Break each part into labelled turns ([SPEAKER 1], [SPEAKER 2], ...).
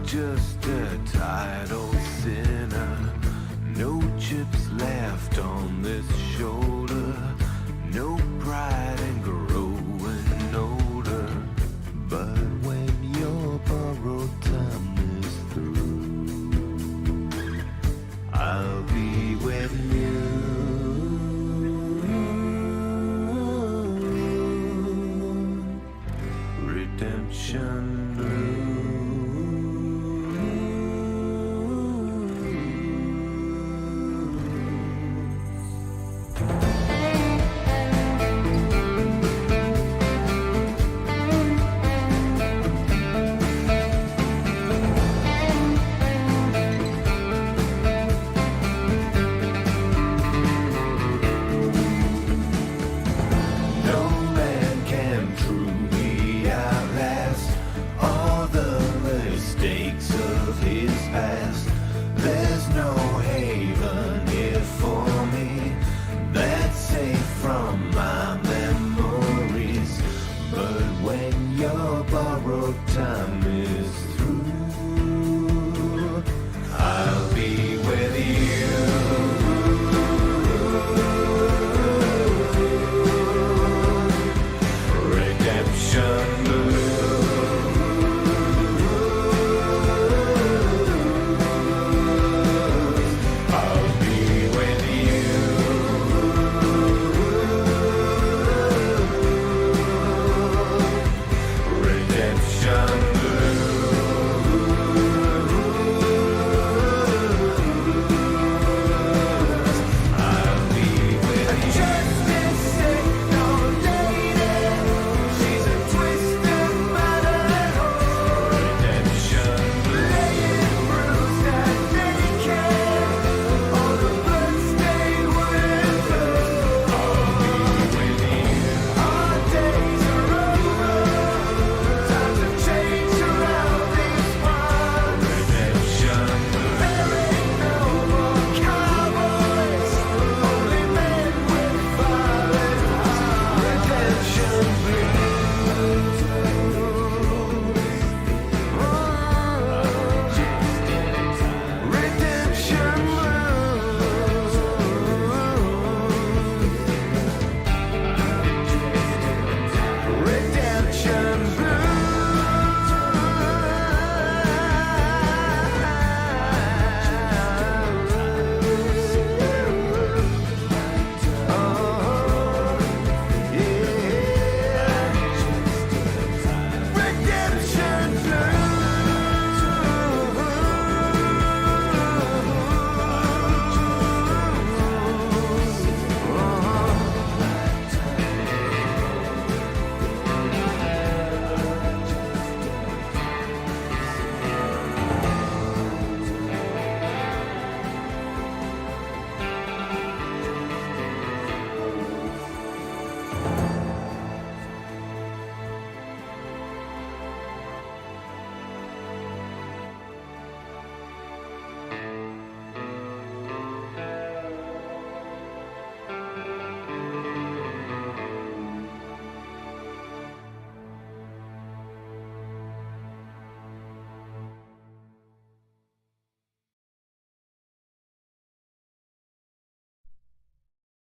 [SPEAKER 1] Just a tired old sinner. No chips left on this shoulder. No pride in growing older. But when your borrowed time is through, I'll be with you. Redemption Blue. Time is through, I'll be with you. Redemption Blue. I'll be with you. Redemption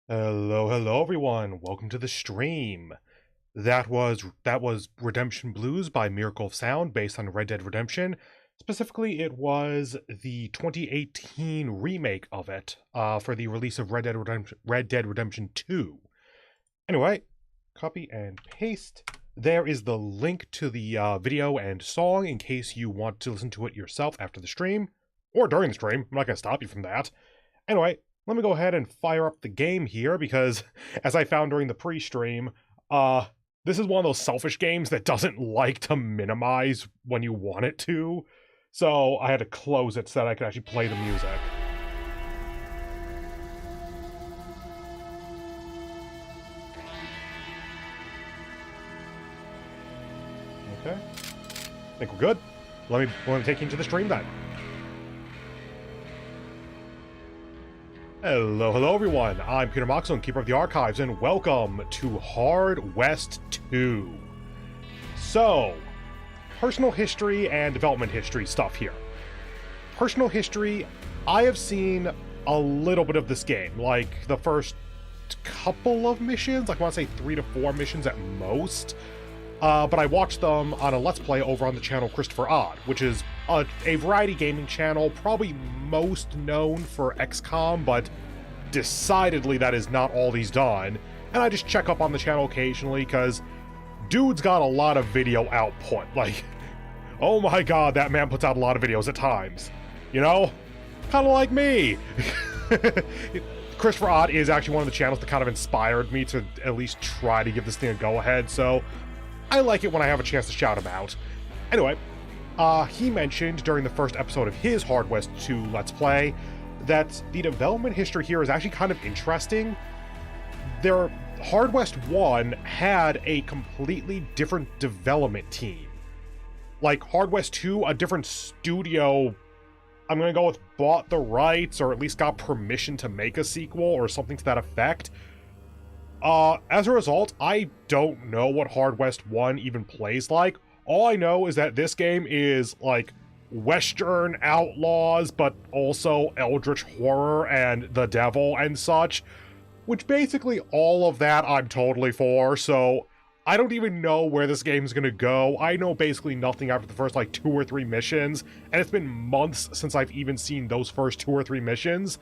[SPEAKER 2] Hello everyone. Welcome to the stream. That was Redemption Blues by Miracle of Sound, based on Red Dead Redemption. Specifically, it was the 2018 remake of it for the release of Red Dead Redemption 2. Anyway, copy and paste. There is the link to the video and song in case you want to listen to it yourself after the stream, or during the stream. I'm not going to stop you from that. Anyway, let me go ahead and fire up the game here, because as I found during the pre-stream, this is one of those selfish games that doesn't like to minimize when you want it to, so I had to close it so that I could actually play the music. Okay, I think we're good. Let me take you into the stream then. Hello everyone, I'm Peter Moxilin, Keeper of the Archives, and welcome to Hard West 2. So, personal history and development history stuff here. Personal history, I have seen a little bit of this game, like the first couple of missions, like I want to say 3 to 4 missions at most. But I watched them on a Let's Play over on the channel Christopher Odd, which is a variety gaming channel, probably most known for XCOM, but decidedly that is not all he's done. And I just check up on the channel occasionally, because dude's got a lot of video output. Like, oh my god, that man puts out a lot of videos at times. You know? Kind of like me. Christopher Odd is actually one of the channels that kind of inspired me to at least try to give this thing a go-ahead, so I like it when I have a chance to shout him out. Anyway, he mentioned during the first episode of his Hard West 2 Let's Play that the development history here is actually kind of interesting. Hard West 1 had a completely different development team. Like, Hard West 2, a different studio, I'm gonna go with bought the rights, or at least got permission to make a sequel, or something to that effect. As a result, I don't know what Hard West 1 even plays like. All I know is that this game is, like, Western outlaws, but also eldritch horror and the devil and such, which basically all of that I'm totally for, so I don't even know where this game's gonna go. I know basically nothing after the first, like, 2 or 3 missions, and it's been months since I've even seen those first 2 or 3 missions.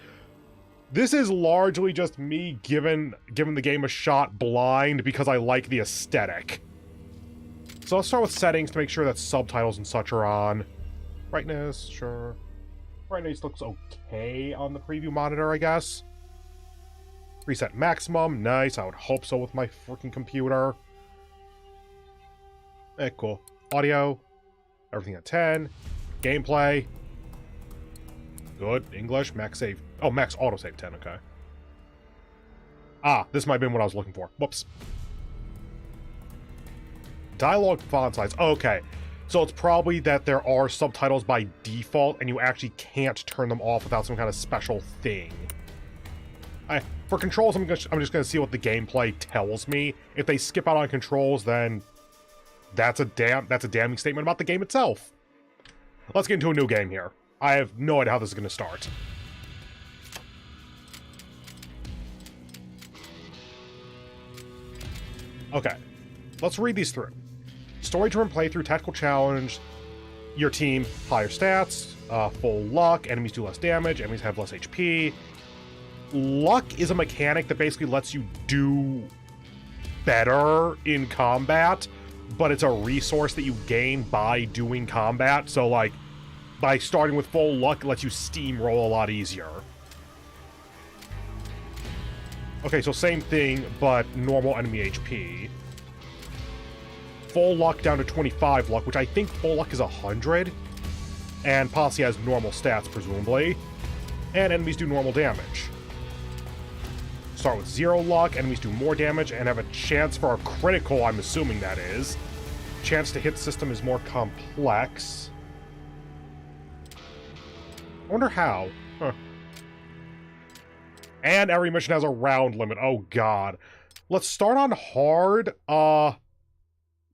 [SPEAKER 2] This is largely just me giving the game a shot blind because I like the aesthetic. So let's start with settings to make sure that subtitles and such are on. Brightness, sure. Brightness looks okay on the preview monitor, I guess. Reset maximum, nice. I would hope so with my freaking computer. Cool. Audio, everything at 10. Gameplay. Good. English, max save. Oh, max autosave 10, okay. Ah, this might have been what I was looking for. Whoops. Dialogue font size. Okay. So it's probably that there are subtitles by default, and you actually can't turn them off without some kind of special thing. For controls, I'm just going to see what the gameplay tells me. If they skip out on controls, then that's a damning statement about the game itself. Let's get into a new game here. I have no idea how this is going to start. Okay, let's read these through. Story-driven playthrough, tactical challenge, your team, higher stats, full luck, enemies do less damage, enemies have less HP. Luck is a mechanic that basically lets you do better in combat, but it's a resource that you gain by doing combat, so like, by starting with full luck, it lets you steamroll a lot easier. Okay, so same thing, but normal enemy HP. Full luck down to 25 luck, which I think full luck is 100. And Posse has normal stats, presumably. And enemies do normal damage. Start with 0 luck, enemies do more damage, and have a chance for a critical, I'm assuming that is. Chance to hit system is more complex. I wonder how. Huh. And every mission has a round limit. Oh god. Let's start on hard.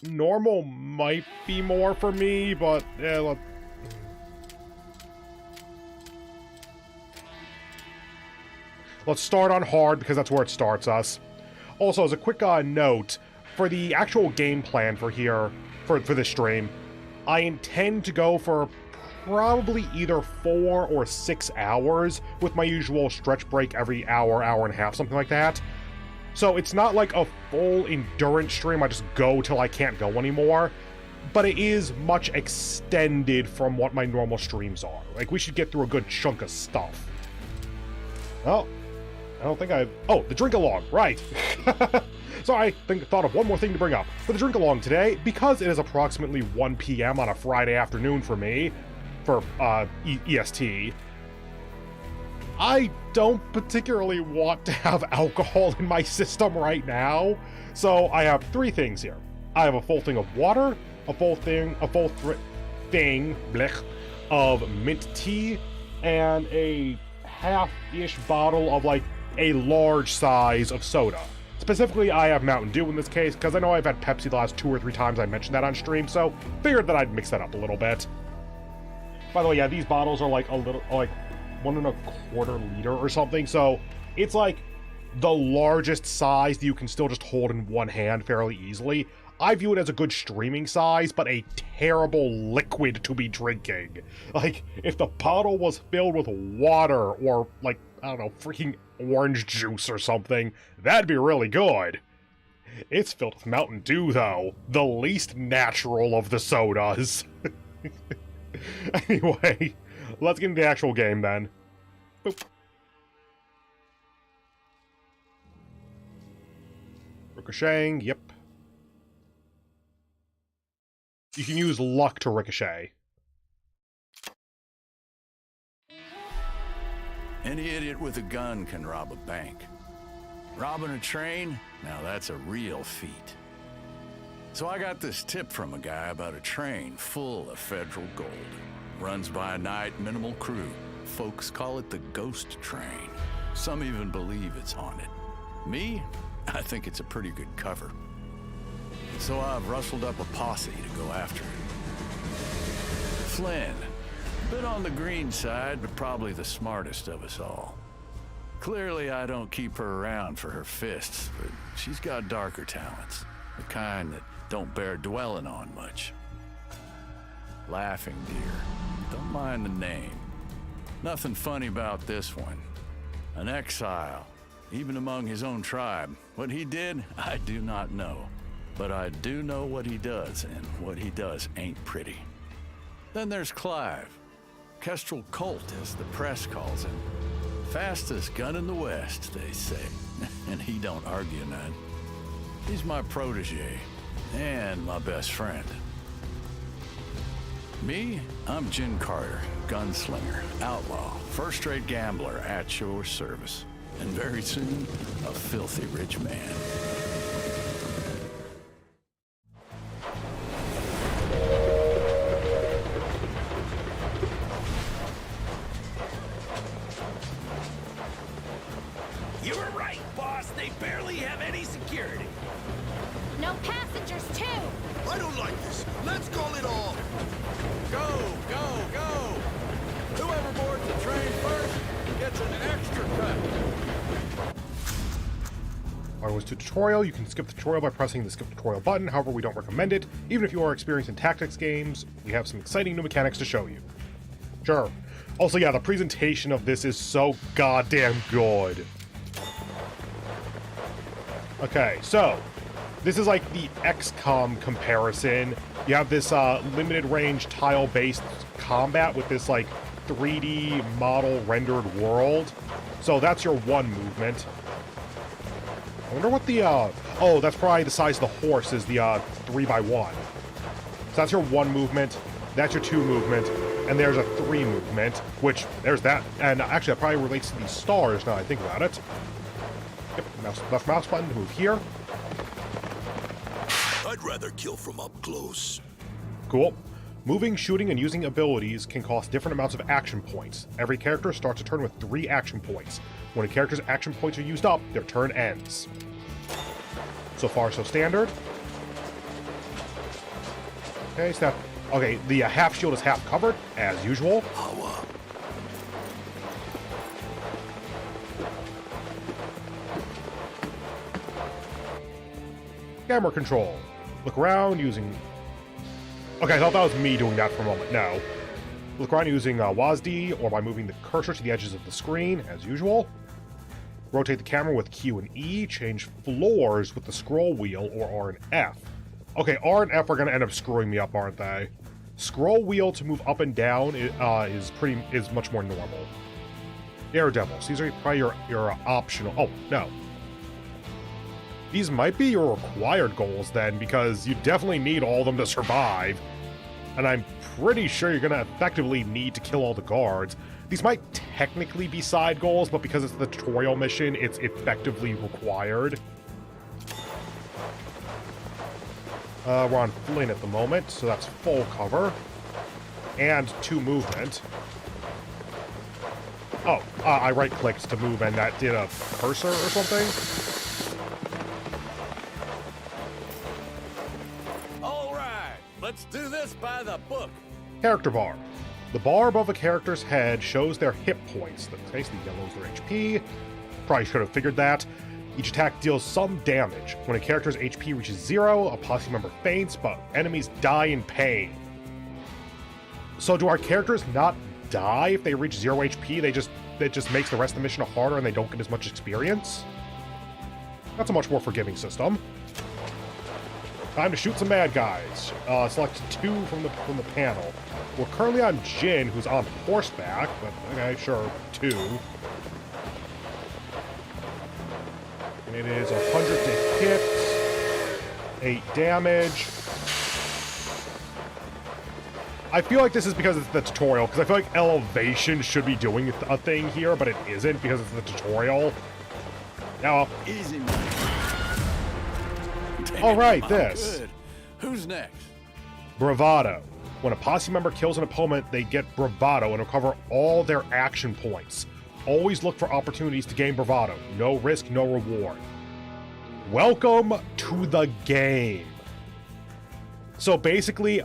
[SPEAKER 2] Normal might be more for me, but yeah, let's start on hard because that's where it starts us. Also, as a quick note, for the actual game plan for here, for this stream, I intend to go for probably either 4 or 6 hours, with my usual stretch break every hour, hour and a half, something like that. So it's not like a full endurance stream, I just go till I can't go anymore, but it is much extended from what my normal streams are. Like, we should get through a good chunk of stuff. Well, don't think I've... Oh, the drink along, right. So I thought of one more thing to bring up. For the drink along today, because it is approximately 1 p.m. on a Friday afternoon for me, for EST, I don't particularly want to have alcohol in my system right now. So I have 3 things here. I have a full thing of water, a full thing blech, of mint tea, and a half-ish bottle of like a large size of soda. Specifically, I have Mountain Dew in this case, because I know I've had Pepsi the last 2 or 3 times I mentioned that on stream, so figured that I'd mix that up a little bit. By the way, yeah, these bottles are like 1.25 liter or something, so it's like the largest size that you can still just hold in one hand fairly easily. I view it as a good streaming size, but a terrible liquid to be drinking. Like, if the bottle was filled with water or, like, I don't know, freaking orange juice or something, that'd be really good. It's filled with Mountain Dew, though. The least natural of the sodas. Anyway, let's get into the actual game, then. Boop. Ricocheting, yep. You can use luck to ricochet.
[SPEAKER 3] Any idiot with a gun can rob a bank. Robbing a train? Now that's a real feat. So I got this tip from a guy about a train full of federal gold. Runs by night, minimal crew. Folks call it the ghost train. Some even believe it's haunted. Me? I think it's a pretty good cover. So I've rustled up a posse to go after it. Flynn. Bit on the green side, but probably the smartest of us all. Clearly, I don't keep her around for her fists, but she's got darker talents. The kind that don't bear dwelling on much. Laughing Deer. Don't mind the name. Nothing funny about this one. An exile, even among his own tribe. What he did, I do not know. But I do know what he does, and what he does ain't pretty. Then there's Clive. Kestrel Colt, as the press calls him. Fastest gun in the West, they say. And he don't argue none. He's my protege, and my best friend. Me, I'm Jin Carter, gunslinger, outlaw, first-rate gambler at your service. And very soon, a filthy rich man.
[SPEAKER 4] You were right, boss. They barely have any security.
[SPEAKER 5] No passengers, too!
[SPEAKER 6] I don't like this. Let's call it off.
[SPEAKER 3] Go, go, go! Whoever boards the train first gets an extra cut.
[SPEAKER 2] Alright, was to tutorial. You can skip the tutorial by pressing the skip tutorial button. However, we don't recommend it. Even if you are experienced in tactics games, we have some exciting new mechanics to show you. Sure. Also, yeah, the presentation of this is so goddamn good. Okay, so this is like the XCOM comparison. You have this limited range tile-based combat with this like 3D model rendered world. So that's your one movement. I wonder what the oh, that's probably the size of the horse is the 3x1. So that's your one movement, that's your 2 movement, and there's a 3 movement, which there's that. And actually that probably relates to these stars now I think about it. Yep, left mouse button to move here.
[SPEAKER 6] I'd rather kill from up close.
[SPEAKER 2] Cool. Moving, shooting, and using abilities can cost different amounts of action points. Every character starts a turn with 3 action points. When a character's action points are used up, their turn ends. So far, so standard. Okay, so that, okay, the half shield is half covered, as usual.
[SPEAKER 6] Power.
[SPEAKER 2] Camera control. Look around using... Okay, I thought that was me doing that for a moment. No. Look around using WASD, or by moving the cursor to the edges of the screen, as usual. Rotate the camera with Q and E. Change floors with the scroll wheel, or R and F. Okay, R and F are going to end up screwing me up, aren't they? Scroll wheel to move up and down is much more normal. Daredevils. These are probably your optional... Oh, no. These might be your required goals then, because you definitely need all of them to survive. And I'm pretty sure you're going to effectively need to kill all the guards. These might technically be side goals, but because it's the tutorial mission, it's effectively required. We're on Flynn at the moment, so that's full cover. And 2 movement. Oh, I right-clicked to move, and that did a cursor or something?
[SPEAKER 3] All right, let's do this by the book.
[SPEAKER 2] Character bar. The bar above a character's head shows their hit points. The yellow is their HP. Probably should have figured that. Each attack deals some damage. When a character's HP reaches 0, a posse member faints, but enemies die in pain. So do our characters not die if they reach 0 HP? It just makes the rest of the mission harder and they don't get as much experience? That's a much more forgiving system. Time to shoot some bad guys. Select 2 from the panel. We're currently on Jin, who's on horseback, but okay, sure, 2. And it is 100 to hit, 8 damage. I feel like this is because it's the tutorial, because I feel like elevation should be doing a thing here, but it isn't because it's the tutorial. Now,
[SPEAKER 3] Easy.
[SPEAKER 2] all right, this.
[SPEAKER 3] Good. Who's next?
[SPEAKER 2] Bravado. When a posse member kills an opponent, they get bravado and recover all their action points. Always look for opportunities to gain bravado. No risk, no reward. Welcome to the game. So basically,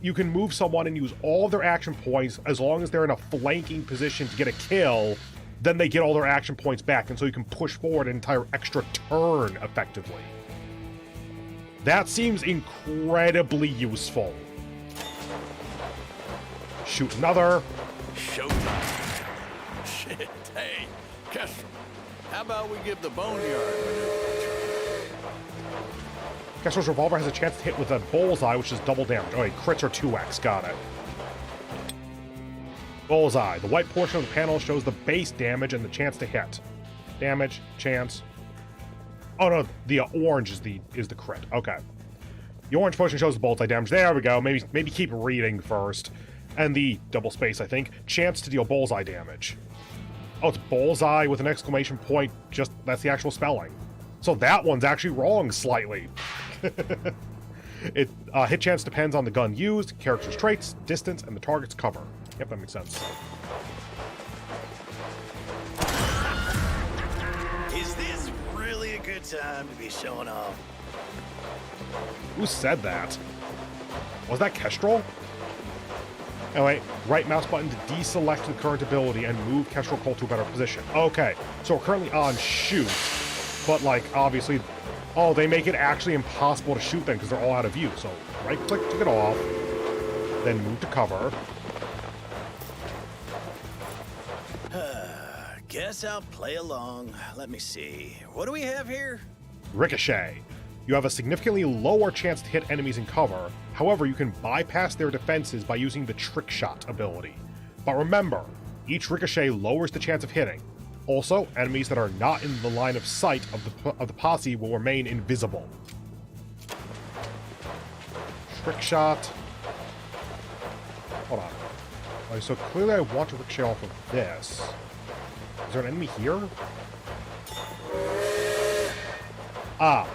[SPEAKER 2] you can move someone and use all their action points as long as they're in a flanking position to get a kill, then they get all their action points back, and so you can push forward an entire extra turn effectively. That seems incredibly useful. Shoot another.
[SPEAKER 3] Showtime. Shit, hey, Kestrel, how about we give the Boneyard maneuver a try?
[SPEAKER 2] Kestrel's revolver has a chance to hit with a bullseye, which is double damage. Oh wait, crits are 2x, got it. Bullseye. The white portion of the panel shows the base damage and the chance to hit. Damage, chance. Oh no, the orange is the crit. Okay. The orange portion shows the bullseye damage. There we go. Maybe keep reading first. And the double space, I think. Chance to deal bullseye damage. Oh, it's bullseye with an exclamation point. Just, that's the actual spelling. So that one's actually wrong slightly. Hit chance depends on the gun used, character's traits, distance, and the target's cover. Yep, that makes sense.
[SPEAKER 4] Is this really a good time to be showing off?
[SPEAKER 2] Who said that? Was that Kestrel? Oh wait, right mouse button to deselect the current ability and move Kestrel Cole to a better position. Okay, so we're currently on shoot, but like, obviously, oh, they make it actually impossible to shoot them because they're all out of view. So right click to get off, then move to cover.
[SPEAKER 4] Guess I'll play along. Let me see. What do we have here?
[SPEAKER 2] Ricochet. You have a significantly lower chance to hit enemies in cover. However, you can bypass their defenses by using the Trick Shot ability. But remember, each ricochet lowers the chance of hitting. Also, enemies that are not in the line of sight of the posse will remain invisible. Trick Shot. Hold on. Okay, so clearly I want to ricochet off of this. Is there an enemy here? Ah.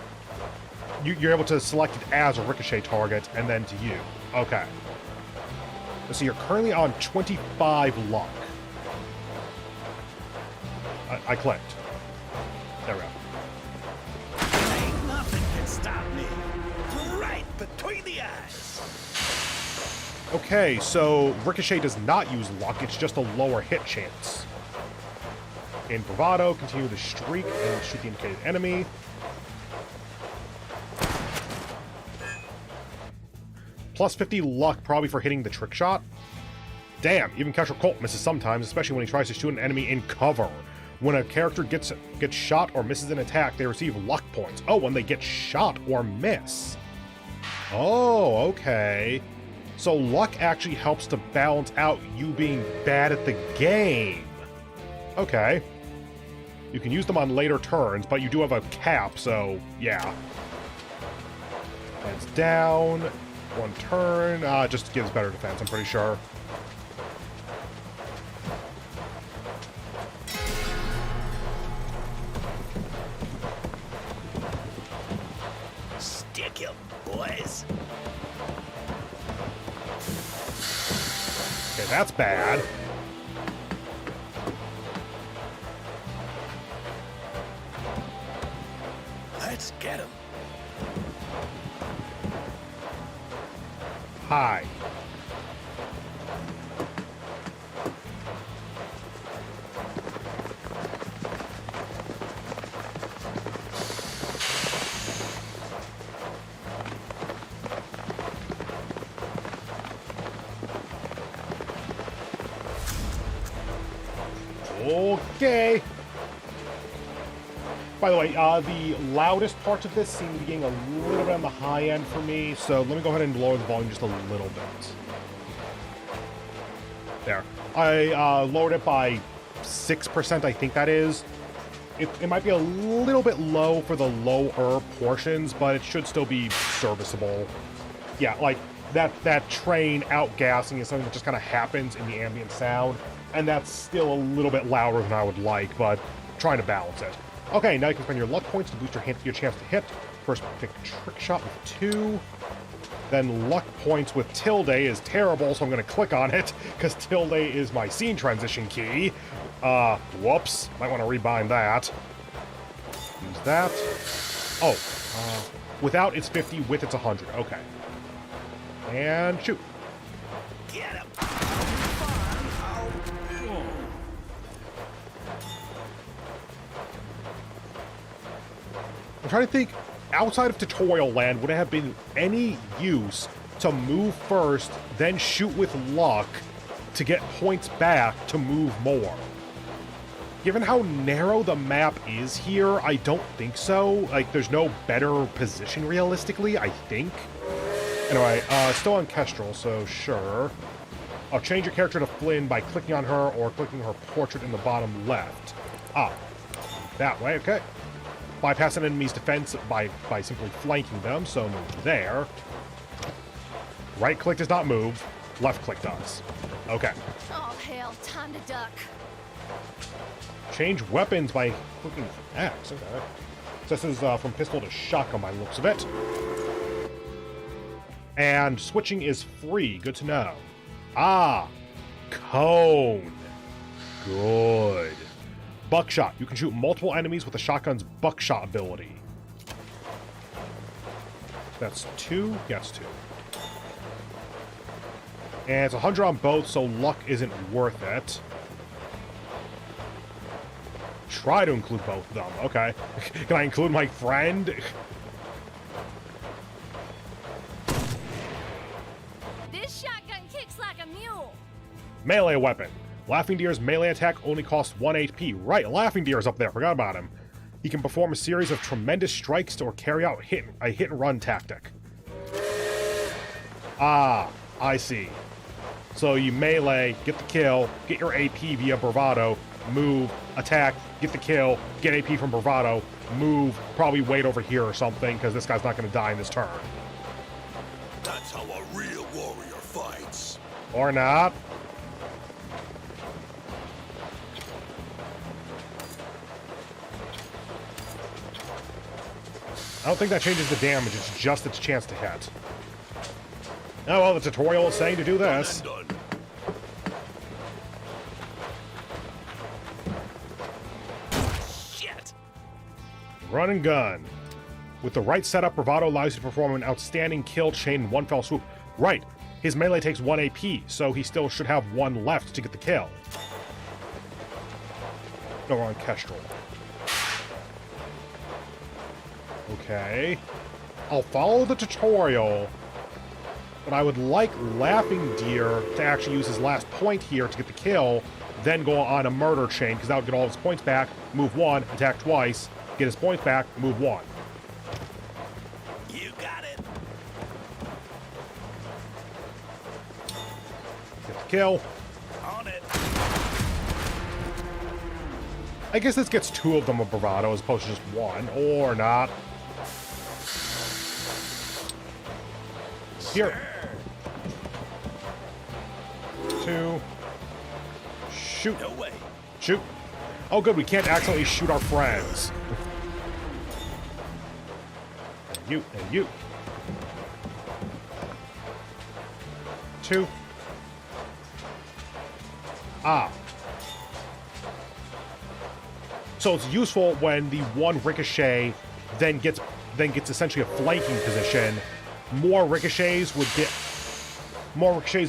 [SPEAKER 2] You're able to select it as a ricochet target, and then to you. Okay. So you're currently on 25 luck. I clicked. There we go.
[SPEAKER 4] Ain't nothing can stop me. Right between the eyes.
[SPEAKER 2] Okay, so Ricochet does not use luck, it's just a lower hit chance. In Bravado, continue the streak and shoot the indicated enemy. Plus 50 luck probably for hitting the trick shot. Damn, even Kestrel Colt misses sometimes, especially when he tries to shoot an enemy in cover. When a character gets shot or misses an attack, they receive luck points. Oh, when they get shot or miss. Oh, okay. So luck actually helps to balance out you being bad at the game. Okay. You can use them on later turns, but you do have a cap, so yeah. Heads down. 1 turn. Just gives better defense, I'm pretty sure.
[SPEAKER 4] Stick him, boys.
[SPEAKER 2] Okay, that's bad.
[SPEAKER 4] Let's get him.
[SPEAKER 2] Hi. Okay. By the way, the loudest parts of this seem to be getting a little bit on the high end for me, so let me go ahead and lower the volume just a little bit. There. I lowered it by 6%, I think that is. It might be a little bit low for the lower portions, but it should still be serviceable. Yeah, like, that train outgassing is something that just kind of happens in the ambient sound, and that's still a little bit louder than I would like, but I'm trying to balance it. Okay, now you can spend your luck points to boost your chance to hit. First, pick Trick Shot with 2. Then luck points with Tilde is terrible, so I'm going to click on it, because Tilde is my scene transition key. Whoops. Might want to rebind that. Use that. Oh, without it's 50, with it's 100. Okay. And shoot.
[SPEAKER 4] Get him.
[SPEAKER 2] I'm trying to think, outside of tutorial land, would it have been any use to move first, then shoot with luck to get points back to move more? Given how narrow the map is here, I don't think so. Like, there's no better position realistically, I think. Anyway, still on Kestrel, so sure. I'll change your character to Flynn by clicking on her or clicking her portrait in the bottom left. Ah, that way, okay. Bypass an enemy's defense by simply flanking them, so move there. Right click does not move, left click does. Okay.
[SPEAKER 5] Oh, hell, time to duck.
[SPEAKER 2] Change weapons by clicking X, okay. So this is from pistol to shotgun by the looks of it. And switching is free, good to know. Ah, cone. Good. Buckshot. You can shoot multiple enemies with the shotgun's buckshot ability. That's 2? Yes, 2. And it's 100 on both, so luck isn't worth it. Try to include both of them. Okay. Can I include my friend?
[SPEAKER 5] This shotgun kicks like a mule.
[SPEAKER 2] Melee weapon. Laughing Deer's melee attack only costs 1 HP. Right, Laughing Deer's up there. Forgot about him. He can perform a series of tremendous strikes or carry out a hit-and-run tactic. Ah, I see. So you melee, get the kill, get your AP via bravado, move, attack, get the kill, get AP from bravado, move, probably wait over here or something, because this guy's not going to die in this turn.
[SPEAKER 6] That's how a real warrior fights.
[SPEAKER 2] Or not. I don't think that changes the damage, it's just its chance to hit. Oh well, the tutorial is saying to do this.
[SPEAKER 6] Done.
[SPEAKER 4] Shit.
[SPEAKER 2] Run and gun. With the right setup, bravado allows you to perform an outstanding kill chain in one fell swoop. Right, his melee takes 1 AP, so he still should have 1 left to get the kill. Go on Kestrel. Okay. I'll follow the tutorial, but I would like Laughing Deer to actually use his last point here to get the kill, then go on a murder chain, because that would get all of his points back, move 1, attack twice, get his points back, move 1.
[SPEAKER 4] You got it.
[SPEAKER 2] Get the kill.
[SPEAKER 4] On it.
[SPEAKER 2] I guess this gets 2 of them of bravado as opposed to just 1, or not. Here. 2. Shoot.
[SPEAKER 4] No way.
[SPEAKER 2] Shoot. Oh, good. We can't accidentally shoot our friends. And you. And you. 2. Ah. So it's useful when the one ricochet then gets essentially a flanking position. More ricochets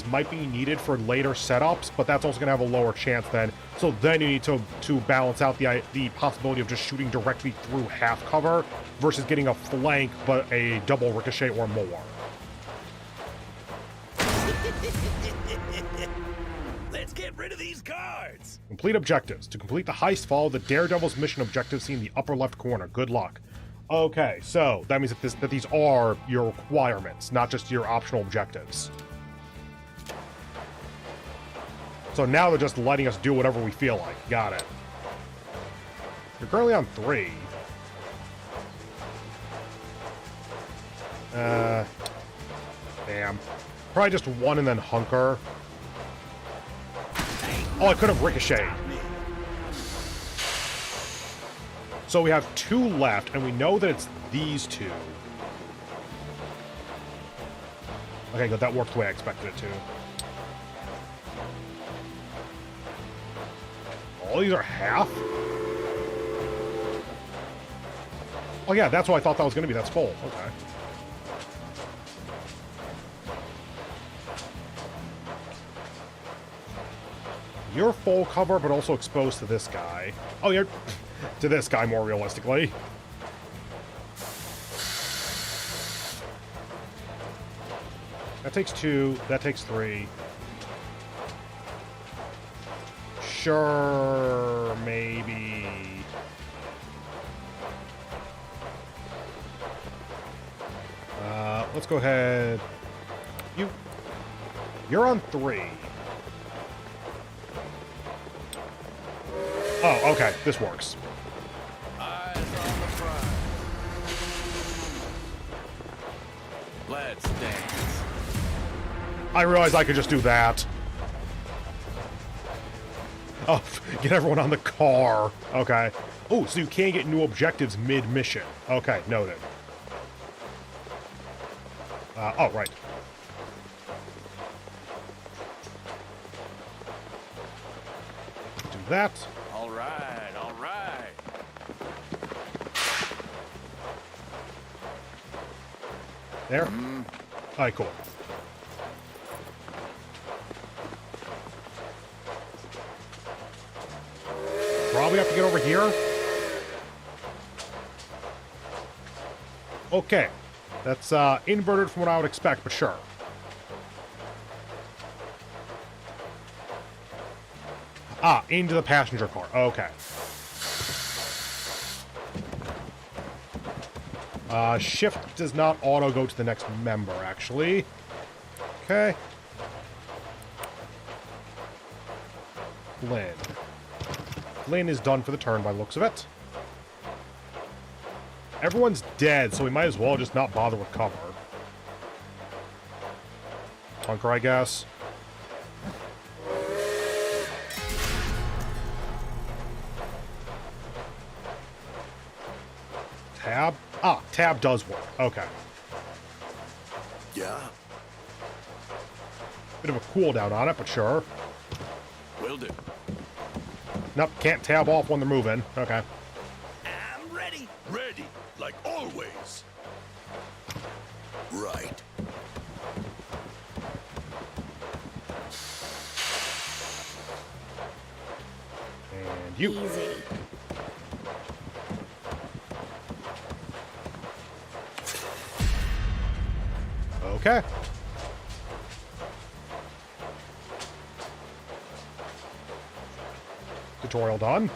[SPEAKER 2] might be needed for later setups, but that's also going to have a lower chance then. So then you need to balance out the possibility of just shooting directly through half cover versus getting a flank but a double ricochet or more.
[SPEAKER 4] Let's get rid of these guards.
[SPEAKER 2] Complete objectives. To complete the heist, follow the Daredevil's mission objectives seen in the upper left corner. Good luck. Okay, so that means that these are your requirements, not just your optional objectives. So now they're just letting us do whatever we feel like. Got it. You're currently on 3. Damn. Probably just 1 and then hunker. Oh, I could have ricocheted. So we have 2 left, and we know that it's these 2. Okay, good. That worked the way I expected it to. All these are half? Oh yeah, that's what I thought that was going to be. That's full. Okay. You're full cover, but also exposed to this guy. Oh, you're... to this guy, more realistically. That takes 2. That takes 3. Sure, maybe. Let's go ahead. You're on 3. Oh, okay. This works.
[SPEAKER 3] Eyes on the prize. Let's dance.
[SPEAKER 2] I realized I could just do that. Oh, get everyone on the car. Okay. Oh, so you can get new objectives mid-mission. Okay, noted. Oh, right. Do that.
[SPEAKER 3] All right, all right.
[SPEAKER 2] There. Alright, cool. Probably have to get over here. Okay. That's inverted from what I would expect, but sure. Ah, into the passenger car. Okay. Shift does not auto go to the next member, actually. Okay. Flynn. Flynn is done for the turn by the looks of it. Everyone's dead, so we might as well just not bother with cover. Hunker, I guess. Tab? Ah, tab does work. Okay.
[SPEAKER 6] Yeah?
[SPEAKER 2] Bit of a cooldown on it, but sure.
[SPEAKER 3] Will do.
[SPEAKER 2] Nope, can't tab off when they're moving. Okay.
[SPEAKER 4] I'm ready.
[SPEAKER 6] Ready, like always. Right.
[SPEAKER 2] And you.
[SPEAKER 5] Easy.
[SPEAKER 2] Okay. Tutorial done.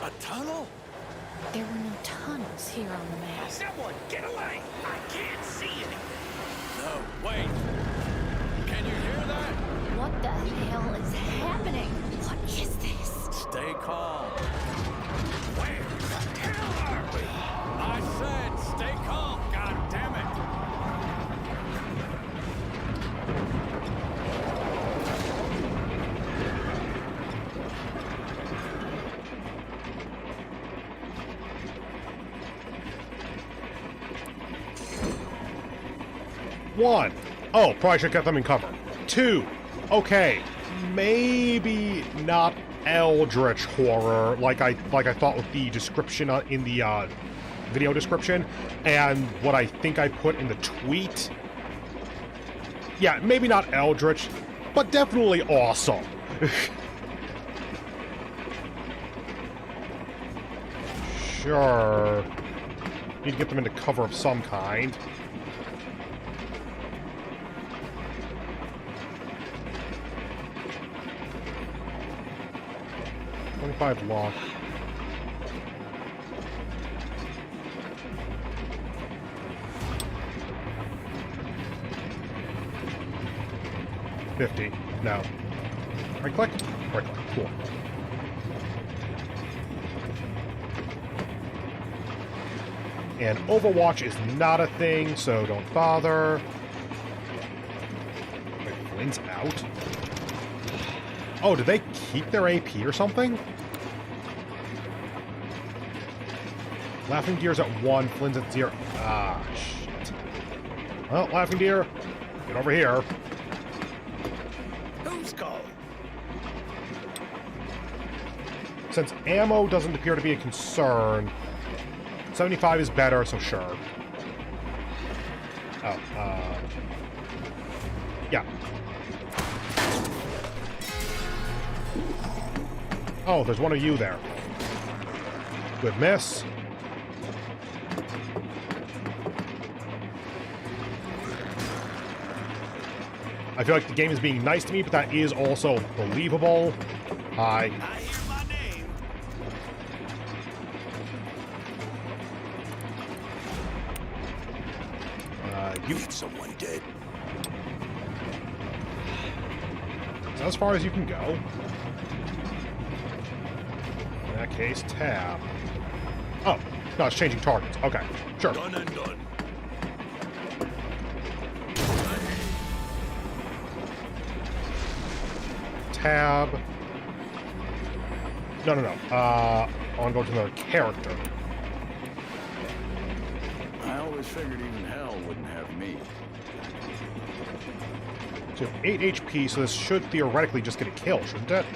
[SPEAKER 4] A tunnel?
[SPEAKER 5] There were no tunnels here on the map.
[SPEAKER 4] Someone get away! I can't see anything.
[SPEAKER 3] No, wait. Can you hear hear that?
[SPEAKER 5] What the hell is happening? What is this?
[SPEAKER 3] Stay calm.
[SPEAKER 4] Where the hell are we?
[SPEAKER 3] I said stay calm, god damn it.
[SPEAKER 2] One, oh, probably should get them in cover. Two, okay, maybe not eldritch horror like I thought with the description in the video description and what I think I put in the tweet. Yeah, maybe not eldritch, but definitely awesome. Sure. Need to get them into cover of some kind. Lock. $50. No. Right click? Right click. Cool. And Overwatch is not a thing, so don't bother. Wait, Flynn's out? Oh, did they keep their AP or something? Laughing Deer's at 1, Flynn's at 0. Ah, shit. Well, Laughing Deer, get over here.
[SPEAKER 4] Who's called?
[SPEAKER 2] Since ammo doesn't appear to be a concern, 75 is better, so sure. Oh, yeah. Oh, there's one of you there. Good miss. I feel like the game is being nice to me, but that is also believable. Hi.
[SPEAKER 4] I hear my name.
[SPEAKER 2] You.
[SPEAKER 6] Need someone dead.
[SPEAKER 2] Is that as far as you can go? In that case, tab. Oh, no, it's changing targets. Okay, sure.
[SPEAKER 6] Done and done.
[SPEAKER 2] Tab. No. I want to go to the character.
[SPEAKER 3] I always figured even hell wouldn't have me.
[SPEAKER 2] So 8 HP, so this should theoretically just get a kill, shouldn't it?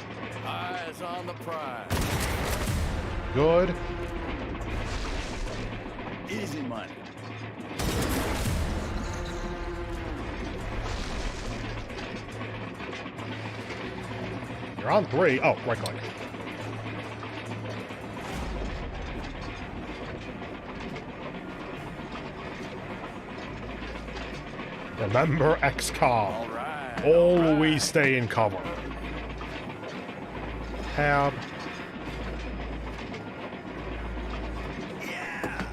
[SPEAKER 3] Eyes on the prize.
[SPEAKER 2] Good.
[SPEAKER 3] Easy money.
[SPEAKER 2] You're on 3. Oh, right click. Remember XCOM.
[SPEAKER 3] All right.
[SPEAKER 2] Always stay in cover. Tab.
[SPEAKER 4] Yeah.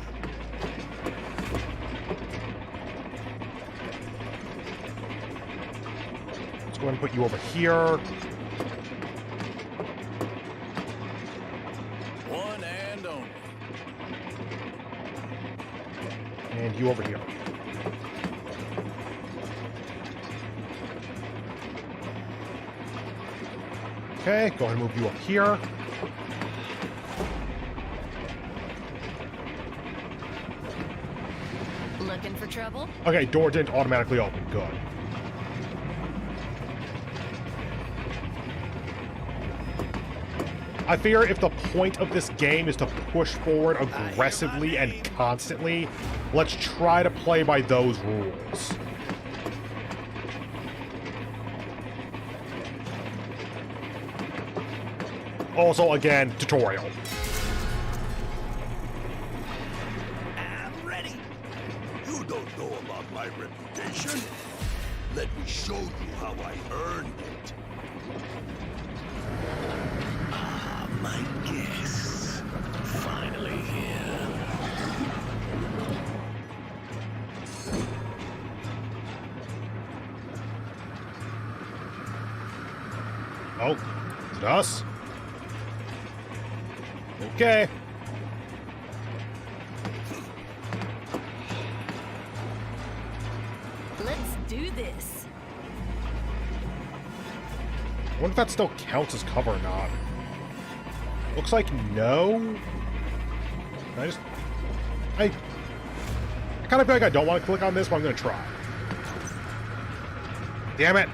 [SPEAKER 2] Let's go ahead and put you over here.
[SPEAKER 3] One and only.
[SPEAKER 2] And you over here. Okay, go ahead and move you up here.
[SPEAKER 5] Looking for trouble?
[SPEAKER 2] Okay, door didn't automatically open. Good. I fear if the point of this game is to push forward aggressively and constantly, let's try to play by those rules. Also, again, tutorial.
[SPEAKER 4] I'm ready.
[SPEAKER 6] You don't know about my reputation. Let me show you how I earned it.
[SPEAKER 4] Ah, my guests. Finally here.
[SPEAKER 2] found us. Okay.
[SPEAKER 5] Let's do this.
[SPEAKER 2] I wonder if that still counts as cover or not. Looks like no. I kind of feel like I don't want to click on this, but I'm going to try. Damn it.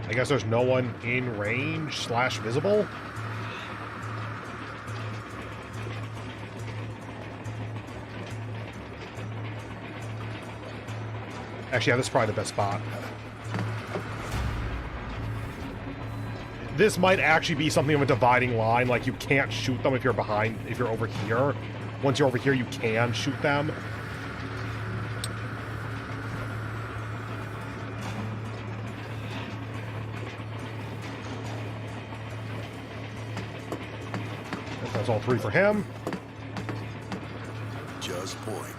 [SPEAKER 2] I guess there's no one in range / visible. Actually, yeah, this is probably the best spot. This might actually be something of a dividing line, like you can't shoot them if you're behind, if you're over here. Once you're over here, you can shoot them. That's all 3 for him.
[SPEAKER 6] Just point.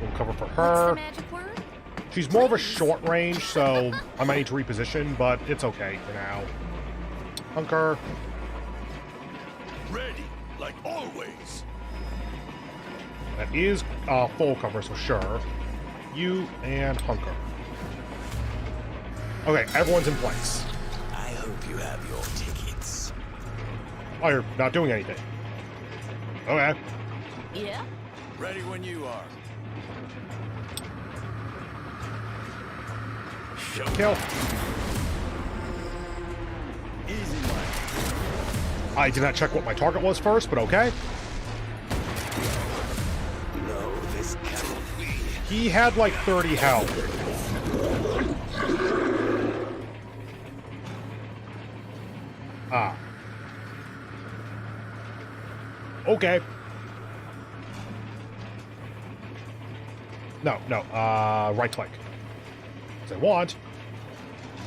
[SPEAKER 2] We'll cover for
[SPEAKER 5] What's
[SPEAKER 2] her.
[SPEAKER 5] the magic word?
[SPEAKER 2] She's more of a short range, so I might need to reposition, but it's okay for now. Hunker.
[SPEAKER 6] Ready, like always.
[SPEAKER 2] That is full cover, so sure. You and Hunker. Okay, everyone's in place.
[SPEAKER 4] I hope you have your tickets.
[SPEAKER 2] Oh, you're not doing anything. Okay.
[SPEAKER 5] Yeah?
[SPEAKER 3] Ready when you are.
[SPEAKER 2] Kill.
[SPEAKER 4] Easy one.
[SPEAKER 2] I did not check what my target was first, but okay.
[SPEAKER 4] No, this cannot be.
[SPEAKER 2] He had like 30 health. Ah. Okay. No, right click. As I want.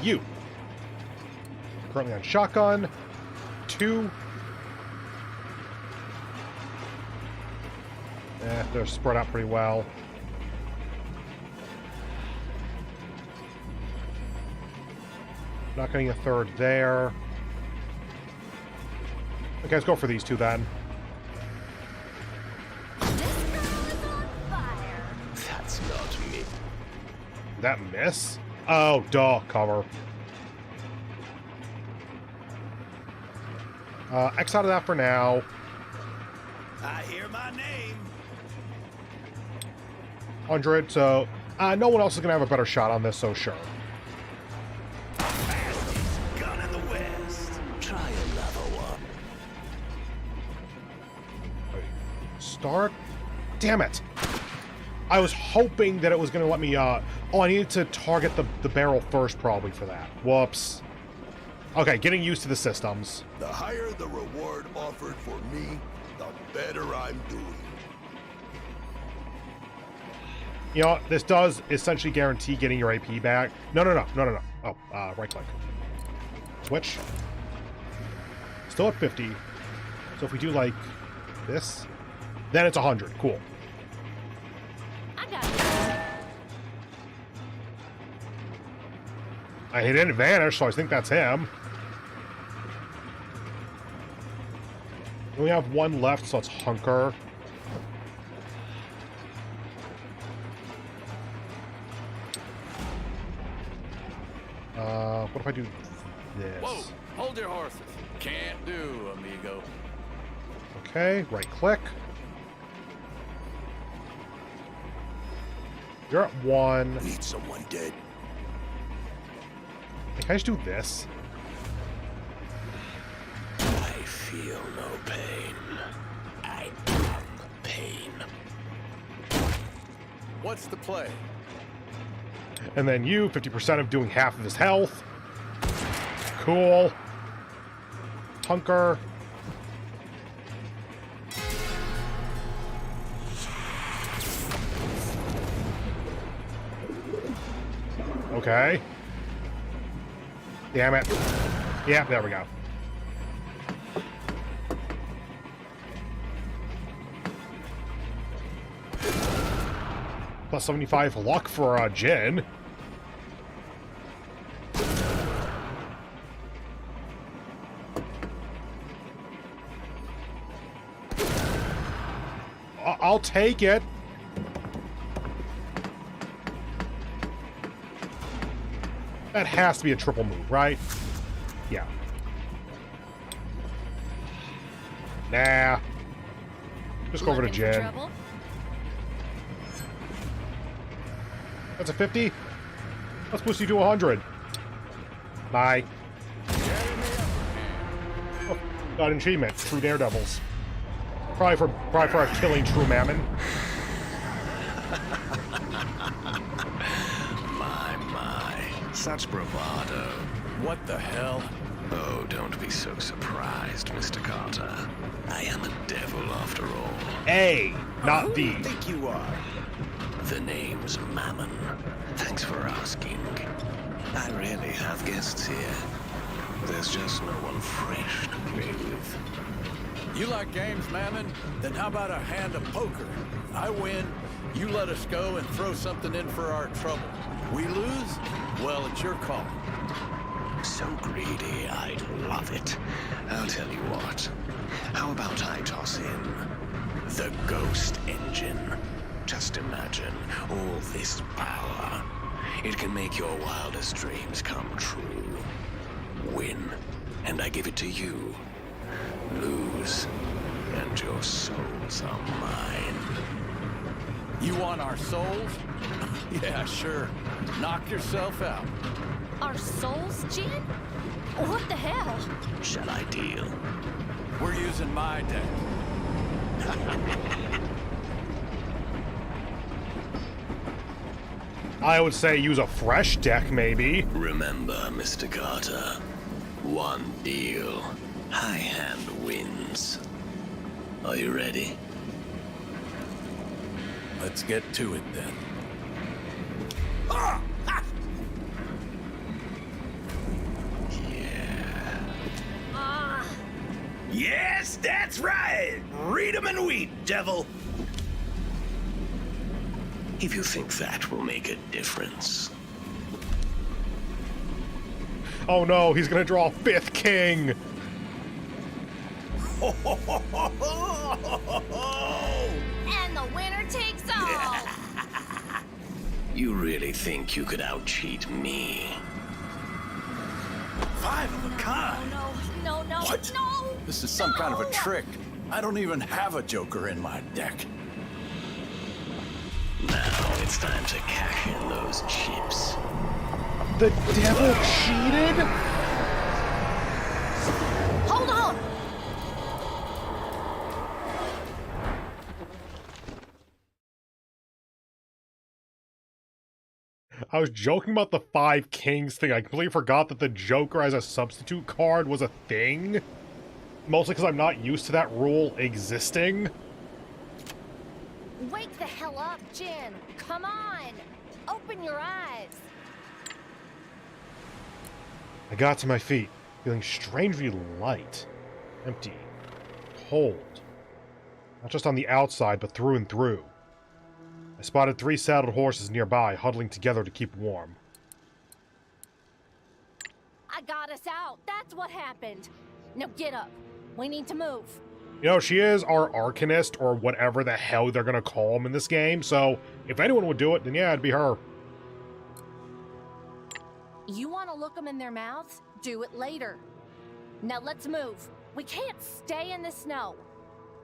[SPEAKER 2] You. Currently on shotgun. 2. They're spread out pretty well. Not getting a third there. Okay, let's go for these 2 then.
[SPEAKER 5] This girl is on fire.
[SPEAKER 4] That's not me.
[SPEAKER 2] Did that miss? Oh, duh, cover. X out of that for now.
[SPEAKER 4] I hear my name.
[SPEAKER 2] 100, so no one else is going to have a better shot on this, so sure.
[SPEAKER 4] Fastest gun in the West. Try another one.
[SPEAKER 2] Start? Damn it. I was hoping that it was going to let me, oh, I needed to target the barrel first probably for that. Whoops. Okay, getting used to the systems.
[SPEAKER 6] The higher the reward offered for me, the better I'm doing.
[SPEAKER 2] You know, this does essentially guarantee getting your AP back. No. Oh, right click. Switch. Still at 50. So if we do like this, then it's 100. Cool.
[SPEAKER 5] I got it.
[SPEAKER 2] I hit an advantage, so I think that's him. We only have 1 left, so it's Hunker. What if I do this?
[SPEAKER 3] Whoa! Hold your horses. Can't do, amigo.
[SPEAKER 2] Okay, right click. You're at 1.
[SPEAKER 6] Need someone dead.
[SPEAKER 2] Can I just do this?
[SPEAKER 4] I feel no pain. I am pain.
[SPEAKER 3] What's the play?
[SPEAKER 2] And then you, 50% of doing half of his health. Cool. Hunker. Okay. Damn it. Yeah, there we go. Plus 75 luck for Jin. I'll take it. That has to be a triple move, right? Yeah. Nah. Just go over to
[SPEAKER 5] Looking for
[SPEAKER 2] Jen.
[SPEAKER 5] trouble?
[SPEAKER 2] That's a 50. Let's boost you to 100. Bye. Oh, got an achievement. True Daredevils. Probably for killing True Mammon.
[SPEAKER 7] My. Such bravado.
[SPEAKER 3] What the hell?
[SPEAKER 7] Oh, don't be so surprised, Mr. Carter. I am a devil after all.
[SPEAKER 2] A, not
[SPEAKER 4] Who do
[SPEAKER 2] D.
[SPEAKER 4] you think you are?
[SPEAKER 7] The name's Mammon. Thanks for asking. I rarely have guests here. There's just no one fresh to play with.
[SPEAKER 3] You like games, Mammon? Then how about a hand of poker? I win, you let us go and throw something in for our trouble. We lose? Well, it's your call.
[SPEAKER 7] So greedy, I'd love it. I'll tell you what. How about I toss in the ghost engine? Just imagine all this power. It can make your wildest dreams come true. Win, and I give it to you. Lose, and your souls are mine.
[SPEAKER 3] You want our souls? Yeah, sure. Knock yourself out.
[SPEAKER 5] Our souls, Jin? What the hell?
[SPEAKER 7] Shall I deal?
[SPEAKER 3] We're using my deck.
[SPEAKER 2] I would say use a fresh deck, maybe.
[SPEAKER 7] Remember, Mr. Carter, one deal. High hand wins. Are you ready?
[SPEAKER 3] Let's get to it then.
[SPEAKER 5] Ah,
[SPEAKER 4] Yes, that's right. Read 'em and weep, devil.
[SPEAKER 7] If you think that will make a difference.
[SPEAKER 2] Oh no, he's gonna draw a 5th king.
[SPEAKER 5] and the winner takes all.
[SPEAKER 7] You really think you could out-cheat me?
[SPEAKER 4] 5 of a kind.
[SPEAKER 5] No,
[SPEAKER 4] What?
[SPEAKER 5] no.
[SPEAKER 3] This is some kind of a trick. I don't even have a joker in my deck.
[SPEAKER 7] Now it's time to cash in those chips.
[SPEAKER 2] The devil cheated?
[SPEAKER 5] Hold on.
[SPEAKER 2] I was joking about the 5 kings thing. I completely forgot that the Joker as a substitute card was a thing. Mostly because I'm not used to that rule existing.
[SPEAKER 5] Wake the hell up, Jin. Come on. Open your eyes.
[SPEAKER 2] I got to my feet, feeling strangely light, empty, cold. Not just on the outside, but through and through. I spotted 3 saddled horses nearby, huddling together to keep warm.
[SPEAKER 5] I got us out. That's what happened. Now get up. We need to move.
[SPEAKER 2] You know, she is our Arcanist, or whatever the hell they're gonna call him in this game, so if anyone would do it, then yeah, it'd be her.
[SPEAKER 5] You want to look them in their mouths? Do it later. Now let's move. We can't stay in the snow.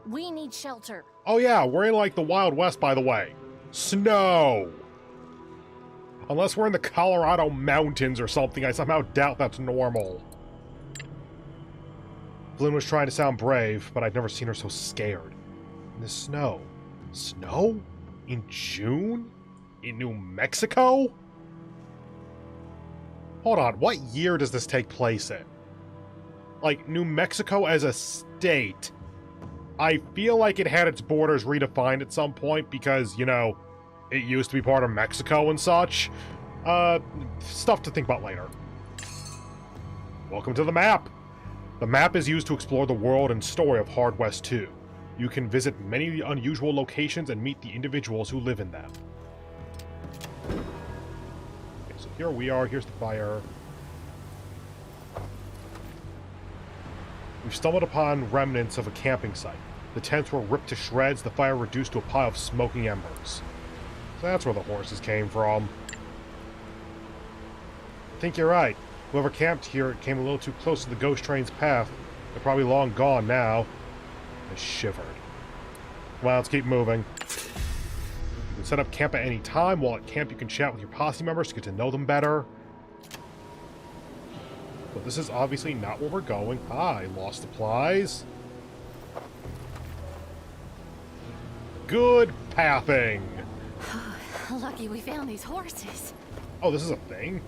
[SPEAKER 5] We need shelter.
[SPEAKER 2] Oh yeah, we're in like the Wild West, by the way. Snow! Unless we're in the Colorado mountains or something, I somehow doubt that's normal. Flynn was trying to sound brave, but I'd never seen her so scared. In the snow. Snow? In June? In New Mexico? Hold on, what year does this take place in? Like, New Mexico as a state. I feel like it had its borders redefined at some point because, you know, it used to be part of Mexico and such. Stuff to think about later. Welcome to the map! The map is used to explore the world and story of Hard West 2. You can visit many unusual locations and meet the individuals who live in them. Okay, so here we are. Here's the fire. We've stumbled upon remnants of a camping site. The tents were ripped to shreds, the fire reduced to a pile of smoking embers. So that's where the horses came from. I think you're right. Whoever camped here came a little too close to the ghost train's path. They're probably long gone now. I shivered. Well, let's keep moving. You can set up camp at any time. While at camp, you can chat with your posse members to get to know them better. But this is obviously not where we're going. I lost supplies. Good pathing.
[SPEAKER 5] Lucky we found these horses.
[SPEAKER 2] Oh, this is a thing?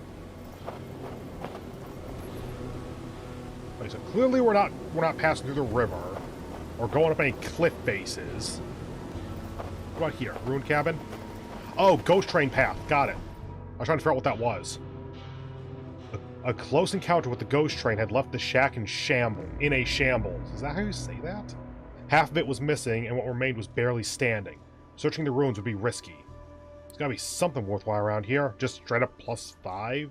[SPEAKER 2] Okay, so clearly we're not passing through the river or going up any cliff faces. What about here? Ruined cabin? Oh, ghost train path. Got it. I was trying to figure out what that was. A close encounter with the ghost train had left the shack in a shambles. Is that how you say that? Half of it was missing, and what remained was barely standing. Searching the ruins would be risky. There's gotta be something worthwhile around here. Just straight up +5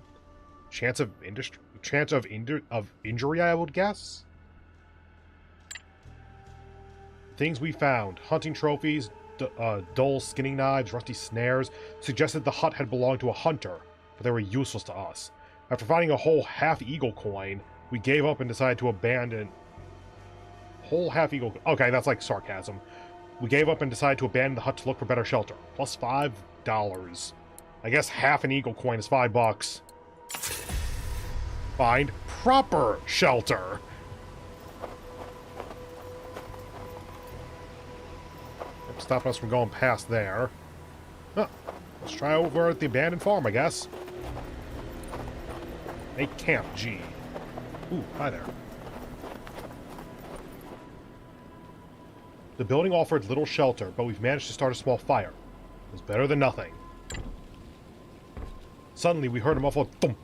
[SPEAKER 2] chance of injury, I would guess. Things we found: hunting trophies, dull skinning knives, rusty snares, suggested the hut had belonged to a hunter, but they were useless to us. After finding a whole half-eagle coin, we gave up and decided to abandon... Whole half-eagle... Okay, that's like sarcasm. We gave up and decided to abandon the hut to look for better shelter. +$5. I guess half an eagle coin is $5. Find proper shelter. Stopping us from going past there. Huh. Let's try over at the abandoned farm, I guess. A camp, G. Ooh, hi there. The building offered little shelter, but we've managed to start a small fire. It was better than nothing. Suddenly, we heard a muffled thump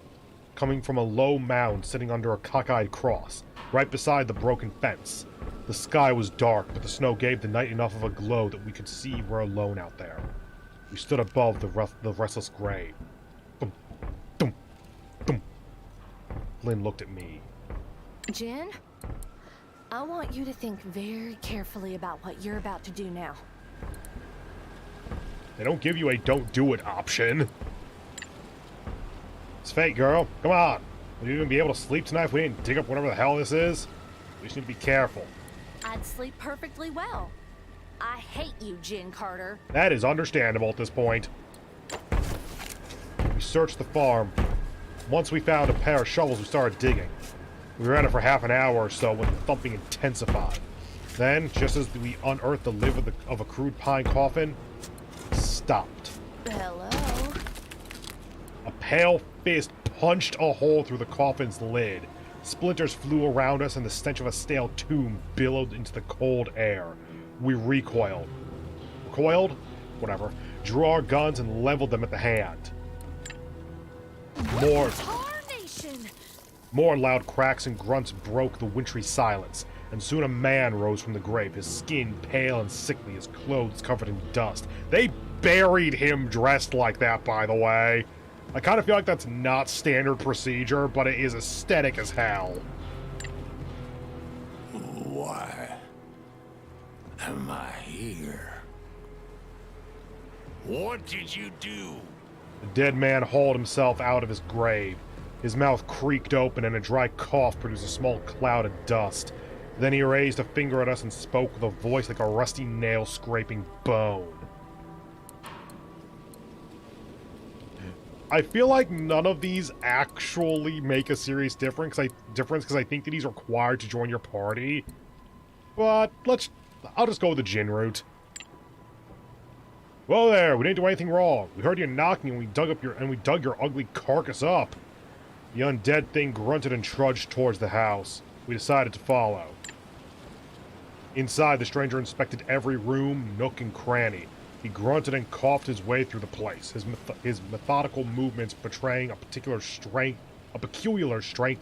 [SPEAKER 2] coming from a low mound sitting under a cockeyed cross, right beside the broken fence. The sky was dark, but the snow gave the night enough of a glow that we could see we're alone out there. We stood above the restless grave. Thump, thump, thump. Lynn looked at me.
[SPEAKER 5] Jen, I want you to think very carefully about what you're about to do now.
[SPEAKER 2] They don't give you a don't do it option. It's fate, girl. Come on. Would you even be able to sleep tonight if we didn't dig up whatever the hell this is? We just need to be careful.
[SPEAKER 5] I'd sleep perfectly well. I hate you, Jen Carter.
[SPEAKER 2] That is understandable at this point. We searched the farm. Once we found a pair of shovels, we started digging. We were at it for half an hour or so when the thumping intensified. Then, just as we unearthed the lid of a crude pine coffin, it stopped.
[SPEAKER 5] Hello?
[SPEAKER 2] A pale fist punched a hole through the coffin's lid. Splinters flew around us and the stench of a stale tomb billowed into the cold air. We recoiled. Recoiled? Whatever. Drew our guns and leveled them at the hand. More loud cracks and grunts broke the wintry silence, and soon a man rose from the grave, his skin pale and sickly, his clothes covered in dust. They buried him dressed like that, by the way. I kind of feel like that's not standard procedure, but it is aesthetic as hell.
[SPEAKER 3] Why am I here?
[SPEAKER 6] What did you do?
[SPEAKER 2] The dead man hauled himself out of his grave. His mouth creaked open and a dry cough produced a small cloud of dust. Then he raised a finger at us and spoke with a voice like a rusty nail scraping bone. I feel like none of these actually make a serious difference because I think that he's required to join your party. But I'll just go with the Jin route. Whoa there, we didn't do anything wrong. We heard you knocking and we dug your ugly carcass up. The undead thing grunted and trudged towards the house. We decided to follow. Inside, the stranger inspected every room, nook, and cranny. He grunted and coughed his way through the place, his methodical movements betraying a peculiar strength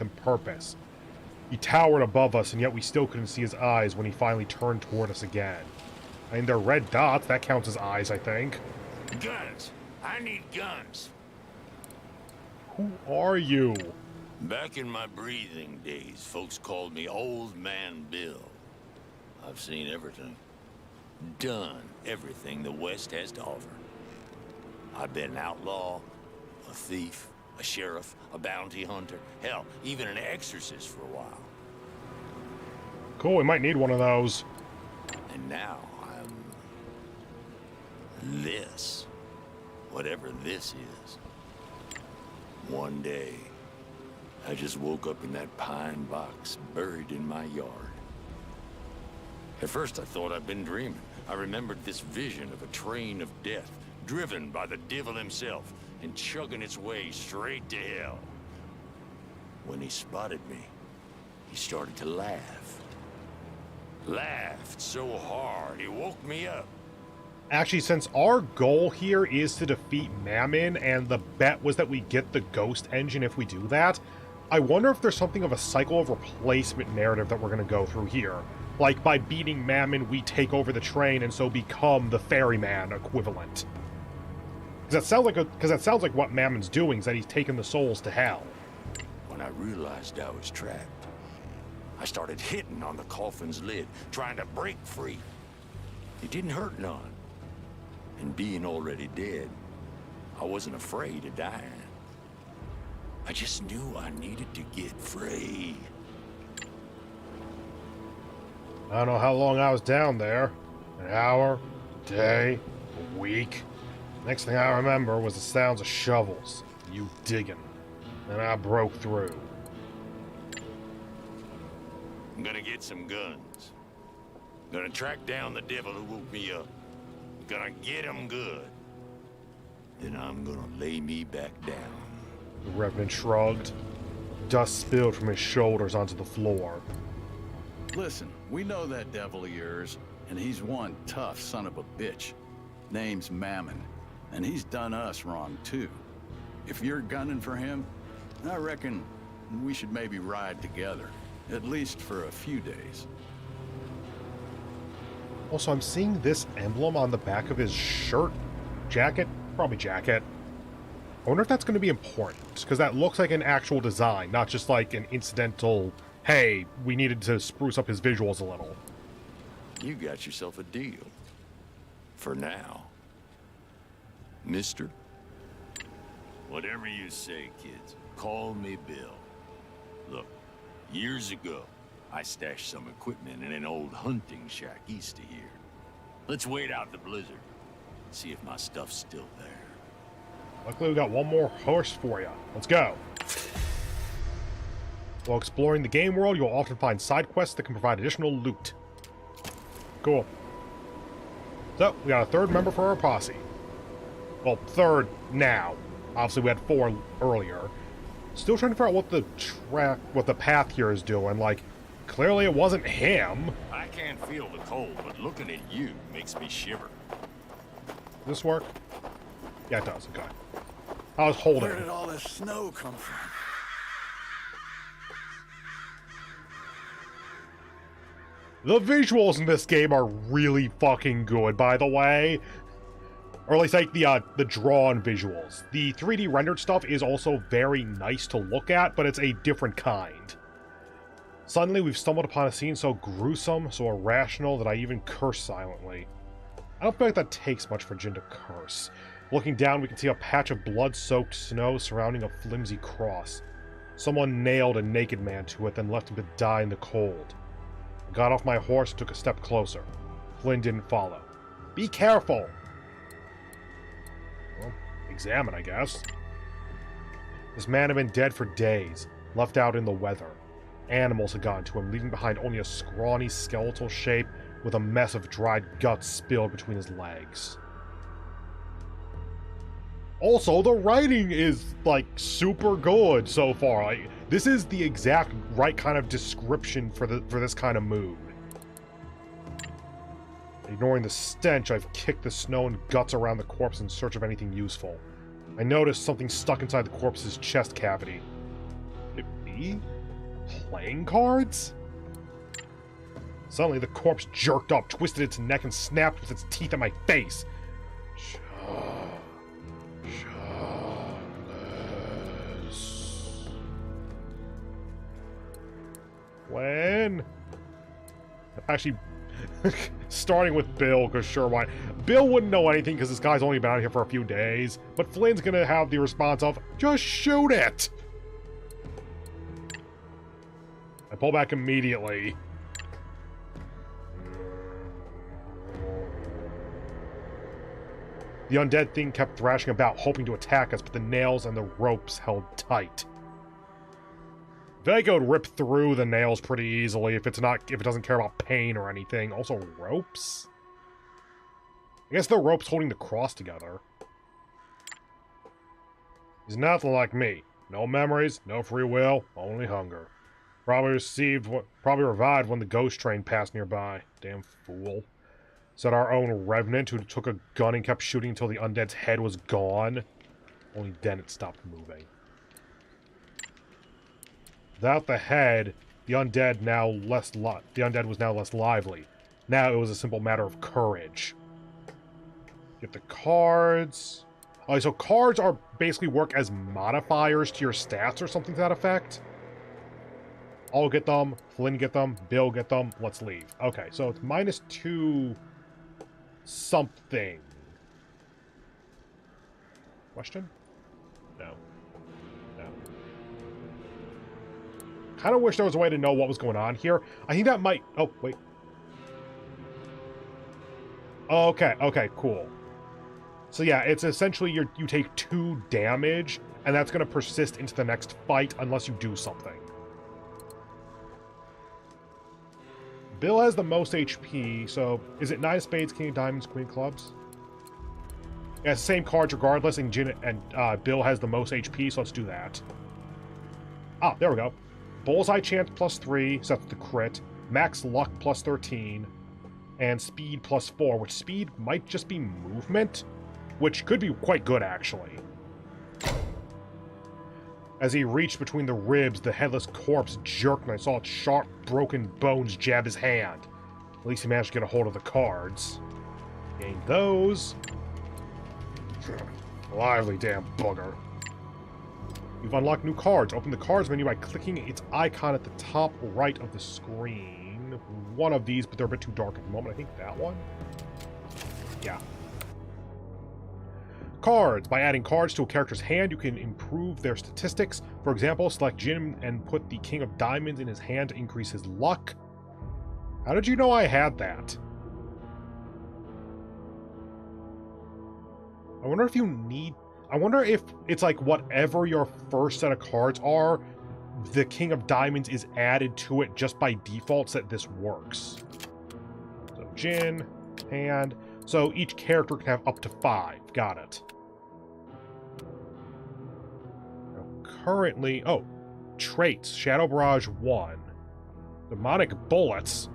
[SPEAKER 2] and purpose. He towered above us, and yet we still couldn't see his eyes when he finally turned toward us again. I mean, they're red dots. That counts as eyes, I think.
[SPEAKER 6] Guys,
[SPEAKER 3] I need guns.
[SPEAKER 2] Who are you?
[SPEAKER 8] Back in my breathing days, folks called me Old Man Bill. I've seen everything. Done everything the West has to offer. I've been an outlaw, a thief, a sheriff, a bounty hunter, hell, even an exorcist for a while.
[SPEAKER 2] Cool, we might need one of those.
[SPEAKER 8] And now I'm this. Whatever this is. One day, I just woke up in that pine box buried in my yard. At first I thought I'd been dreaming. I remembered this vision of a train of death, driven by the devil himself, and chugging its way straight to hell. When he spotted me, he started to laugh. Laughed so hard, he woke me up.
[SPEAKER 2] Actually, since our goal here is to defeat Mammon, and the bet was that we get the ghost engine if we do that, I wonder if there's something of a cycle of replacement narrative that we're going to go through here. Like, by beating Mammon, we take over the train and so become the ferryman equivalent. Because that sounds like what Mammon's doing, is that he's taking the souls to hell.
[SPEAKER 8] When I realized I was trapped, I started hitting on the coffin's lid, trying to break free. It didn't hurt none. And being already dead, I wasn't afraid of dying. I just knew I needed to get free.
[SPEAKER 2] I don't know how long I was down there. An hour, a day, a week. Next thing I remember was the sounds of shovels, you digging. And I broke through.
[SPEAKER 8] I'm gonna get some guns. Gonna track down the devil who woke me up. Gonna get him good. Then I'm gonna lay me back down.
[SPEAKER 2] The Revenant shrugged. Dust spilled from his shoulders onto the floor.
[SPEAKER 3] Listen, we know that devil of yours, and he's one tough son of a bitch. Name's Mammon, and he's done us wrong too. If you're gunning for him, I reckon we should maybe ride together, at least for a few days.
[SPEAKER 2] Also, I'm seeing this emblem on the back of his shirt, jacket, probably jacket. I wonder if that's going to be important, because that looks like an actual design, not just like an incidental, hey, we needed to spruce up his visuals a little.
[SPEAKER 8] You got yourself a deal. For now. Mister? Whatever you say, kids. Call me Bill. Look, years ago, I stashed some equipment in an old hunting shack east of here. Let's wait out the blizzard. See if my stuff's still there.
[SPEAKER 2] Luckily, we got one more horse for you. Let's go. While exploring the game world, you'll often find side quests that can provide additional loot. Cool. So, we got a third member for our posse. Well, third now. Obviously, we had 4 earlier. Still trying to figure out what the path here is doing. Like, clearly it wasn't him.
[SPEAKER 8] I can't feel the cold, but looking at you makes me shiver.
[SPEAKER 2] Does this work? Yeah, it does. Okay. I was holding.
[SPEAKER 4] Where did all this snow come from?
[SPEAKER 2] The visuals in this game are really fucking good, by the way. Or at least like the drawn visuals. The 3D rendered stuff is also very nice to look at, but it's a different kind. Suddenly we've stumbled upon a scene so gruesome, so irrational, that I even curse silently. I don't feel like that takes much for Jin to curse. Looking down, we can see a patch of blood-soaked snow surrounding a flimsy cross. Someone nailed a naked man to it, then left him to die in the cold. I got off my horse and took a step closer. Flynn didn't follow. Be careful! Well, examine, I guess. This man had been dead for days, left out in the weather. Animals had gotten to him, leaving behind only a scrawny skeletal shape with a mess of dried guts spilled between his legs. Also, the writing is, like, super good so far. Like, this is the exact right kind of description for this kind of mood. Ignoring the stench, I've kicked the snow and guts around the corpse in search of anything useful. I noticed something stuck inside the corpse's chest cavity. Could it be playing cards? Suddenly, the corpse jerked up, twisted its neck, and snapped with its teeth at my face. Flynn. Actually, starting with Bill, because sure, why? Bill wouldn't know anything because this guy's only been out here for a few days, but Flynn's gonna have the response of, just shoot it! I pull back immediately. The undead thing kept thrashing about, hoping to attack us, but the nails and the ropes held tight. Vago would rip through the nails pretty easily if it doesn't care about pain or anything. Also, ropes? I guess the rope's holding the cross together. He's nothing like me. No memories, no free will, only hunger. Probably revived when the ghost train passed nearby. Damn fool. Said our own revenant who took a gun and kept shooting until the undead's head was gone. Only then it stopped moving. Without the head, the undead was now less lively. Now it was a simple matter of courage. Get the cards. Oh, so cards are basically work as modifiers to your stats or something to that effect. I'll get them, Flynn get them, Bill get them, let's leave. Okay, so it's -2 something. Question? No. No. Kind of wish there was a way to know what was going on here. I think that might... Oh, wait. Okay, okay, cool. So yeah, it's essentially you take 2 damage, and that's going to persist into the next fight unless you do something. Bill has the most HP, so is it 9 of spades, king of diamonds, queen of clubs? Yeah, same cards regardless, and Bill has the most HP, so let's do that. Ah, there we go. Bullseye chance +3, so that's the crit. Max luck +13. And speed +4, which speed might just be movement, which could be quite good, actually. As he reached between the ribs, the headless corpse jerked, and I saw its sharp, broken bones jab his hand. At least he managed to get a hold of the cards. Gained those. Lively damn bugger. You've unlocked new cards. Open the cards menu by clicking its icon at the top right of the screen. One of these, but they're a bit too dark at the moment. I think that one? Yeah. Cards. By adding cards to a character's hand, you can improve their statistics. For example, select Jim and put the King of Diamonds in his hand to increase his luck. How did you know I had that? I wonder if you need... I wonder if it's like whatever your first set of cards are, the King of Diamonds is added to it just by default so that this works. So Jin, hand. So each character can have up to 5. Got it. Now, currently... Oh, traits. Shadow Barrage 1. Demonic Bullets.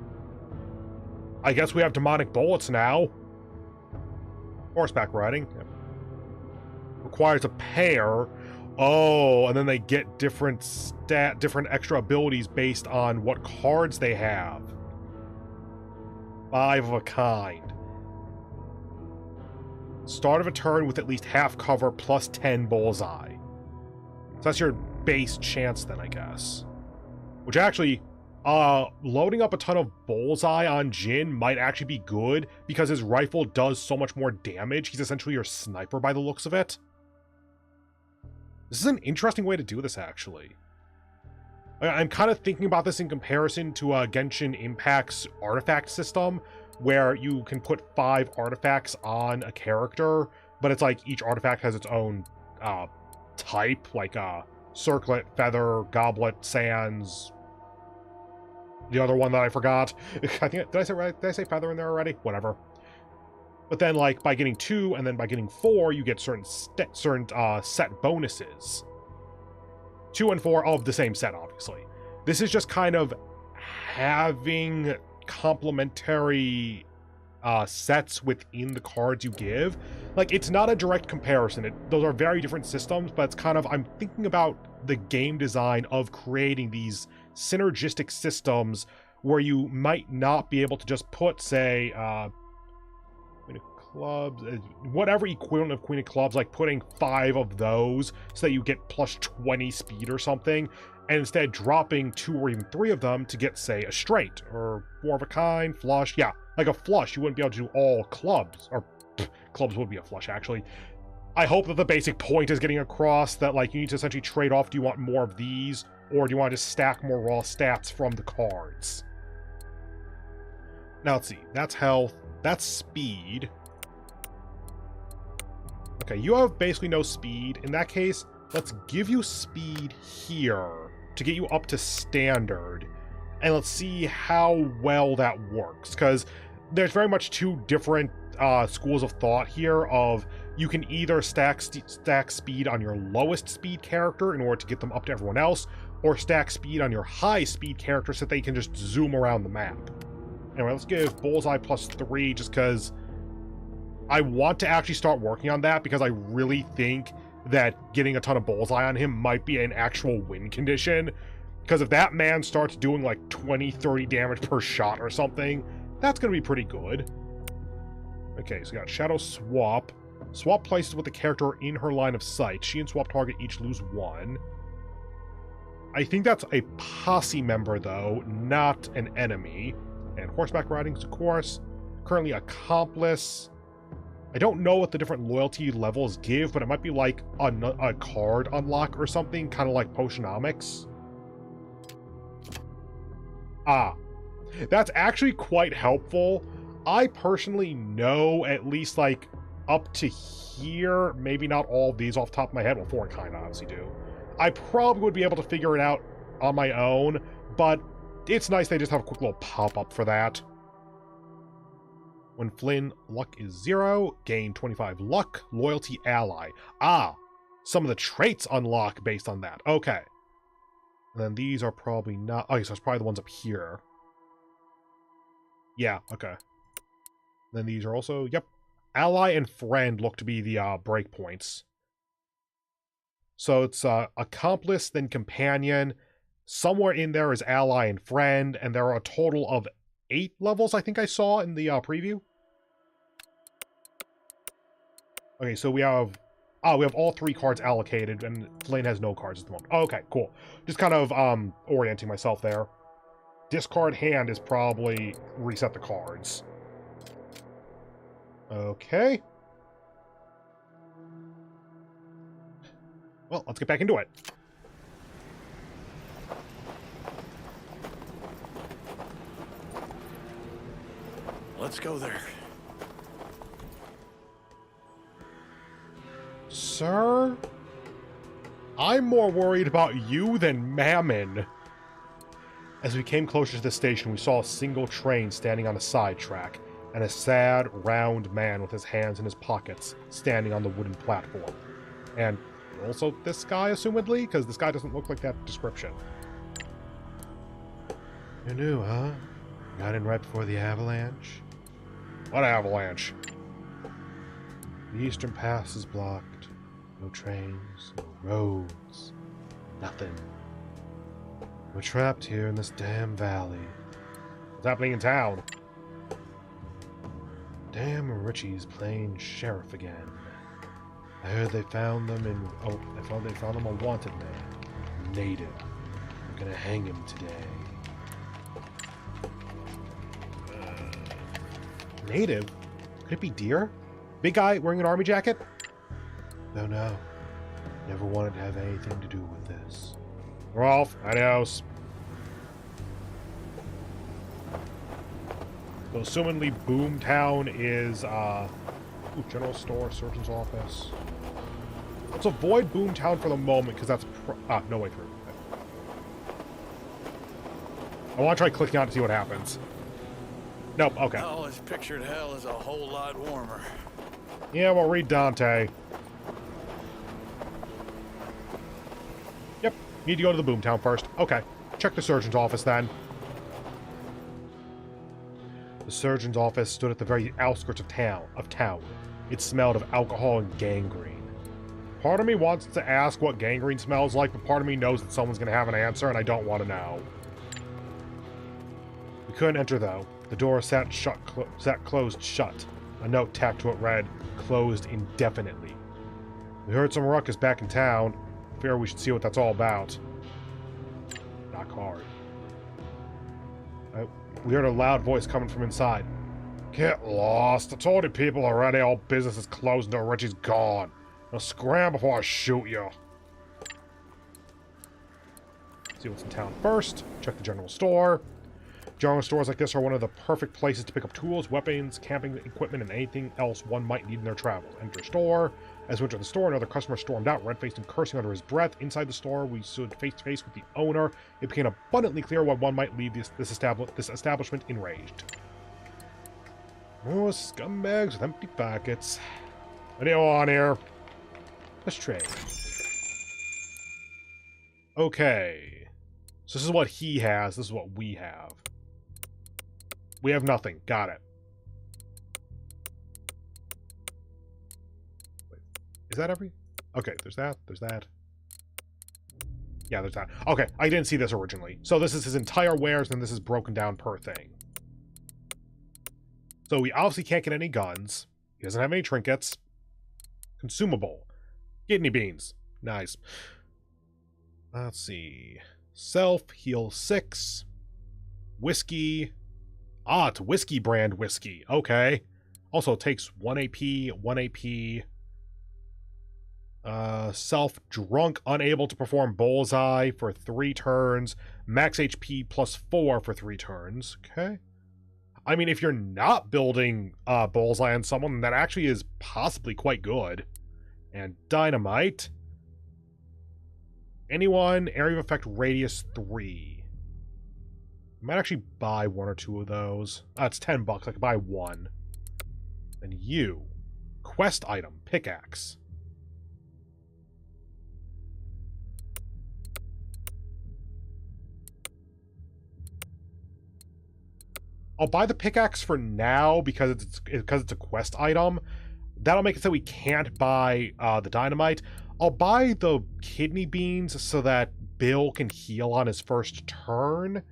[SPEAKER 2] I guess we have Demonic Bullets now. Horseback riding. Yep. Requires a pair. Oh, and then they get different extra abilities based on what cards they have. 5 of a kind. Start of a turn with at least half cover plus 10 bullseye. So that's your base chance then, I guess. Which actually, loading up a ton of bullseye on Jin might actually be good because his rifle does so much more damage. He's essentially your sniper by the looks of it. This is an interesting way to do this, actually. I'm kind of thinking about this in comparison to Genshin Impact's artifact system, where you can put 5 artifacts on a character, but it's like each artifact has its own type, like circlet, feather, goblet, sands. The other one that I forgot. I think, did I say feather in there already? Whatever. But then, like, by getting 2 and then by getting 4, you get certain set bonuses. 2 and 4 of the same set, obviously. This is just kind of having complementary sets within the cards you give. Like, it's not a direct comparison. Those are very different systems, but it's kind of, I'm thinking about the game design of creating these synergistic systems where you might not be able to just put, say, I'm going to clubs, whatever equivalent of queen of clubs, like putting 5 of those so that you get plus 20 speed or something, and instead dropping 2 or even 3 of them to get, say, a straight, or 4 of a kind, flush. Yeah, like a flush, you wouldn't be able to do all clubs, or clubs would be a flush, actually. I hope that the basic point is getting across that, like, you need to essentially trade off, do you want more of these, or do you want to just stack more raw stats from the cards? Now, let's see. That's health. That's speed. Okay, you have basically no speed. In that case, let's give you speed here to get you up to standard. And let's see how well that works. Because there's very much 2 different schools of thought here of you can either stack speed on your lowest speed character in order to get them up to everyone else, or stack speed on your high speed character so that they can just zoom around the map. Anyway, let's give Bullseye +3 just because I want to actually start working on that, because I really think that getting a ton of Bullseye on him might be an actual win condition. Because if that man starts doing like 20-30 damage per shot or something, that's going to be pretty good. Okay, so we got Shadow Swap. Swap places with the character in her line of sight. She and swap target each lose 1. I think that's a posse member, though, not an enemy. And horseback riding is, of course, currently accomplice. I don't know what the different loyalty levels give, but it might be like a card unlock or something, kind of like Potionomics. Ah, that's actually quite helpful. I personally know at least like up to here, maybe not all of these off the top of my head. Well, 4 kind of obviously do. I probably would be able to figure it out on my own, but it's nice they just have a quick little pop-up for that. When Flynn, luck is 0, gain 25 luck, loyalty ally. Ah, some of the traits unlock based on that. Okay. And then these are probably not... Okay, so it's probably the ones up here. Yeah, okay. Then these are also... Yep. Ally and friend look to be the breakpoints. So it's accomplice, then companion. Somewhere in there is ally and friend, and there are a total of 8 levels, I think I saw in the preview. Okay, so we have all 3 cards allocated, and Flynn has no cards at the moment. Okay, cool. Just kind of orienting myself there. Discard hand is probably reset the cards. Okay. Well, let's get back into it.
[SPEAKER 3] Let's go there.
[SPEAKER 2] Sir? I'm more worried about you than Mammon. As we came closer to the station, we saw a single train standing on a side track, and a sad, round man with his hands in his pockets, standing on the wooden platform. And also this guy, assumedly, because this guy doesn't look like that description. You're new, huh? Got in right before the avalanche? What avalanche? The eastern pass is blocked. No trains, no roads, nothing. We're trapped here in this damn valley. What's happening in town? Damn Richie's playing sheriff again. I heard they found them in... Oh, they found them a wanted man. Native. They're gonna hang him today. Native? Could it be Deer? Big guy wearing an army jacket? No. Never wanted to have anything to do with this. Rolf, adios. So assumingly Boomtown is, general store, surgeon's office. Let's avoid Boomtown for the moment, because that's no way through. I want to try clicking on to see what happens. Nope, okay.
[SPEAKER 3] Oh, this pictured hell is a whole lot warmer.
[SPEAKER 2] Yeah, well, read Dante. Yep, need to go to the Boomtown first. Okay, check the surgeon's office then. The surgeon's office stood at the very outskirts of town. It smelled of alcohol and gangrene. Part of me wants to ask what gangrene smells like, but part of me knows that someone's going to have an answer, and I don't want to know. We couldn't enter, though. The door sat closed shut. A note tacked to it read, "Closed indefinitely." We heard some ruckus back in town. Fear we should see what that's all about. Knock hard. We heard a loud voice coming from inside. "Get lost. I told you people already. All business is closed until Richie's gone. Now scram before I shoot you." See what's in town first. Check the general store. General stores like this are one of the perfect places to pick up tools, weapons, camping equipment, and anything else one might need in their travels. Enter store. As we entered the store, another customer stormed out, red-faced and cursing under his breath. Inside the store, we stood face-to-face with the owner. It became abundantly clear why one might leave this establishment enraged. More scumbags with empty pockets. What do you want here? Let's trade. Okay. So this is what he has. This is what we have. We have nothing. Got it. Wait, is that every? Okay, there's that. There's that. Yeah, there's that. Okay, I didn't see this originally. So this is his entire wares, and this is broken down per thing. So we obviously can't get any guns. He doesn't have any trinkets. Consumable. Kidney beans. Nice. Let's see. Self, heal 6. Whiskey. Ah, it's whiskey brand whiskey. Okay. Also takes 1 AP, 1 AP. Self, drunk, unable to perform bullseye for 3 turns. Max HP plus 4 for 3 turns. Okay. I mean, if you're not building bullseye on someone, that actually is possibly quite good. And dynamite. Anyone, area of effect radius 3. I might actually buy 1 or 2 of those. It's $10. I could buy 1. And you. Quest item, pickaxe. I'll buy the pickaxe for now because it's a quest item. That'll make it so we can't buy the dynamite. I'll buy the kidney beans so that Bill can heal on his first turn.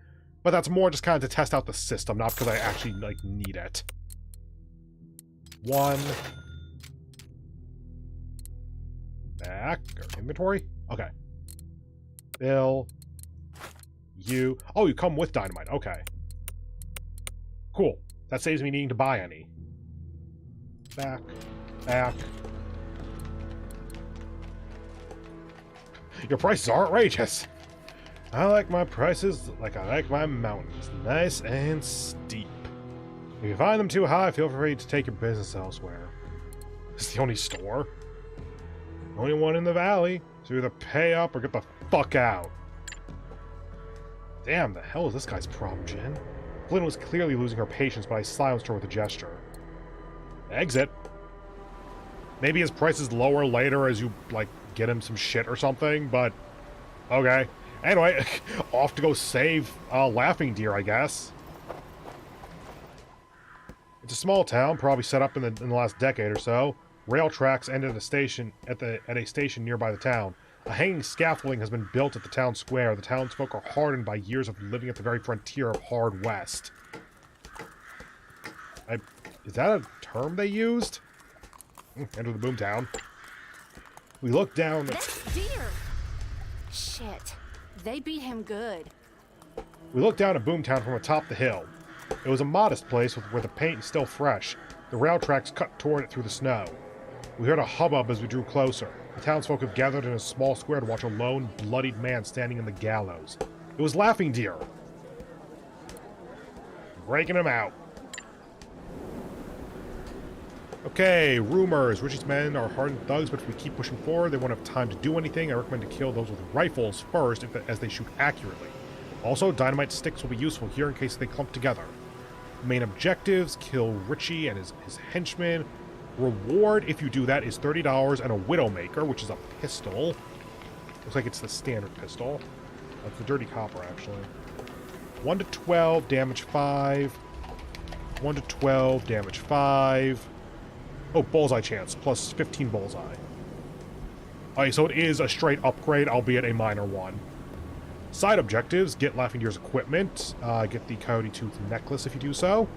[SPEAKER 2] But that's more just kind of to test out the system, not because I actually, like, need it. 1. Back. Or inventory? Okay. Bill. You. Oh, you come with dynamite. Okay. Cool. That saves me needing to buy any. Back. Back. Your prices are outrageous. I like my prices like I like my mountains. Nice and steep. If you find them too high, feel free to take your business elsewhere. It's the only store. Only one in the valley. So either pay up or get the fuck out. Damn, the hell is this guy's problem, Jen? Flynn was clearly losing her patience, but I silenced her with a gesture. Exit. Maybe his price is lower later as you, like, get him some shit or something, but... Okay. Anyway, off to go save Laughing Deer, I guess. It's a small town, probably set up in the last decade or so. Rail tracks end at a station at a station nearby the town. A hanging scaffolding has been built at the town square. The townsfolk are hardened by years of living at the very frontier of Hard West. Is that a term they used? Enter the boomtown. We look down.
[SPEAKER 5] That's Deer. Shit. They beat him good.
[SPEAKER 2] We looked down at Boomtown from atop the hill. It was a modest place where the paint is still fresh. The rail tracks cut toward it through the snow. We heard a hubbub as we drew closer. The townsfolk had gathered in a small square to watch a lone, bloodied man standing in the gallows. It was Laughing Deer. Breaking him out. Okay, rumors. Richie's men are hardened thugs, but if we keep pushing forward, they won't have time to do anything. I recommend to kill those with rifles first, as they shoot accurately. Also, dynamite sticks will be useful here in case they clump together. Main objectives, kill Richie and his henchmen. Reward, if you do that, is $30 and a Widowmaker, which is a pistol. Looks like it's the standard pistol. That's the Dirty Copper, actually. 1 to 12, damage 5. 1 to 12, damage 5. Oh, bullseye chance, plus 15 bullseye. Alright, so it is a straight upgrade, albeit a minor one. Side objectives, get Laughing Deer's equipment, get the Coyote Tooth necklace if you do so.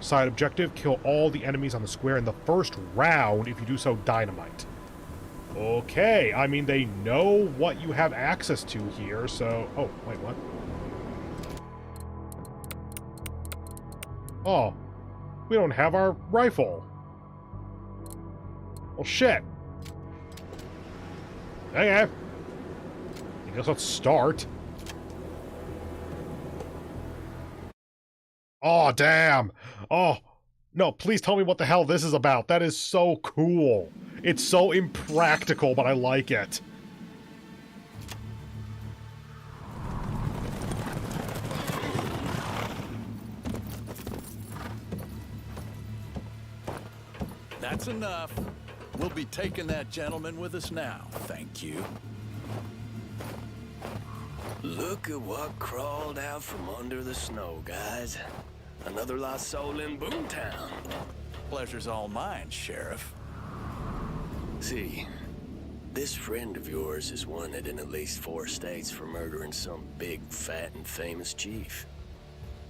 [SPEAKER 2] Side objective, kill all the enemies on the square in the first round. If you do so, dynamite. Okay, I mean, they know what you have access to here, so... Oh, wait, what? Oh, we don't have our rifle. Well, shit. Okay. I guess let's start. Oh, damn. Oh, no, please tell me what the hell this is about. That is so cool. It's so impractical, but I like it.
[SPEAKER 3] That's enough. We'll be taking that gentleman with us now. Thank you.
[SPEAKER 7] Look at what crawled out from under the snow, guys. Another lost soul in Boomtown.
[SPEAKER 3] Pleasure's all mine, Sheriff.
[SPEAKER 7] See, this friend of yours is wanted in at least 4 states for murdering some big, fat, and famous chief.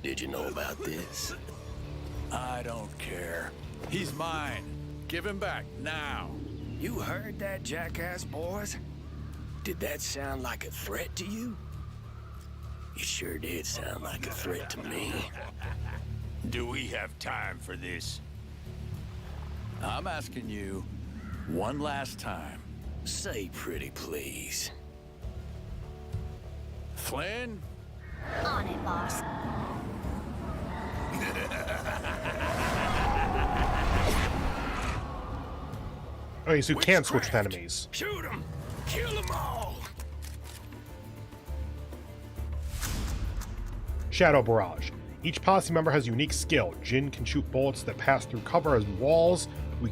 [SPEAKER 7] Did you know about this?
[SPEAKER 3] I don't care. He's mine. Give him back now.
[SPEAKER 7] You heard that, jackass boys? Did that sound like a threat to you? It sure did sound like a threat to me.
[SPEAKER 8] Do we have time for this?
[SPEAKER 3] I'm asking you one last time.
[SPEAKER 7] Say pretty please.
[SPEAKER 3] Flynn?
[SPEAKER 5] On it, boss.
[SPEAKER 2] Okay, so you can switch with enemies.
[SPEAKER 7] Shoot them! Kill them all!
[SPEAKER 2] Shadow Barrage. Each posse member has a unique skill. Jin can shoot bullets that pass through cover as walls. We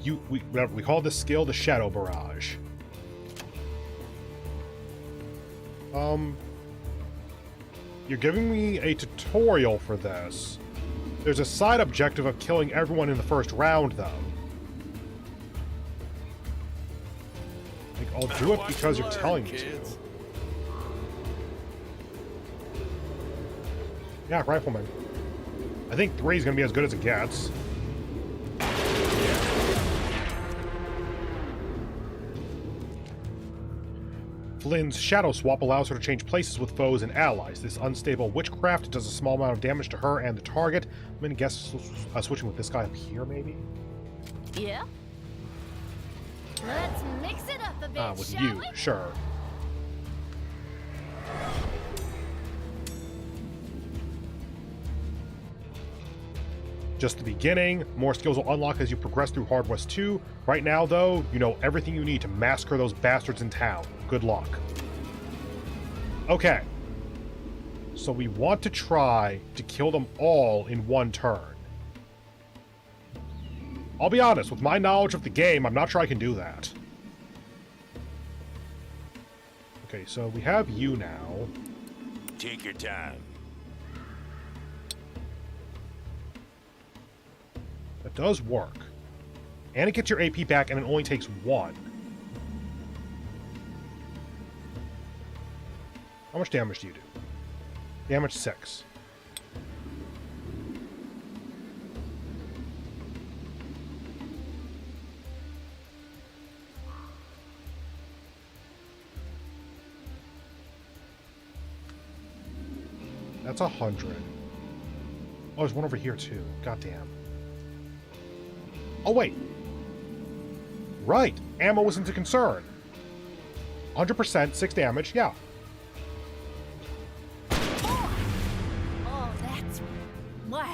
[SPEAKER 2] call this skill the Shadow Barrage. You're giving me a tutorial for this. There's a side objective of killing everyone in the first round, though. Like, I'll do it because you're telling me to. Yeah, Rifleman. I think 3 is going to be as good as it gets. Flynn's Shadow Swap allows her to change places with foes and allies. This unstable witchcraft does a small amount of damage to her and the target. I'm going to guess switching with this guy up here, maybe?
[SPEAKER 5] Yeah? Let's mix it up a bit,
[SPEAKER 2] With
[SPEAKER 5] shall
[SPEAKER 2] you,
[SPEAKER 5] we?
[SPEAKER 2] sure. Just the beginning. More skills will unlock as you progress through Hard West 2. Right now, though, you know everything you need to massacre those bastards in town. Good luck. Okay. So we want to try to kill them all in one turn. I'll be honest, with my knowledge of the game, I'm not sure I can do that. Okay, so we have you now.
[SPEAKER 8] Take your time.
[SPEAKER 2] That does work. And it gets your AP back, and it only takes 1. How much damage do you do? Damage 6. That's 100. Oh, there's one over here, too. Goddamn. Oh, wait. Right. Ammo isn't a concern. 100%, 6 damage, yeah.
[SPEAKER 5] Oh, that's... Wow.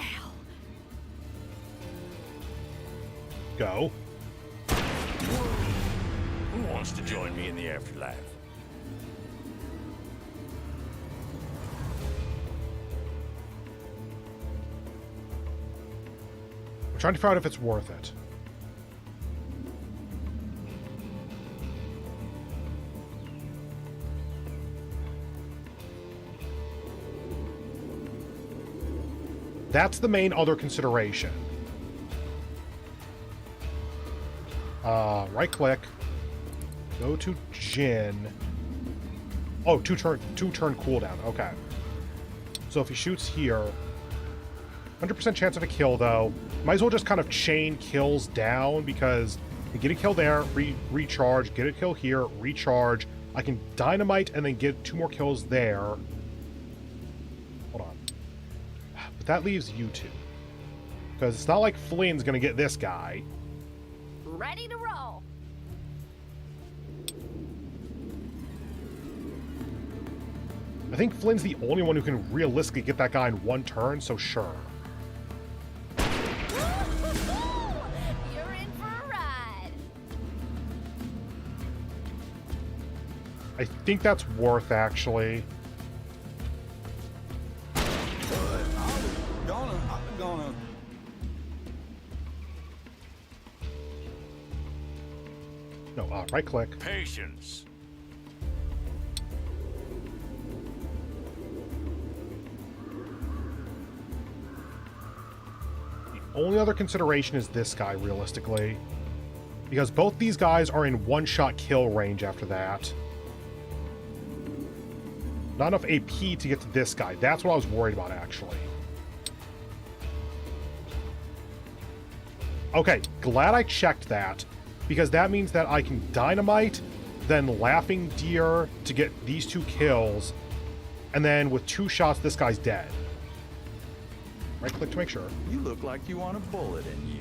[SPEAKER 2] Go.
[SPEAKER 8] Who wants to join me in the afterlife?
[SPEAKER 2] I'm trying to figure out if it's worth it. That's the main other consideration. Right click. Go to Jin. Oh, two turn cooldown. Okay. So if he shoots here, 100% chance of a kill, though. Might as well just kind of chain kills down, because you get a kill there, recharge, get a kill here, recharge. I can dynamite and then get 2 more kills there. Hold on. But that leaves you 2. Because it's not like Flynn's going to get this guy.
[SPEAKER 5] Ready to roll.
[SPEAKER 2] I think Flynn's the only one who can realistically get that guy in 1 turn, so sure.
[SPEAKER 5] You're in for a ride.
[SPEAKER 2] I think that's worth, actually.
[SPEAKER 4] I'm gonna.
[SPEAKER 2] No, right click.
[SPEAKER 3] Patience.
[SPEAKER 2] The only other consideration is this guy, realistically. Because both these guys are in 1-shot kill range after that. Not enough AP to get to this guy. That's what I was worried about, actually. Okay, glad I checked that. Because that means that I can dynamite, then laughing deer to get these 2 kills, and then with 2 shots, this guy's dead. Right click to make sure.
[SPEAKER 3] You look like you want a bullet in you.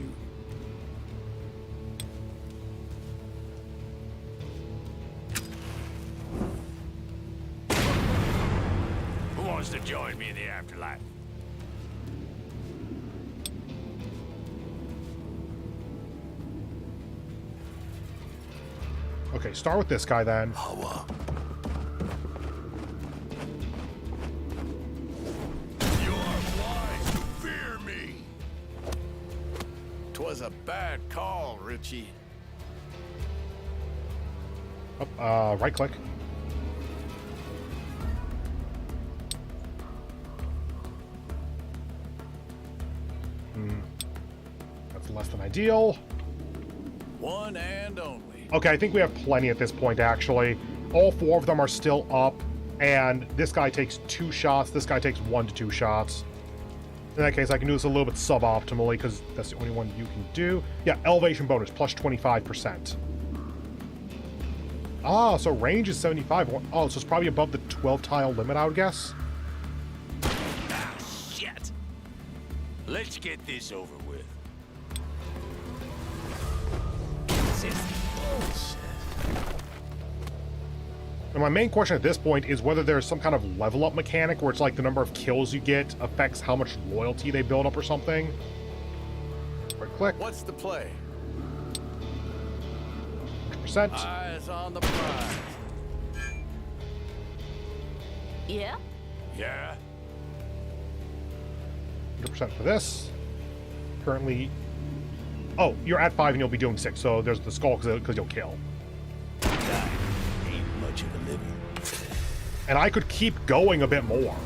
[SPEAKER 3] Who wants to join me in the afterlife?
[SPEAKER 2] Okay, start with this guy then.
[SPEAKER 6] You are wise to fear me.
[SPEAKER 3] 'Twas a bad call, Richie.
[SPEAKER 2] Right click. That's less than ideal.
[SPEAKER 3] One and only.
[SPEAKER 2] Okay, I think we have plenty at this point, actually. All 4 of them are still up, and this guy takes 2 shots. This guy takes 1 to 2 shots. In that case, I can do this a little bit suboptimally, because that's the only one you can do. Yeah, elevation bonus, plus 25%. Ah, so range is 75. Oh, so it's probably above the 12-tile limit, I would guess.
[SPEAKER 3] Ah, shit. Let's get this over with. This is bullshit.
[SPEAKER 2] And my main question at this point is whether there's some kind of level up mechanic where it's like the number of kills you get affects how much loyalty they build up or something. Right click.
[SPEAKER 3] What's the play?
[SPEAKER 2] 100%.
[SPEAKER 3] Eyes on the prize.
[SPEAKER 5] Yeah?
[SPEAKER 3] Yeah?
[SPEAKER 2] 100% for this. Currently... Oh, you're at 5 and you'll be doing 6, so there's the skull because you'll kill.
[SPEAKER 8] Ain't much of a living.
[SPEAKER 2] And I could keep going a bit more.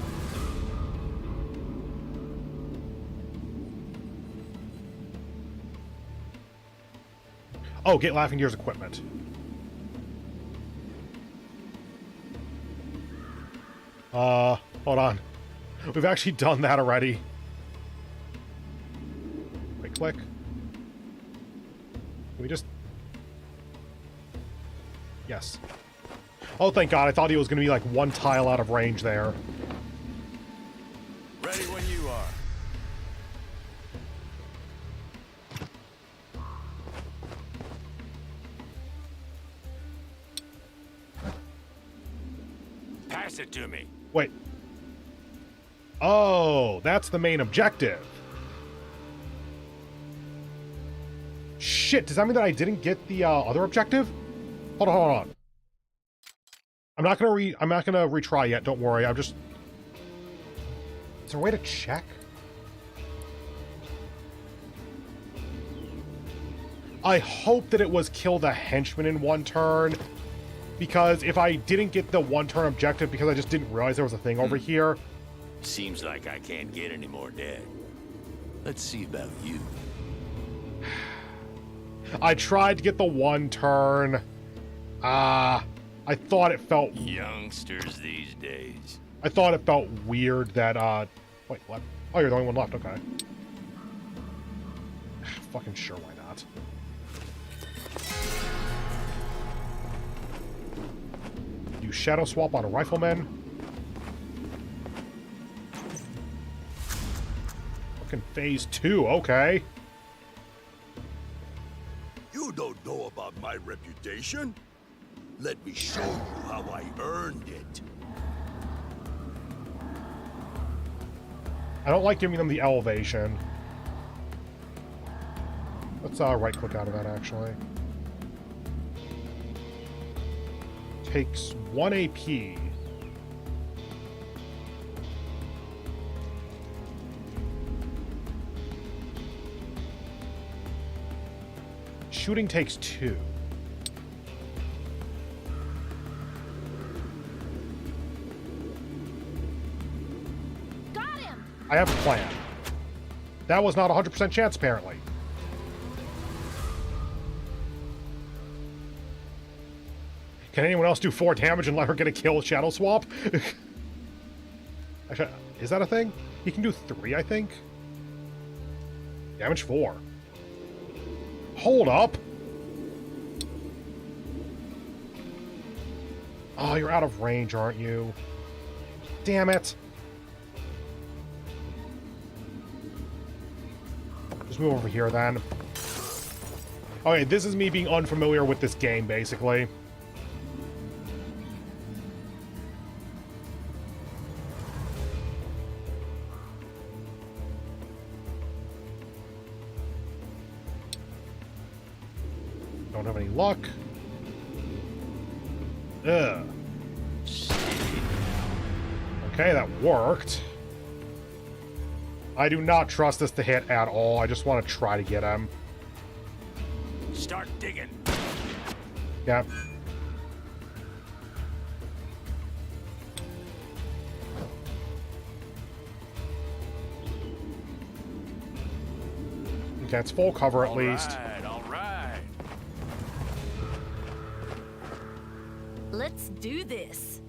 [SPEAKER 2] Oh, get Laughing Deer's equipment. Hold on. We've actually done that already. Right click. Can we just... Yes. Oh, thank God. I thought he was going to be like 1 tile out of range there.
[SPEAKER 3] Ready when you are. Pass it to me.
[SPEAKER 2] Wait. Oh, that's the main objective. Shit, does that mean that I didn't get the other objective? Hold on. I'm not gonna retry yet, don't worry. I'm just... Is there a way to check? I hope that it was kill the henchman in 1 turn, because if I didn't get the 1-turn objective because I just didn't realize there was a thing over here...
[SPEAKER 8] Seems like I can't get any more dead. Let's see about you.
[SPEAKER 2] I tried to get the 1 turn. I thought it felt...
[SPEAKER 8] Youngsters these days.
[SPEAKER 2] I thought it felt weird that, wait, what? Oh, you're the only one left. Okay. Fucking sure, why not? You shadow swap on a rifleman. Fucking phase 2, okay.
[SPEAKER 6] You don't know about my reputation? Let me show you how I earned it.
[SPEAKER 2] I don't like giving them the elevation. Let's right-click out of that, actually. Takes 1 AP. Shooting takes 2.
[SPEAKER 5] Got him!
[SPEAKER 2] I have a plan. That was not a 100% chance, apparently. Can anyone else do 4 damage and let her get a kill with Shadow Swap? Actually, is that a thing? He can do 3, I think? Damage 4. Hold up! Oh, you're out of range, aren't you? Damn it! Just move over here, then. Okay, this is me being unfamiliar with this game, basically. Don't have any luck. Ugh. Okay, that worked. I do not trust this to hit at all. I just want to try to get him.
[SPEAKER 4] Start digging.
[SPEAKER 2] Yeah. Okay, it's full cover at least.
[SPEAKER 3] All right.
[SPEAKER 5] Let's do this.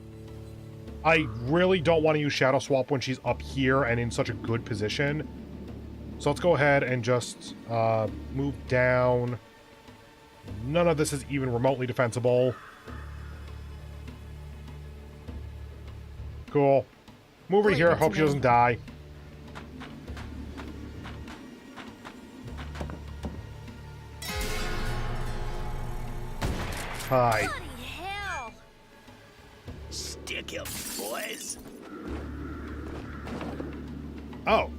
[SPEAKER 2] I really don't want to use Shadow Swap when she's up here and in such a good position. So let's go ahead and just move down. None of this is even remotely defensible. Cool. Move over here. Hope she doesn't die. Hi.
[SPEAKER 5] Bloody hell!
[SPEAKER 4] Stick him, boys.
[SPEAKER 2] Oh.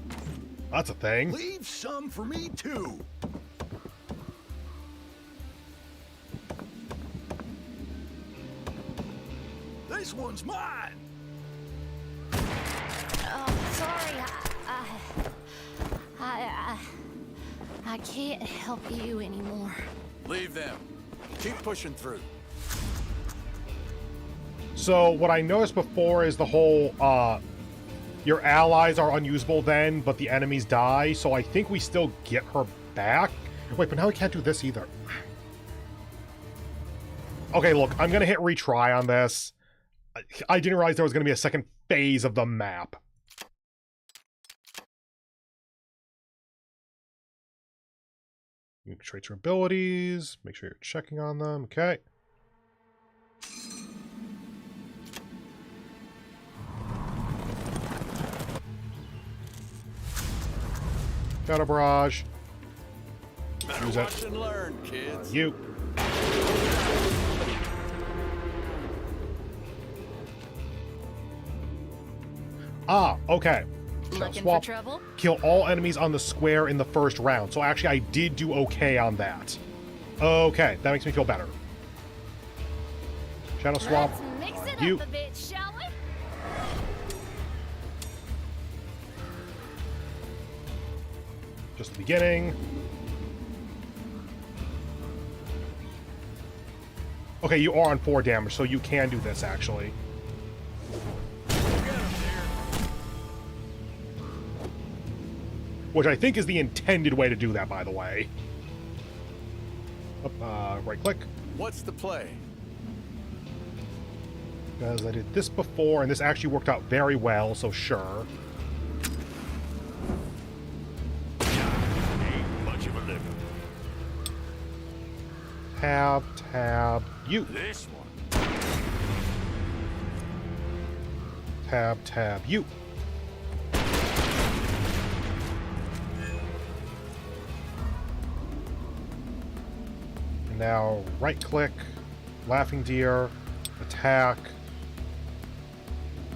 [SPEAKER 2] That's a thing.
[SPEAKER 6] Leave some for me, too. This one's mine.
[SPEAKER 5] Oh, sorry. I can't help you anymore.
[SPEAKER 3] Leave them. Keep pushing through.
[SPEAKER 2] So what I noticed before is the whole, your allies are unusable then, but the enemies die, so I think we still get her back. Wait, but now we can't do this either. Okay, look, I'm gonna hit retry on this. I didn't realize there was gonna be a second phase of the map. You can trace your abilities, make sure you're checking on them, okay. Shadow Barrage.
[SPEAKER 3] Better
[SPEAKER 2] Use
[SPEAKER 3] watch
[SPEAKER 2] it.
[SPEAKER 3] and learn, kids.
[SPEAKER 2] You. Ah, okay. Shadow
[SPEAKER 5] Looking
[SPEAKER 2] Swap.
[SPEAKER 5] for trouble?
[SPEAKER 2] Kill all enemies on the square in the first round. So actually, I did do okay on that. Okay, that makes me feel better. Shadow Swap.
[SPEAKER 5] Let's mix it
[SPEAKER 2] You.
[SPEAKER 5] up a bit, shall we?
[SPEAKER 2] Just the beginning. Okay, you are on 4 damage, so you can do this, actually. Which I think is the intended way to do that, by the way. Right-click.
[SPEAKER 3] What's the play?
[SPEAKER 2] Because I did this before, and this actually worked out very well, so sure. Tab, tab, you.
[SPEAKER 3] This one.
[SPEAKER 2] Tab, tab, you. And now right-click, Laughing Deer, attack,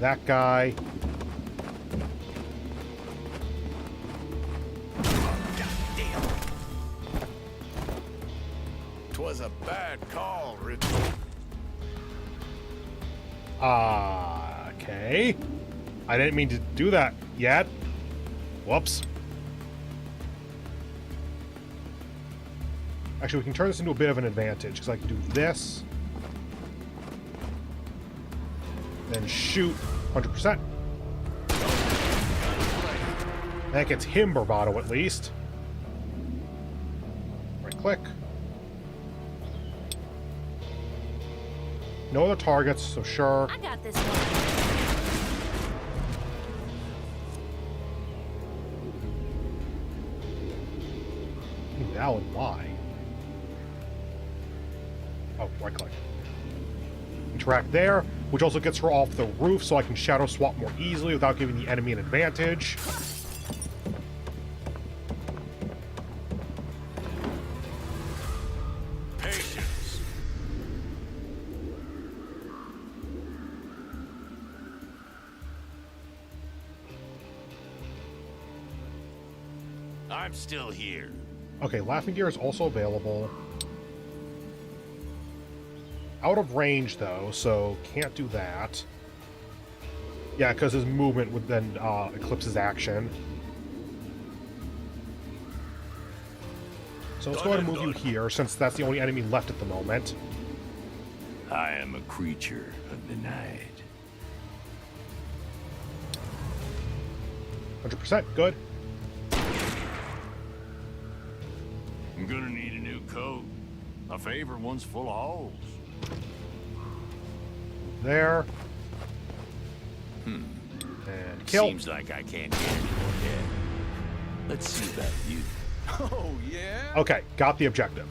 [SPEAKER 2] that guy.
[SPEAKER 3] Twas a bad call, Richard.
[SPEAKER 2] Okay. I didn't mean to do that yet. Whoops. Actually, we can turn this into a bit of an advantage, because I can do this. Then shoot 100%. That gets him bravado, at least. Right-click. No other targets, so sure.
[SPEAKER 5] I got this one.
[SPEAKER 2] Now and why? Oh, right-click. Interact there, which also gets her off the roof so I can shadow swap more easily without giving the enemy an advantage.
[SPEAKER 3] Patience. I'm still here.
[SPEAKER 2] Okay, Laughing Deer is also available. Out of range, though, so can't do that. Yeah, because his movement would then eclipse his action. So let's go ahead and move you here, since that's the only enemy left at the moment.
[SPEAKER 8] I am a creature of the night.
[SPEAKER 2] 100%, good.
[SPEAKER 3] I'm gonna need a new coat. My favorite one's full of holes.
[SPEAKER 2] There. And kill.
[SPEAKER 8] Seems like I can't get any more dead. Let's see about you.
[SPEAKER 3] Oh, yeah?
[SPEAKER 2] Okay, got the objective.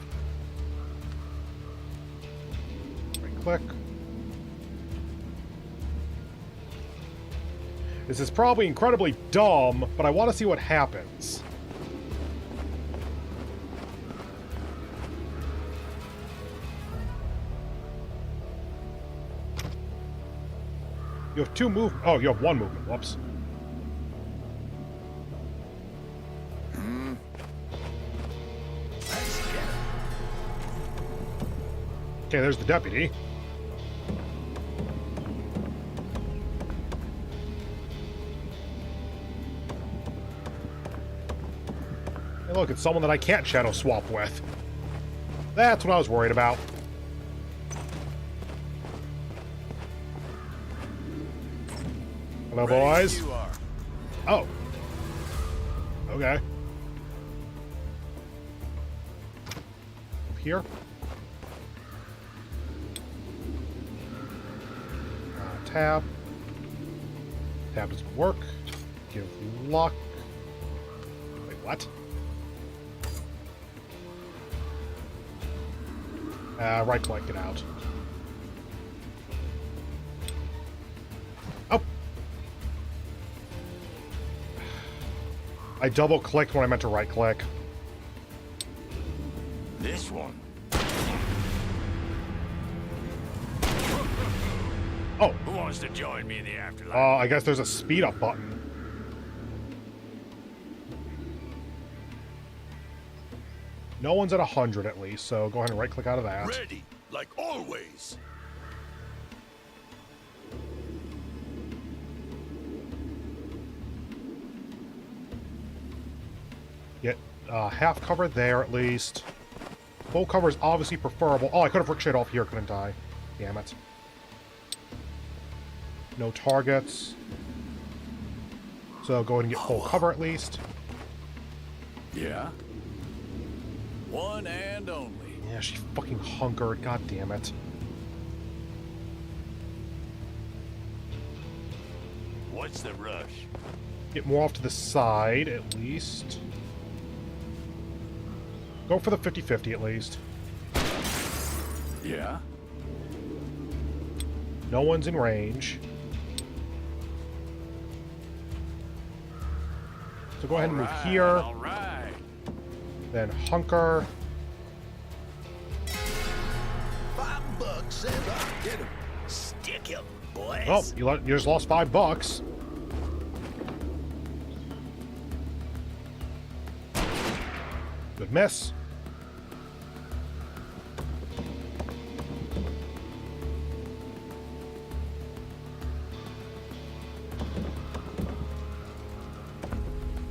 [SPEAKER 2] Right-click. This is probably incredibly dumb, but I want to see what happens. You have two move. Oh, you have one movement. Whoops. Okay, there's the deputy. Hey, look, it's someone that I can't shadow swap with. That's what I was worried about. Hello, boys.
[SPEAKER 3] You are.
[SPEAKER 2] Oh. Okay. Up here. Tab. Tab doesn't work. Give luck. Wait, what? Right click, get out. Oh! I double clicked when I meant to right click.
[SPEAKER 8] This one.
[SPEAKER 2] Oh!
[SPEAKER 3] Who wants to join me in the afterlife?
[SPEAKER 2] I guess there's a speed up button. No one's at 100 at least, so go ahead and right click out of that.
[SPEAKER 6] Ready, like always.
[SPEAKER 2] Get half cover there at least. Full cover is obviously preferable. Oh, I could have ricocheted off here, couldn't I? Damn it. No targets. So go ahead and get full cover at least.
[SPEAKER 3] Yeah? One and only.
[SPEAKER 2] Yeah, she fucking hunkered. God damn it.
[SPEAKER 8] What's the rush?
[SPEAKER 2] Get more off to the side at least. Go for the 50-50 at least.
[SPEAKER 3] Yeah?
[SPEAKER 2] No one's in range. So go ahead and move here.
[SPEAKER 3] All right.
[SPEAKER 2] Then hunker.
[SPEAKER 6] $5 and I'll get him.
[SPEAKER 4] Stick him, boys.
[SPEAKER 2] Oh, you just lost $5. Good miss.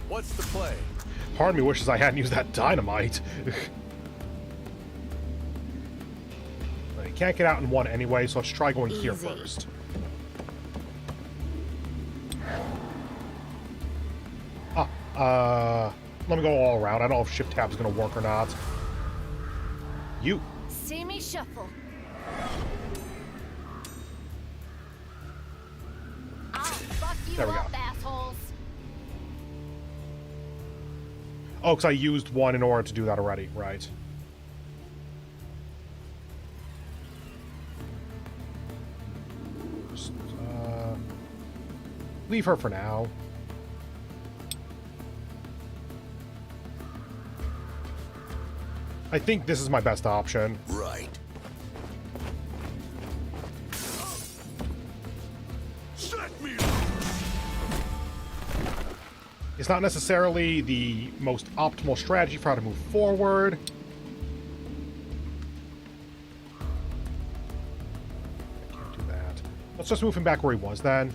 [SPEAKER 3] What's the play?
[SPEAKER 2] Part of me wishes I hadn't used that dynamite. I can't get out in one anyway, so let's try going here
[SPEAKER 5] Easy.
[SPEAKER 2] first. Let me go all around. I don't know if shift tab is going to work or not. You.
[SPEAKER 5] See me shuffle. I'll fuck you
[SPEAKER 2] There we
[SPEAKER 5] up,
[SPEAKER 2] go.
[SPEAKER 5] assholes.
[SPEAKER 2] Oh, because I used one in order to do that already. Right. Just, leave her for now. I think this is my best option.
[SPEAKER 6] Right. Set me loose.
[SPEAKER 2] It's not necessarily the most optimal strategy for how to move forward. I can't do that. Let's just move him back where he was then.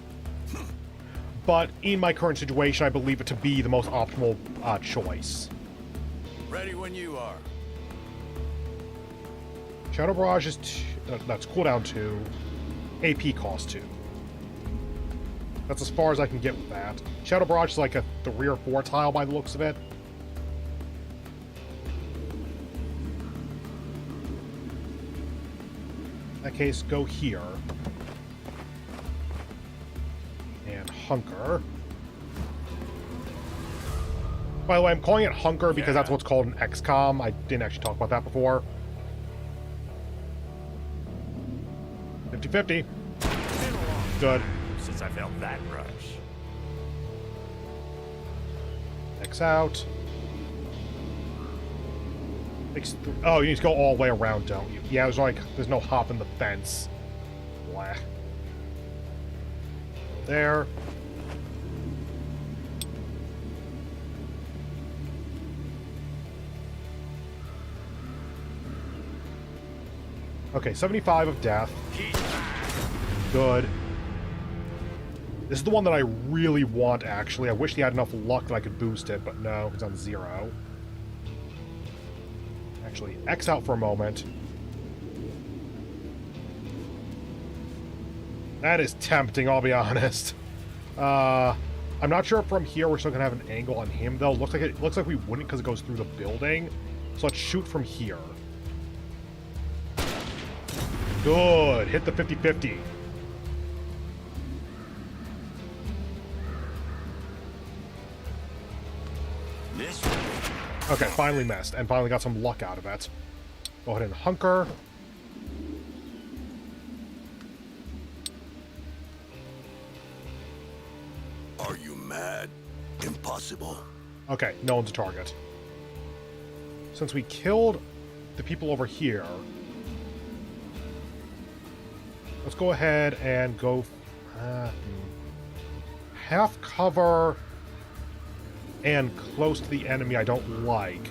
[SPEAKER 2] But in my current situation, I believe it to be the most optimal choice.
[SPEAKER 3] Ready when you are.
[SPEAKER 2] Shadow Barrage is that's cooldown 2, AP cost 2. That's as far as I can get with that. Shadow Barrage is like a 3 or 4 tile by the looks of it. In that case, go here. And hunker. By the way, I'm calling it hunker because that's what's called in XCOM. I didn't actually talk about that before. 50-50. Good.
[SPEAKER 4] Since I felt that rush.
[SPEAKER 2] X out. Oh, you need to go all the way around, don't you? Yeah, it was like, there's no hopping the fence. Blah. There. Okay, 75 of death. Good. This is the one that I really want, actually. I wish he had enough luck that I could boost it, but no, he's on 0. Actually, X out for a moment. That is tempting, I'll be honest. I'm not sure if from here we're still gonna have an angle on him, though. Looks like we wouldn't because it goes through the building. So let's shoot from here. Good. Hit the 50-50.
[SPEAKER 4] This
[SPEAKER 2] Okay, finally missed, and finally got some luck out of it. Go ahead and hunker.
[SPEAKER 6] Are you mad? Impossible.
[SPEAKER 2] Okay, no one's a target. Since we killed the people over here, let's go ahead and go half cover and close to the enemy I don't like.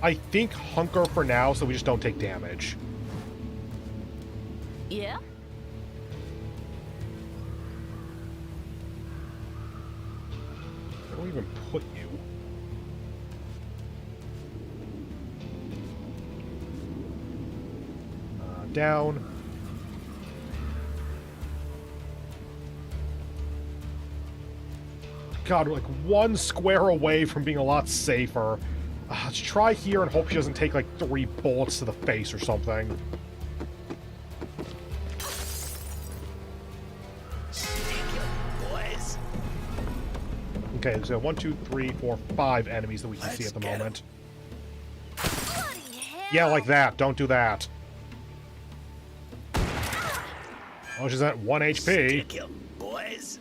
[SPEAKER 2] I think hunker for now so we just don't take damage.
[SPEAKER 5] Yeah?
[SPEAKER 2] Where do we even put you? Down. God, we're like one square away from being a lot safer. Let's try here and hope she doesn't take like 3 bullets to the face or something.
[SPEAKER 4] stick him, boys.
[SPEAKER 2] Okay, so 1, 2, 3, 4, 5 enemies that we can see
[SPEAKER 6] Let's
[SPEAKER 2] at the
[SPEAKER 6] get 'em.
[SPEAKER 2] moment.
[SPEAKER 5] Bloody hell!
[SPEAKER 2] Yeah, like that. Don't do that. Oh, she's at 1 HP.
[SPEAKER 6] Stick 'em, boys.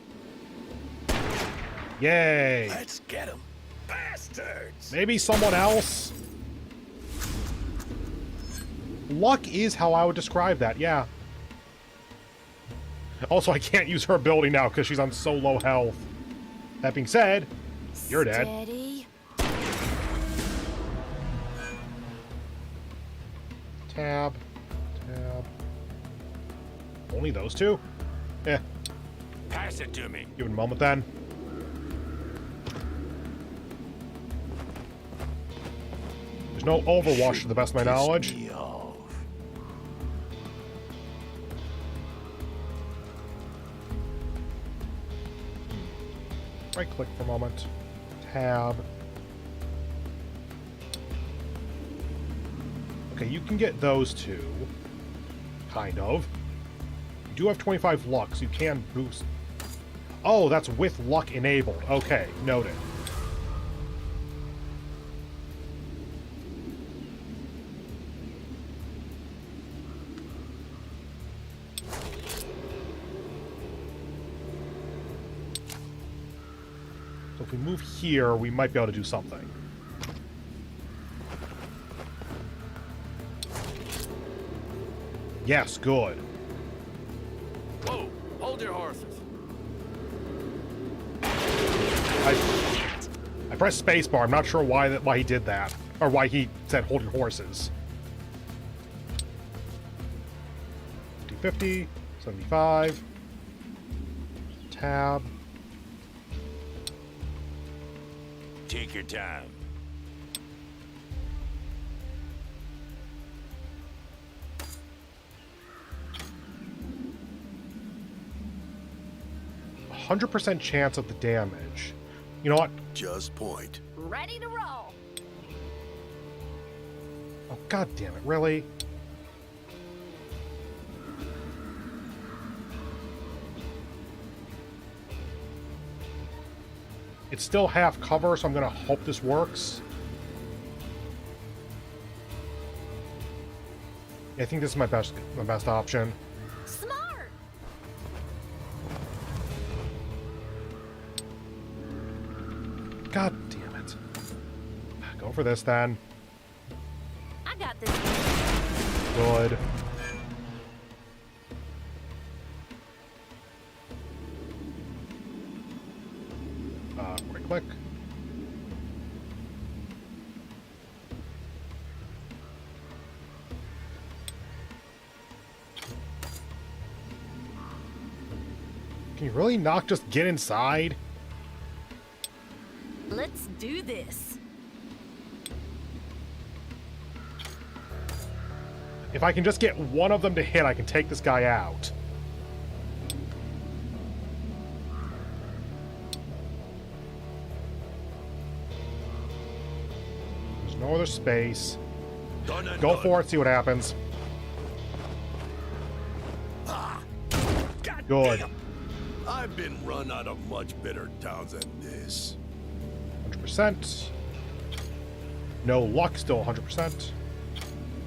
[SPEAKER 2] Yay.
[SPEAKER 6] Let's get 'em. Bastards!
[SPEAKER 2] Maybe someone else? Luck is how I would describe that, yeah. Also, I can't use her ability now because she's on so low health. That being said, you're dead.
[SPEAKER 5] Steady.
[SPEAKER 2] Tab. Only those two? Eh,
[SPEAKER 3] Pass it to me.
[SPEAKER 2] give it a moment then. There's no Overwatch to the best of my knowledge.
[SPEAKER 8] Piss me off.
[SPEAKER 2] Right click for a moment. Tab. Okay, you can get those two. Kind of. You do have 25 luck, so you can boost. Oh, that's with luck enabled. Okay, noted. So if we move here, we might be able to do something. Yes, good.
[SPEAKER 3] Whoa, hold your horses.
[SPEAKER 2] I pressed spacebar. I'm not sure why he did that, or why he said hold your horses. 50, 75. Tab.
[SPEAKER 3] Take your time.
[SPEAKER 2] A 100% chance of the damage. You know what?
[SPEAKER 6] Just point.
[SPEAKER 5] Ready to roll.
[SPEAKER 2] Oh, god damn it, really? It's still half cover, so I'm gonna hope this works. Yeah, I think this is my best option.
[SPEAKER 5] Smart.
[SPEAKER 2] God damn it. Go for this then.
[SPEAKER 5] I got this.
[SPEAKER 2] Good. Right click. Can you really not just get inside?
[SPEAKER 5] Let's do this.
[SPEAKER 2] If I can just get one of them to hit, I can take this guy out. There's no other space.
[SPEAKER 6] Done and
[SPEAKER 2] Go
[SPEAKER 6] done.
[SPEAKER 2] for it, see what happens.
[SPEAKER 6] God
[SPEAKER 2] Good.
[SPEAKER 6] damn. I've been run out of much better towns than this.
[SPEAKER 2] 100%. No luck, still 100%.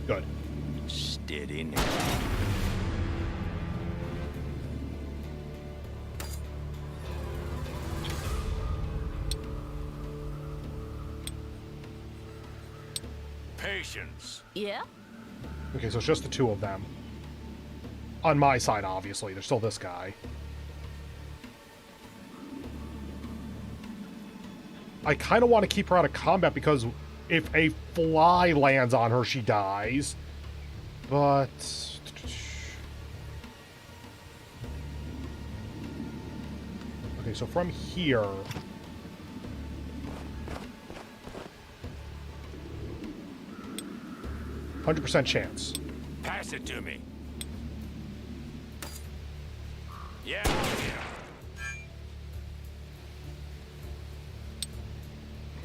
[SPEAKER 2] Good.
[SPEAKER 8] Steady now.
[SPEAKER 3] Patience.
[SPEAKER 5] Yeah?
[SPEAKER 2] Okay, so it's just the two of them. On my side, obviously. There's still this guy. I kind of want to keep her out of combat because if a fly lands on her, she dies. But... Okay, so from here... %100 chance.
[SPEAKER 3] Pass it to me. Yeah.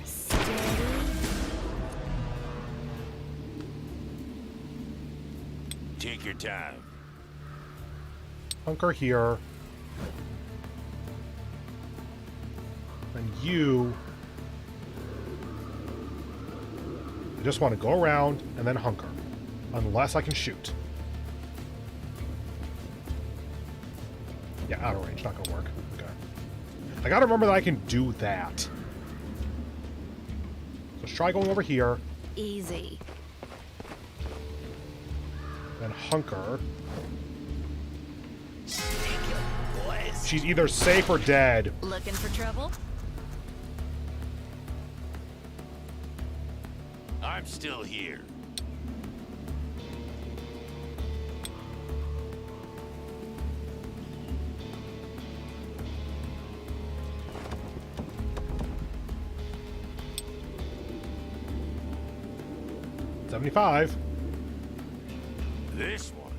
[SPEAKER 5] Steady.
[SPEAKER 3] Take your time.
[SPEAKER 2] Hunker here. And you... I just want to go around and then hunker. Unless I can shoot. Yeah, out of range, not gonna work. Okay. I gotta remember that I can do that. So let's try going over here.
[SPEAKER 5] Easy.
[SPEAKER 2] Then hunker.
[SPEAKER 4] Thank you, boys.
[SPEAKER 2] She's either safe or dead.
[SPEAKER 5] Looking for trouble?
[SPEAKER 8] I'm still here.
[SPEAKER 2] $75.
[SPEAKER 8] This one.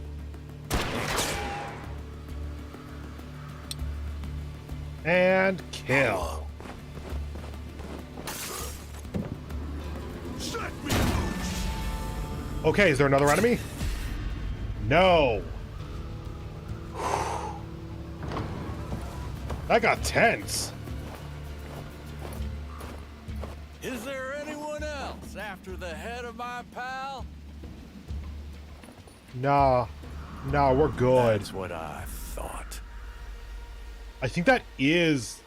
[SPEAKER 2] And kill.
[SPEAKER 6] Set me loose!
[SPEAKER 2] Okay, is there another enemy? No. That got tense.
[SPEAKER 3] Is there anyone else after the head of my pal?
[SPEAKER 2] Nah. Nah, we're good.
[SPEAKER 3] That's what I thought.
[SPEAKER 2] I think that is...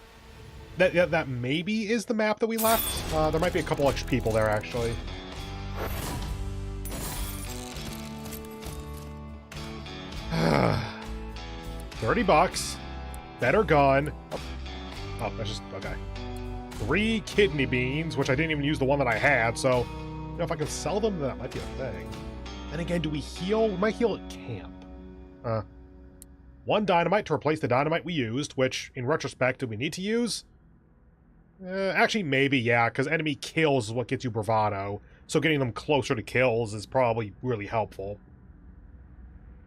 [SPEAKER 2] That maybe is the map that we left. There might be a couple extra people there, actually. $30. Better gun. Oh, that's just... Okay. 3 kidney beans, which I didn't even use the one that I had, so... You know, if I can sell them, that might be a thing. And again, do we heal? We might heal at camp. 1 dynamite to replace the dynamite we used, which, in retrospect, did we need to use? Actually, maybe, yeah, because enemy kills is what gets you bravado, so getting them closer to kills is probably really helpful.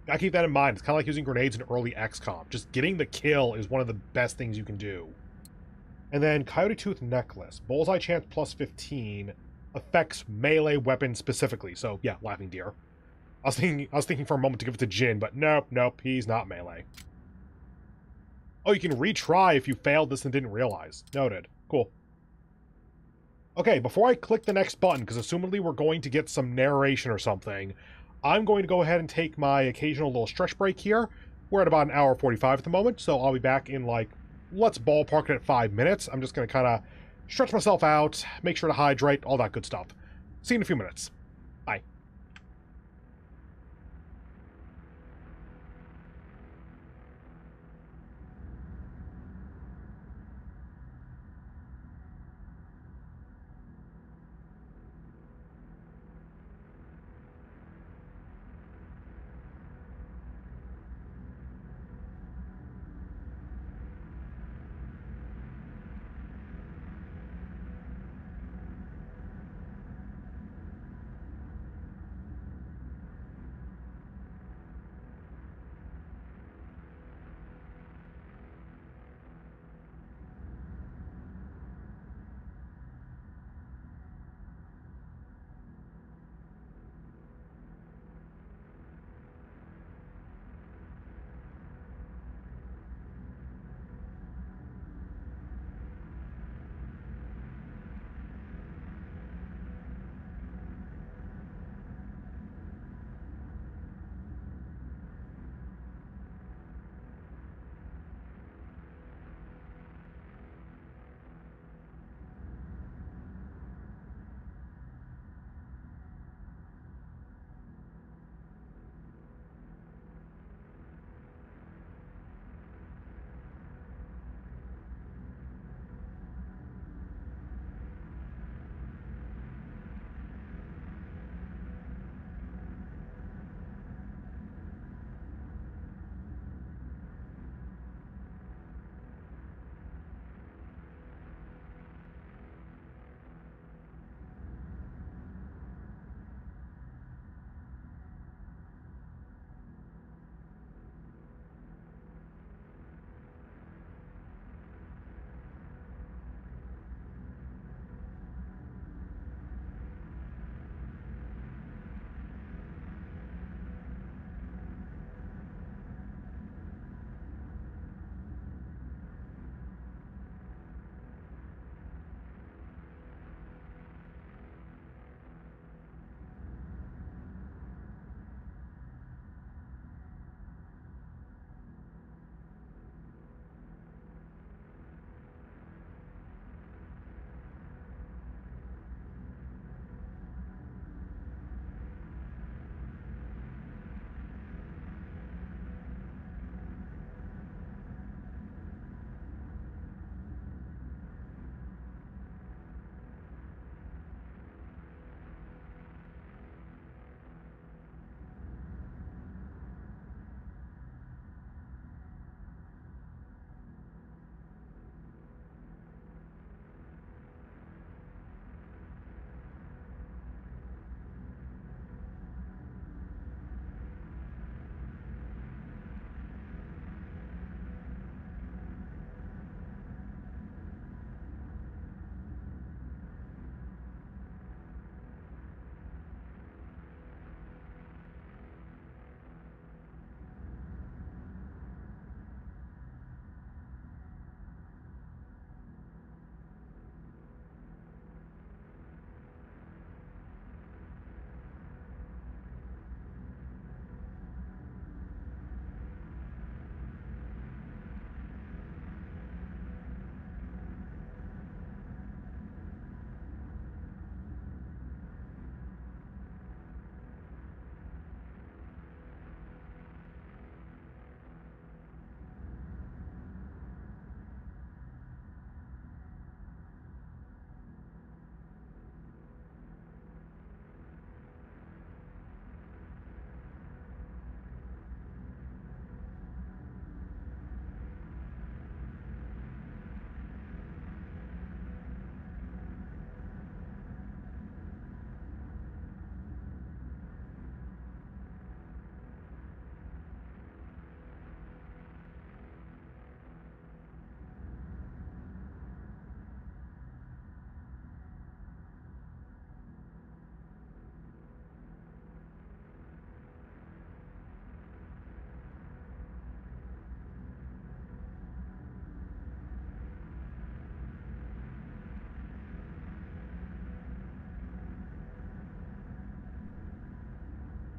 [SPEAKER 2] Gotta keep that in mind. It's kind of like using grenades in early XCOM. Just getting the kill is one of the best things you can do. And then Coyote Tooth Necklace. Bullseye chance plus 15. Affects melee weapons specifically. So, yeah, Laughing Deer. I was thinking for a moment to give it to Jin, but nope, he's not melee. Oh, you can retry if you failed this and didn't realize. Noted. Cool. Okay, before I click the next button, because assumedly we're going to get some narration or something, I'm going to go ahead and take my occasional little stretch break here. We're at about an hour 45 at the moment, so I'll be back in, like, let's ballpark it at 5 minutes. I'm just going to kind of stretch myself out, make sure to hydrate, all that good stuff. See you in a few minutes. Bye.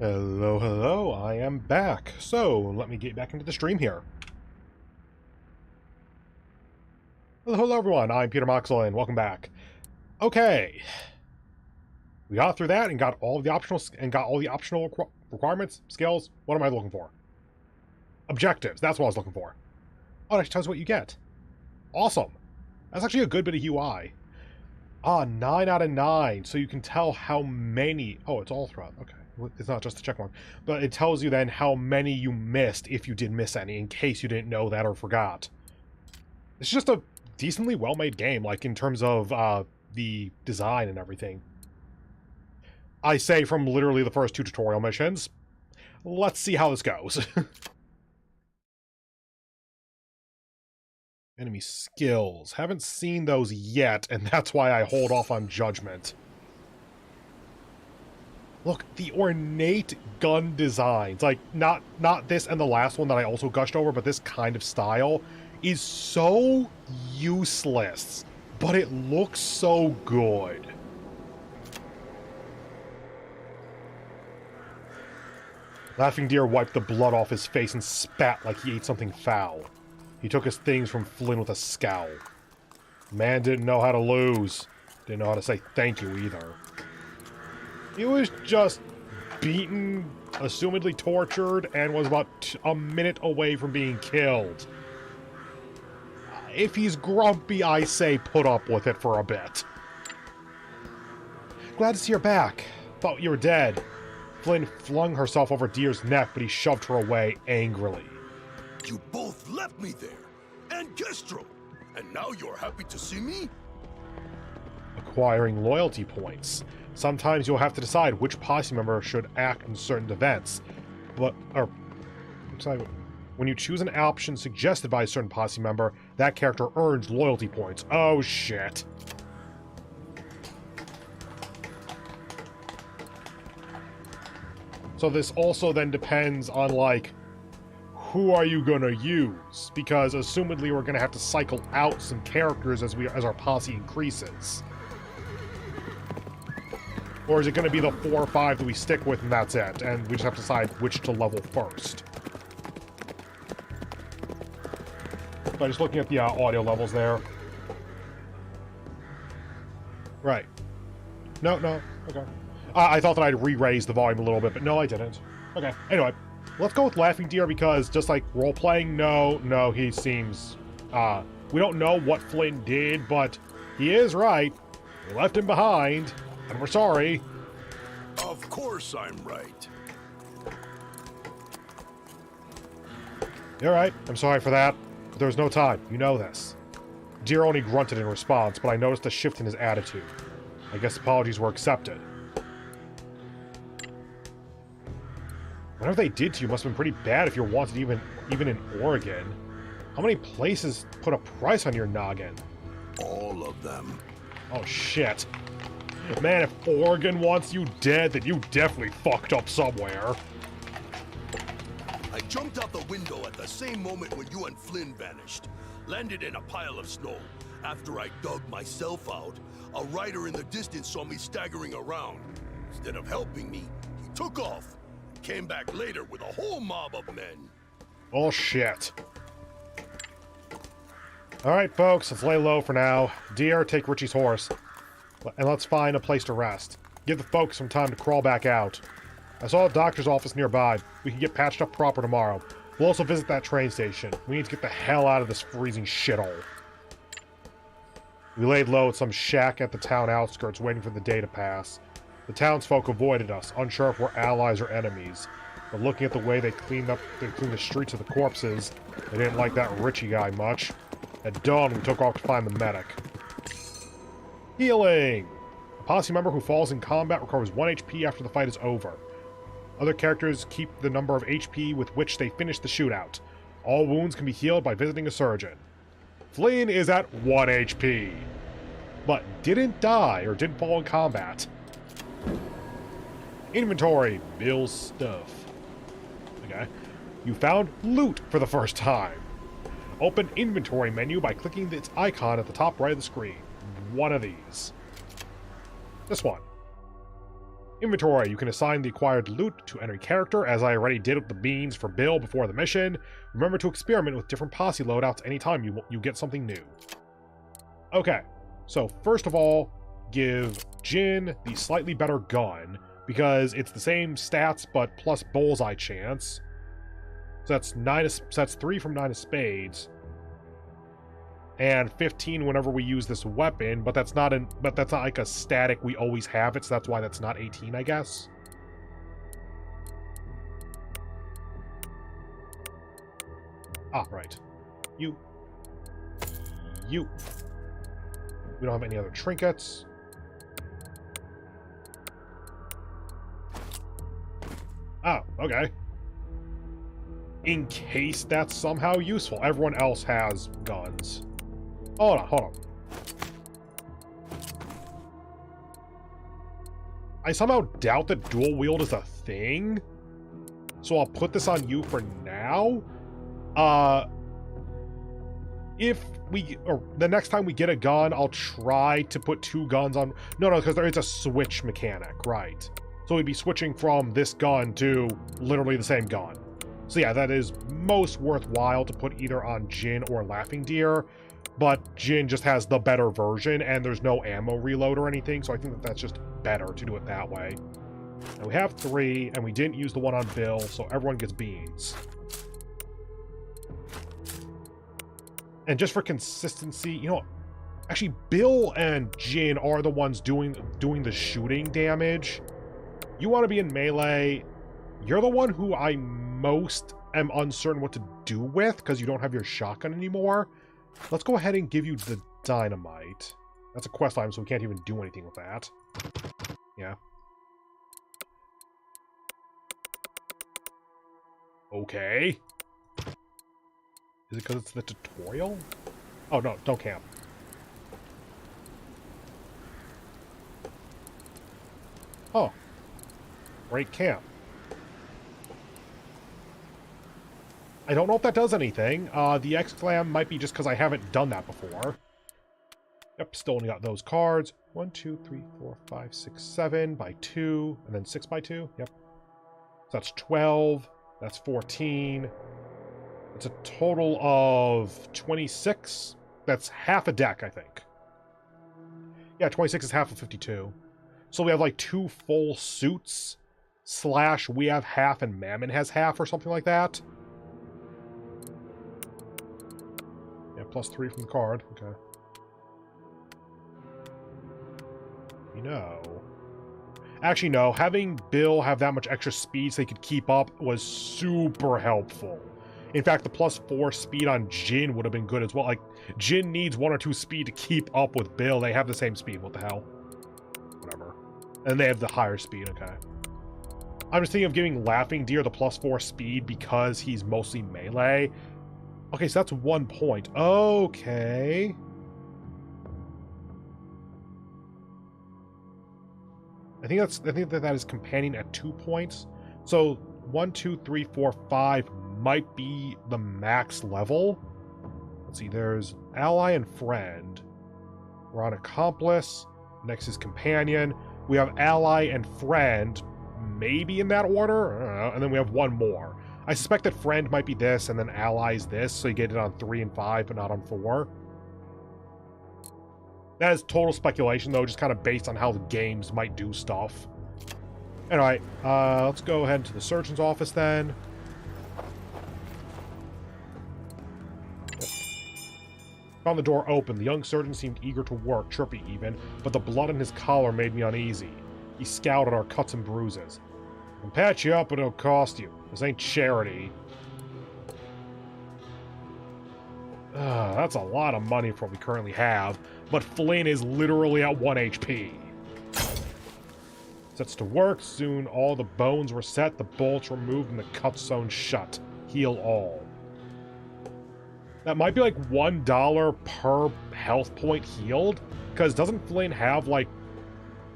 [SPEAKER 2] Hello, hello, I am back. So, let me get back into the stream here. Hello, everyone, I'm Peter Moxilin, welcome back. Okay. We got through that and got all the optional requirements, skills. What am I looking for? Objectives, that's what I was looking for. Oh, that tells you what you get. Awesome. That's actually a good bit of UI. 9 out of 9, so you can tell how many... Oh, it's all throughout, okay. It's not just the check one. But it tells you then how many you missed, if you did miss any, in case you didn't know that or forgot. It's just a decently well-made game, like, in terms of the design and everything. I say from literally the first 2 tutorial missions. Let's see how this goes. Enemy skills. Haven't seen those yet, and that's why I hold off on judgment. Look, the ornate gun designs, like, not this and the last one that I also gushed over, but this kind of style, is so useless, but it looks so good. Laughing Deer wiped the blood off his face and spat like he ate something foul. He took his things from Flynn with a scowl. Man didn't know how to lose. Didn't know how to say thank you either. He was just beaten, assumedly tortured, and was about a minute away from being killed. If he's grumpy, I say put up with it for a bit. Glad to see you're back. Thought you were dead. Flynn flung herself over Deer's neck, but he shoved her away angrily.
[SPEAKER 6] You both left me there, and Gestro, and now you're happy to see me?
[SPEAKER 2] Acquiring loyalty points. Sometimes you'll have to decide which posse member should act in certain events. When you choose an option suggested by a certain posse member, that character earns loyalty points. Oh shit. So this also then depends on, like, who are you gonna use? Because assumedly we're gonna have to cycle out some characters as our posse increases. Or is it gonna be the 4 or 5 that we stick with and that's it, and we just have to decide which to level first? By just looking at the audio levels there. Right. No, okay. I thought that I'd re-raise the volume a little bit, but no, I didn't. Okay, anyway. Let's go with Laughing Deer because just like role-playing, no, he seems... we don't know what Flynn did, but he is right. We left him behind, and we're sorry.
[SPEAKER 6] Of course I'm right.
[SPEAKER 2] You're right, I'm sorry for that, but there was no time, you know this. Deer only grunted in response, but I noticed a shift in his attitude. I guess apologies were accepted. Whatever they did to you must have been pretty bad if you're wanted even in Oregon. How many places put a price on your noggin?
[SPEAKER 6] All of them.
[SPEAKER 2] Oh shit. Man, if Oregon wants you dead, then you definitely fucked up somewhere.
[SPEAKER 6] I jumped out the window at the same moment when you and Flynn vanished. Landed in a pile of snow. After I dug myself out, a rider in the distance saw me staggering around. Instead of helping me, he took off. Came back later with a whole mob of men.
[SPEAKER 2] Oh shit. Alright folks, let's lay low for now. Deer, take Richie's horse. And let's find a place to rest. Give the folks some time to crawl back out. I saw a doctor's office nearby. We can get patched up proper tomorrow. We'll also visit that train station. We need to get the hell out of this freezing shithole. We laid low at some shack at the town outskirts waiting for the day to pass. The townsfolk avoided us, unsure if we're allies or enemies. But looking at the way they cleaned the streets of the corpses, they didn't like that Richie guy much. At dawn, we took off to find the medic. Healing! A posse member who falls in combat recovers 1 HP after the fight is over. Other characters keep the number of HP with which they finish the shootout. All wounds can be healed by visiting a surgeon. Flynn is at 1 HP, but didn't die or didn't fall in combat. Inventory. Bill's stuff. Okay. You found loot for the first time. Open inventory menu by clicking its icon at the top right of the screen. One of these. This one. Inventory. You can assign the acquired loot to any character, as I already did with the beans for Bill before the mission. Remember to experiment with different posse loadouts anytime you get something new. Okay, so first of all, give Jin the slightly better gun, because it's the same stats but plus bullseye chance. So that's 3 from 9 of spades. And 15 whenever we use this weapon, but that's not like a static we always have it, so that's why that's not 18, I guess. Ah, right. You. We don't have any other trinkets. Oh, okay. In case that's somehow useful. Everyone else has guns. Hold on. I somehow doubt that dual wield is a thing. So I'll put this on you for now. The next time we get a gun, I'll try to put 2 guns on. No, because there is a switch mechanic, right? So we'd be switching from this gun to literally the same gun. So yeah, that is most worthwhile to put either on Jin or Laughing Deer. But Jin just has the better version, and there's no ammo reload or anything, so I think that's just better to do it that way. And we have 3, and we didn't use the one on Bill, so everyone gets beans. And just for consistency, you know, actually Bill and Jin are the ones doing the shooting damage. You want to be in melee. You're the one who I most am uncertain what to do with, because you don't have your shotgun anymore. Let's go ahead and give you the dynamite. That's a quest item, so we can't even do anything with that. Yeah. Okay. Is it because it's the tutorial? Oh, no, don't camp. Oh. Break camp. I don't know if that does anything. The exclam might be just because I haven't done that before. Yep, still only got those cards. 1, 2, 3, 4, 5, 6, 7 by 2, and then 6 by 2. Yep. So that's 12. That's 14. It's a total of 26. That's half a deck, I think. Yeah, 26 is half of 52. So we have like 2 full suits, / we have half and Mammon has half or something like that. Yeah, +3 from the card. Okay. You know. Actually, no. Having Bill have that much extra speed so they could keep up was super helpful. In fact, the +4 speed on Jin would have been good as well. Like, Jin needs 1 or 2 speed to keep up with Bill. They have the same speed. What the hell? Whatever. And they have the higher speed. Okay. I'm just thinking of giving Laughing Deer the +4 speed because he's mostly melee. Okay, so that's 1 point. Okay. I think that is companion at 2 points. So 1, 2, 3, 4, 5 might be the max level. Let's see, there's ally and friend. We're on accomplice. Next is companion. We have ally and friend, maybe in that order. I don't know. And then we have 1 more. I suspect that friend might be this, and then ally is this, so you get it on 3 and 5, but not on 4. That is total speculation, though, just kind of based on how the games might do stuff. Alright, let's go ahead to the surgeon's office, then. Yep. Found the door open. The young surgeon seemed eager to work, chirpy even, but the blood in his collar made me uneasy. He scowled at our cuts and bruises. I can patch you up, but it'll cost you. This ain't charity. That's a lot of money for what we currently have, but Flynn is literally at 1 HP. Sets to work. Soon all the bones were set, the bolts removed, and the cuts sewn shut. Heal all. That might be like $1 per health point healed, because doesn't Flynn have like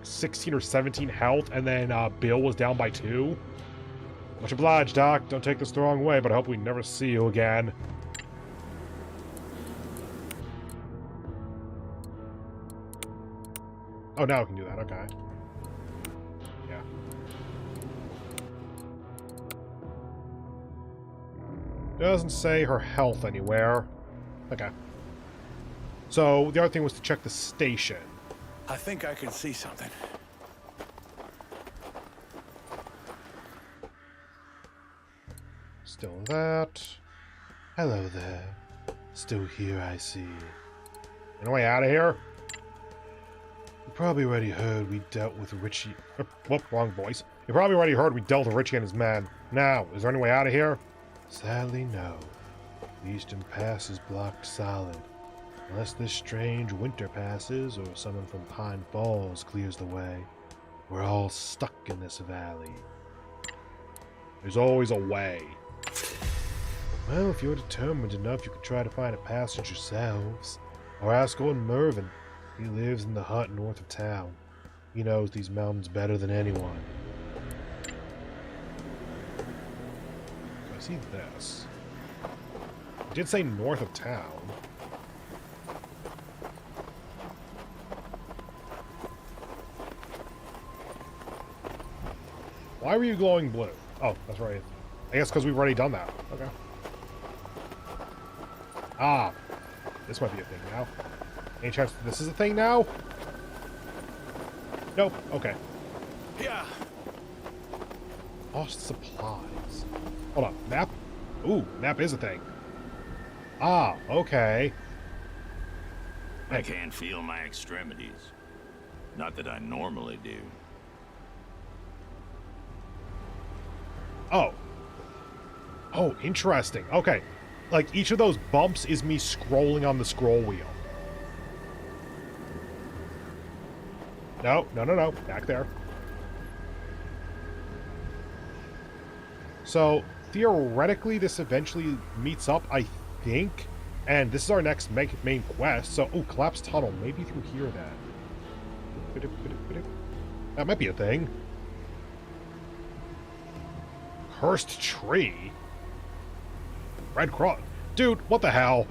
[SPEAKER 2] 16 or 17 health, and then Bill was down by 2? Much obliged, Doc. Don't take this the wrong way, but I hope we never see you again. Oh, now I can do that. Okay. Yeah. Doesn't say her health anywhere. Okay. So, the other thing was to check the station.
[SPEAKER 3] I think I can see something.
[SPEAKER 2] Still that. Hello there. Still here, I see. Any way out of here? You probably already heard we dealt with Richie... whoop, wrong voice. You probably already heard we dealt with Richie and his men. Now, is there any way out of here? Sadly, no. The eastern pass is blocked solid. Unless this strange winter passes, or someone from Pine Falls clears the way, we're all stuck in this valley. There's always a way. Well, if you're determined enough, you could try to find a passage yourselves. Or ask old Mervyn. He lives in the hut north of town. He knows these mountains better than anyone. I see this. It did say north of town. Why were you glowing blue? Oh, that's right. I guess because we've already done that. Okay. Ah. This might be a thing now. Any chance this is a thing now? Nope. Okay.
[SPEAKER 3] Yeah.
[SPEAKER 2] Lost supplies. Hold on. Map? Ooh, map is a thing. Ah, okay.
[SPEAKER 8] I can't feel my extremities. Not that I normally do.
[SPEAKER 2] Oh. Oh, interesting. Okay. Like, each of those bumps is me scrolling on the scroll wheel. No, no, no, no. Back there. So, theoretically, this eventually meets up, I think. And this is our next main quest. So, oh, collapsed tunnel. Maybe through here, then. That might be a thing. Cursed tree? Red Cross. Dude, what the hell?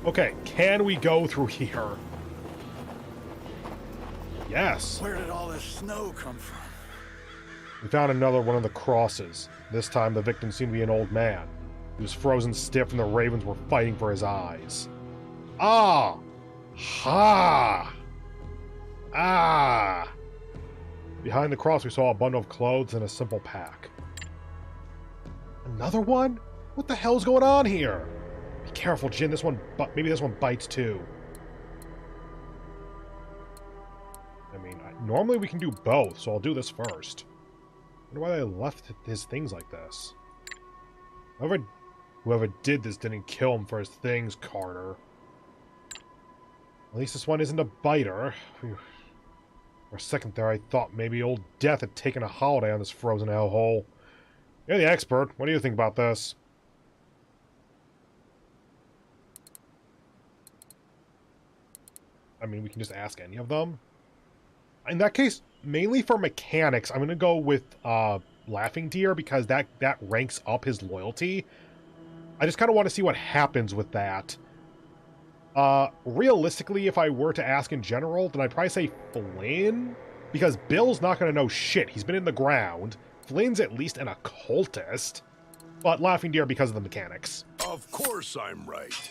[SPEAKER 2] Okay, can we go through here? Yes.
[SPEAKER 3] Where did all this snow come from?
[SPEAKER 2] We found another one of the crosses. This time the victim seemed to be an old man. He was frozen stiff and the ravens were fighting for his eyes. Ah! Ha! Ah! Behind the cross we saw a bundle of clothes and a simple pack. Another one? What the hell's going on here? Be careful, Jin. This one, maybe this one bites too. I mean, normally we can do both, so I'll do this first. I wonder why they left his things like this. Whoever did this didn't kill him for his things, Carter. At least this one isn't a biter. Whew. For a second there, I thought maybe Old Death had taken a holiday on this frozen hellhole. You're the expert. What do you think about this? I mean, we can just ask any of them. In that case, mainly for mechanics, I'm going to go with Laughing Deer because that ranks up his loyalty. I just kind of want to see what happens with that. Realistically, if I were to ask in general, then I'd probably say Flynn. Because Bill's not going to know shit. He's been in the ground. Flynn's at least an occultist. But Laughing Deer because of the mechanics.
[SPEAKER 6] Of course I'm right.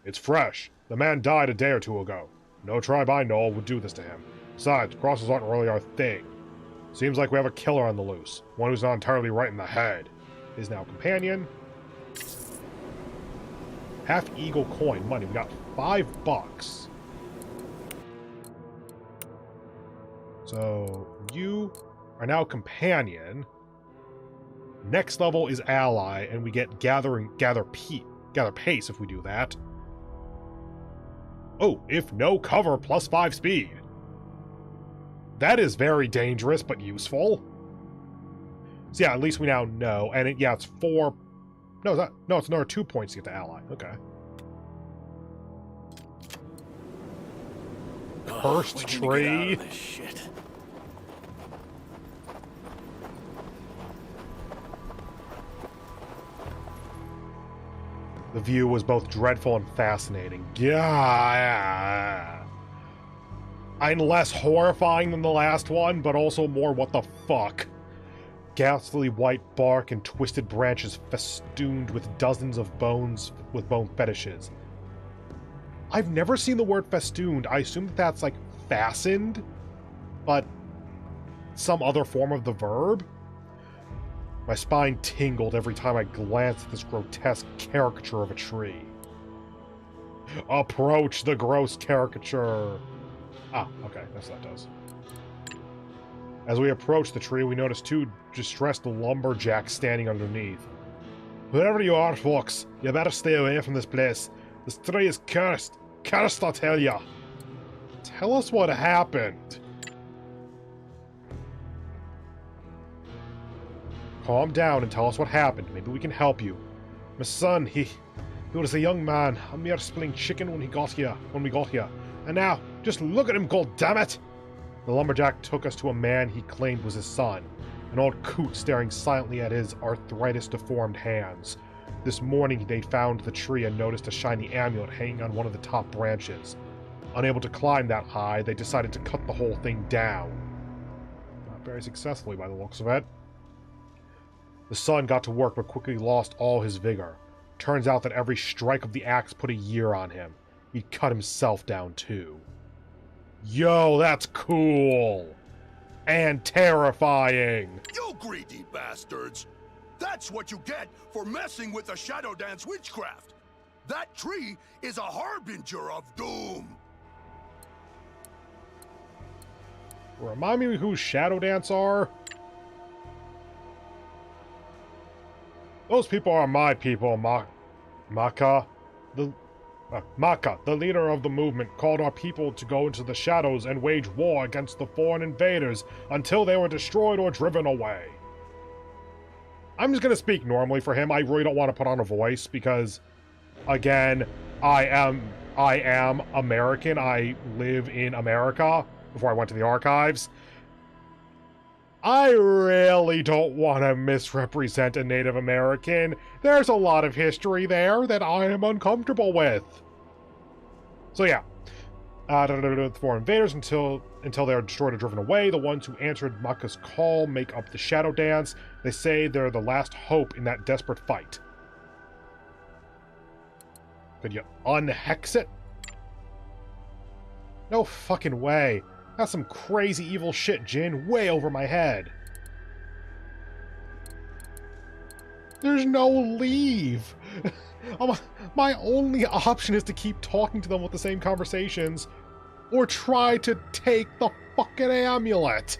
[SPEAKER 2] It's fresh. The man died a day or two ago. No tribe I know would do this to him. Besides, crosses aren't really our thing. Seems like we have a killer on the loose. One who's not entirely right in the head. His now companion. Half Eagle coin money. We got $5. So you are now companion. Next level is ally, and we get gather pace if we do that. Oh, if no cover, +5 speed. That is very dangerous, but useful. So yeah, at least we now know. And it's 4... No, it's another 2 points to get to ally. Okay. Cursed tree.
[SPEAKER 3] Shit.
[SPEAKER 2] The view was both dreadful and fascinating. Yeah. And less horrifying than the last one, but also more what the fuck. Ghastly white bark and twisted branches festooned with dozens of bones with bone fetishes. I've never seen the word festooned. I assume that that's like fastened, but some other form of the verb. My spine tingled every time I glanced at this grotesque caricature of a tree. Approach the gross caricature. Ah, okay, that's what that does. As we approached the tree, we noticed two distressed lumberjacks standing underneath. Whoever you are, folks, you better stay away from this place. This tree is cursed. Cursed, I tell ya. Tell us what happened. Calm down and tell us what happened. Maybe we can help you. My son, he was a young man, a mere spling chicken when we got here. And now, just look at him, goddammit! The lumberjack took us to a man he claimed was his son, an old coot staring silently at his arthritis-deformed hands. This morning they found the tree and noticed a shiny amulet hanging on one of the top branches. Unable to climb that high, they decided to cut the whole thing down. Not very successfully by the looks of it. The son got to work but quickly lost all his vigor. Turns out that every strike of the axe put a year on him. He cut himself down too. Yo, that's cool! And terrifying!
[SPEAKER 6] You greedy bastards! That's what you get for messing with the Shadow Dance witchcraft! That tree is a harbinger of doom!
[SPEAKER 2] Remind me who Shadow Dance are? Those people are my people, Maka. Maka, the leader of the movement, called our people to go into the shadows and wage war against the foreign invaders until they were destroyed or driven away. I'm just gonna speak normally for him. I really don't want to put on a voice because, again, I am American. I live in America before I went to the archives. I really don't want to misrepresent a Native American. There's a lot of history there that I am uncomfortable with. So yeah, the foreign invaders until they are destroyed or driven away. The ones who answered Maka's call make up the Shadow Dance. They say they're the last hope in that desperate fight. Could you unhex it? No fucking way. That's some crazy evil shit, Jin, way over my head. There's no leave. My only option is to keep talking to them with the same conversations, or try to take the fucking amulet.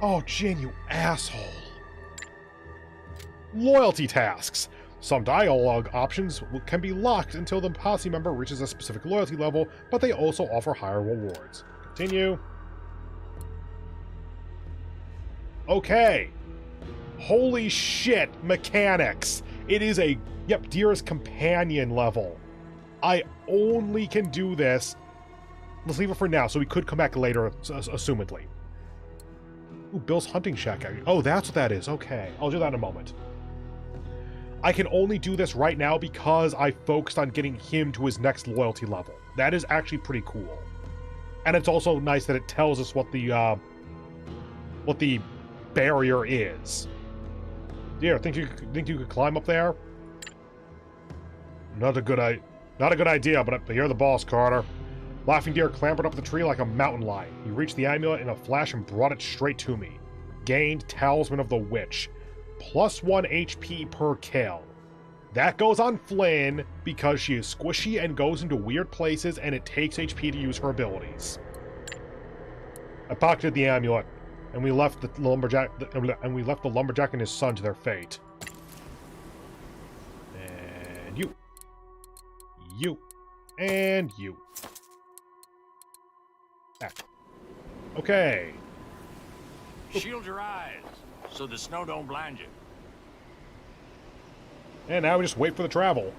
[SPEAKER 2] Oh, Jin, you asshole. Loyalty tasks. Some dialogue options can be locked until the posse member reaches a specific loyalty level, but they also offer higher rewards. Continue. Okay. Holy shit, mechanics. It is a, dearest companion level. I only can do this. Let's leave it for now, so we could come back later, assumedly. Ooh, Bill's hunting shack. Oh, that's what that is. Okay, I'll do that in a moment. I can only do this right now because I focused on getting him to his next loyalty level. That is actually pretty cool. And it's also nice that it tells us what the barrier is. Dear, think you could climb up there? Not a good idea, but you're the boss, Carter. Laughing Deer clambered up the tree like a mountain lion. He reached the amulet in a flash and brought it straight to me. Gained Talisman of the Witch. +1 HP per kill. That goes on Flynn because she is squishy and goes into weird places and it takes HP to use her abilities. I pocketed the amulet, and we left the lumberjack and his son to their fate. And you. And you. Back. Okay.
[SPEAKER 3] Shield your eyes so the snow don't blind you.
[SPEAKER 2] And now we just wait for the travel.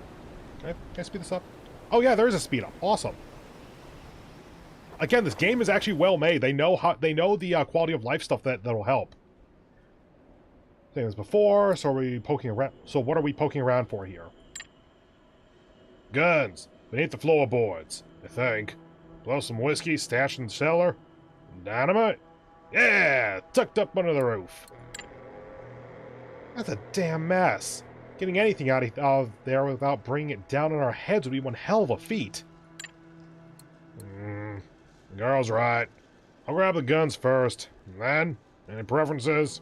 [SPEAKER 2] Can I speed this up? Oh yeah, there is a speed up. Awesome. Again, this game is actually well made. They know the quality of life stuff that'll help. Same as before. So what are we poking around for here? Guns, beneath the floorboards, I think. Blow some whiskey stashed in the cellar. Dynamite? Yeah, tucked up under the roof. That's a damn mess. Getting anything out of there without bringing it down on our heads would be one hell of a feat. The girl's right. I'll grab the guns first, and then, any preferences?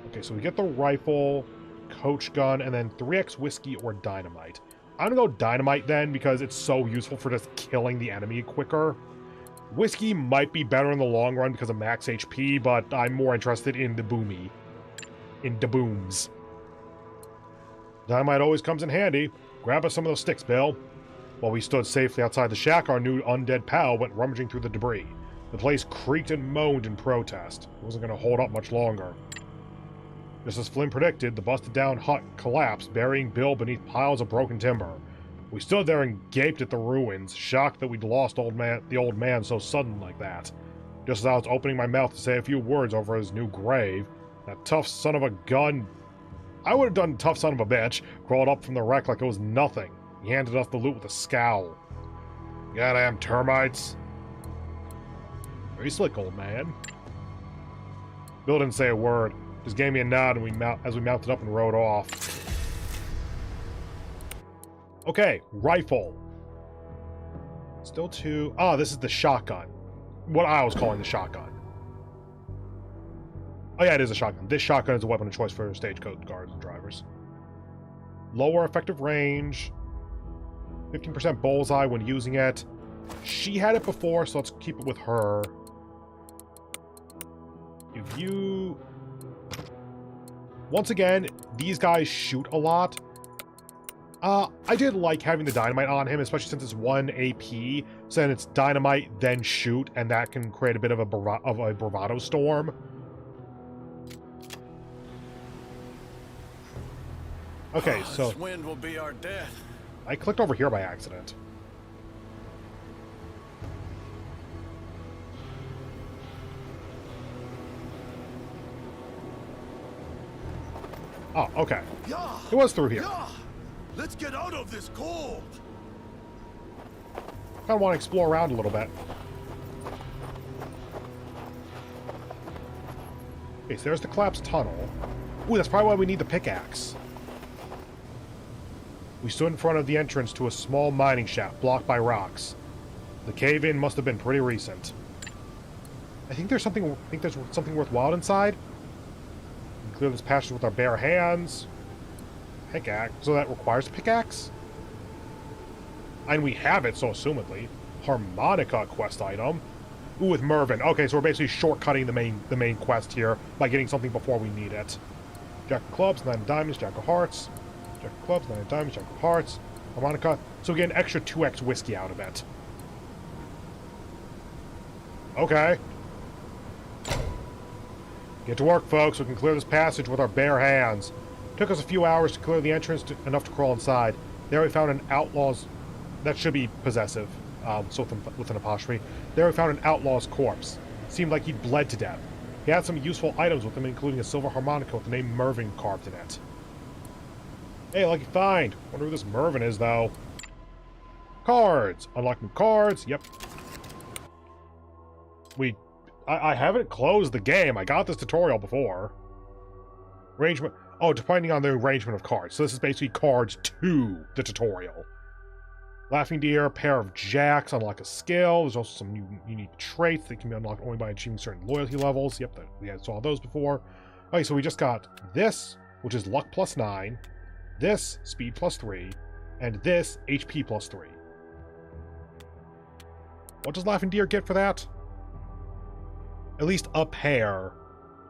[SPEAKER 2] Okay, so we get the rifle, coach gun, and then 3x whiskey or dynamite. I'm gonna go dynamite then, because it's so useful for just killing the enemy quicker. Whiskey might be better in the long run because of max HP, but I'm more interested in the boomy. In the booms. Dynamite always comes in handy. Grab us some of those sticks, Bill. While we stood safely outside the shack, our new undead pal went rummaging through the debris. The place creaked and moaned in protest. It wasn't going to hold up much longer. Just as Flynn predicted, the busted-down hut collapsed, burying Bill beneath piles of broken timber. We stood there and gaped at the ruins, shocked that we'd lost the old man so sudden like that. Just as I was opening my mouth to say a few words over his new grave, that tough son of a gun... I would have done tough son of a bitch, crawled up from the wreck like it was nothing. He handed us the loot with a scowl. Goddamn termites. Very slick, old man. Bill didn't say a word. Just gave me a nod and as we mounted up and rode off. Okay, rifle. Still two... Ah, this is the shotgun. What I was calling the shotgun. Oh yeah, it is a shotgun. This shotgun is a weapon of choice for stagecoach guards and drivers. Lower effective range. 15% bullseye when using it. She had it before, so let's keep it with her. If you... Once again, these guys shoot a lot. I did like having the dynamite on him, especially since it's 1 AP. So then it's dynamite, then shoot, and that can create a bit of a bravado storm. Okay, so...
[SPEAKER 3] This wind will be our death.
[SPEAKER 2] I clicked over here by accident. Oh, okay.
[SPEAKER 6] Yeah.
[SPEAKER 2] It was through here.
[SPEAKER 6] Yeah. Let's get out of this cold.
[SPEAKER 2] Kind of want to explore around a little bit. Okay, so there's the collapsed tunnel. Ooh, that's probably why we need the pickaxe. We stood in front of the entrance to a small mining shaft blocked by rocks. The cave-in must have been pretty recent. I think there's something worthwhile inside. We can clear this passage with our bare hands. Pickaxe. So that requires a pickaxe? And we have it, so assumedly. Harmonica quest item. Ooh, with Mervyn. Okay, so we're basically shortcutting the main quest here by getting something before we need it. Jack of clubs, 9 diamonds, Jack of hearts. Jack of clubs, 9 diamonds, Jack of hearts. Harmonica. So we get an extra 2x whiskey out of it. Okay. Get to work, folks. We can clear this passage with our bare hands. Took us a few hours to clear the entrance, enough to crawl inside. There we found an outlaw's... That should be possessive, so with an apostrophe. There we found an outlaw's corpse. Seemed like he'd bled to death. He had some useful items with him, including a silver harmonica with the name Mervyn carved in it. Hey, lucky find. Wonder who this Mervyn is, though. Cards. Unlock new cards. Yep. I haven't closed the game. I got this tutorial before. Arrangement. Oh, depending on the arrangement of cards. So this is basically cards to the tutorial. Laughing Deer, pair of jacks, unlock a skill. There's also some unique traits that can be unlocked only by achieving certain loyalty levels. Yep, we had saw those before. Okay, so we just got this, which is luck plus 9, this, speed plus 3, and this, HP plus 3. What does Laughing Deer get for that? At least a pair.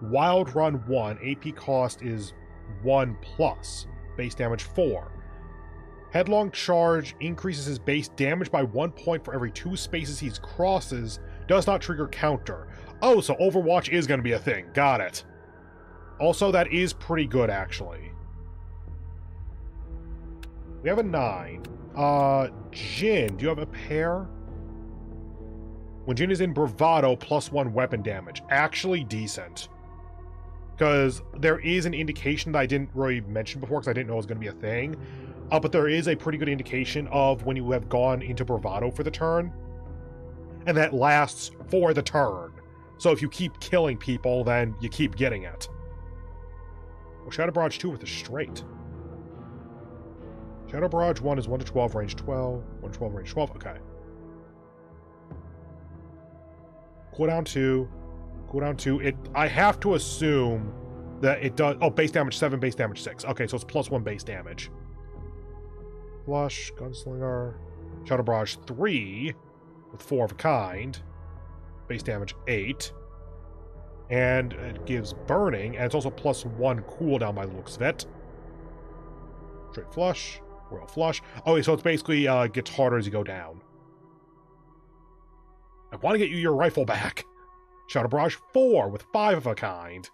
[SPEAKER 2] Wild Run 1, AP cost is 1 plus, base damage 4. Headlong Charge increases his base damage by 1 point for every 2 spaces he crosses, does not trigger counter. Oh, so Overwatch is going to be a thing. Got it. Also, that is pretty good, actually. We have a 9. Jin, do you have a pair? When Jin is in Bravado, plus 1 weapon damage. Actually decent. because there is an indication that I didn't really mention before because I didn't know it was going to be a thing. But there is a pretty good indication of when you have gone into bravado for the turn, and that lasts for the turn. So if you keep killing people, then you keep getting it. Well, Shadow Barrage 2 with a straight. Shadow Barrage 1 is 1 to 12, range 12. 1 to 12, range 12. Okay. Cooldown 2. Cooldown 2. I have to assume that it does... Oh, base damage 7, base damage 6. Okay, so it's plus 1 base damage. Flush, Gunslinger. Shadow Barrage 3 with 4 of a kind. Base damage 8. And it gives burning, and it's also plus 1 cooldown by the looks of it. Straight flush. Royal flush. Okay, so it's basically gets harder as you go down. I want to get you your rifle back. Shadow Barrage 4 with 5 of a kind.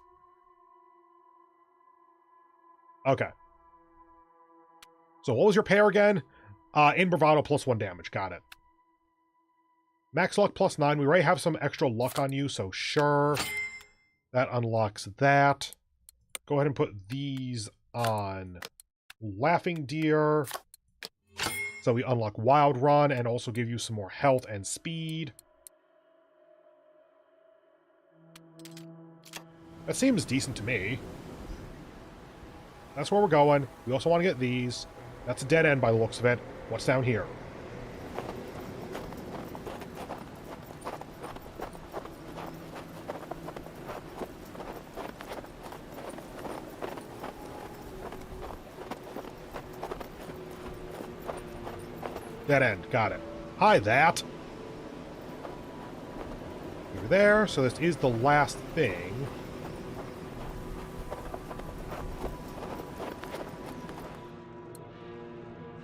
[SPEAKER 2] Okay. So what was your pair again? In Bravado plus 1 damage. Got it. Max luck plus 9. We already have some extra luck on you, so sure. That unlocks that. Go ahead and put these on Laughing Deer. So we unlock Wild Run and also give you some more health and speed. That seems decent to me. That's where we're going. We also want to get these. That's a dead end by the looks of it. What's down here? Dead end. Got it. Hi, that. Over there. So this is the last thing.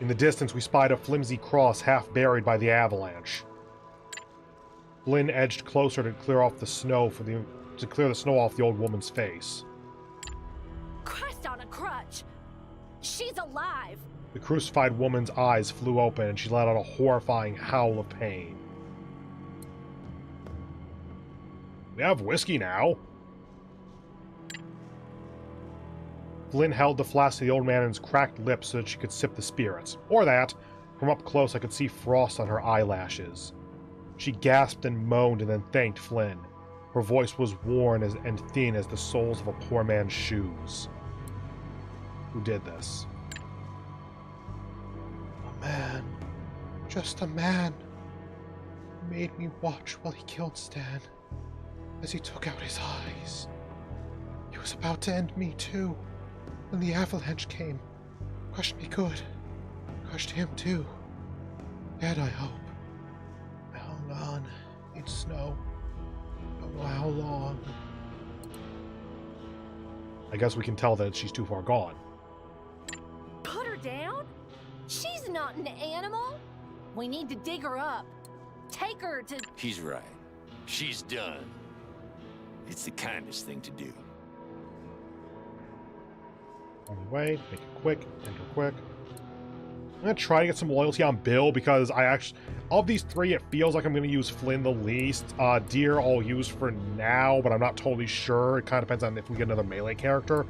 [SPEAKER 2] In the distance, we spied a flimsy cross half buried by the avalanche. Flynn edged closer to clear off the snow to clear the snow off the old woman's face.
[SPEAKER 5] Christ on a crutch! She's alive!
[SPEAKER 2] The crucified woman's eyes flew open, and she let out a horrifying howl of pain. We have whiskey now. Flynn held the flask to the old man's cracked lips so that she could sip the spirits. Or that. From up close, I could see frost on her eyelashes. She gasped and moaned and then thanked Flynn. Her voice was worn and thin as the soles of a poor man's shoes. Who did this? A man. Just a man. He made me watch while he killed Stan. As he took out his eyes. He was about to end me too. When the avalanche came, crushed me good, crushed him too. Dead, I hope. I hung on in snow. Don't know how long. I guess we can tell that she's too far gone.
[SPEAKER 5] Put her down? She's not an animal. We need to dig her up. Take her to...
[SPEAKER 8] He's right. She's done. It's the kindest thing to do.
[SPEAKER 2] Only way, make it quick, enter quick. I'm going to try to get some loyalty on Bill because I actually... Of these three, it feels like I'm going to use Flynn the least. Deer I'll use for now, but I'm not totally sure. It kind of depends on if we get another melee character.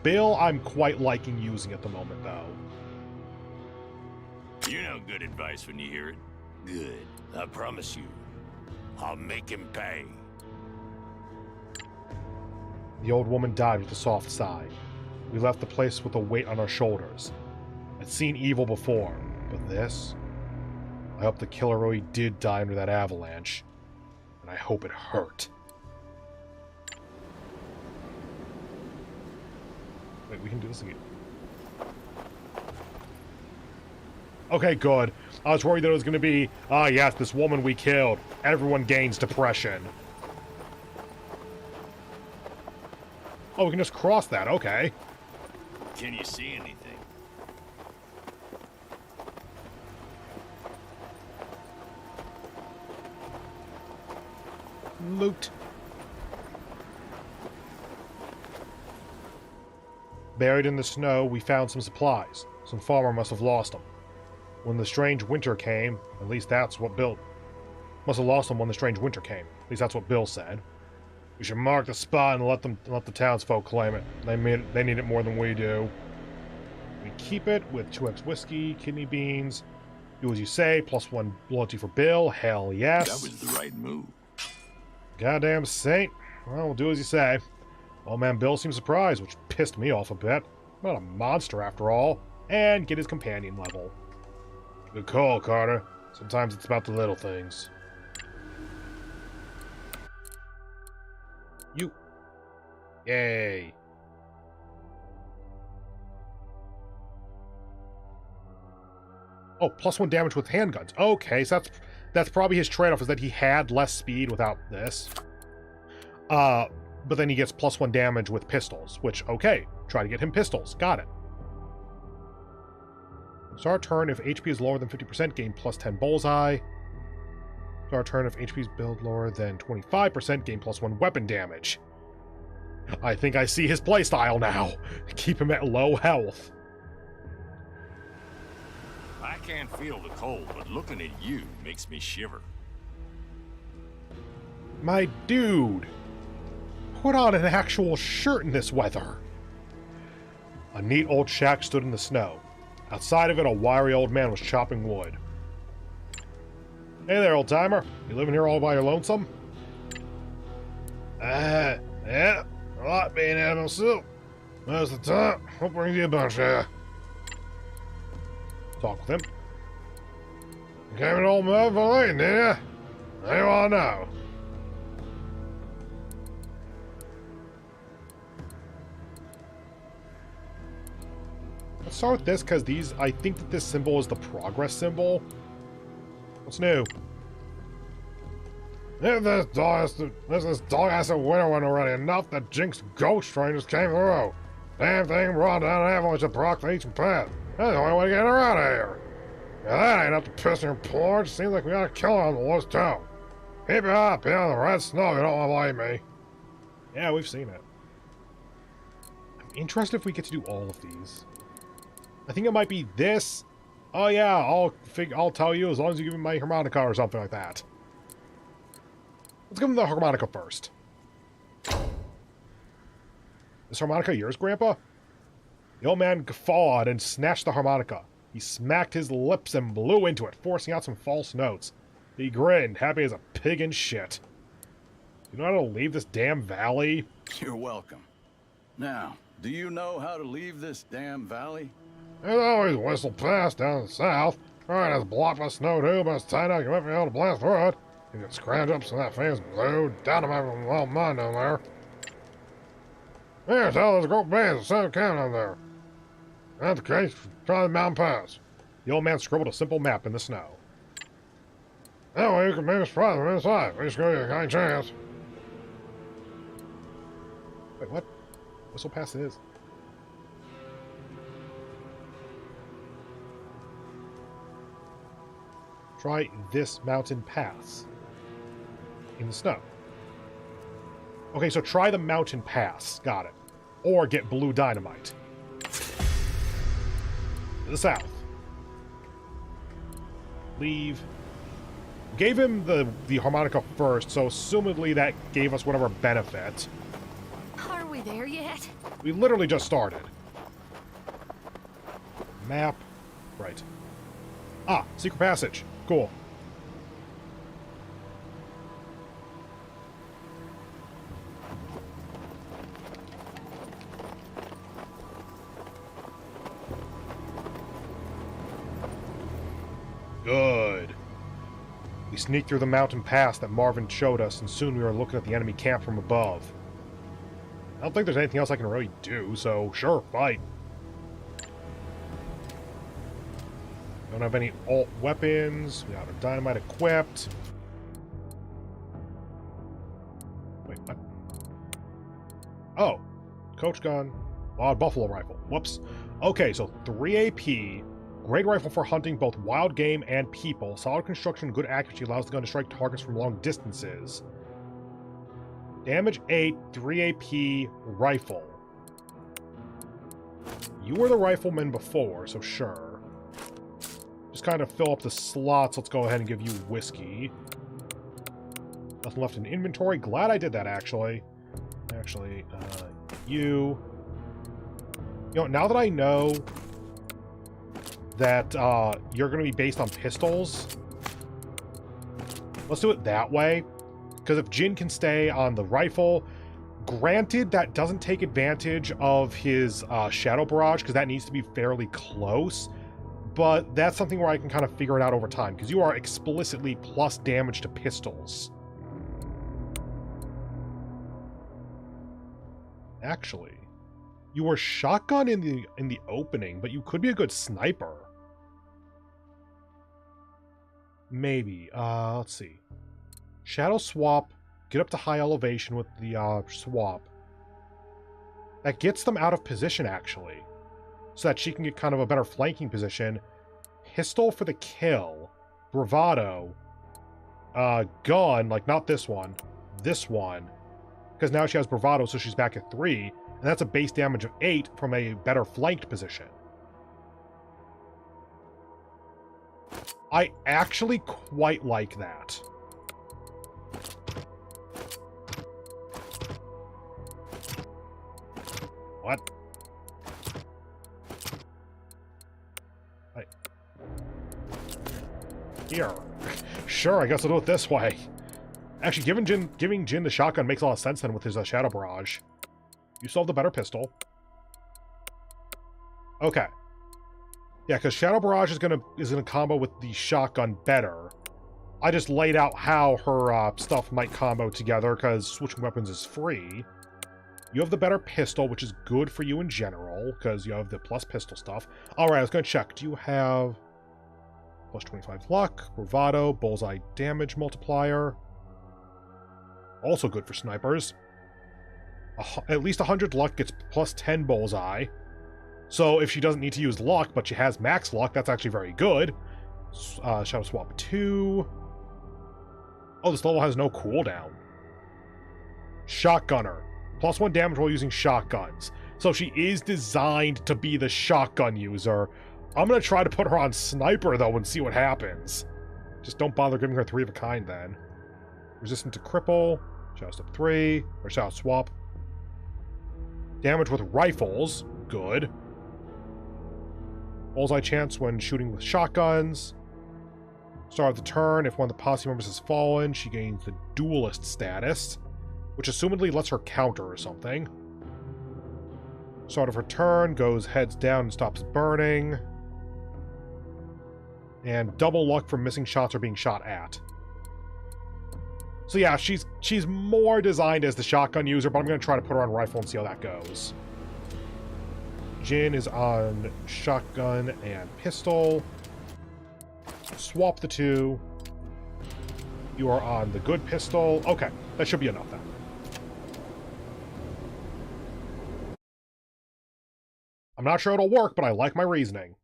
[SPEAKER 2] Bill, I'm quite liking using at the moment, though.
[SPEAKER 8] You know good advice when you hear it. Good. I promise you. I'll make him pay.
[SPEAKER 2] The old woman died with a soft sigh. We left the place with a weight on our shoulders. I'd seen evil before, but this... I hope the killer really did die under that avalanche. And I hope it hurt. Wait, we can do this again. Okay, good. I was worried that it was going to be, yes, this woman we killed. Everyone gains depression. Oh, we can just cross that, okay.
[SPEAKER 8] Can you see anything?
[SPEAKER 2] Loot. Buried in the snow, we found some supplies. Some farmer must have lost them. When the strange winter came, at least that's what Bill... Must have lost them when the strange winter came. At least that's what Bill said. We should mark the spot and let the townsfolk claim it. They need it more than we do. We keep it with 2x whiskey, kidney beans. Do as you say, +1 loyalty for Bill. Hell yes.
[SPEAKER 8] That was the right move.
[SPEAKER 2] Goddamn saint. Well, we'll do as you say. Old man Bill seemed surprised, which pissed me off a bit. I'm not a monster after all. And get his companion level. Good call, Carter. Sometimes it's about the little things. You. Yay. Oh, +1 damage with handguns. Okay, so that's probably his trade-off, is that he had less speed without this. But then he gets +1 damage with pistols, which, okay, try to get him pistols. Got it. Start turn if HP is lower than 50%, gain +10 bullseye. Start turn if HP is build lower than 25%, gain +1 weapon damage. I think I see his playstyle now. Keep him at low health.
[SPEAKER 8] I can't feel the cold, but looking at you makes me shiver.
[SPEAKER 2] My dude, put on an actual shirt in this weather. A neat old shack stood in the snow. Outside of it, a wiry old man was chopping wood. Hey there, old-timer. You living here all by your lonesome? Yeah. I like being animal soup. Most of the time, what brings you a bunch here? Talk with him. You came an old mud for late, did you? How do you want to know? Let's start with this, because I think that this symbol is the progress symbol. What's new? If this dog has a winter one already, enough that Jinx ghost train just came through. Damn thing brought down an avalanche that blocked the eastern path. That's the only way to get her out of here. Now that ain't up to pissing your porch. Seems like we gotta kill her on the loose too. Keep it up, in the red snow, you don't want to believe me. Yeah, we've seen it. I'm interested if we get to do all of these. I think it might be this. Oh yeah, I'll tell you as long as you give me my harmonica or something like that. Let's give him the harmonica first. Is harmonica yours, Grandpa? The old man guffawed and snatched the harmonica. He smacked his lips and blew into it, forcing out some false notes. He grinned, happy as a pig in shit. You know how to leave this damn valley?
[SPEAKER 3] You're welcome. Now, do you know how to leave this damn valley?
[SPEAKER 2] There's always Whistle Pass down in the south. Alright, it's blocked by snow too, but it's tight enough you might be able to blast through it. You can scrounge up some of that famous blue dynamite from the old mine down there. Here, tell there's a great band in the center camp down there. That's the case, try the mountain pass. The old man scribbled a simple map in the snow. That way you can maybe spot them inside. We just give you a kind chance. Wait, what? Whistle Pass it is. Try this mountain pass. In the snow. Okay, so try the mountain pass. Got it. Or get blue dynamite. To the south. Leave. Gave him the harmonica first, so assumedly that gave us whatever benefit.
[SPEAKER 5] Are we there yet?
[SPEAKER 2] We literally just started. Map. Right. Ah, secret passage. Cool. Good. We sneaked through the mountain pass that Marvin showed us, and soon we were looking at the enemy camp from above. I don't think there's anything else I can really do, so sure, fight. Don't have any alt weapons. We got our dynamite equipped. Wait, what? Oh, coach gun, wild buffalo rifle. Whoops. Okay, so 3 AP. Great rifle for hunting both wild game and people. Solid construction, good accuracy allows the gun to strike targets from long distances. Damage 8, 3 AP rifle. You were the rifleman before, so sure. Just kind of fill up the slots. Let's go ahead and give you whiskey. Nothing left in inventory. Glad I did that, actually. You know, now that I know that you're going to be based on pistols, let's do it that way. Because if Jin can stay on the rifle, granted, that doesn't take advantage of his Shadow Barrage, because that needs to be fairly close. But that's something where I can kind of figure it out over time, because you are explicitly plus damage to pistols. Actually, you were shotgun in the opening, but you could be a good sniper. Maybe. Let's see. Shadow swap. Get up to high elevation with the swap. That gets them out of position, actually, so that she can get kind of a better flanking position. Pistol for the kill. Bravado. Gun, like not this one. This one. Because now she has Bravado, so she's back at 3. And that's a base damage of 8 from a better flanked position. I actually quite like that. What? Here. Sure, I guess I'll do it this way. Actually, giving Jin the shotgun makes a lot of sense then with his Shadow Barrage. You still have the better pistol. Okay. Yeah, because Shadow Barrage is gonna combo with the shotgun better. I just laid out how her stuff might combo together because switching weapons is free. You have the better pistol, which is good for you in general because you have the plus pistol stuff. All right, I was gonna check. Do you have plus 25 luck, bravado, bullseye damage multiplier? Also good for snipers. At least 100 luck gets plus 10 bullseye. So if she doesn't need to use luck, but she has max luck, that's actually very good. Shadow swap 2. Oh, this level has no cooldown. Shotgunner. Plus 1 damage while using shotguns. So she is designed to be the shotgun user. I'm going to try to put her on sniper, though, and see what happens. Just don't bother giving her 3 of a kind, then. Resistant to cripple. Shadow step 3. Or shadow swap. Damage with rifles. Good. Bullseye chance when shooting with shotguns. Start of the turn. If one of the posse members has fallen, she gains the duelist status, which assumedly lets her counter or something. Start of her turn, goes heads down and stops burning. And double luck for missing shots or being shot at. So yeah, she's more designed as the shotgun user, but I'm going to try to put her on rifle and see how that goes. Jin is on shotgun and pistol. Swap the 2. You are on the good pistol. Okay, that should be enough then. I'm not sure it'll work, but I like my reasoning.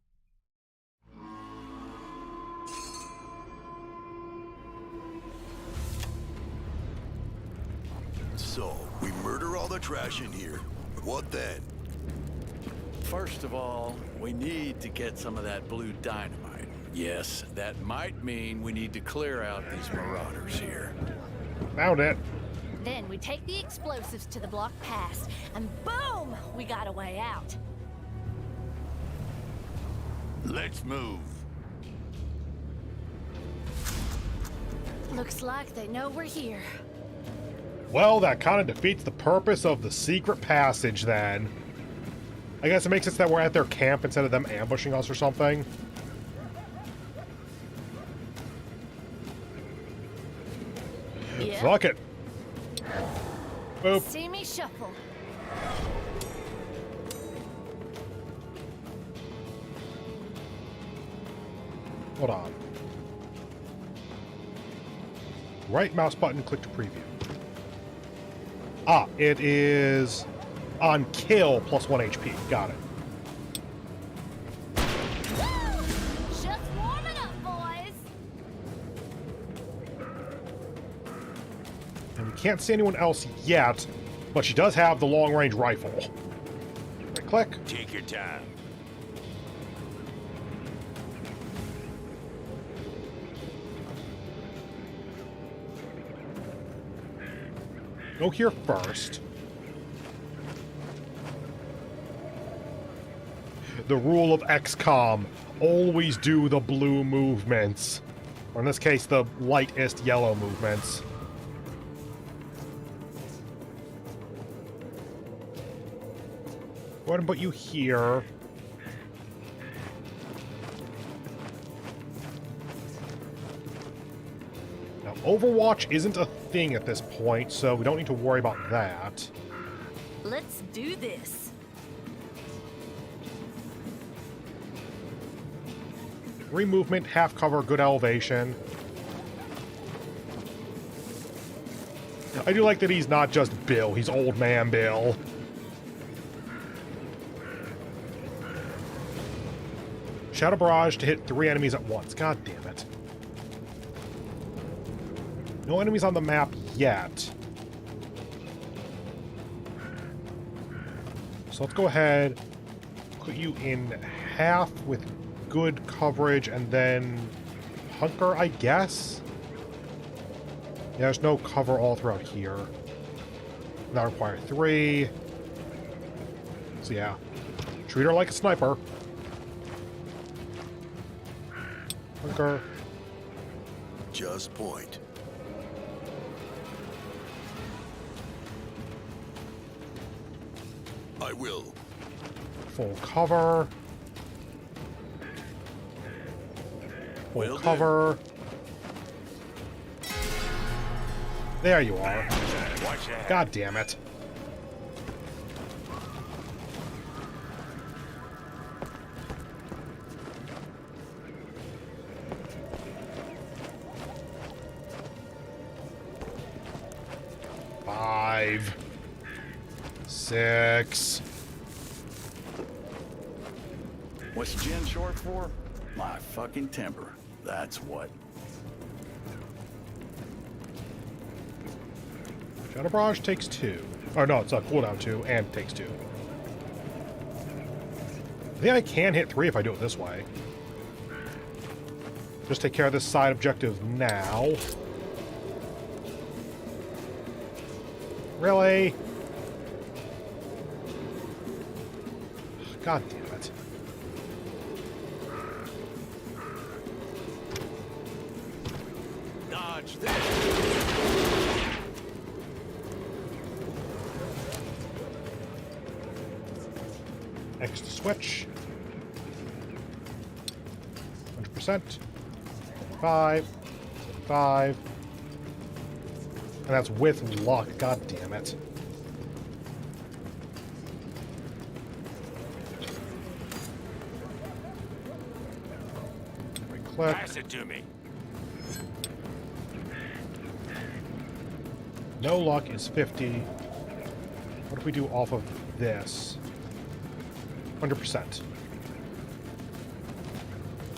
[SPEAKER 6] So, we murder all the trash in here. What then?
[SPEAKER 3] First of all, we need to get some of that blue dynamite. Yes, that might mean we need to clear out these marauders here.
[SPEAKER 2] Found it.
[SPEAKER 5] Then we take the explosives to the block pass, and boom! We got a way out.
[SPEAKER 8] Let's move.
[SPEAKER 5] Looks like they know we're here.
[SPEAKER 2] Well, that kind of defeats the purpose of the secret passage, then. I guess it makes sense that we're at their camp instead of them ambushing us or something.
[SPEAKER 5] Yeah.
[SPEAKER 2] Fuck it. Boop.
[SPEAKER 5] See me shuffle.
[SPEAKER 2] Hold on. Right mouse button, click to preview. Ah, it is on kill plus 1 HP. Got it.
[SPEAKER 5] Just warming up, boys.
[SPEAKER 2] And we can't see anyone else yet, but she does have the long-range rifle. Right click.
[SPEAKER 8] Take your time.
[SPEAKER 2] go here first. The rule of XCOM, always do the blue movements. Or in this case, the lightest yellow movements. Go ahead and put you here. Now, Overwatch isn't a thing at this point, so we don't need to worry about that.
[SPEAKER 5] Let's do this.
[SPEAKER 2] 3 movement, half cover, good elevation. I do like that he's not just Bill, he's Old Man Bill. Shadow Barrage to hit 3 enemies at once. God damn it. No enemies on the map yet. So let's go ahead, put you in half with good coverage, and then hunker, I guess? Yeah, there's no cover all throughout here. That require 3. So yeah. Treat her like a sniper. Hunker.
[SPEAKER 6] Just point. I will.
[SPEAKER 2] Full cover. Full
[SPEAKER 6] Will do.
[SPEAKER 2] cover. There you are.
[SPEAKER 3] Watch that.
[SPEAKER 2] God damn it. Five. 6.
[SPEAKER 3] What's Jen short for? My fucking temper. That's what.
[SPEAKER 2] Shadow Barrage takes 2. Or no, it's a cooldown 2 and takes 2. I think I can hit 3 if I do it this way. Just take care of this side objective now. Really? God damn it.
[SPEAKER 3] Dodge this.
[SPEAKER 2] X to switch. 100%. 5. 5. And that's with luck. God damn it. Right click.
[SPEAKER 3] Pass it to me.
[SPEAKER 2] No luck is 50. What if we do off of this? 100%.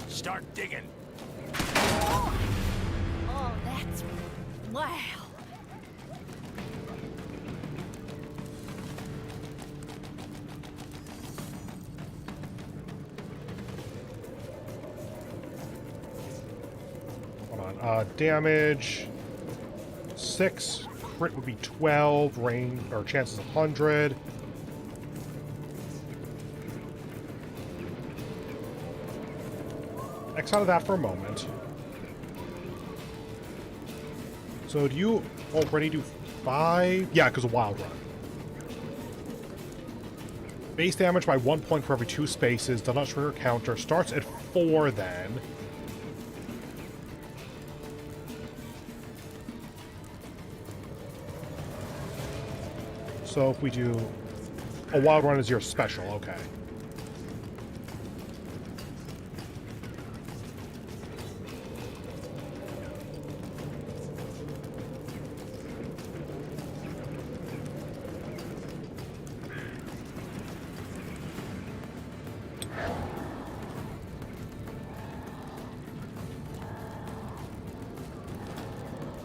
[SPEAKER 3] Start digging.
[SPEAKER 5] Oh, that's... Wow.
[SPEAKER 2] Hold on. Damage 6. Crit would be 12. Range or chances 100. X out of that for a moment. So do you already do 5? Yeah, because of Wild Run. Base damage by 1 point for every 2 spaces. Does not trigger counter. Starts at 4 then. So if we do... A Wild Run is your special, okay.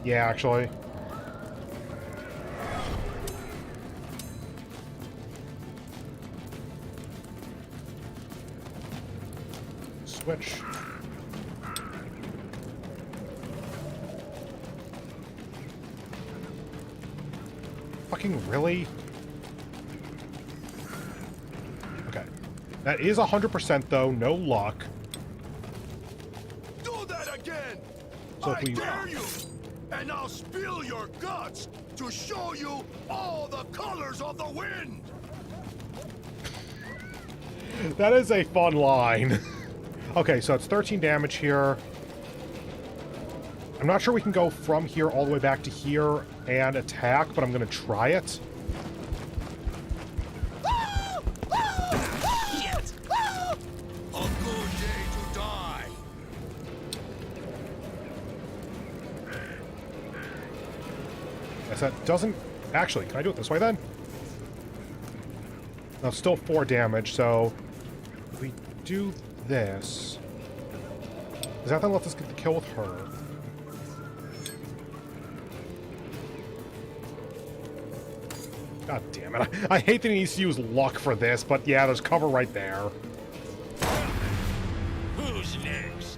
[SPEAKER 2] Yeah, actually. Switch. fucking really? Okay. That is 100% though, no luck.
[SPEAKER 6] Do that again!
[SPEAKER 2] So if
[SPEAKER 6] I
[SPEAKER 2] we...
[SPEAKER 6] dare you! And I'll spill your guts to show you all the colors of the wind!
[SPEAKER 2] That is a fun line. Okay, so it's 13 damage here. I'm not sure we can go from here all the way back to here and attack, but I'm going to try it.
[SPEAKER 4] Shit!
[SPEAKER 6] A good day to die!
[SPEAKER 2] Guess that doesn't... Actually, can I do it this way then? No, it's still 4 damage, so... If we do this... Is that then let us get the kill with her? God damn it. I hate that he needs to use luck for this, but yeah, there's cover right there.
[SPEAKER 4] Who's next?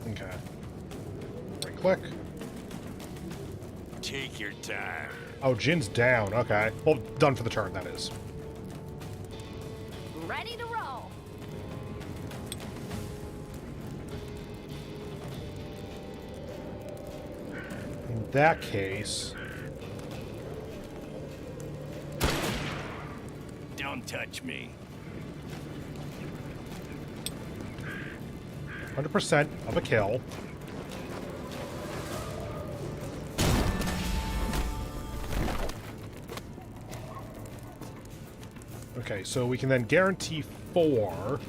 [SPEAKER 2] Okay. Right click.
[SPEAKER 4] Take your time.
[SPEAKER 2] Oh, Jin's down. Okay. Well, done for the turn, that is.
[SPEAKER 5] Ready to roll.
[SPEAKER 2] In that case...
[SPEAKER 4] Don't touch me.
[SPEAKER 2] 100% of a kill. Okay, so we can then guarantee 4.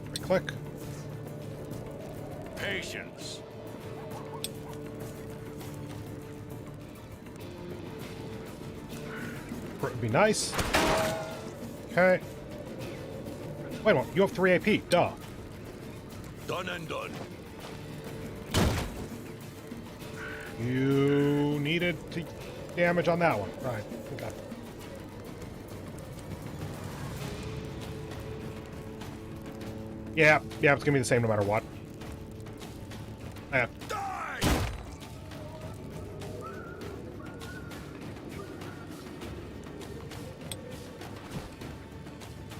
[SPEAKER 2] Right click.
[SPEAKER 4] Patience.
[SPEAKER 2] Would be nice. Okay. Wait a minute, you have 3 AP. Duh.
[SPEAKER 6] Done and done.
[SPEAKER 2] You needed to damage on that one. Right. Okay. Yeah, it's gonna be the same no matter what. Yeah.
[SPEAKER 6] Die!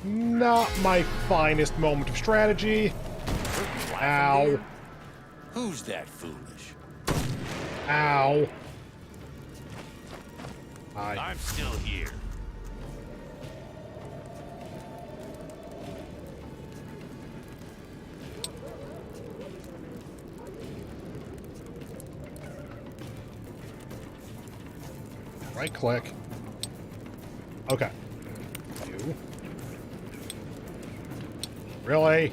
[SPEAKER 2] Not my finest moment of strategy. Ow.
[SPEAKER 4] Who's that foolish?
[SPEAKER 2] Ow. Hi.
[SPEAKER 4] I'm still here.
[SPEAKER 2] Right click. Okay. You. Really?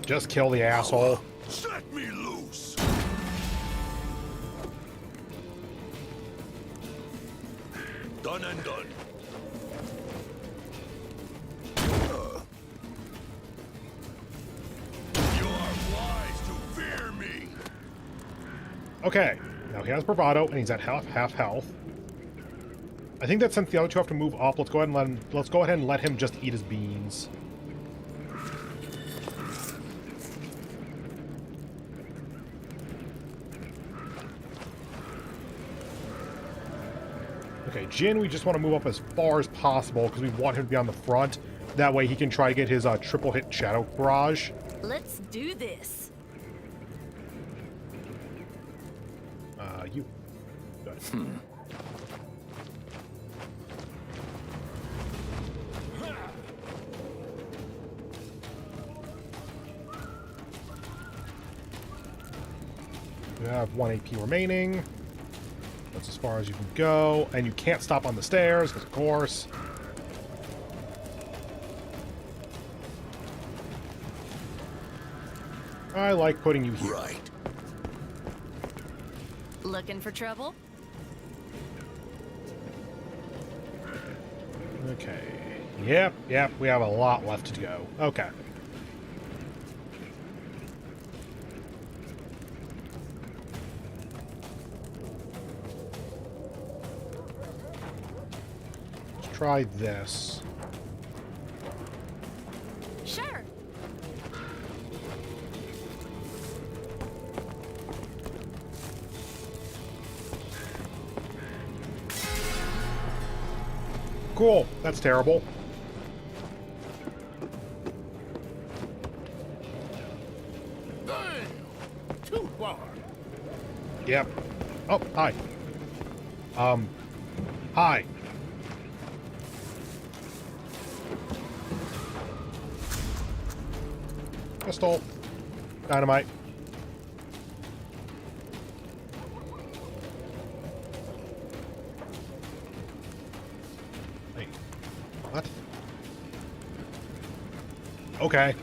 [SPEAKER 2] Just kill the asshole.
[SPEAKER 6] Set me loose! Done and done. You are wise to fear me.
[SPEAKER 2] Okay. Now he has bravado and he's at half health. I think that since the other two have to move up, let's go ahead and let him just eat his beans. Okay, Jin, we just want to move up as far as possible because we want him to be on the front. That way he can try to get his triple hit shadow barrage.
[SPEAKER 5] Let's do this.
[SPEAKER 2] You. Good. You have 1 AP remaining. That's as far as you can go. And you can't stop on the stairs, because of course. I like putting you here.
[SPEAKER 6] Right.
[SPEAKER 5] Looking for trouble?
[SPEAKER 2] Okay. Yep, we have a lot left to go. Okay. try this.
[SPEAKER 5] Sure.
[SPEAKER 2] Cool. That's terrible.
[SPEAKER 4] Damn! Too far.
[SPEAKER 2] Yep. Oh, hi. Hi. Pistol. Dynamite. Wait. What? Okay.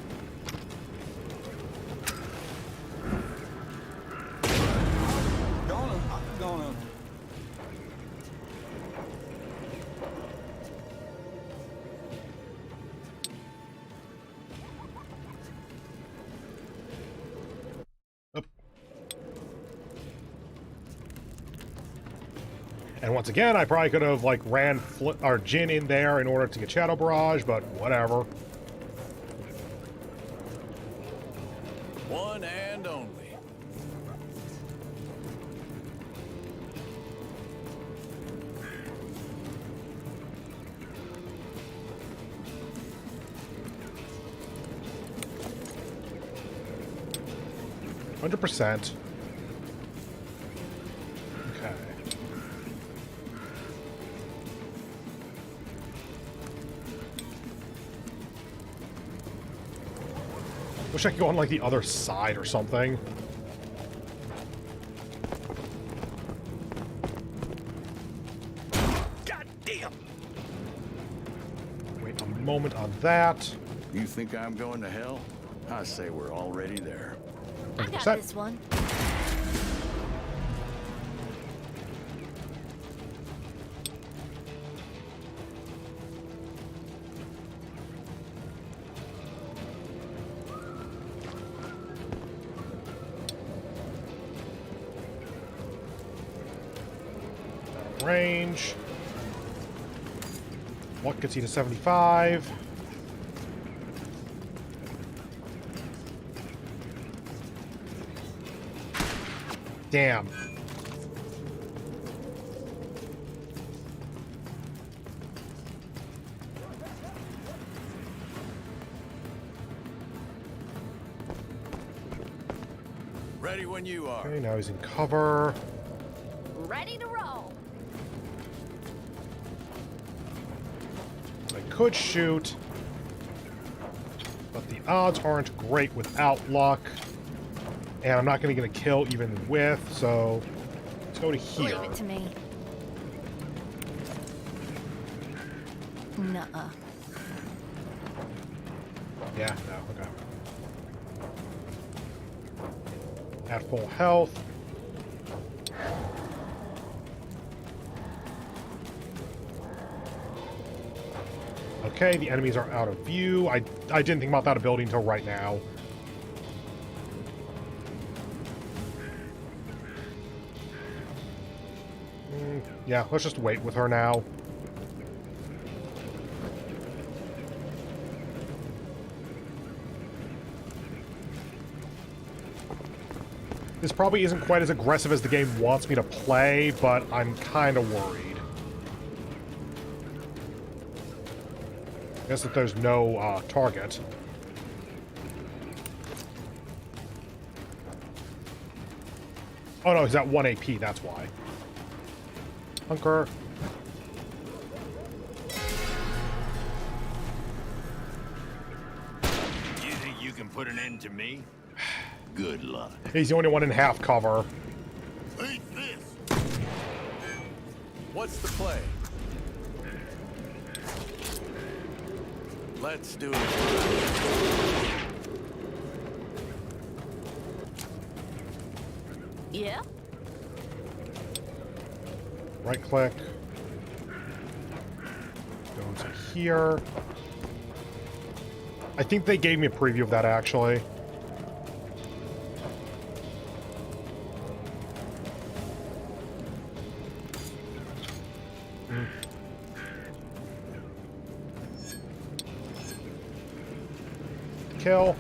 [SPEAKER 4] Gonna.
[SPEAKER 2] Up. And once again, I probably could have like ran or Jin in there in order to get Shadow Barrage, but whatever.
[SPEAKER 3] One and only.
[SPEAKER 2] %. Okay. Wish I could go on like the other side or something.
[SPEAKER 4] God damn!
[SPEAKER 2] Wait a moment on that.
[SPEAKER 3] You think I'm going to hell? I say we're already there.
[SPEAKER 5] I got
[SPEAKER 2] 100%.
[SPEAKER 5] this one.
[SPEAKER 2] Range. What gets you to 75? Damn.
[SPEAKER 3] Ready when you are.
[SPEAKER 2] Okay, now he's in cover.
[SPEAKER 5] Ready to roll.
[SPEAKER 2] I could shoot, but the odds aren't great without luck. And I'm not going to get a kill even with, so let's go to here.
[SPEAKER 5] Leave it to me. Nuh-uh.
[SPEAKER 2] Yeah, no, okay. At full health. Okay, the enemies are out of view. I didn't think about that ability until right now. Yeah, let's just wait with her now. This probably isn't quite as aggressive as the game wants me to play, but I'm kind of worried. I guess that there's no target. Oh no, he's at 1 AP, that's why. Hunker.
[SPEAKER 8] You think you can put an end to me? Good luck.
[SPEAKER 2] He's the only one in half cover.
[SPEAKER 6] Eat this!
[SPEAKER 3] What's the play? Let's do it.
[SPEAKER 5] Yeah?
[SPEAKER 2] Right click. Go to here. I think they gave me a preview of that actually. kill.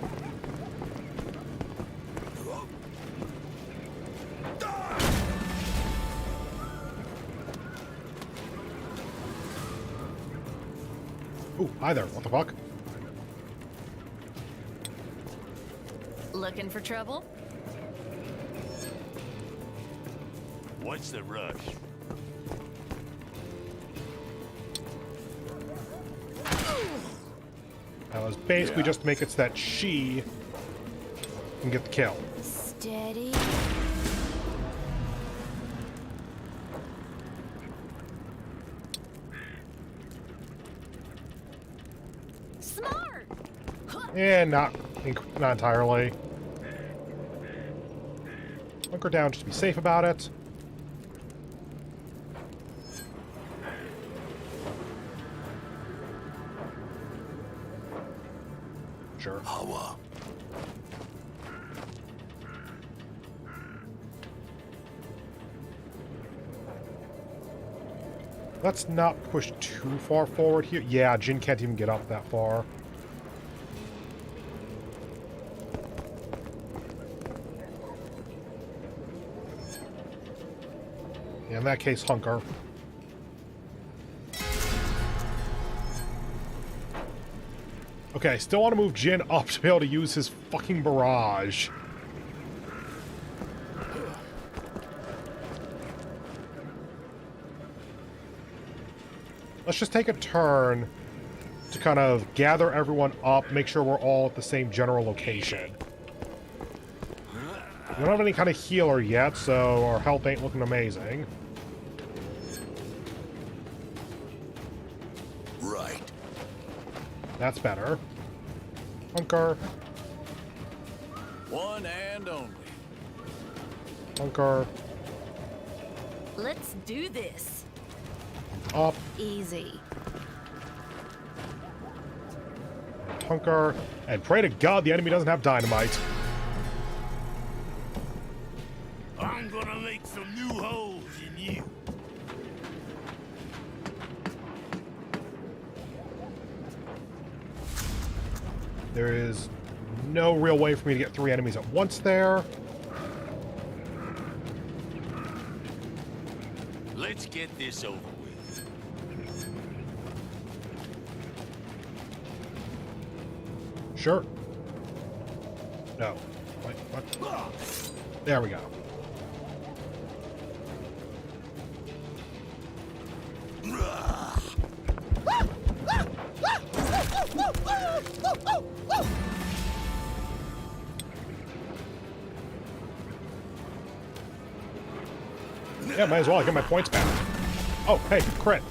[SPEAKER 2] Ooh, hi there. What the fuck?
[SPEAKER 5] Looking for trouble?
[SPEAKER 4] What's the rush?
[SPEAKER 2] That was basically just to make it so that she can get the kill.
[SPEAKER 5] Steady. Smart!
[SPEAKER 2] And not entirely. Hunker down just to be safe about it. Sure.
[SPEAKER 6] Hawa.
[SPEAKER 2] Let's not push too far forward here. Yeah, Jin can't even get up that far. Yeah, in that case, Hunker. Okay, still want to move Jin up to be able to use his fucking barrage. Let's just take a turn to kind of gather everyone up, make sure we're all at the same general location. We don't have any kind of healer yet, so our health ain't looking amazing.
[SPEAKER 6] Right.
[SPEAKER 2] That's better. Hunker.
[SPEAKER 3] One and only.
[SPEAKER 2] Hunker.
[SPEAKER 5] Let's do this.
[SPEAKER 2] Up.
[SPEAKER 5] Easy.
[SPEAKER 2] Hunker. And pray to God the enemy doesn't have dynamite.
[SPEAKER 4] I'm gonna make some new holes in you.
[SPEAKER 2] There is no real way for me to get 3 enemies at once there.
[SPEAKER 4] Let's get this over with.
[SPEAKER 2] Sure. No. Wait, what? There we go. Yeah, might as well get my points back. Oh, hey, crit.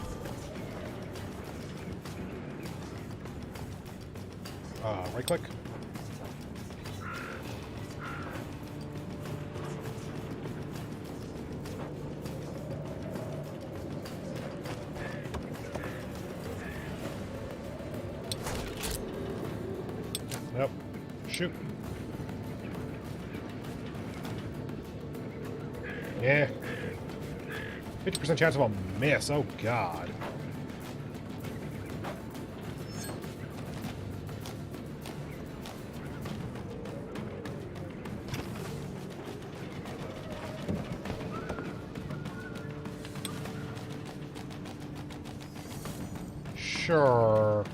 [SPEAKER 2] Right click. Nope. Shoot. Yeah. 50% chance of a miss. Oh, God. Sure.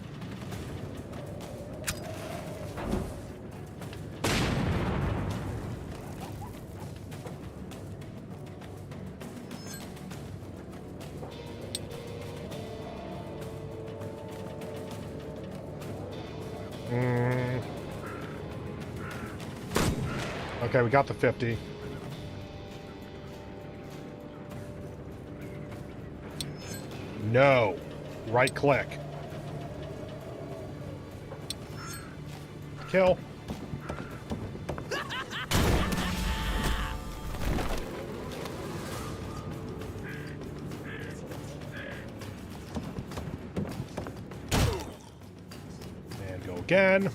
[SPEAKER 2] Okay, we got the 50. No. Right click. Kill. And go again.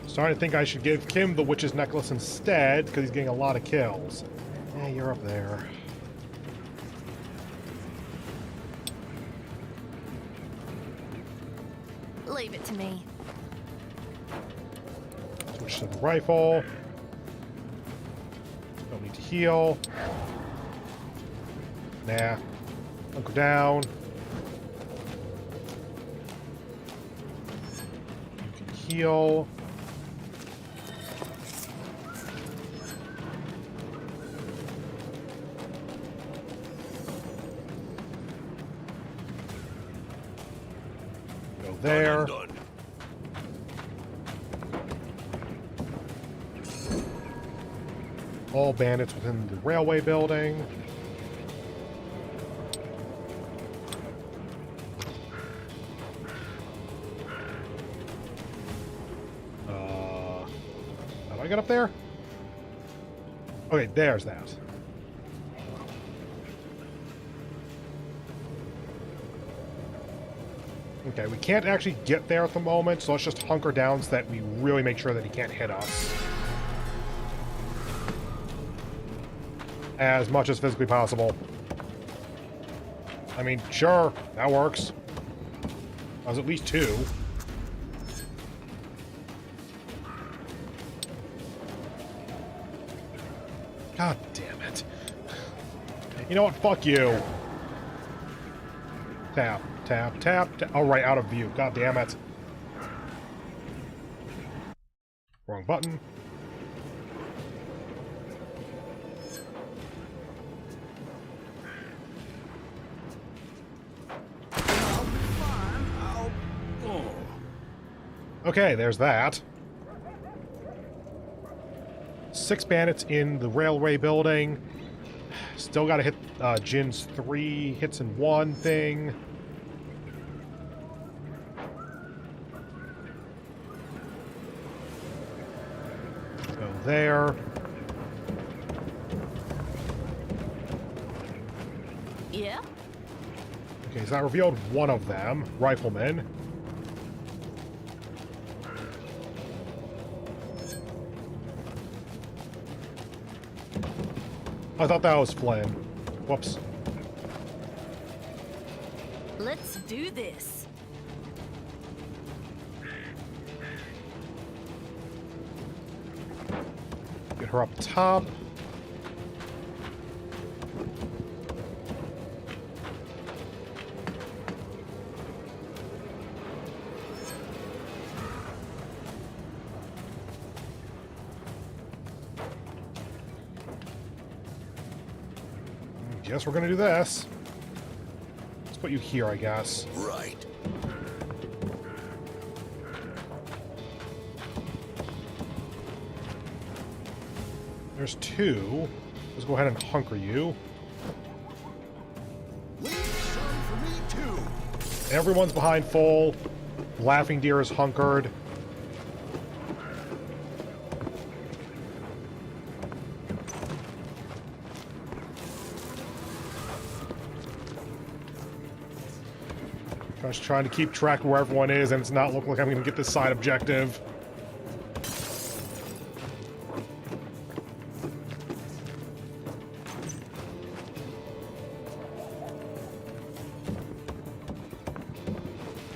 [SPEAKER 2] Starting to think I should give Kim the witch's necklace instead, because he's getting a lot of kills. Hey, you're up there.
[SPEAKER 5] Leave it to me.
[SPEAKER 2] switch to the rifle. Don't need to heal. Nah. Hunker down. You can heal. Go there.
[SPEAKER 6] Done.
[SPEAKER 2] All bandits within the railway building. How do I get up there? Okay, there's that. Okay, we can't actually get there at the moment, so let's just hunker down so that we really make sure that he can't hit us. As much as physically possible. I mean, sure, that works. That was at least 2. God damn it. You know what? Fuck you. Tap, tap, tap, tap. Oh, right, out of view. God damn it. Wrong button. Okay, there's that. 6 bandits in the railway building. Still gotta hit Jin's 3 hits in 1 thing. Go there.
[SPEAKER 5] Yeah?
[SPEAKER 2] Okay, so that revealed one of them. Rifleman. I thought that was Flynn. Whoops.
[SPEAKER 5] Let's do this.
[SPEAKER 2] Get her up top. Guess we're gonna do this. Let's put you here, I guess.
[SPEAKER 6] Right.
[SPEAKER 2] There's 2. Let's go ahead and hunker you.
[SPEAKER 6] Leave some for me too.
[SPEAKER 2] Everyone's behind full. Laughing Deer is hunkered. Just trying to keep track of where everyone is, and it's not looking like I'm going to get this side objective.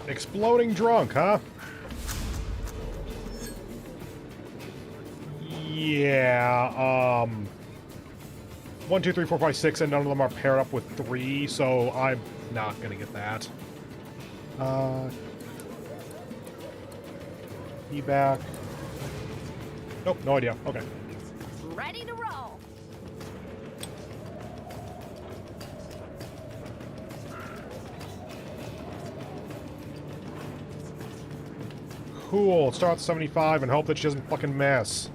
[SPEAKER 2] Exploding drunk, huh? Yeah, 1, 2, 3, 4, 5, 6, and none of them are paired up with 3, so I'm not going to get that. He back. Nope, no idea. Okay.
[SPEAKER 5] Ready to roll.
[SPEAKER 2] Cool. Start with 75 and hope that she doesn't fucking miss.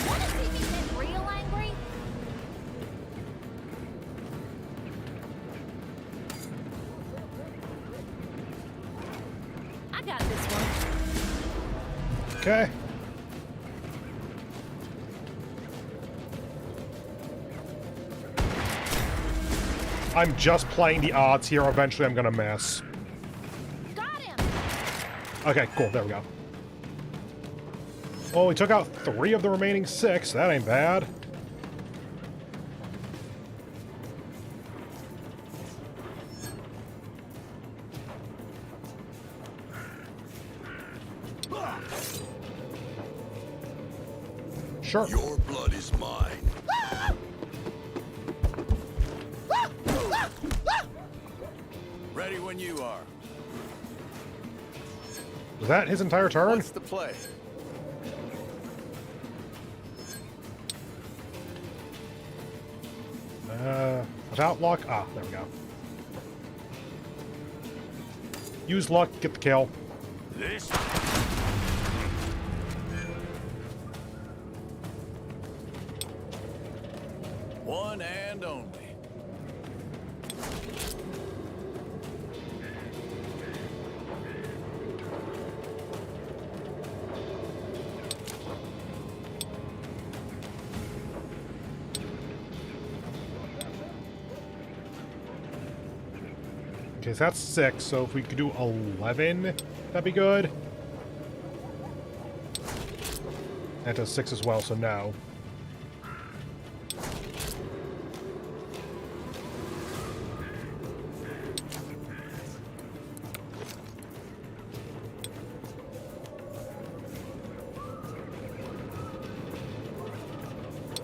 [SPEAKER 5] Wanna see me get real angry? I got this one.
[SPEAKER 2] Okay. I'm just playing the odds here. Eventually I'm gonna miss.
[SPEAKER 5] Got him.
[SPEAKER 2] Okay, cool. There we go. Well, we took out 3 of the remaining 6. That ain't bad. Sure.
[SPEAKER 6] Your blood is mine.
[SPEAKER 3] Ready when you are.
[SPEAKER 2] Was that his entire turn?
[SPEAKER 3] What's the play?
[SPEAKER 2] Without luck. Ah, there we go. Use luck, get the kill.
[SPEAKER 8] This.
[SPEAKER 3] One and only.
[SPEAKER 2] Okay, so that's 6, so if we could do 11, that'd be good. That does 6 as well, so no.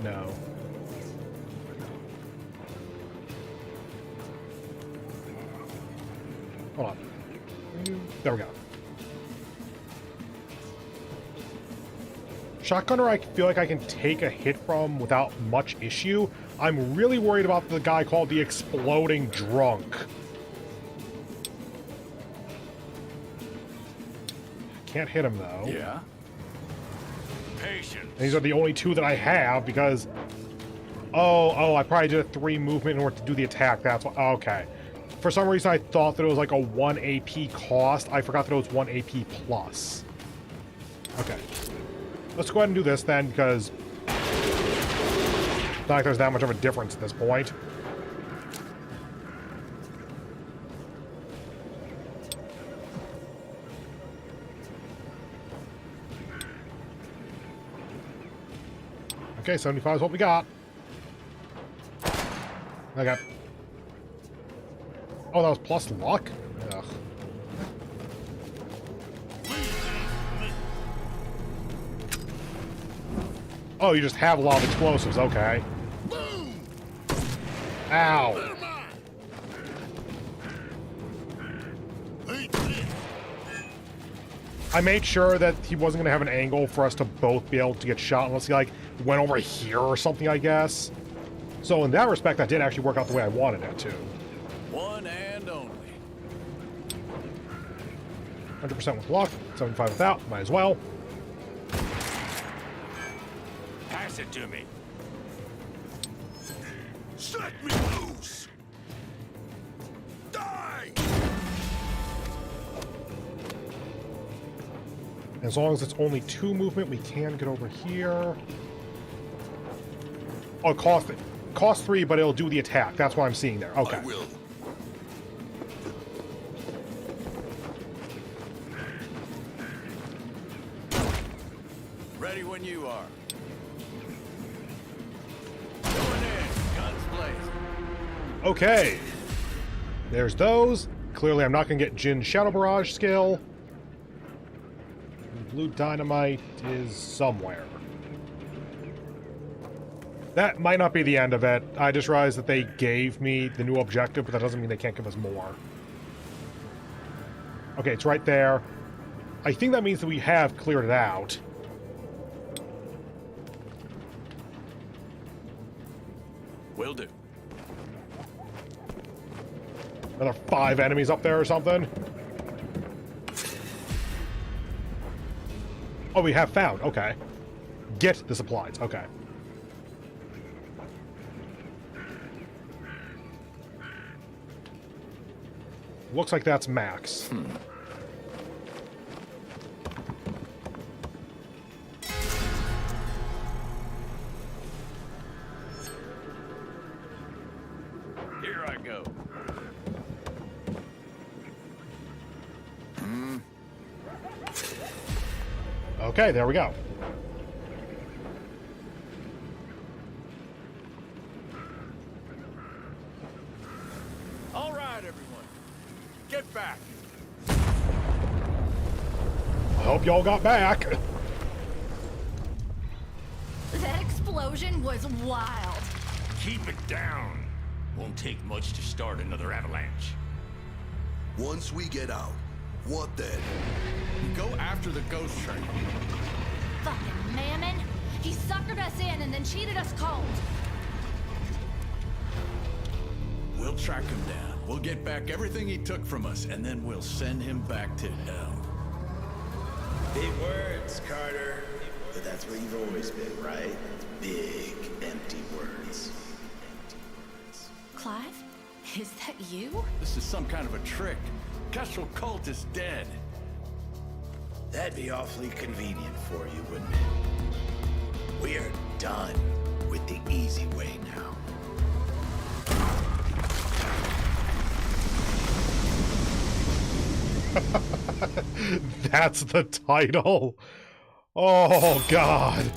[SPEAKER 2] No. Hold on. There we go. Shotgunner, I feel like I can take a hit from without much issue. I'm really worried about the guy called the Exploding Drunk. Can't hit him, though.
[SPEAKER 3] Yeah.
[SPEAKER 8] Patience.
[SPEAKER 2] And these are the only 2 that I have because... Oh, I probably did a 3 movement in order to do the attack. That's what... Okay. For some reason, I thought that it was like a 1 AP cost. I forgot that it was 1 AP plus. Okay. Let's go ahead and do this then, because... It's not like there's that much of a difference at this point. Okay, 75 is what we got. Okay. Oh, that was plus luck? Ugh. Oh, you just have a lot of explosives, okay. Ow. I made sure that he wasn't going to have an angle for us to both be able to get shot unless he, like, went over here or something, I guess. So in that respect, that did actually work out the way I wanted it to.
[SPEAKER 3] One and only.
[SPEAKER 2] 100% with luck, 75 without, might as well.
[SPEAKER 8] Pass it to me.
[SPEAKER 6] Set me loose! Die!
[SPEAKER 2] As long as it's only 2 movement, we can get over here. Oh, cost 3, but it'll do the attack. That's what I'm seeing there. Okay.
[SPEAKER 6] I will.
[SPEAKER 3] Ready when you are. Going in. Guns blazing.
[SPEAKER 2] Okay. There's those. Clearly, I'm not going to get Jin's Shadow Barrage skill. Blue Dynamite is somewhere. That might not be the end of it. I just realized that they gave me the new objective, but that doesn't mean they can't give us more. Okay, it's right there. I think that means that we have cleared it out.
[SPEAKER 3] Will do.
[SPEAKER 2] Another 5 enemies up there or something. Oh, we have found. Okay. Get the supplies. Okay. Looks like that's max.
[SPEAKER 3] Here I go.
[SPEAKER 2] Okay, there we go.
[SPEAKER 3] All right, everyone. Get back.
[SPEAKER 2] I hope y'all got back.
[SPEAKER 5] explosion was wild.
[SPEAKER 8] Keep it down. Won't take much to start another avalanche.
[SPEAKER 6] Once we get out, what then?
[SPEAKER 3] Go after the ghost train.
[SPEAKER 5] Fucking Mammon. He suckered us in and then cheated us cold.
[SPEAKER 3] We'll track him down. We'll get back everything he took from us, and then we'll send him back to hell.
[SPEAKER 4] Big words, Carter. But that's where you've always been, right? Big, empty words.
[SPEAKER 5] Clive? Is that you?
[SPEAKER 3] This is some kind of a trick. Kestrel Cult is dead.
[SPEAKER 4] That'd be awfully convenient for you, wouldn't it? We are done with the easy way now.
[SPEAKER 2] That's the title. Oh, God.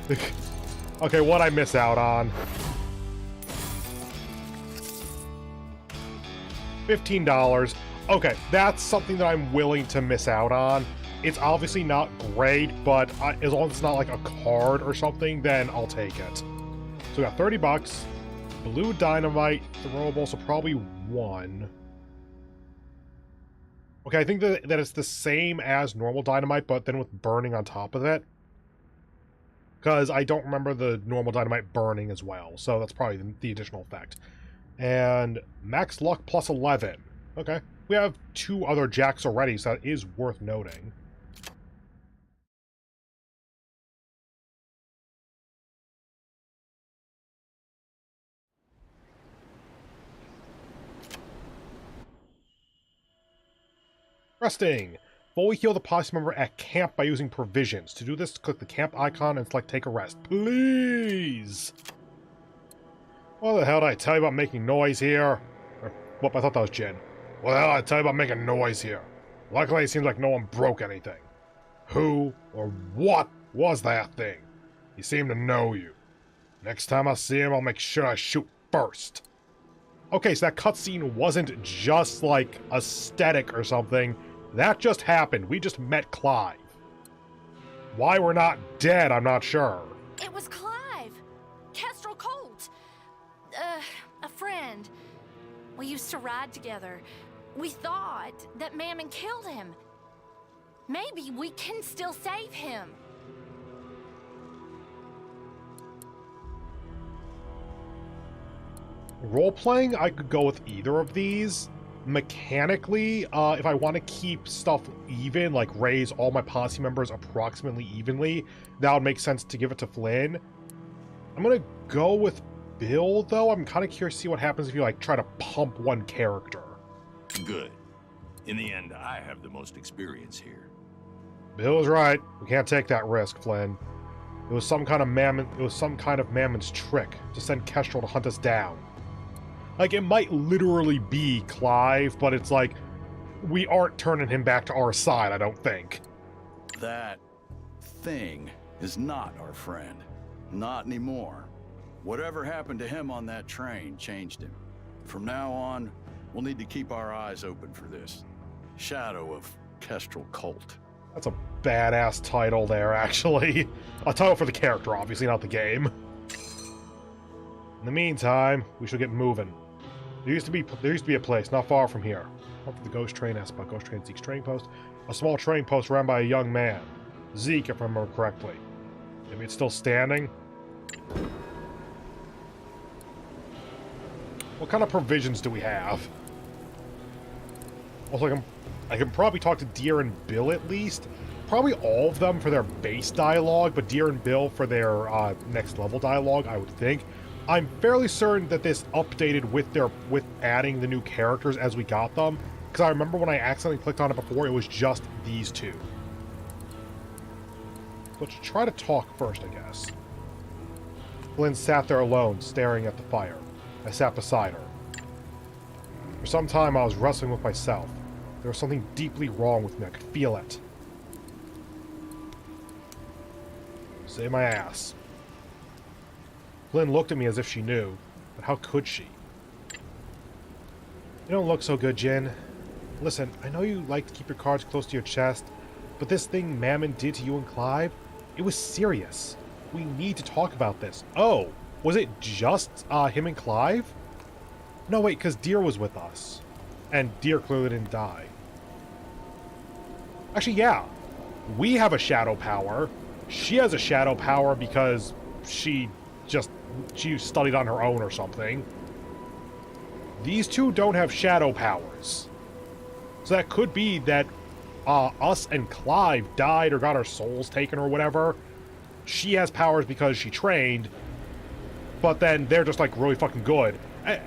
[SPEAKER 2] Okay, what'd I miss out on? $15. Okay, that's something that I'm willing to miss out on. It's obviously not great, but as long as it's not like a card or something, then I'll take it. So we got 30 bucks. Blue dynamite, throwable, so probably one. Okay, I think that it's the same as normal dynamite, but then with burning on top of it. Because I don't remember the normal dynamite burning as well, so that's probably the additional effect. And max luck plus 11. Okay. We have 2 other jacks already, so that is worth noting. Resting. Fully heal the posse member at camp by using provisions. To do this, click the camp icon and select take a rest. Please! What the hell did I tell you about making noise here? Or, whoop, I thought that was Jen. What the hell did I tell you about making noise here? Luckily, it seems like no one broke anything. Who or what was that thing? He seemed to know you. Next time I see him, I'll make sure I shoot first. Okay, so that cutscene wasn't just, like, aesthetic or something. That just happened. We just met Clive. Why we're not dead, I'm not sure.
[SPEAKER 5] It was Clive. Kestrel Colt. A friend. We used to ride together. We thought that Mammon killed him. Maybe we can still save him.
[SPEAKER 2] Role-playing, I could go with either of these. Mechanically, if I want to keep stuff even, like raise all my posse members approximately evenly, that would make sense to give it to Flynn. I'm gonna go with Bill, though. I'm kind of curious to see what happens if you, like, try to pump one character.
[SPEAKER 8] Good. In the end, I have the most experience here.
[SPEAKER 2] Bill was right. We can't take that risk, Flynn. It was some kind of Mammon's trick to send Kestrel to hunt us down. Like, it might literally be Clive, but it's like, we aren't turning him back to our side, I don't think.
[SPEAKER 3] That thing is not our friend. Not anymore. Whatever happened to him on that train changed him. From now on, we'll need to keep our eyes open for this. Shadow of Kestrel Cult.
[SPEAKER 2] That's a badass title there, actually. A title for the character, obviously, not the game. In the meantime, we should get moving. There used to be a place not far from here. Up to the ghost train, asked about ghost train Zeke's train post. A small train post ran by a young man. Zeke, if I remember correctly. Maybe it's still standing? What kind of provisions do we have? Also, I can probably talk to Deer and Bill at least. Probably all of them for their base dialogue, but Deer and Bill for their next level dialogue, I would think. I'm fairly certain that this updated with adding the new characters as we got them, because I remember when I accidentally clicked on it before, it was just these two. Let's try to talk first, I guess. Flynn sat there alone, staring at the fire. I sat beside her. For some time, I was wrestling with myself. There was something deeply wrong with me. I could feel it. Say my ass. Flynn looked at me as if she knew, but how could she? You don't look so good, Jen. Listen, I know you like to keep your cards close to your chest, but this thing Mammon did to you and Clive, it was serious. we need to talk about this. Oh, was it just him and Clive? No, wait, because Deer was with us. And Deer clearly didn't die. Actually, yeah. We have a shadow power. She has a shadow power because she studied on her own or something. These two don't have shadow powers. So that could be that us and Clive died or got our souls taken or whatever. She has powers because she trained, but then they're just like really fucking good.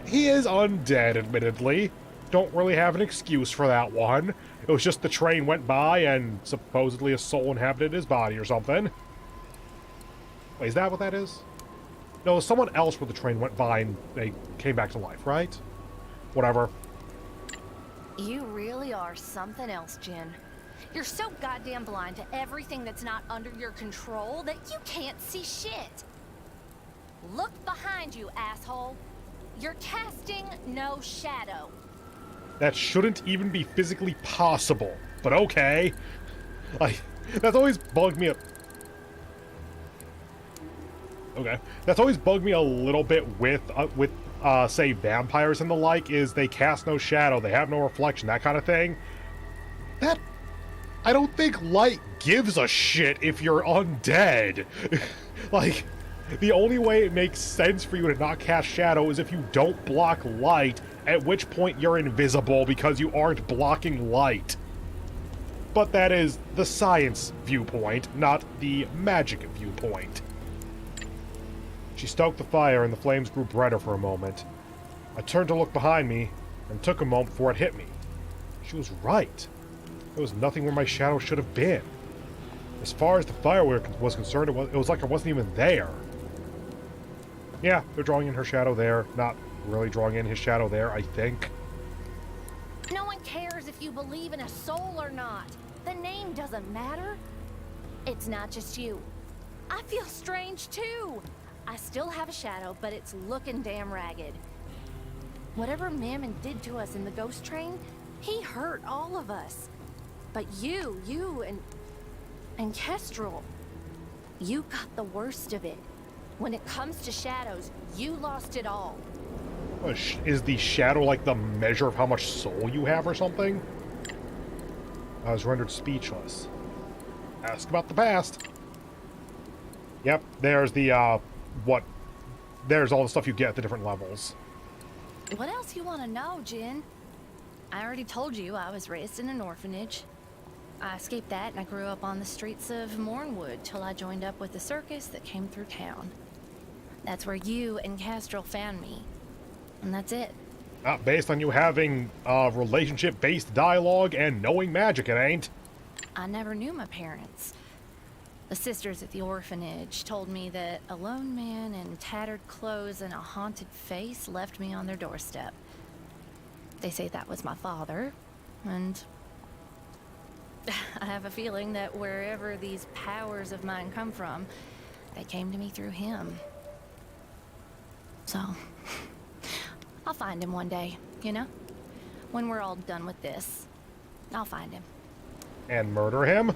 [SPEAKER 2] He is undead, admittedly. Don't really have an excuse for that one. It was just the train went by and supposedly a soul inhabited his body or something. Wait, is that what that is? No, someone else where the train went by and they came back to life, right? Whatever.
[SPEAKER 5] You really are something else, Jen. You're so goddamn blind to everything that's not under your control that you can't see shit. Look behind you, asshole. You're casting no shadow.
[SPEAKER 2] That shouldn't even be physically possible, but okay. Like, that's always bugged me up. Okay. That's always bugged me a little bit with say, vampires and the like, is they cast no shadow, they have no reflection, that kind of thing. That... I don't think light gives a shit if you're undead. Like, the only way it makes sense for you to not cast shadow is if you don't block light, at which point you're invisible because you aren't blocking light. But that is the science viewpoint, not the magic viewpoint. She stoked the fire and the flames grew brighter for a moment. I turned to look behind me and took a moment before it hit me. She was right. There was nothing where my shadow should have been. As far as the fire was concerned, it was like it wasn't even there. Yeah, they're drawing in her shadow there, not really drawing in his shadow there, I think.
[SPEAKER 5] No one cares if you believe in a soul or not. The name doesn't matter. It's not just you. I feel strange too. I still have a shadow, but it's looking damn ragged. Whatever Mammon did to us in the ghost train, he hurt all of us. But you and Kestrel, you got the worst of it. When it comes to shadows, you lost it all.
[SPEAKER 2] Is the shadow like the measure of how much soul you have or something? I was rendered speechless. Ask about the past. Yep, there's the, there's all the stuff you get at the different levels.
[SPEAKER 5] What else you want to know, Jen? I already told you I was raised in an orphanage. I escaped that and I grew up on the streets of Mornwood till I joined up with the circus that came through town. That's where you and Kestrel found me. And that's it.
[SPEAKER 2] Not based on you having relationship-based dialogue and knowing magic, it ain't.
[SPEAKER 5] I never knew my parents. The sisters at the orphanage told me that a lone man in tattered clothes and a haunted face left me on their doorstep. They say that was my father, and I have a feeling that wherever these powers of mine come from, they came to me through him. So, I'll find him one day, you know? When we're all done with this, I'll find him.
[SPEAKER 2] And murder him?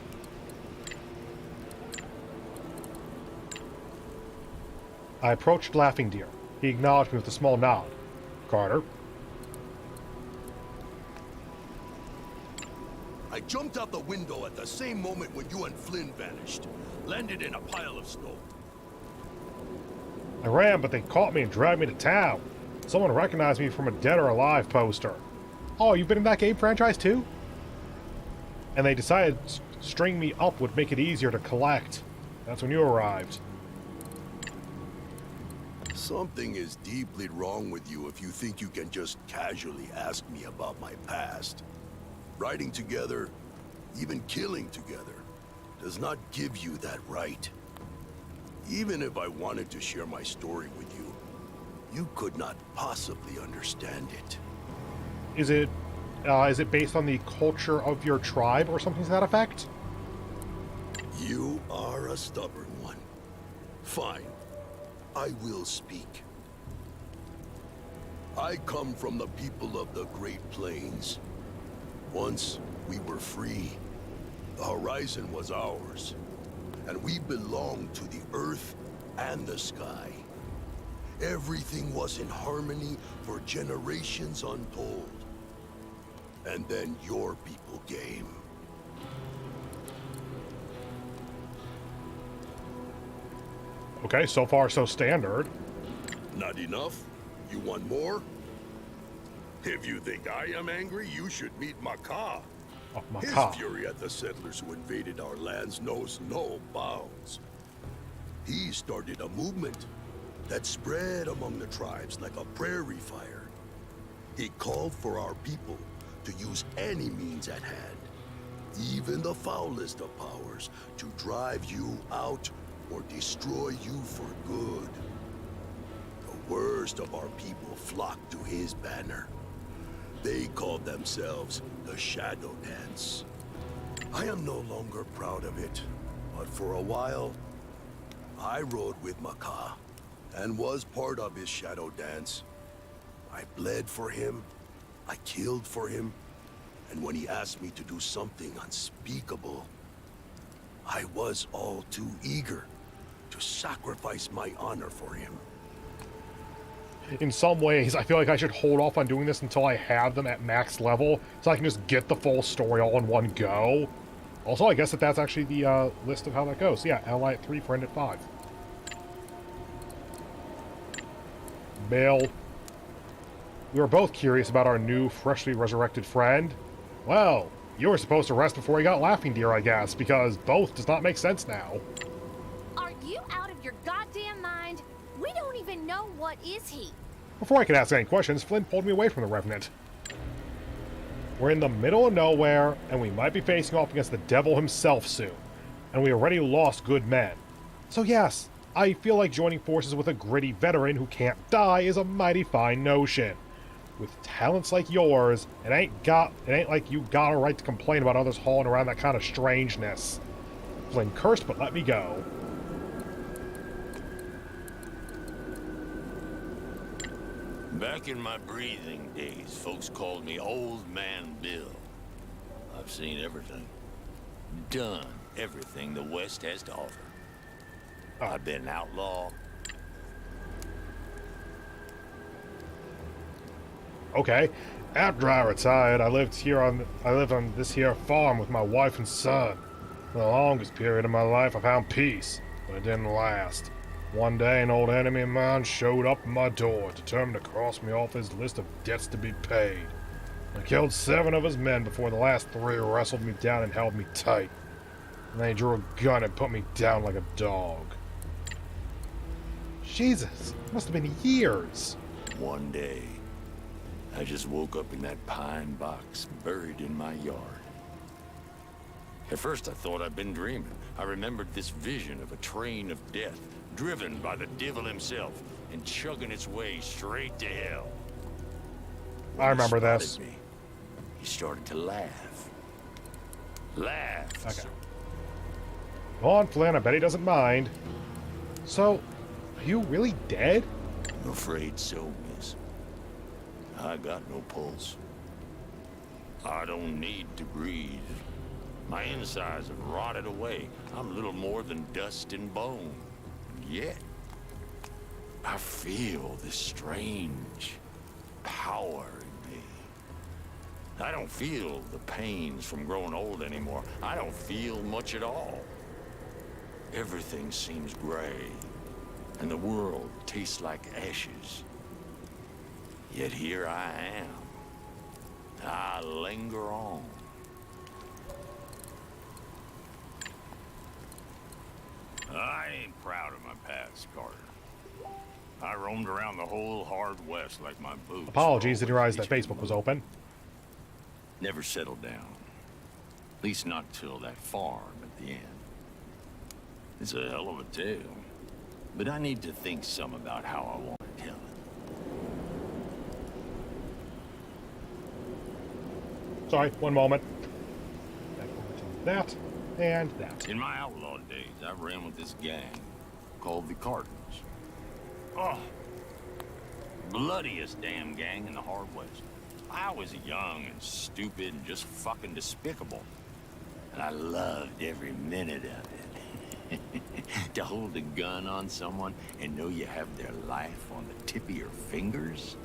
[SPEAKER 2] I approached Laughing Deer. He acknowledged me with a small nod. Carter?
[SPEAKER 6] I jumped out the window at the same moment when you and Flynn vanished. Landed in a pile of snow.
[SPEAKER 2] I ran, but they caught me and dragged me to town. Someone recognized me from a Dead or Alive poster. Oh, you've been in that game franchise too? And they decided stringing me up would make it easier to collect. That's when you arrived.
[SPEAKER 6] Something is deeply wrong with you if you think you can just casually ask me about my past. Riding together, even killing together, does not give you that right. Even if I wanted to share my story with you, you could not possibly understand it.
[SPEAKER 2] Is it based on the culture of your tribe or something to that effect?
[SPEAKER 6] You are a stubborn one. Fine. I will speak. I come from the people of the Great Plains. Once, we were free. The horizon was ours. And we belonged to the earth and the sky. Everything was in harmony for generations untold. And then your people came.
[SPEAKER 2] Okay, so far so standard.
[SPEAKER 6] Not enough? You want more? If you think I am angry, you should meet Maka.
[SPEAKER 2] Oh,
[SPEAKER 6] His
[SPEAKER 2] Maka.
[SPEAKER 6] fury at the settlers who invaded our lands knows no bounds. He started a movement that spread among the tribes like a prairie fire. He called for our people to use any means at hand, even the foulest of powers, to drive you out or destroy you for good. The worst of our people flocked to his banner. They called themselves the Shadow Dance. I am no longer proud of it, but for a while, I rode with Maka and was part of his Shadow Dance. I bled for him, I killed for him, and when he asked me to do something unspeakable, I was all too eager to sacrifice my honor for him.
[SPEAKER 2] In some ways, I feel like I should hold off on doing this until I have them at max level, so I can just get the full story all in one go. Also, I guess that's actually the list of how that goes. Yeah, ally at 3, friend at 5. Bill. We were both curious about our new, freshly resurrected friend. Well, you were supposed to rest before he got Laughing Deer, I guess, because both does not make sense now.
[SPEAKER 5] Are you out of your goddamn mind? We don't even know what is he.
[SPEAKER 2] Before I could ask any questions, Flynn pulled me away from the Revenant. We're in the middle of nowhere, and we might be facing off against the devil himself soon. And we already lost good men. So yes, I feel like joining forces with a gritty veteran who can't die is a mighty fine notion. With talents like yours, it ain't like you got a right to complain about others hauling around that kind of strangeness. Flynn cursed, but let me go.
[SPEAKER 8] Back in my breathing days, folks called me Old Man Bill. I've seen everything. Done everything the West has to offer. I've been an outlaw.
[SPEAKER 2] Okay. After I retired, I lived on this here farm with my wife and son. For the longest period of my life, I found peace, but it didn't last. One day, an old enemy of mine showed up at my door, determined to cross me off his list of debts to be paid. I killed 7 of his men before the last 3 wrestled me down and held me tight. And then he drew a gun and put me down like a dog. Jesus, it must have been years.
[SPEAKER 8] One day, I just woke up in that pine box buried in my yard. At first, I thought I'd been dreaming. I remembered this vision of a train of death, driven by the devil himself, and chugging its way straight to hell.
[SPEAKER 2] I remember
[SPEAKER 8] When he
[SPEAKER 2] this.
[SPEAKER 8] spotted me, he started to laugh. Laughed.
[SPEAKER 2] Okay. Go on, Flynn, I bet he doesn't mind. So, are you really dead?
[SPEAKER 8] I'm afraid so, miss. I got no pulse. I don't need to breathe. My insides have rotted away. I'm little more than dust and bone. Yet, I feel this strange power in me. I don't feel the pains from growing old anymore. I don't feel much at all. Everything seems gray, and the world tastes like ashes. Yet here I am. I linger on. I ain't proud of my past, Carter. I roamed around the whole hard West like my boots.
[SPEAKER 2] Apologies, didn't realize that
[SPEAKER 8] reaching
[SPEAKER 2] Facebook was
[SPEAKER 8] the moon.
[SPEAKER 2] open.
[SPEAKER 8] Never settled down. At least not till that farm at the end. It's a hell of a tale. But I need to think some about how I want to tell it.
[SPEAKER 2] Sorry, one moment. That, and that.
[SPEAKER 8] In my outlaw days, I ran with this gang called the Cartons. Oh, bloodiest damn gang in the hard West. I was young and stupid and just fucking despicable. And I loved every minute of it. To hold a gun on someone and know you have their life on the tip of your fingers?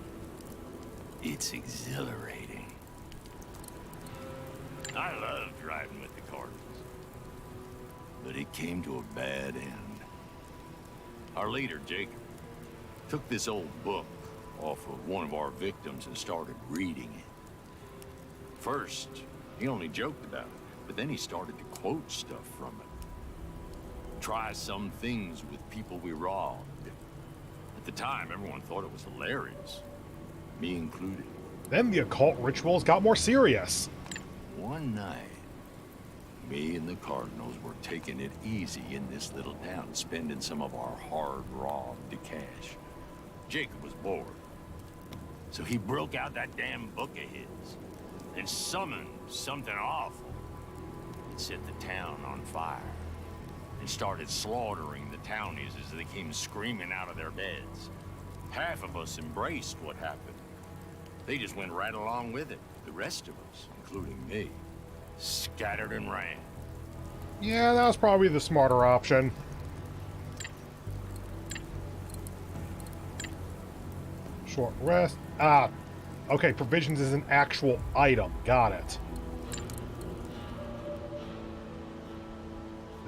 [SPEAKER 8] It's exhilarating. I love driving with the Cardinals. But it came to a bad end. Our leader, Jacob, took this old book off of one of our victims and started reading it. First, he only joked about it, but then he started to quote stuff from it. Try some things with people we robbed. At the time, everyone thought it was hilarious, me included.
[SPEAKER 2] Then the occult rituals got more serious.
[SPEAKER 8] One night, me and the Cardinals were taking it easy in this little town, spending some of our hard-robbed cash. Jacob was bored, so he broke out that damn book of his and summoned something awful. It set the town on fire and started slaughtering the townies as they came screaming out of their beds. Half of us embraced what happened. They just went right along with it. The rest of us, including me, scattered and ran.
[SPEAKER 2] Yeah, that was probably the smarter option. Short rest. Ah, okay, provisions is an actual item. Got it.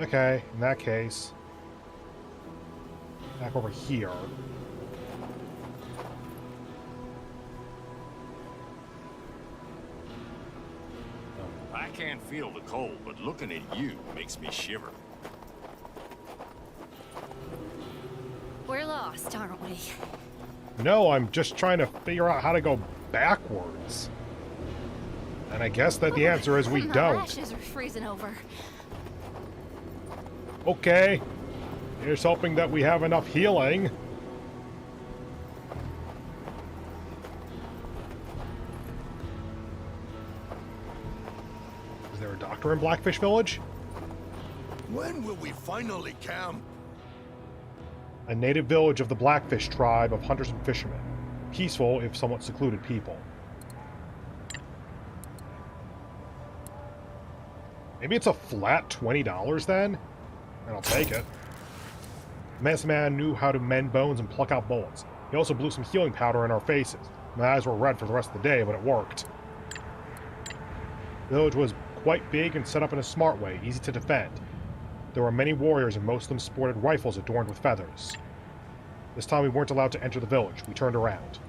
[SPEAKER 2] Okay, in that case, back over here.
[SPEAKER 8] I can't feel the cold, but looking at you makes me shiver.
[SPEAKER 5] We're lost, aren't we?
[SPEAKER 2] No, I'm just trying to figure out how to go backwards. And I guess that the answer is we
[SPEAKER 5] My
[SPEAKER 2] don't.
[SPEAKER 5] lashes are freezing over.
[SPEAKER 2] Okay. Here's hoping that we have enough healing. Is there a doctor in Blackfish Village?
[SPEAKER 6] When will we finally camp?
[SPEAKER 2] A native village of the Blackfish tribe of hunters and fishermen. Peaceful, if somewhat secluded people. Maybe it's a flat $20 then? And I'll take it. The medicine man knew how to mend bones and pluck out bullets. He also blew some healing powder in our faces. My eyes were red for the rest of the day, but it worked. The village was quite big and set up in a smart way, easy to defend. There were many warriors and most of them sported rifles adorned with feathers. This time we weren't allowed to enter the village. We turned around.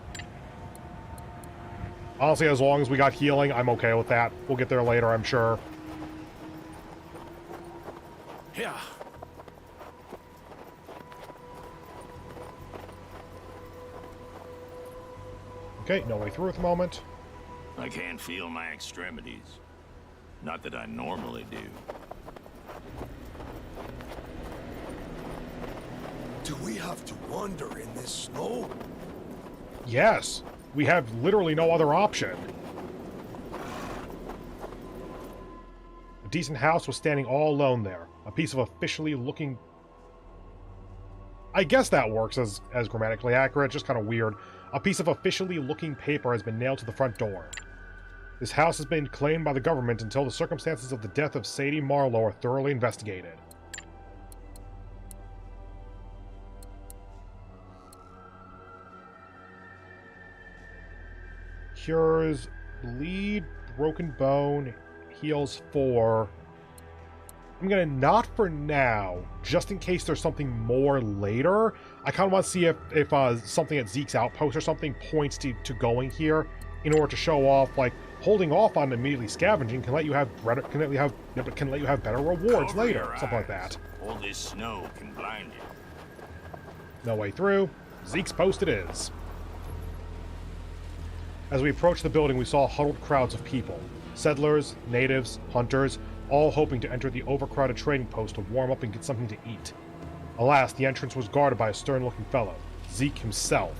[SPEAKER 2] Honestly, as long as we got healing, I'm okay with that. We'll get there later, I'm sure.
[SPEAKER 3] Yeah.
[SPEAKER 2] Okay, no way through at the moment.
[SPEAKER 8] I can't feel my extremities. Not that I normally do.
[SPEAKER 6] Do we have to wander in this snow?
[SPEAKER 2] Yes, we have literally no other option. A decent house was standing all alone there. A piece of officially looking... I guess that works as grammatically accurate, just kind of weird. A piece of officially looking paper has been nailed to the front door. This house has been claimed by the government until the circumstances of the death of Sadie Marlowe are thoroughly investigated. Cures bleed, broken bone, heals 4. I'm gonna not for now, just in case there's something more later. I kind of want to see if something at Zeke's outpost or something points to going here in order to show off, like, holding off on immediately scavenging can let you have better, can let you have better rewards
[SPEAKER 8] Cover
[SPEAKER 2] later,
[SPEAKER 8] your
[SPEAKER 2] something like
[SPEAKER 8] eyes.
[SPEAKER 2] that.
[SPEAKER 8] All this snow can blind you.
[SPEAKER 2] No way through. Zeke's post it is. As we approached the building, we saw huddled crowds of people. Settlers, natives, hunters, all hoping to enter the overcrowded trading post to warm up and get something to eat. Alas, the entrance was guarded by a stern-looking fellow, Zeke himself.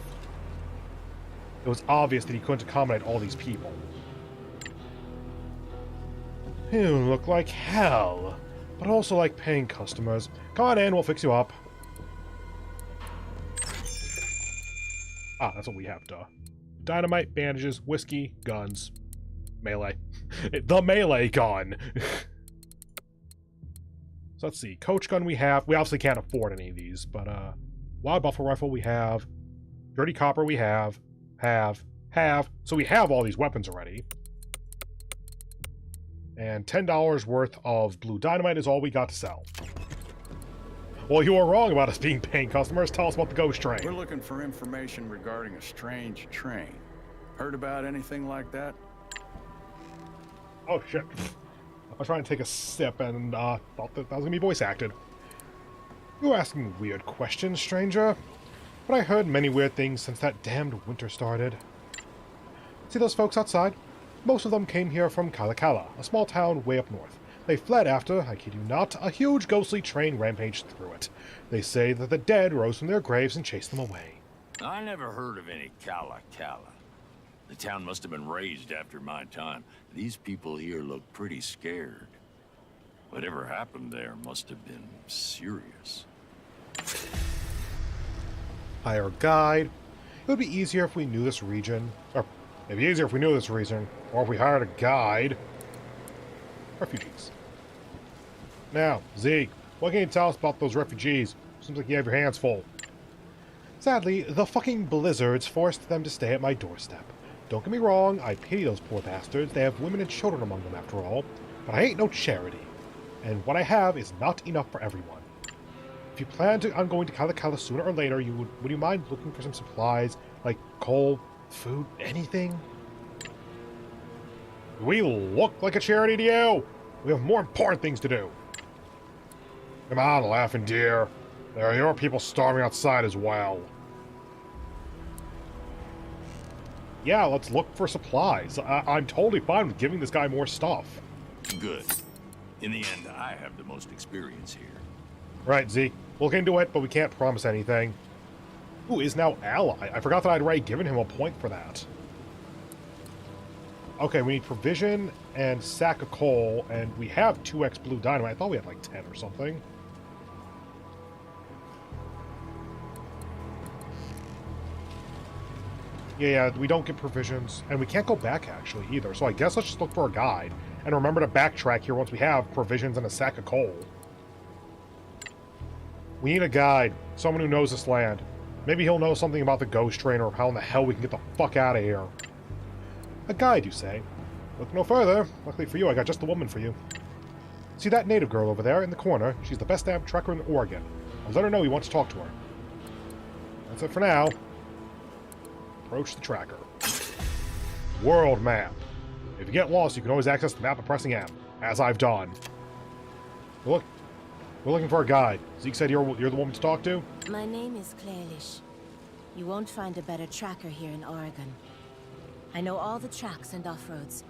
[SPEAKER 2] It was obvious that he couldn't accommodate all these people. You look like hell, but also like paying customers. Come on in, we'll fix you up. Ah, that's what we have, duh. Dynamite, bandages, whiskey, guns. Melee. The melee gun! So let's see. Coach gun we have. We obviously can't afford any of these, but wild buffalo rifle we have. Dirty copper we have. So we have all these weapons already. And $10 worth of blue dynamite is all we got to sell. Well, you were wrong about us being paying customers. Tell us about the ghost train.
[SPEAKER 3] We're looking for information regarding a strange train. Heard about anything like that?
[SPEAKER 2] Oh, shit. I was trying to take a sip and thought that was going to be voice acted. You were asking weird questions, stranger. But I heard many weird things since that damned winter started. See those folks outside? Most of them came here from Kalakala, a small town way up north. They fled after, I kid you not, a huge ghostly train rampaged through it. They say that the dead rose from their graves and chased them away.
[SPEAKER 8] I never heard of any Kala. The town must have been raised after my time. These people here look pretty scared. Whatever happened there must have been serious.
[SPEAKER 2] Hire a guide. It would be easier if we knew this region. Or, it'd be easier if we knew this region. Or if we hired a guide. Refugees. Now, Zeke, what can you tell us about those refugees? Seems like you have your hands full. Sadly, the fucking blizzards forced them to stay at my doorstep. Don't get me wrong, I pity those poor bastards. They have women and children among them after all. But I ain't no charity. And what I have is not enough for everyone. If you plan on going to Kalakala sooner or later, would you mind looking for some supplies, like coal, food, anything? Do we look like a charity to you? We have more important things to do. Come on, laughing deer. There are your people starving outside as well. Yeah, let's look for supplies. I'm totally fine with giving this guy more stuff.
[SPEAKER 8] Good. In the end, I have the most experience here.
[SPEAKER 2] Right, Zeke. We'll look into it, but we can't promise anything. Who is now ally? I forgot that I'd already given him a point for that. Okay, we need provision and sack of coal, and we have 2x blue dynamite. I thought we had like 10 or something. Yeah, we don't get provisions, and we can't go back actually either, so I guess let's just look for a guide, and remember to backtrack here once we have provisions and a sack of coal. We need a guide, someone who knows this land. Maybe he'll know something about the ghost train or how in the hell we can get the fuck out of here. A guide, you say? Look no further. Luckily for you, I got just the woman for you. See that native girl over there in the corner? She's the best damn trekker in Oregon. I'll let her know you want to talk to her. That's it for now. Approach the tracker. World map. If you get lost, you can always access the map by pressing M, as I've done. Look, we're looking for a guide. Zeke said you're the woman to talk to?
[SPEAKER 9] My name is Clailish. You won't find a better tracker here in Oregon. I know all the tracks and off-roads.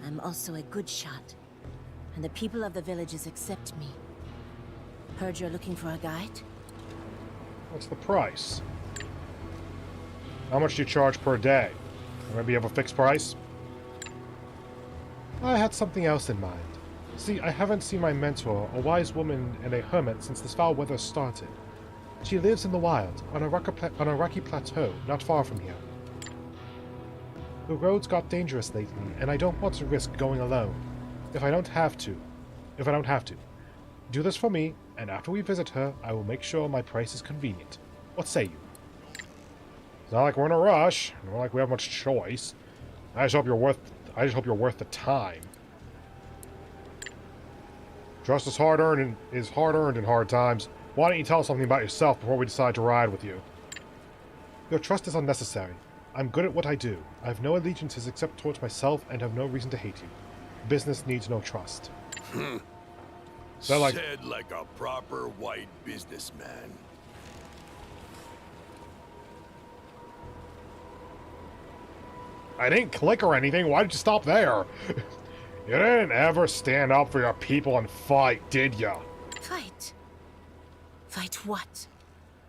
[SPEAKER 9] I'm also a good shot, and the people of the villages accept me. Heard you're looking for a guide?
[SPEAKER 2] What's the price? How much do you charge per day? Maybe you have a fixed price? I had something else in mind. See, I haven't seen my mentor, a wise woman and a hermit, since this foul weather started. She lives in the wild, on a rocky plateau, not far from here. The roads got dangerous lately, and I don't want to risk going alone. If I don't have to. Do this for me, and after we visit her, I will make sure my price is convenient. What say you? It's not like we're in a rush, not like we have much choice. I just hope you're worth the time. Trust is hard earned in hard times. Why don't you tell us something about yourself before we decide to ride with you? Your trust is unnecessary. I'm good at what I do. I have no allegiances except towards myself and have no reason to hate you. Business needs no trust.
[SPEAKER 6] Said like a proper white businessman.
[SPEAKER 2] I didn't click or anything. Why did you stop there? You didn't ever stand up for your people and fight, did ya?
[SPEAKER 9] Fight? Fight what?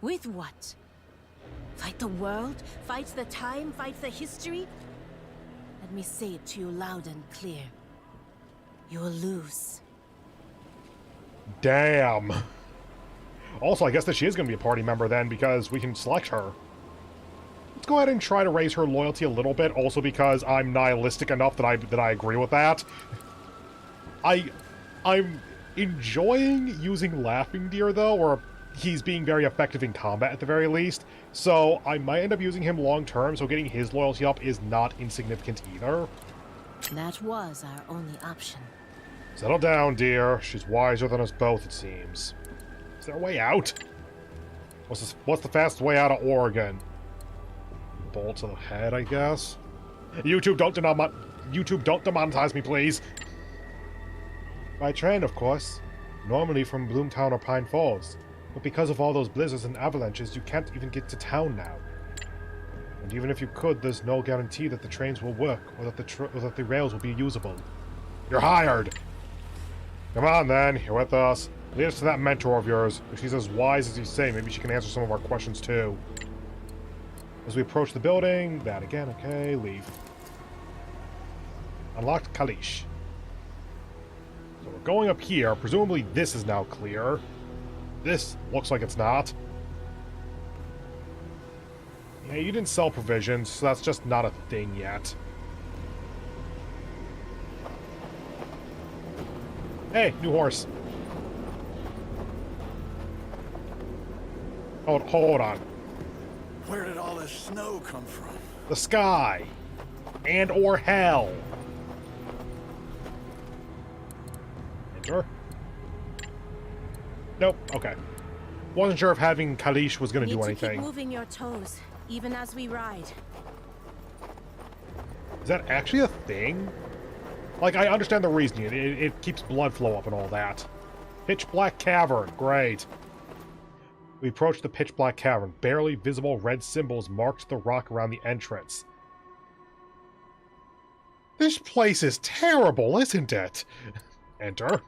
[SPEAKER 9] With what? Fight the world? Fight the time? Fight the history? Let me say it to you loud and clear. You will lose.
[SPEAKER 2] Damn. Also, I guess that she is going to be a party member then, because we can select her. Let's go ahead and try to raise her loyalty a little bit, also because I'm nihilistic enough that I agree with that. I'm enjoying using Laughing Deer, though, or he's being very effective in combat at the very least, so I might end up using him long-term, so getting his loyalty up is not insignificant either.
[SPEAKER 9] That was our only option.
[SPEAKER 2] Settle down, dear. She's wiser than us both, it seems. Is there a way out? What's the fastest way out of Oregon? Bolt to the head, I guess? YouTube, don't demonetize me, please. By train, of course. Normally from Bloomtown or Pine Falls. But because of all those blizzards and avalanches, you can't even get to town now. And even if you could, there's no guarantee that the trains will work, or that the rails will be usable. You're hired! Come on, then. You're with us. Lead us to that mentor of yours. If she's as wise as you say, maybe she can answer some of our questions, too. As we approach the building, that again, okay, leave. Unlocked Kalish. So we're going up here. Presumably this is now clear. This looks like it's not. Yeah, you didn't sell provisions, so that's just not a thing yet. Hey, new horse. Hold on.
[SPEAKER 3] Where did all this snow come from?
[SPEAKER 2] The sky. And or hell. Enter. Nope, okay. Wasn't sure if having Kalish was going to do anything.
[SPEAKER 9] Keep moving your toes, even as we ride.
[SPEAKER 2] Is that actually a thing? Like, I understand the reasoning. It keeps blood flow up and all that. Pitch black cavern. Great. We approached the pitch black cavern. Barely visible red symbols marked the rock around the entrance. This place is terrible, isn't it? Enter.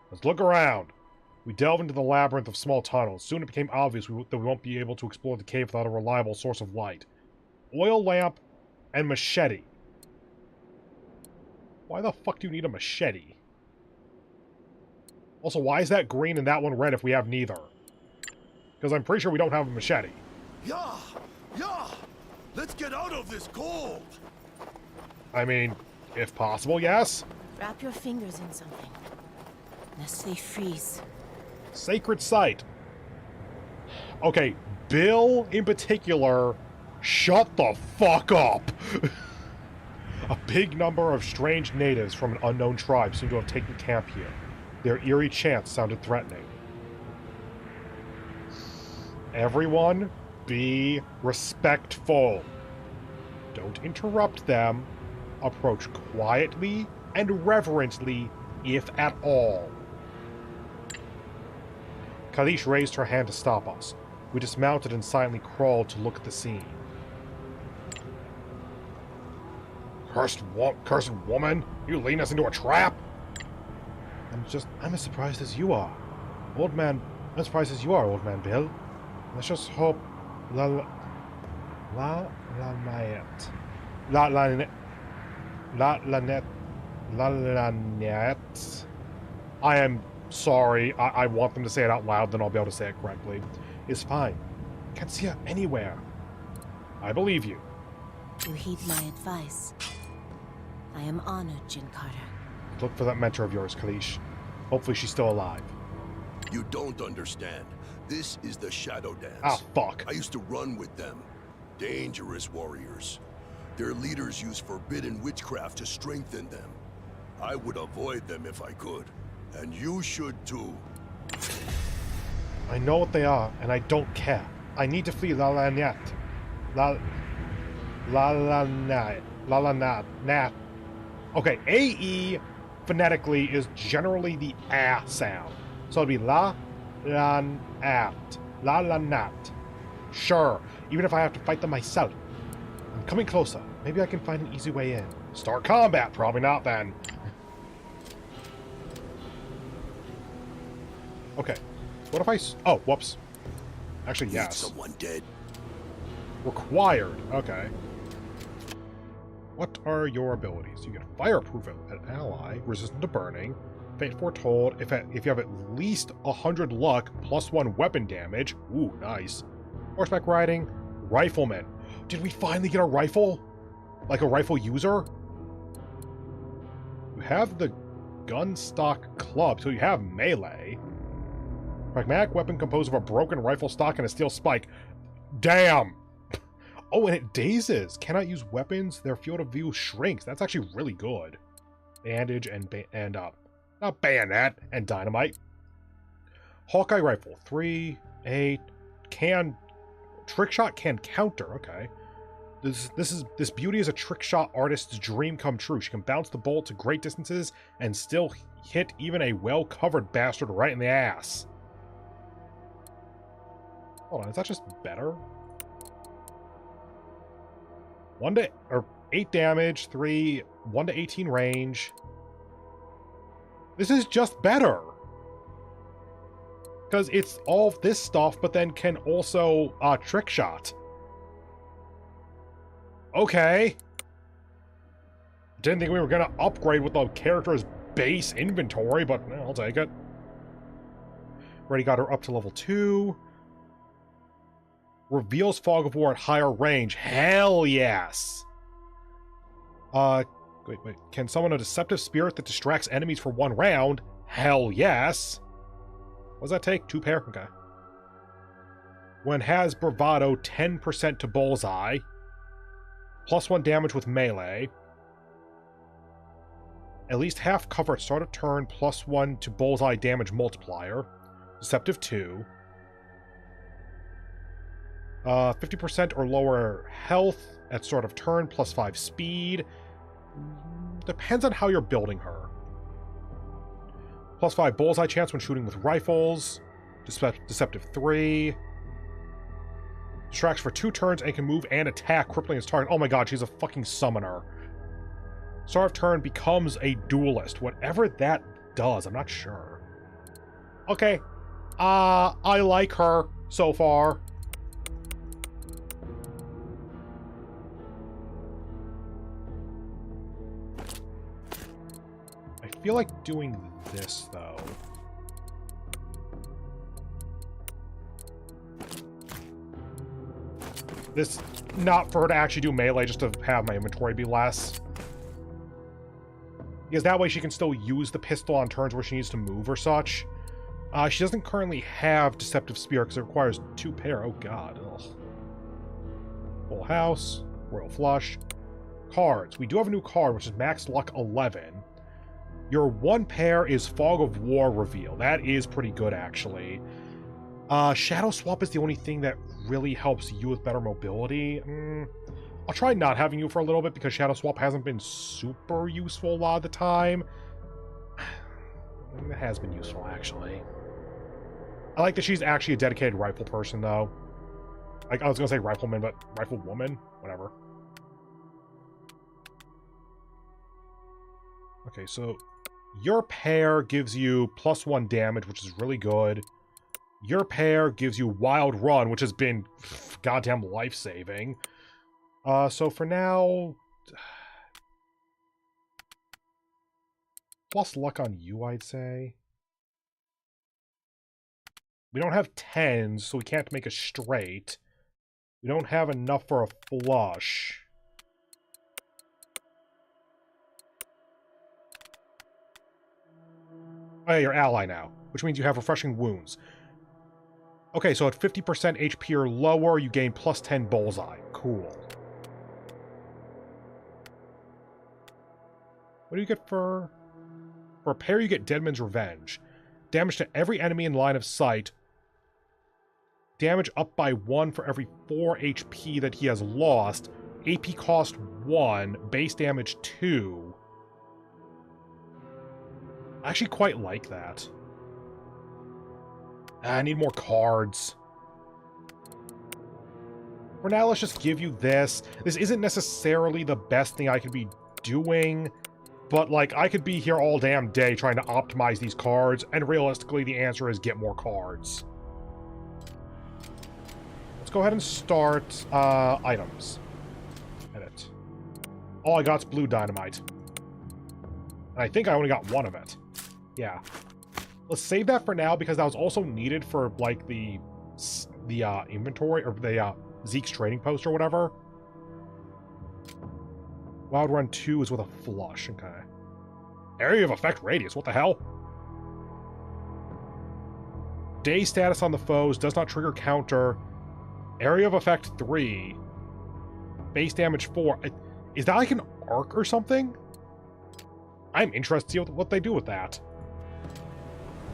[SPEAKER 2] Let's look around. We delve into the labyrinth of small tunnels. Soon it became obvious that we won't be able to explore the cave without a reliable source of light. Oil lamp and machete. Why the fuck do you need a machete? Also, why is that green and that one red if we have neither? Because I'm pretty sure we don't have a machete.
[SPEAKER 6] Yeah! Let's get out of this cold!
[SPEAKER 2] I mean, if possible, yes?
[SPEAKER 9] Wrap your fingers in something, lest they freeze.
[SPEAKER 2] Sacred site. Okay, Bill in particular, shut the fuck up! A big number of strange natives from an unknown tribe seem to have taken camp here. Their eerie chants sounded threatening. Everyone, be respectful. Don't interrupt them. Approach quietly and reverently, if at all. Kalish raised her hand to stop us. We dismounted and silently crawled to look at the scene. Cursed woman! You lead us into a trap! I'm as surprised as you are. I'm as surprised as you are, old man Bill. Let's just hope I am sorry. I want them to say it out loud, then I'll be able to say it correctly. It's fine. Can't see her anywhere. I believe you.
[SPEAKER 9] You heed my advice. I am honored, Jin Carter.
[SPEAKER 2] Look for that mentor of yours, Kalish. Hopefully she's still alive.
[SPEAKER 6] You don't understand. This is the Shadow Dance.
[SPEAKER 2] Ah, fuck.
[SPEAKER 6] I used to run with them. Dangerous warriors. Their leaders use forbidden witchcraft to strengthen them. I would avoid them if I could. And you should too.
[SPEAKER 2] I know what they are, and I don't care. I need to flee La La Nat. Okay, AE phonetically is generally the A sound. So it'd be La La Nat. Sure, even if I have to fight them myself. I'm coming closer. Maybe I can find an easy way in. Start combat. Probably not then. Okay. What if I... Oh, whoops. Actually,
[SPEAKER 6] Need
[SPEAKER 2] yes.
[SPEAKER 6] someone dead.
[SPEAKER 2] Required. Okay. What are your abilities? You get fireproof an ally, resistant to burning, fate foretold, if you have at least 100 luck, +1 weapon damage. Ooh, nice. Horseback riding, rifleman. Did we finally get a rifle? Like a rifle user? You have the gun stock club, so you have melee. Pragmatic weapon composed of a broken rifle stock and a steel spike. Damn! Oh, and it dazes. Cannot use weapons. Their field of view shrinks. That's actually really good. Bandage and not bayonet and dynamite. Hawkeye rifle. 3, 8, can... Trick shot can counter. Okay. This beauty is a trick shot artist's dream come true. She can bounce the bolt to great distances and still hit even a well-covered bastard right in the ass. Hold on, is that just better? 8 damage, 3, 1 to 18 range. This is just better. Because it's all this stuff, but then can also trick shot. Okay. Didn't think we were going to upgrade with the character's base inventory, but I'll take it. Already got her up to level 2. Reveals Fog of War at higher range. Hell yes! Wait. Can summon a deceptive spirit that distracts enemies for 1 round? Hell yes! What does that take? 2 pair? Okay. When has Bravado, 10% to Bullseye. +1 damage with melee. At least half cover at start of turn, +1 to Bullseye damage multiplier. Deceptive 2. 50% or lower health at start of turn, +5 speed. Depends on how you're building her. +5 bullseye chance when shooting with rifles. Deceptive 3. Distracts for 2 turns and can move and attack, crippling his target. Oh my god, she's a fucking summoner. Start of turn becomes a duelist. Whatever that does, I'm not sure. Okay. I like her so far. I feel like doing this, though. This, not for her to actually do melee, just to have my inventory be less. Because that way she can still use the pistol on turns where she needs to move or such. She doesn't currently have Deceptive Spear because it requires 2 pair. Oh god. Ugh. Full House. Royal Flush. Cards. We do have a new card, which is Max Luck 11. Your 1 pair is Fog of War reveal. That is pretty good, actually. Shadow Swap is the only thing that really helps you with better mobility. I'll try not having you for a little bit because Shadow Swap hasn't been super useful a lot of the time. It has been useful, actually. I like that she's actually a dedicated rifle person, though. Like, I was going to say rifleman, but riflewoman? Whatever. Okay, so your pair gives you +1 damage, which is really good. Your pair gives you Wild Run, which has been goddamn life-saving. So for now... Plus luck on you, I'd say. We don't have 10s, so we can't make a straight. We don't have enough for a flush. Oh, yeah, you're ally now, which means you have refreshing wounds. Okay, so at 50% HP or lower, you gain +10 bullseye. Cool. What do you get for... For a pair, you get Deadman's Revenge. Damage to every enemy in line of sight. Damage up by 1 for every 4 HP that he has lost. AP cost 1. Base damage 2. I actually quite like that. I need more cards. For now, let's just give you this. This isn't necessarily the best thing I could be doing, but, like, I could be here all damn day trying to optimize these cards, and realistically, the answer is get more cards. Let's go ahead and start, items. Edit. All I got's blue dynamite. And I think I only got 1 of it. Yeah. Let's save that for now, because that was also needed for, like, the inventory, or the, Zeke's trading post or whatever. Wild Run 2 is with a flush, okay. Area of effect radius, what the hell? Day status on the foes does not trigger counter. Area of effect 3. Base damage 4. Is that like an arc or something? I'm interested to see what they do with that.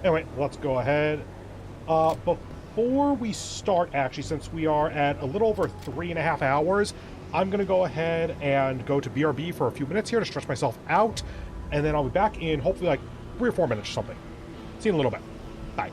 [SPEAKER 2] Anyway, let's go ahead. Before we start, actually, since we are at a little over 3.5 hours, I'm going to go ahead and go to BRB for a few minutes here to stretch myself out, and then I'll be back in hopefully like 3 or 4 minutes or something. See you in a little bit. Bye.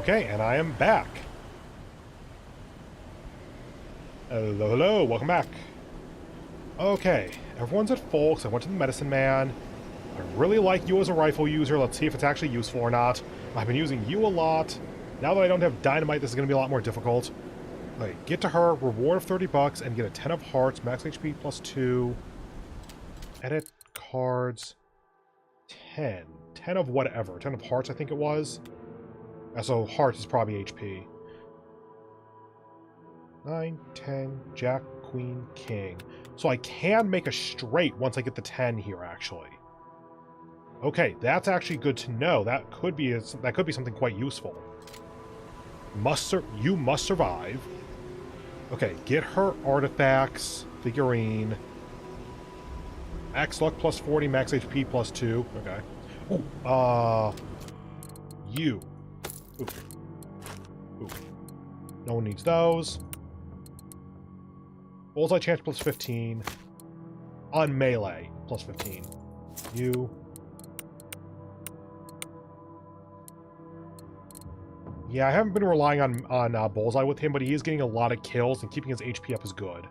[SPEAKER 2] Okay, and I am back. Hello, hello, welcome back. Okay, everyone's at full, because I went to the medicine man. I really like you as a rifle user. Let's see if it's actually useful or not. I've been using you a lot. Now that I don't have dynamite, this is going to be a lot more difficult. Okay, get to her, reward of 30 bucks, and get a 10 of hearts, max HP plus 2. Edit cards. 10. 10 of whatever. 10 of hearts, I think it was. So hearts is probably HP. 9, 10, Jack, Queen, King. So I can make a straight once I get the 10 here, actually. Okay, that's actually good to know. That could be something quite useful. You must survive. Okay, get her artifacts, figurine. Max luck plus 40, max HP plus 2. Okay. Ooh, you. Oof. Oof. No one needs those. Bullseye chance plus 15. On melee plus 15. You. Yeah, I haven't been relying on Bullseye with him, but he is getting a lot of kills, and keeping his HP up is good.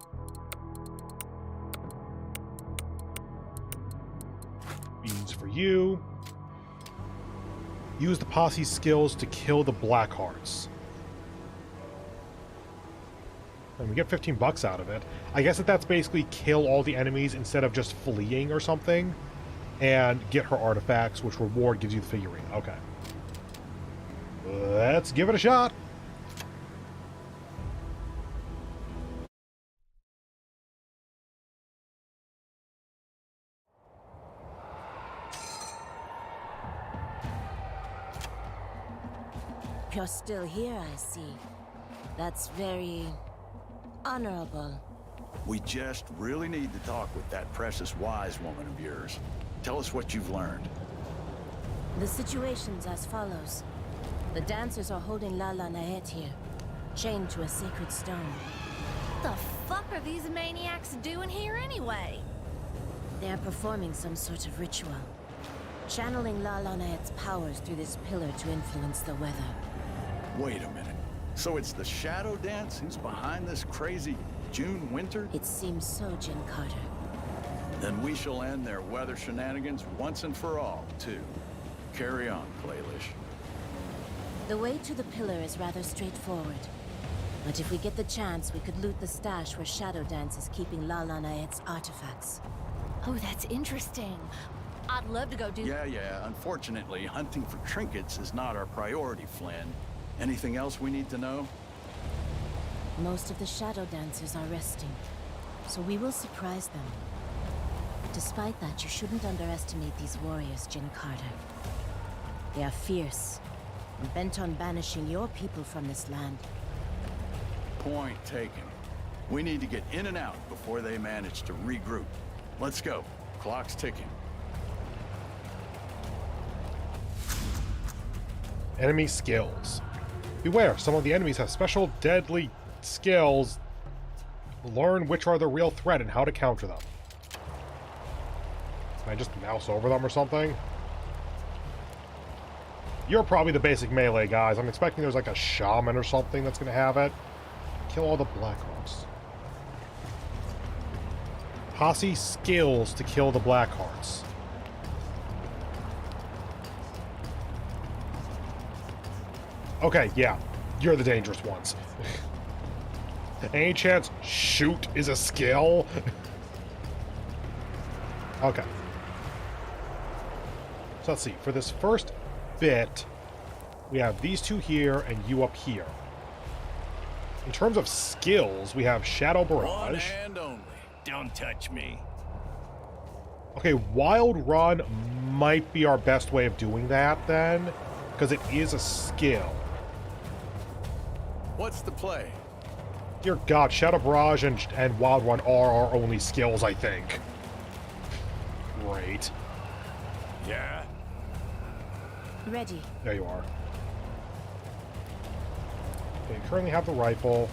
[SPEAKER 2] Beans for you. Use the posse's skills to kill the Blackhearts. And we get 15 bucks out of it. I guess that's basically kill all the enemies instead of just fleeing or something. And get her artifacts, which reward gives you the figurine. Okay. Let's give it a shot.
[SPEAKER 9] You're still here, I see. That's very honorable.
[SPEAKER 3] We just really need to talk with that precious wise woman of yours. Tell us what you've learned.
[SPEAKER 9] The situation's as follows. The dancers are holding Lala Naet here, chained to a sacred stone.
[SPEAKER 5] The fuck are these maniacs doing here anyway?
[SPEAKER 9] They are performing some sort of ritual, channeling Lala Naet's powers through this pillar to influence the weather.
[SPEAKER 3] Wait a minute. So it's the shadow dance who's behind this crazy June winter?
[SPEAKER 9] It seems so, Jin Carter.
[SPEAKER 3] Then we shall end their weather shenanigans once and for all, too. Carry on, Playlish.
[SPEAKER 9] The way to the pillar is rather straightforward. But if we get the chance, we could loot the stash where Shadow Dance is keeping Lala Naet's artifacts.
[SPEAKER 5] Oh, that's interesting. I'd love to go do...
[SPEAKER 3] Yeah. Unfortunately, hunting for trinkets is not our priority, Flynn. Anything else we need to know?
[SPEAKER 9] Most of the Shadow Dancers are resting, so we will surprise them. Despite that, you shouldn't underestimate these warriors, Jin Carter. They are fierce, and bent on banishing your people from this land.
[SPEAKER 3] Point taken. We need to get in and out before they manage to regroup. Let's go. Clock's ticking.
[SPEAKER 2] Enemy skills. Beware, some of the enemies have special deadly skills. Learn which are the real threat and how to counter them. Can I just mouse over them or something? You're probably the basic melee guys. I'm expecting there's like a shaman or something that's going to have it. Kill all the Blackhearts. Posse skills to kill the Blackhearts. Okay, yeah. You're the dangerous ones. Any chance shoot is a skill? Okay. So let's see. For this first bit, we have these two here and you up here. In terms of skills, we have Shadow Barrage.
[SPEAKER 3] One hand only. Don't touch me.
[SPEAKER 2] Okay, Wild Run might be our best way of doing that then, because it is a skill.
[SPEAKER 3] What's the play?
[SPEAKER 2] Dear God, Shadow Barrage and Wild Run are our only skills, I think. Great.
[SPEAKER 3] Yeah?
[SPEAKER 9] Ready.
[SPEAKER 2] There you are. Okay, currently have the rifle.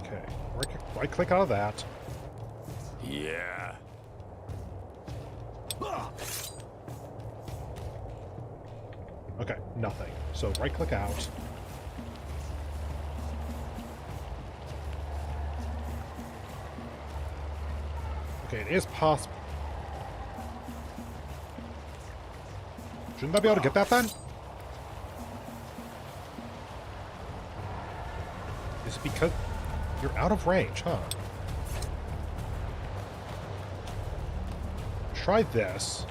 [SPEAKER 2] Okay, right click out of that. Nothing. So right-click out. Okay, it is possible. Shouldn't I be able to get that then? Is it because you're out of range, huh? Try this.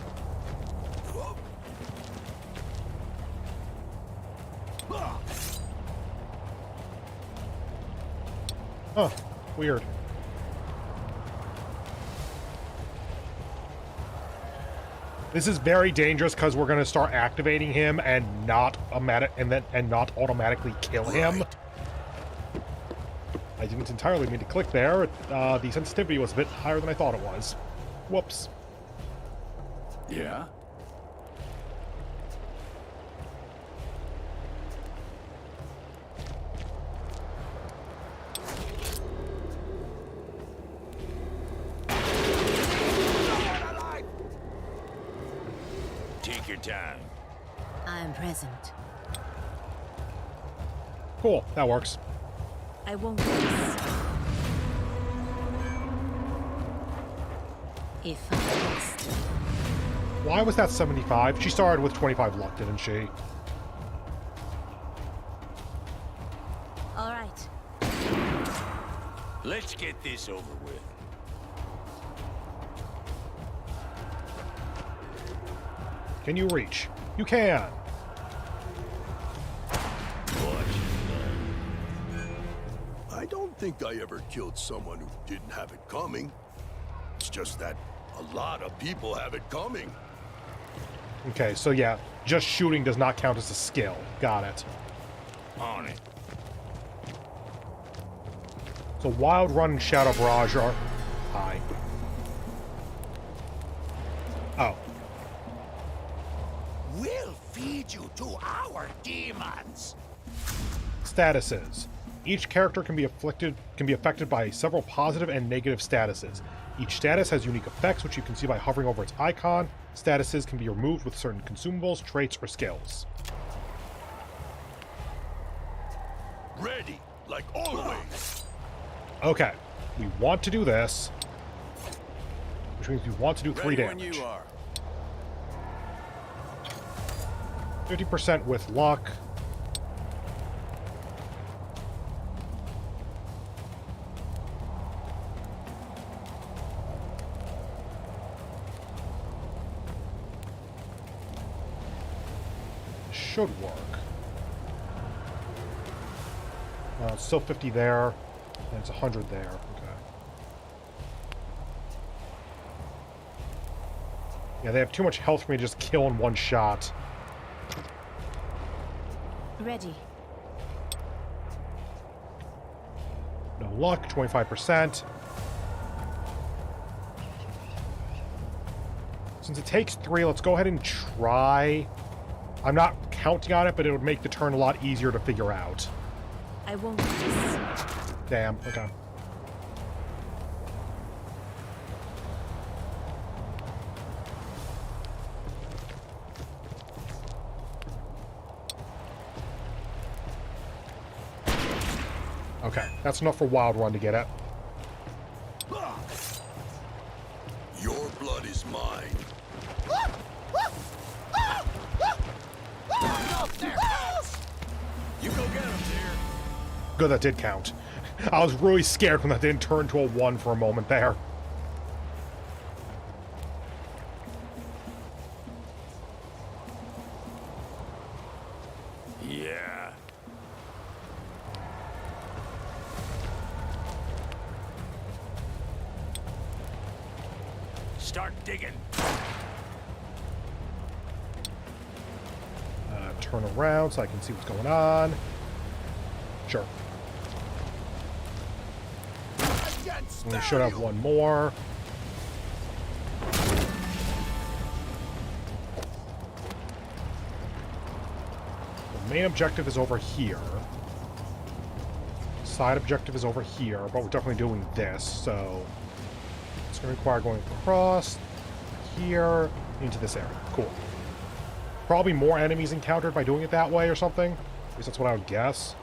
[SPEAKER 2] Huh, weird. This is very dangerous because we're going to start activating him and not automatically kill him. I didn't entirely mean to click there. The sensitivity was a bit higher than I thought it was. Whoops.
[SPEAKER 3] Yeah?
[SPEAKER 8] Take your time.
[SPEAKER 9] I'm present.
[SPEAKER 2] Cool, that works.
[SPEAKER 9] I won't miss. If I missed.
[SPEAKER 2] Why was that 75? She started with 25 luck, didn't she?
[SPEAKER 9] All right.
[SPEAKER 8] Let's get this over with.
[SPEAKER 2] Can you reach? You can!
[SPEAKER 6] I don't think I ever killed someone who didn't have it coming. It's just that a lot of people have it coming.
[SPEAKER 2] Okay, so yeah, just shooting does not count as a skill. Got it.
[SPEAKER 8] On it.
[SPEAKER 2] So Wild Run and Shadow Barrage are... Hi. Oh.
[SPEAKER 4] We'll feed you to our demons.
[SPEAKER 2] Statuses. Each character can be affected by several positive and negative statuses. Each status has unique effects, which you can see by hovering over its icon. Statuses can be removed with certain consumables, traits, or skills.
[SPEAKER 6] Ready, like always.
[SPEAKER 2] Okay, we want to do this, which means we want to do 3
[SPEAKER 3] Ready
[SPEAKER 2] damage.
[SPEAKER 3] when you are.
[SPEAKER 2] 50% with luck. Should work. It's still 50 there, and it's 100 there. Okay. Yeah, they have too much health for me to just kill in one shot.
[SPEAKER 9] Ready.
[SPEAKER 2] No luck, 25%. Since it takes 3, let's go ahead and try. I'm not counting on it, but it would make the turn a lot easier to figure out.
[SPEAKER 9] I won't miss.
[SPEAKER 2] Damn, okay. Okay, that's enough for Wild Run to get it.
[SPEAKER 6] Your blood is mine.
[SPEAKER 3] You go get him, dear.
[SPEAKER 2] Good, that did count. I was really scared when that didn't turn to a 1 for a moment there.
[SPEAKER 8] Yeah. Start digging.
[SPEAKER 2] Turn around so I can see what's going on. Sure. And we should have one more. The main objective is over here. Side objective is over here, but we're definitely doing this, so it's going to require going across here into this area. Cool. Probably more enemies encountered by doing it that way or something. At least that's what I would guess.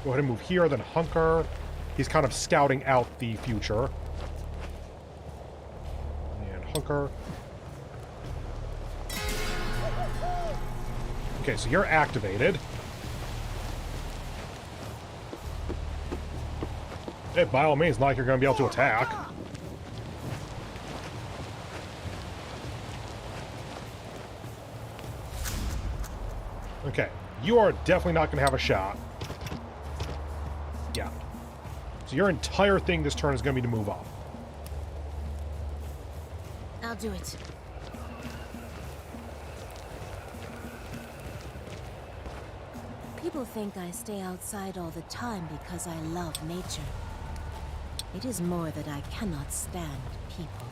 [SPEAKER 2] Go ahead and move here, then hunker. He's kind of scouting out the future. And hunker. Okay, so you're activated. By all means, not like you're going to be able to attack. Okay, you are definitely not going to have a shot. Yeah. So your entire thing this turn is going to be to move up.
[SPEAKER 9] I'll do it. People think I stay outside all the time because I love nature. It is more that I cannot stand people.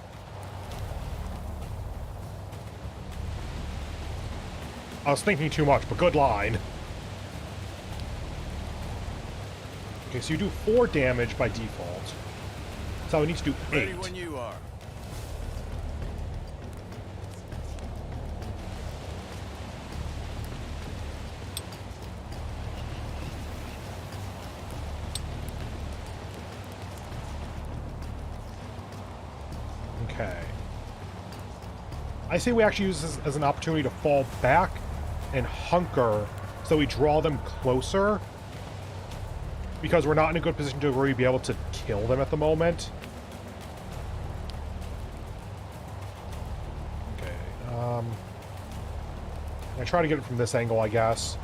[SPEAKER 2] I was thinking too much, but good line. Okay, so you do 4 damage by default. So I need to do 8.
[SPEAKER 3] Ready when you are.
[SPEAKER 2] Okay. I say we actually use this as an opportunity to fall back and hunker so we draw them closer. Because we're not in a good position to really be able to kill them at the moment. Okay, I try to get it from this angle, I guess.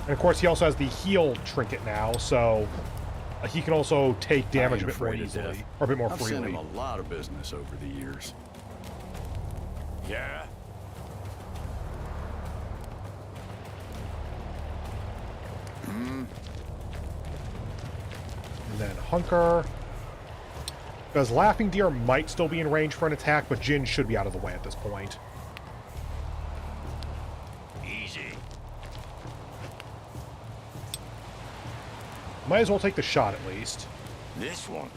[SPEAKER 2] And of course, he also has the heal trinket now, so he can also take damage a bit more easily, or a bit more
[SPEAKER 3] I've
[SPEAKER 2] freely.
[SPEAKER 3] sent him a lot of business over the years. Yeah.
[SPEAKER 2] And then hunker. Because Laughing Deer might still be in range for an attack, but Jin should be out of the way at this point.
[SPEAKER 8] Easy.
[SPEAKER 2] Might as well take the shot at least.
[SPEAKER 8] This one.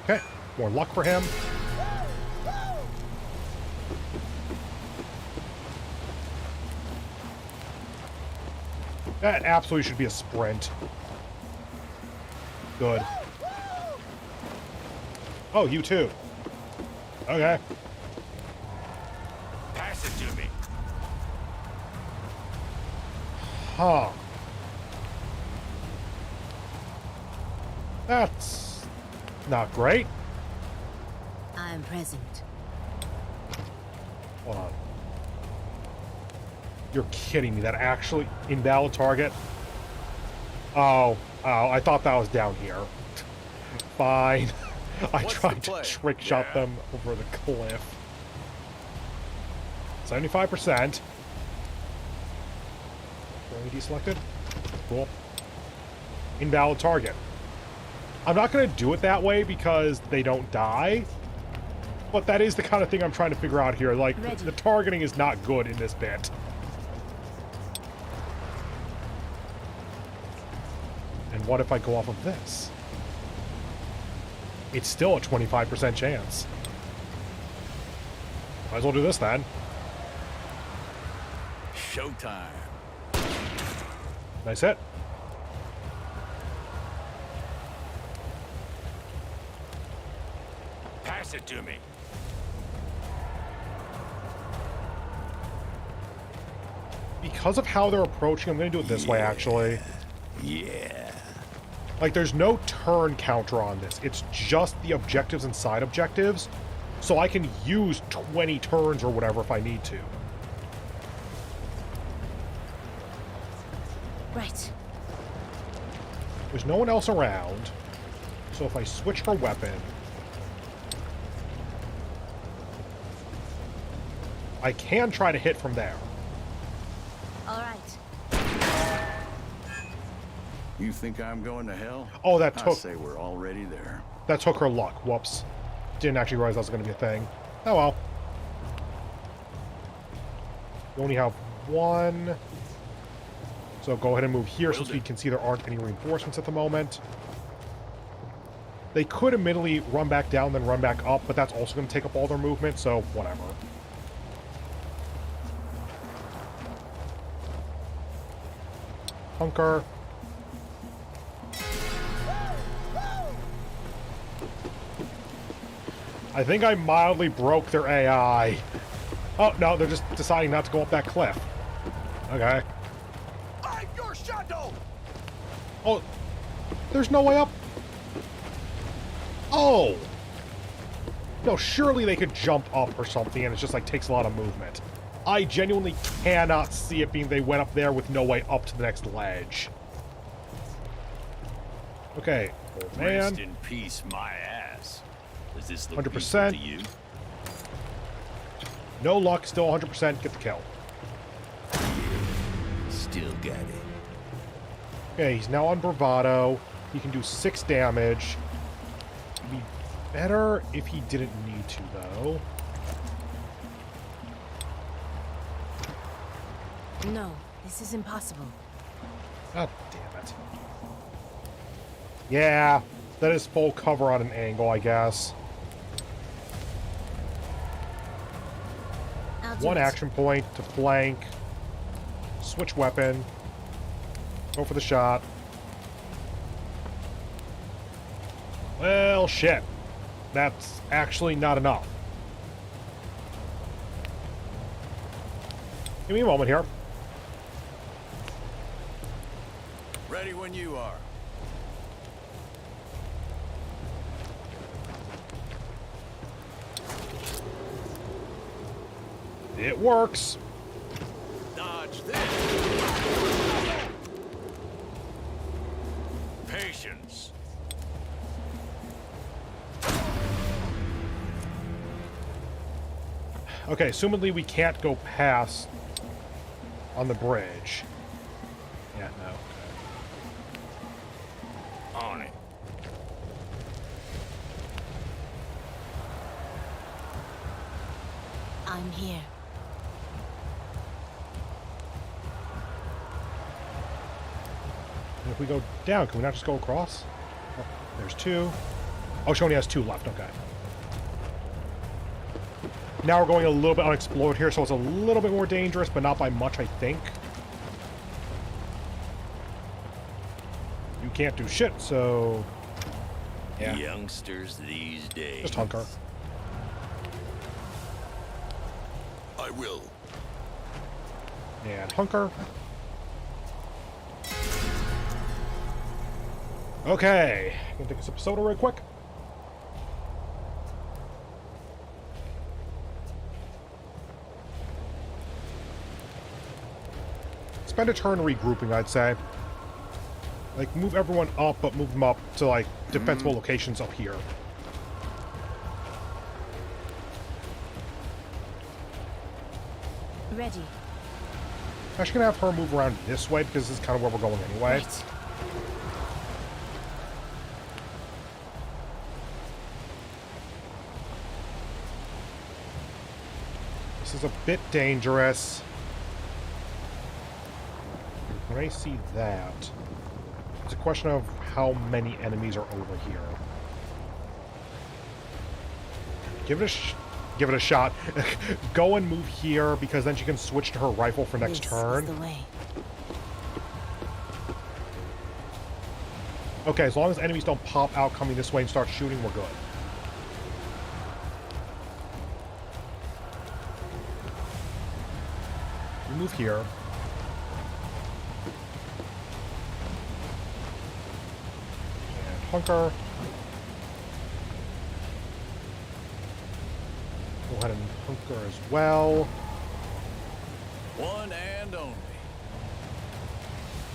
[SPEAKER 2] Okay, more luck for him. That absolutely should be a sprint. Good. Oh, you too. Okay.
[SPEAKER 8] Pass it to me.
[SPEAKER 2] Huh. That's not great.
[SPEAKER 9] I'm present.
[SPEAKER 2] Hold on. You're kidding me. That actually invalid target? Oh, I thought that was down here. Fine. I
[SPEAKER 3] What's
[SPEAKER 2] tried
[SPEAKER 3] the
[SPEAKER 2] to
[SPEAKER 3] play?
[SPEAKER 2] trick shot
[SPEAKER 3] Yeah.
[SPEAKER 2] them over the cliff. 75%. Only deselected. Cool. Invalid target. I'm not going to do it that way because they don't die. But that is the kind of thing I'm trying to figure out here. Like,
[SPEAKER 9] Ready.
[SPEAKER 2] the targeting is not good in this bit. And what if I go off of this? It's still a 25% chance. Might as well do this then.
[SPEAKER 3] Showtime.
[SPEAKER 2] Nice hit.
[SPEAKER 8] Pass it to me.
[SPEAKER 2] Because of how they're approaching, I'm going to do it this way, actually.
[SPEAKER 8] Yeah.
[SPEAKER 2] Like, there's no turn counter on this. It's just the objectives and side objectives. So I can use 20 turns or whatever if I need to.
[SPEAKER 9] Right.
[SPEAKER 2] There's no one else around. So if I switch her weapon... I can try to hit from there.
[SPEAKER 9] All right.
[SPEAKER 3] You think I'm going to hell?
[SPEAKER 2] Oh, that
[SPEAKER 3] I
[SPEAKER 2] took...
[SPEAKER 3] say we're already there.
[SPEAKER 2] That took her luck. Whoops. Didn't actually realize that was going to be a thing. Oh well. You only have one. So go ahead and move here so we can see there aren't any reinforcements at the moment. They could admittedly run back down, then run back up, but that's also going to take up all their movement, so whatever. Hunker. I think I mildly broke their AI. Oh, no, they're just deciding not to go up that cliff. Okay.
[SPEAKER 6] I'm your shadow!
[SPEAKER 2] Oh, there's no way up. Oh! No, surely they could jump up or something, and it just, like, takes a lot of movement. I genuinely cannot see it being they went up there with no way up to the next ledge. Okay, old man.
[SPEAKER 8] Rest in peace, my ass. Does this look
[SPEAKER 2] 100%.
[SPEAKER 8] peaceful to you?
[SPEAKER 2] No luck, still 100%, get the kill.
[SPEAKER 8] Still got it.
[SPEAKER 2] Okay, he's now on bravado. He can do 6 damage. It'd be better if he didn't need to, though.
[SPEAKER 9] No, this is impossible.
[SPEAKER 2] God damn it. Yeah, that is full cover on an angle, I guess.
[SPEAKER 9] I'll do
[SPEAKER 2] One
[SPEAKER 9] it.
[SPEAKER 2] action point to flank. Switch weapon. Go for the shot. Well, shit. That's actually not enough. Give me a moment here.
[SPEAKER 3] Ready when you are.
[SPEAKER 2] It works.
[SPEAKER 3] Dodge this. Patience.
[SPEAKER 2] Okay, assumedly we can't go past on the bridge. Yeah, no.
[SPEAKER 3] On it.
[SPEAKER 9] I'm here.
[SPEAKER 2] And if we go down, can we not just go across? Oh, there's 2. Oh, she only has 2 left, okay. Now we're going a little bit unexplored here, so it's a little bit more dangerous, but not by much, I think. You can't do shit, so... yeah.
[SPEAKER 8] Youngsters these days.
[SPEAKER 2] Just hunker.
[SPEAKER 6] I will.
[SPEAKER 2] And hunker. Okay. Gonna take a sip of soda real quick. Spend a turn regrouping, I'd say. Like, move everyone up, but move them up to, like, defensible locations up here.
[SPEAKER 9] Ready.
[SPEAKER 2] I'm actually gonna have her move around this way, because this is kind of where we're going anyway.
[SPEAKER 9] Right.
[SPEAKER 2] This is a bit dangerous. When I see that, it's a question of how many enemies are over here. Give it a shot. Go and move here, because then she can switch to her rifle for next
[SPEAKER 9] This
[SPEAKER 2] turn.
[SPEAKER 9] is the way.
[SPEAKER 2] Okay, as long as enemies don't pop out coming this way and start shooting, we're good. We move here. And hunker. Go ahead and hunker as well.
[SPEAKER 3] One and only.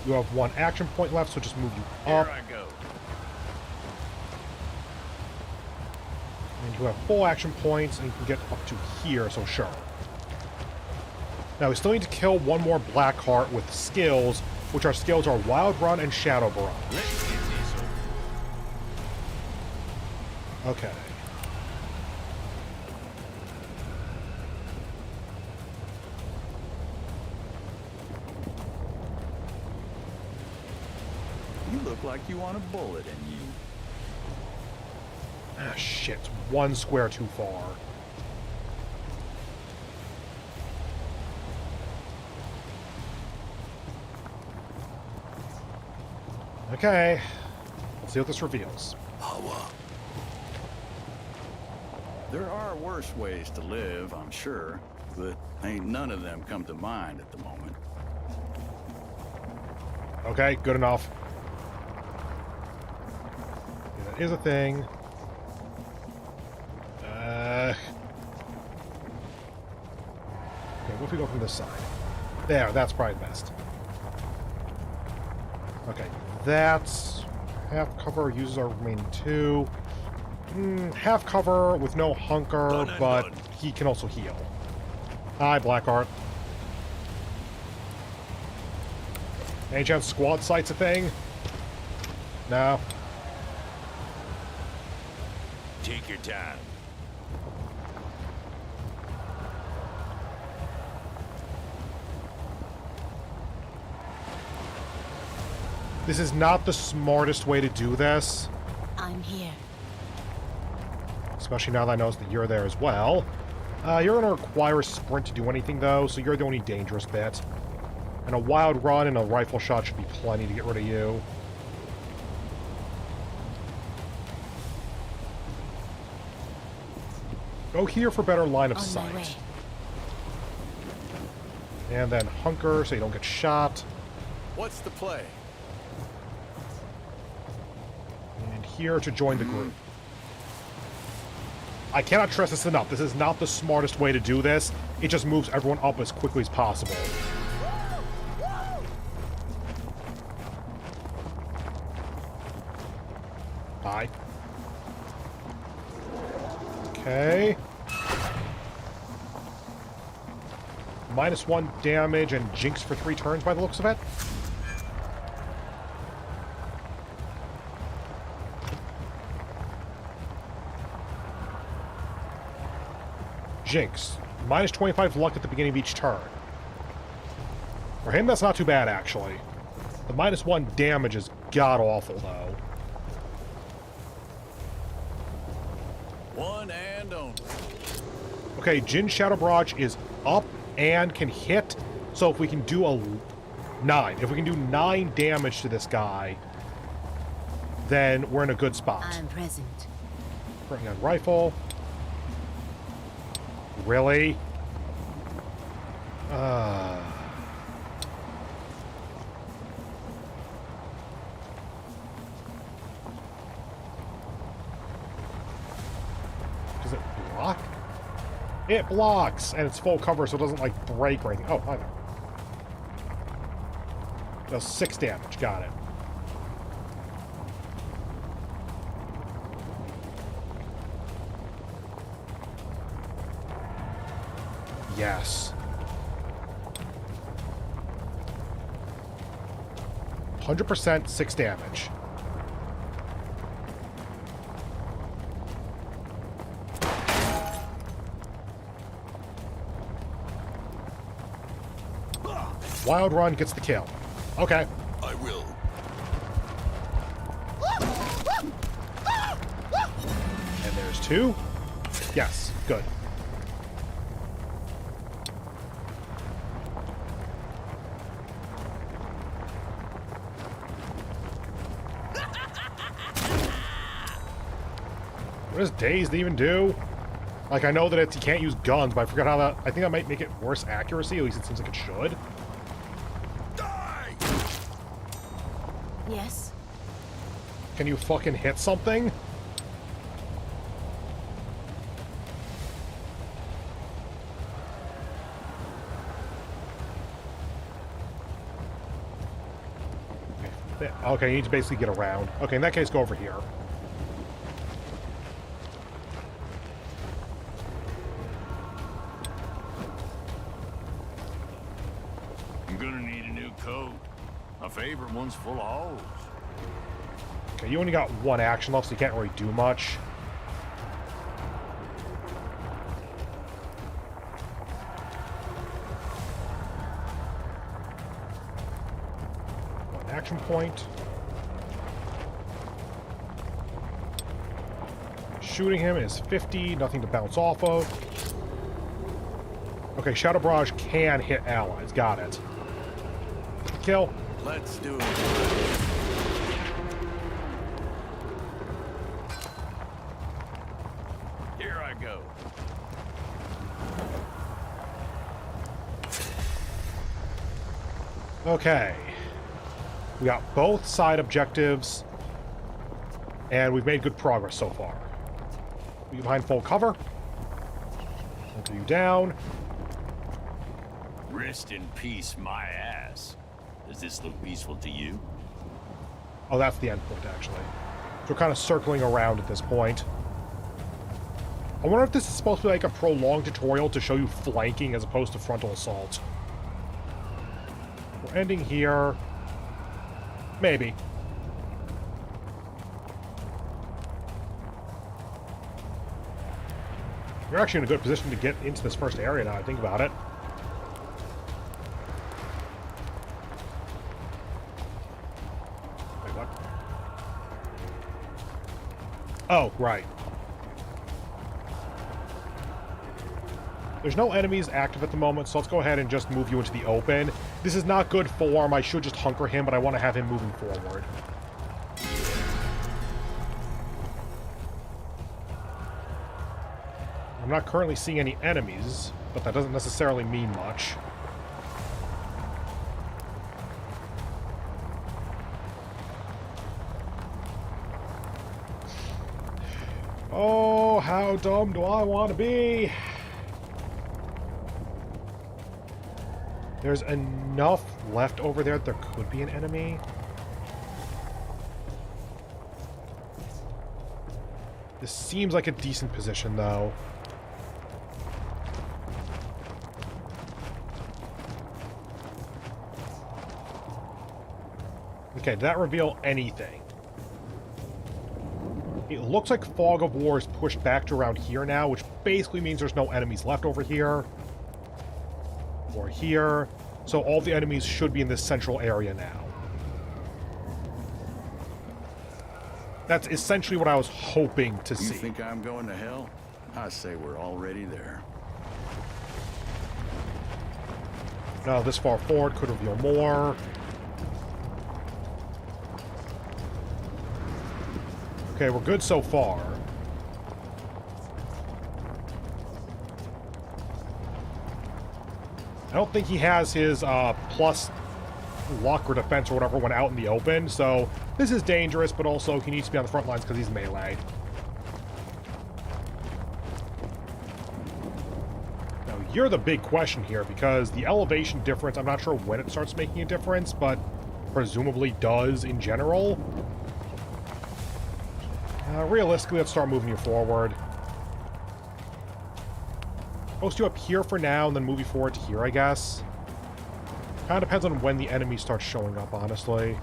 [SPEAKER 2] You have 1 action point left, so just move you
[SPEAKER 3] Here
[SPEAKER 2] up.
[SPEAKER 3] I go.
[SPEAKER 2] And you have full action points, and you can get up to here, so sure. Now, we still need to kill 1 more Blackheart with skills, which our skills are Wild Run and Shadow Barrage.
[SPEAKER 3] Let's get this over.
[SPEAKER 2] Okay.
[SPEAKER 3] You look like you want a bullet in you.
[SPEAKER 2] Ah, shit. It's one square too far. Okay. Let's see what this reveals.
[SPEAKER 3] There are worse ways to live, I'm sure, but ain't none of them come to mind at the moment.
[SPEAKER 2] Okay, good enough. Yeah, that is a thing. Okay, what if we go from this side? There, that's probably best. Okay, that's half cover, uses our remaining 2. Half cover with no hunker, but he can also heal. Hi, Blackheart. Any chance squad sight's a thing? No.
[SPEAKER 8] Take your time.
[SPEAKER 2] This is not the smartest way to do this.
[SPEAKER 9] I'm here.
[SPEAKER 2] Especially now that I know that you're there as well. You're going to require a sprint to do anything, though, so you're the only dangerous bit. And a wild run and a rifle shot should be plenty to get rid of you. Go here for better line of sight. And then hunker so you don't get shot.
[SPEAKER 3] What's the play?
[SPEAKER 2] And here to join the group. I cannot stress this enough. This is not the smartest way to do this. It just moves everyone up as quickly as possible. Hi. Okay. -1 damage and Jinx for 3 turns by the looks of it. Jinx. -25 luck at the beginning of each turn. For him, that's not too bad, actually. The -1 damage is god-awful, though.
[SPEAKER 3] One and only.
[SPEAKER 2] Okay, Jin Shadow Barrage is up and can hit, so if we can do a 9. If we can do 9 damage to this guy, then we're in a good spot.
[SPEAKER 9] I'm present.
[SPEAKER 2] Bring on rifle. Really? Does it block? It blocks, and it's full cover, so it doesn't, like, break or anything. Oh, hi there. Does 6 damage. Got it. Yes. 100%, 6 damage. Wild Run gets the kill. Okay.
[SPEAKER 6] I will.
[SPEAKER 2] And there's 2. Yes, good. What does Dazed even do? Like, I know that you can't use guns, but I forgot how that... I think that might make it worse accuracy. At least it seems like it should.
[SPEAKER 6] Die!
[SPEAKER 9] Yes?
[SPEAKER 2] Can you fucking hit something? Okay, you need to basically get around. Okay, in that case, go over here.
[SPEAKER 8] I'm gonna need a new coat. My favorite one's full of holes.
[SPEAKER 2] Okay, you only got 1 action left, so you can't really do much. One action point. shooting him is 50, nothing to bounce off of. Okay, Shadow Barrage can hit allies. Got it. Kill.
[SPEAKER 3] Let's do it. Here I go.
[SPEAKER 2] Okay. We got both side objectives, and we've made good progress so far. We behind full cover. Until you down.
[SPEAKER 8] Rest in peace, my ass. Does this look peaceful to you?
[SPEAKER 2] Oh, that's the end point, actually. So we're kind of circling around at this point. I wonder if this is supposed to be like a prolonged tutorial to show you flanking as opposed to frontal assault. We're ending here. Maybe. You're actually in a good position to get into this first area now I think about it. Wait, what? Oh, right. There's no enemies active at the moment, so let's go ahead and just move you into the open. This is not good form. I should just hunker him, but I want to have him moving forward. I'm not currently seeing any enemies, but that doesn't necessarily mean much. Oh, how dumb do I want to be? There's enough left over there that there could be an enemy. This seems like a decent position, though. Okay, did that reveal anything? It looks like Fog of War is pushed back to around here now, which basically means there's no enemies left over here. Or here. So all the enemies should be in this central area now. That's essentially what I was hoping to see.
[SPEAKER 3] You think I'm going to hell? I say we're already there.
[SPEAKER 2] No, this far forward could reveal more. Okay, we're good so far. I don't think he has his plus luck or defense or whatever went out in the open, so this is dangerous, but also he needs to be on the front lines because he's melee. Now, you're the big question here, because the elevation difference, I'm not sure when it starts making a difference, but presumably does in general. Realistically, let's start moving you forward. Post you up here for now, and then move you forward to here, I guess. Kind of depends on when the enemy starts showing up, honestly.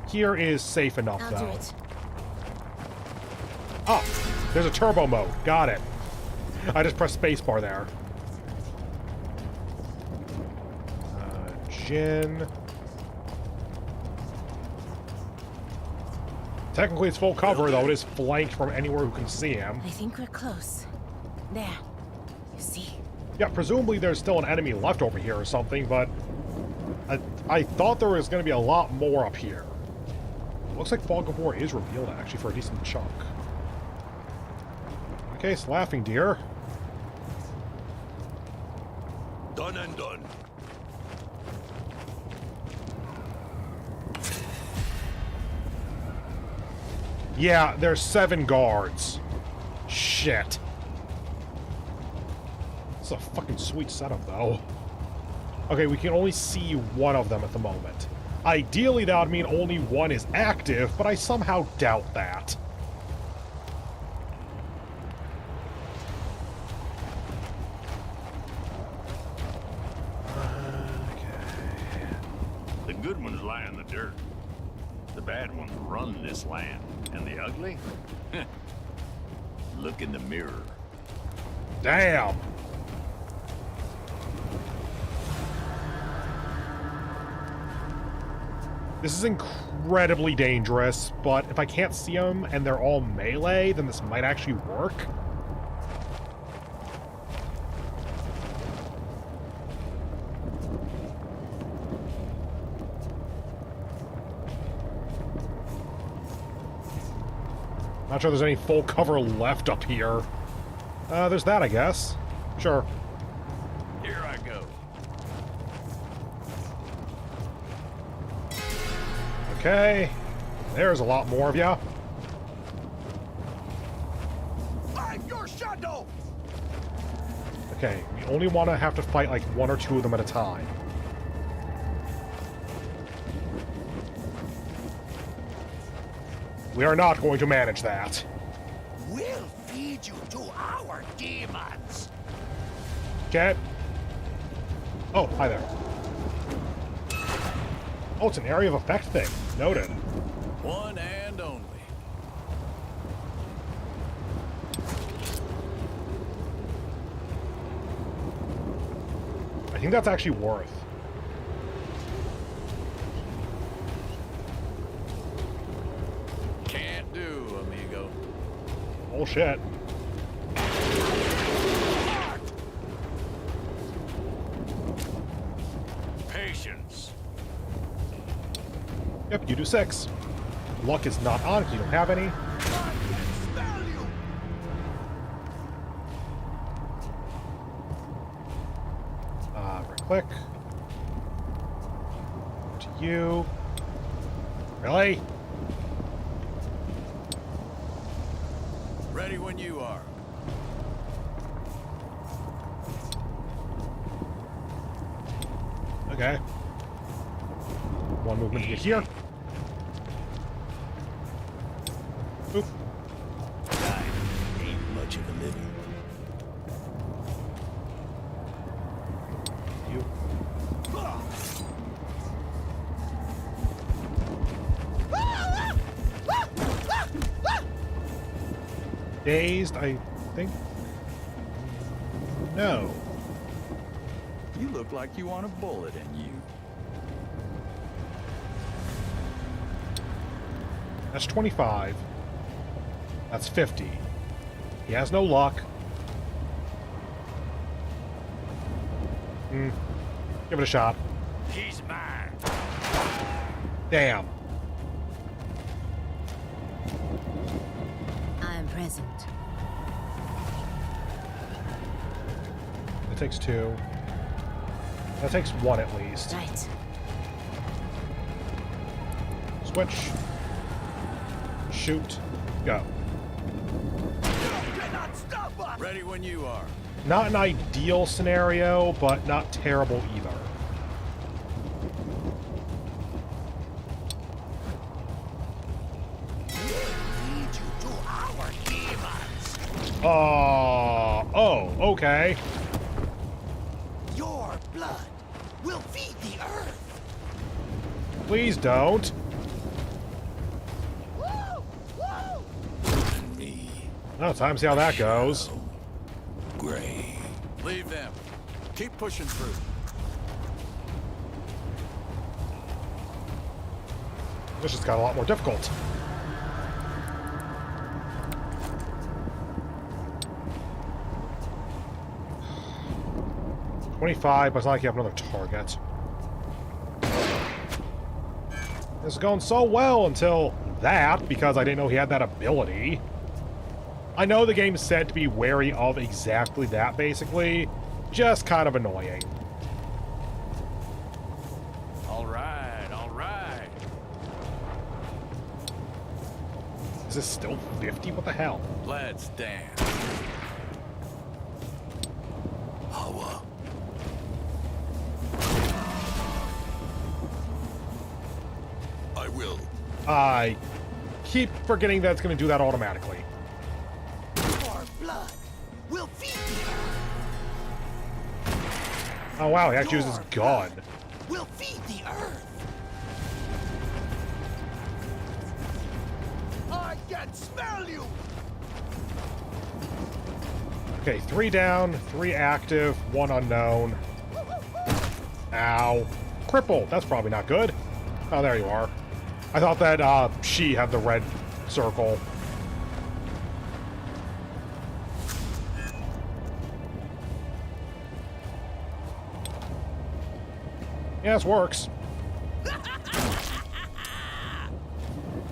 [SPEAKER 2] Here is safe enough,
[SPEAKER 9] I'll
[SPEAKER 2] though.
[SPEAKER 9] do it.
[SPEAKER 2] Ah! There's a turbo mode. Got it. I just pressed spacebar there. Jin. Technically, it's full cover, though. It is flanked from anywhere who can see him.
[SPEAKER 9] I think we're close. There. You see?
[SPEAKER 2] Yeah, presumably there's still an enemy left over here or something, but I thought there was going to be a lot more up here. Looks like Fog of War is revealed, actually, for a decent chunk. Okay, it's Laughing Deer.
[SPEAKER 6] Done and done.
[SPEAKER 2] Yeah, there's 7 guards. Shit. It's a fucking sweet setup, though. Okay, we can only see one of them at the moment. Ideally, that would mean only one is active, but I somehow doubt that.
[SPEAKER 8] The good ones lie in the dirt. The bad ones run this land. And the ugly? Look in the mirror.
[SPEAKER 2] Damn. This is incredibly dangerous, but if I can't see them and they're all melee, then this might actually work. Not sure there's any full cover left up here. There's that, I guess. Sure.
[SPEAKER 3] Here I go.
[SPEAKER 2] Okay. There's a lot more of ya.
[SPEAKER 6] Find your shadow!
[SPEAKER 2] Okay, we only want to have to fight like one or two of them at a time. We are not going to manage that.
[SPEAKER 4] We'll feed you to our demons.
[SPEAKER 2] Okay. Oh, hi there. Oh, it's an area of effect thing. Noted.
[SPEAKER 3] One and only.
[SPEAKER 2] I think that's actually worth.
[SPEAKER 3] Can't do, amigo.
[SPEAKER 2] Bullshit.
[SPEAKER 3] Patience.
[SPEAKER 2] Yep, you do 6. Luck is not on because you don't have any. Right click. To you. Really?
[SPEAKER 3] Ready when you are.
[SPEAKER 2] Okay. One movement to get here. Oop.
[SPEAKER 4] Dying ain't much of a living.
[SPEAKER 2] You. Dazed, I think. No.
[SPEAKER 3] You look like you want a bullet in you.
[SPEAKER 2] That's 25. That's 50. He has no luck. Give it a shot.
[SPEAKER 4] He's mine.
[SPEAKER 2] Damn.
[SPEAKER 9] I am present.
[SPEAKER 2] That takes 2. That takes 1 at least.
[SPEAKER 9] Right.
[SPEAKER 2] Switch. Shoot. Go.
[SPEAKER 4] Cannot stop us.
[SPEAKER 3] Ready when you are.
[SPEAKER 2] Not an ideal scenario, but not terrible either.
[SPEAKER 4] Feed you to our demons.
[SPEAKER 2] Oh, okay.
[SPEAKER 4] Your blood will feed the earth.
[SPEAKER 2] Please don't.
[SPEAKER 8] Me,
[SPEAKER 2] Oh, time to see how that goes.
[SPEAKER 8] Gray.
[SPEAKER 3] Leave them. Keep pushing through.
[SPEAKER 2] This just got a lot more difficult. $25, but it's not like you have another target. This is going so well until that, because I didn't know he had that ability. I know the game said to be wary of exactly that, basically. Just kind of annoying.
[SPEAKER 3] All right, all right.
[SPEAKER 2] Is this still 50? What the hell?
[SPEAKER 3] Let's dance.
[SPEAKER 8] Hawa.
[SPEAKER 6] I will.
[SPEAKER 2] I keep forgetting that it's going to do that automatically.
[SPEAKER 4] Your blood will feed the earth.
[SPEAKER 2] Oh wow, he actually uses his gun.
[SPEAKER 4] Will feed the earth. I can smell you.
[SPEAKER 2] Okay, 3 down, 3 active, 1 unknown. Ow. Crippled, that's probably not good. Oh, there you are. I thought that she had the red circle. Yeah, this works.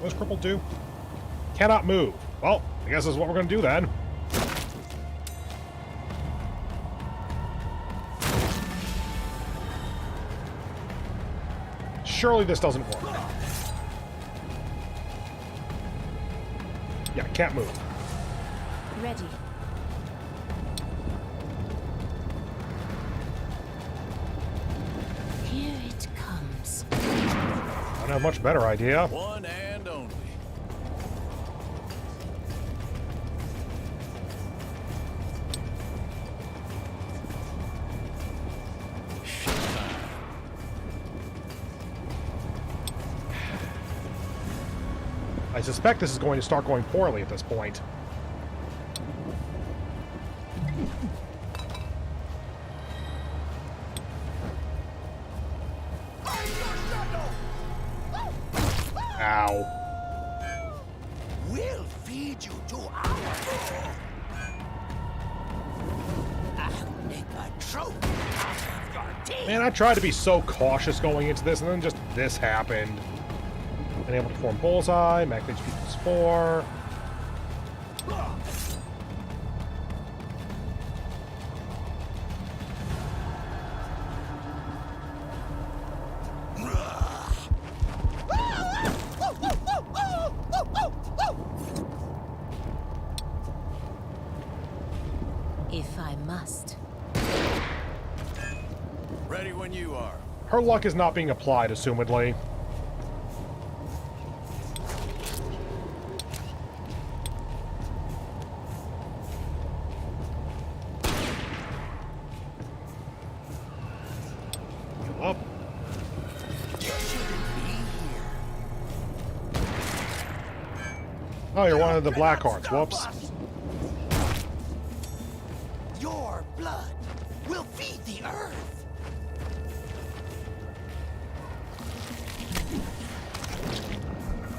[SPEAKER 2] What does crippled do? Cannot move. Well, I guess that's what we're going to do then. Surely this doesn't work. Yeah, can't move.
[SPEAKER 9] Ready. Here it comes.
[SPEAKER 2] I don't have a much better idea.
[SPEAKER 3] One and only.
[SPEAKER 2] I suspect this is going to start going poorly at this point. Ow.
[SPEAKER 4] We'll feed you to our I'll make a trophy out of your teeth.
[SPEAKER 2] Man, I tried to be so cautious going into this, and then just this happened. Unable to form bullseye, max HP plus 4.
[SPEAKER 9] If I must.
[SPEAKER 3] Ready when you are.
[SPEAKER 2] Her luck is not being applied, assumedly. Up. Oh, you're one of the black hearts. Whoops.
[SPEAKER 4] Your blood will feed the earth.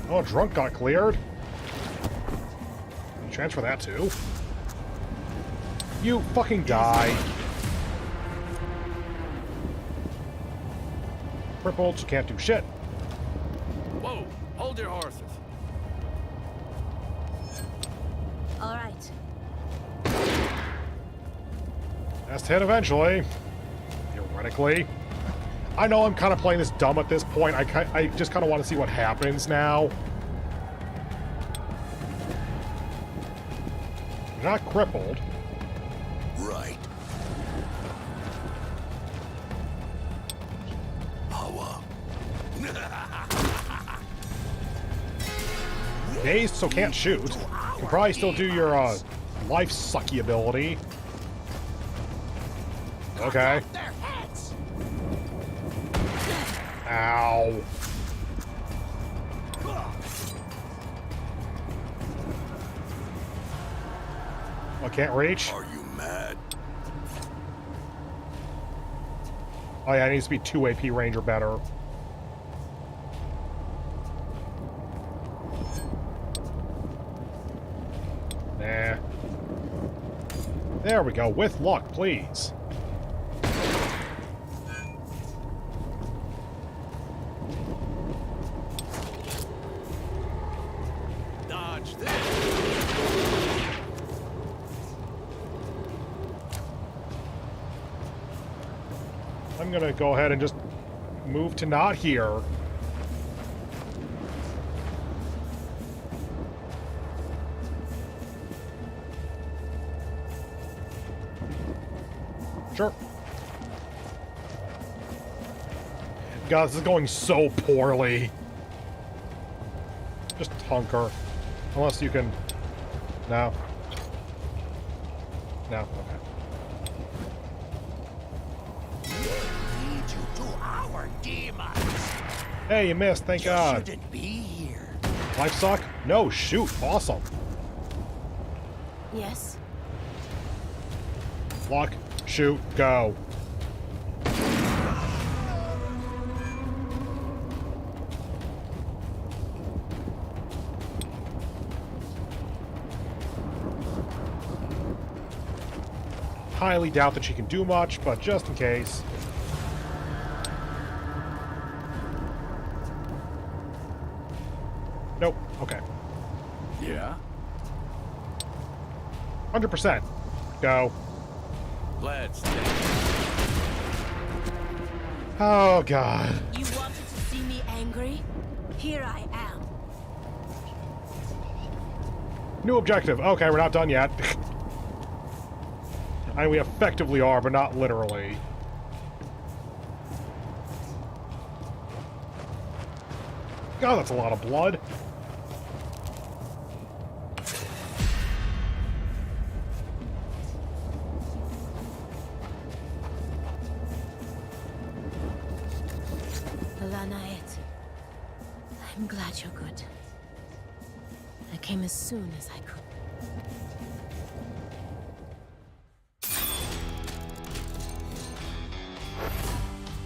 [SPEAKER 2] Oh, drunk got cleared. Transfer that too. You fucking die. Crippled, you can't do shit.
[SPEAKER 3] Whoa! Hold your horses.
[SPEAKER 9] All right.
[SPEAKER 2] Has to hit eventually. Theoretically. I know I'm kind of playing this dumb at this point. I just kind of want to see what happens now. You're not crippled.
[SPEAKER 6] Right. Power.
[SPEAKER 2] Dazed, so can't shoot. You can probably still do your life sucky ability. Okay.
[SPEAKER 4] Their heads.
[SPEAKER 2] Ow. I can't reach.
[SPEAKER 6] Are you mad?
[SPEAKER 2] Oh yeah, it needs to be 2 AP range or better. Nah. There we go. With luck, please.
[SPEAKER 3] Dodge this.
[SPEAKER 2] I'm gonna go ahead and just move to not here. Sure. God, this is going so poorly. Just hunker. Unless you can... No. No, okay.
[SPEAKER 4] Lead you to our demons.
[SPEAKER 2] Hey, you missed, thank
[SPEAKER 4] You
[SPEAKER 2] God.
[SPEAKER 4] shouldn't be here.
[SPEAKER 2] Life suck? No, shoot, awesome.
[SPEAKER 9] Yes.
[SPEAKER 2] Luck, shoot, go. highly doubt that she can do much, but just in case. Nope. Okay.
[SPEAKER 3] Yeah?
[SPEAKER 2] 100%. Go.
[SPEAKER 3] Let's take it.
[SPEAKER 2] Oh, God.
[SPEAKER 9] You wanted to see me angry? Here I am.
[SPEAKER 2] New objective. Okay, we're not done yet. I mean, we effectively are, but not literally. God, that's a lot of blood.
[SPEAKER 9] Alanaet, I'm glad you're good. I came as soon as I could.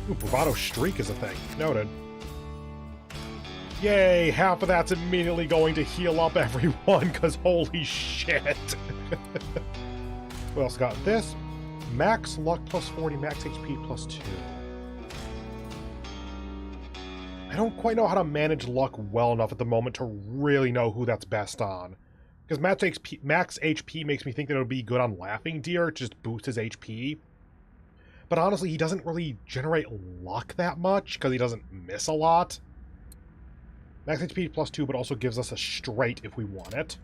[SPEAKER 2] Ooh, bravado streak is a thing. Noted. Yay, half of that's immediately going to heal up everyone, because holy shit. We also got this. Max luck plus 40, max HP plus 2. I don't quite know how to manage luck well enough at the moment to really know who that's best on. Because max HP makes me think that it would be good on Laughing Deer, just boost his HP. But honestly, he doesn't really generate luck that much, because he doesn't miss a lot. Max HP plus 2, but also gives us a straight if we want it.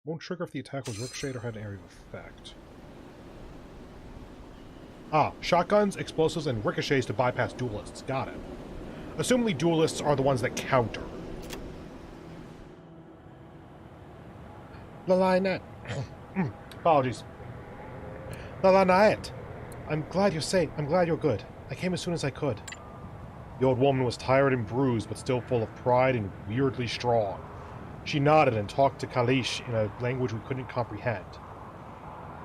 [SPEAKER 2] Won't trigger if the attack was ricocheted or had an area of effect. Ah, shotguns, explosives, and ricochets to bypass duelists. Got it. Assumingly duelists are the ones that counter. Lalanet. Apologies. Lalanet. I'm glad you're safe. I'm glad you're good. I came as soon as I could. The old woman was tired and bruised, but still full of pride and weirdly strong. She nodded and talked to Kalish in a language we couldn't comprehend.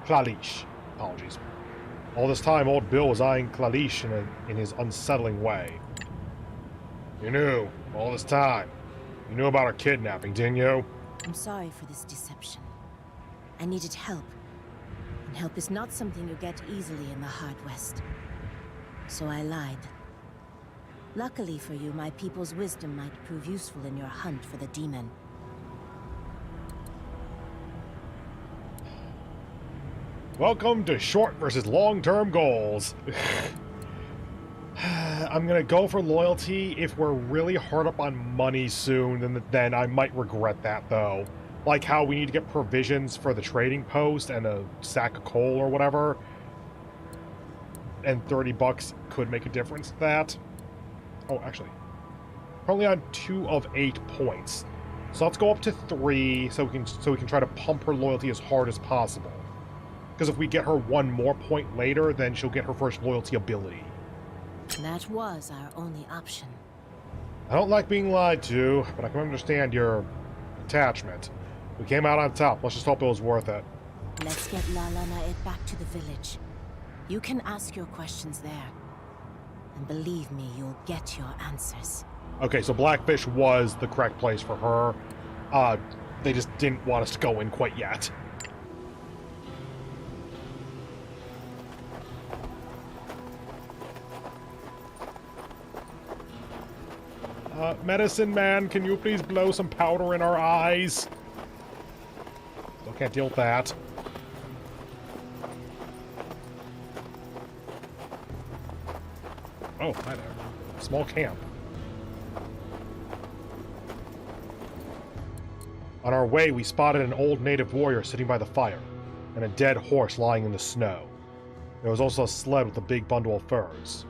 [SPEAKER 2] Klalish. Apologies. All this time, old Bill was eyeing Klalish in his unsettling way. You knew, all this time. You knew about our kidnapping, didn't you?
[SPEAKER 9] I'm sorry for this deception. I needed help. And help is not something you get easily in the Hard West. So I lied. Luckily for you, my people's wisdom might prove useful in your hunt for the demon.
[SPEAKER 2] Welcome to short versus long-term goals. I'm gonna go for loyalty. If we're really hard up on money soon, then I might regret that, though. Like how we need to get provisions for the trading post and a sack of coal or whatever. And 30 bucks could make a difference to that. Oh, actually. We're only on 2 of 8 points. So let's go up to 3 so we can try to pump her loyalty as hard as possible. Because if we get her 1 more point later, then she'll get her first loyalty ability.
[SPEAKER 9] That was our only option.
[SPEAKER 2] I don't like being lied to, but I can understand your attachment. We came out on top. Let's just hope it was worth it.
[SPEAKER 9] Let's get Lalanaet back to the village. You can ask your questions there. And believe me, you'll get your answers.
[SPEAKER 2] Okay, so Blackfish was the correct place for her. They just didn't want us to go in quite yet. Medicine Man, can you please blow some powder in our eyes? Still can't deal with that. Oh, hi there. Small camp. On our way, we spotted an old native warrior sitting by the fire, and a dead horse lying in the snow. There was also a sled with a big bundle of furs.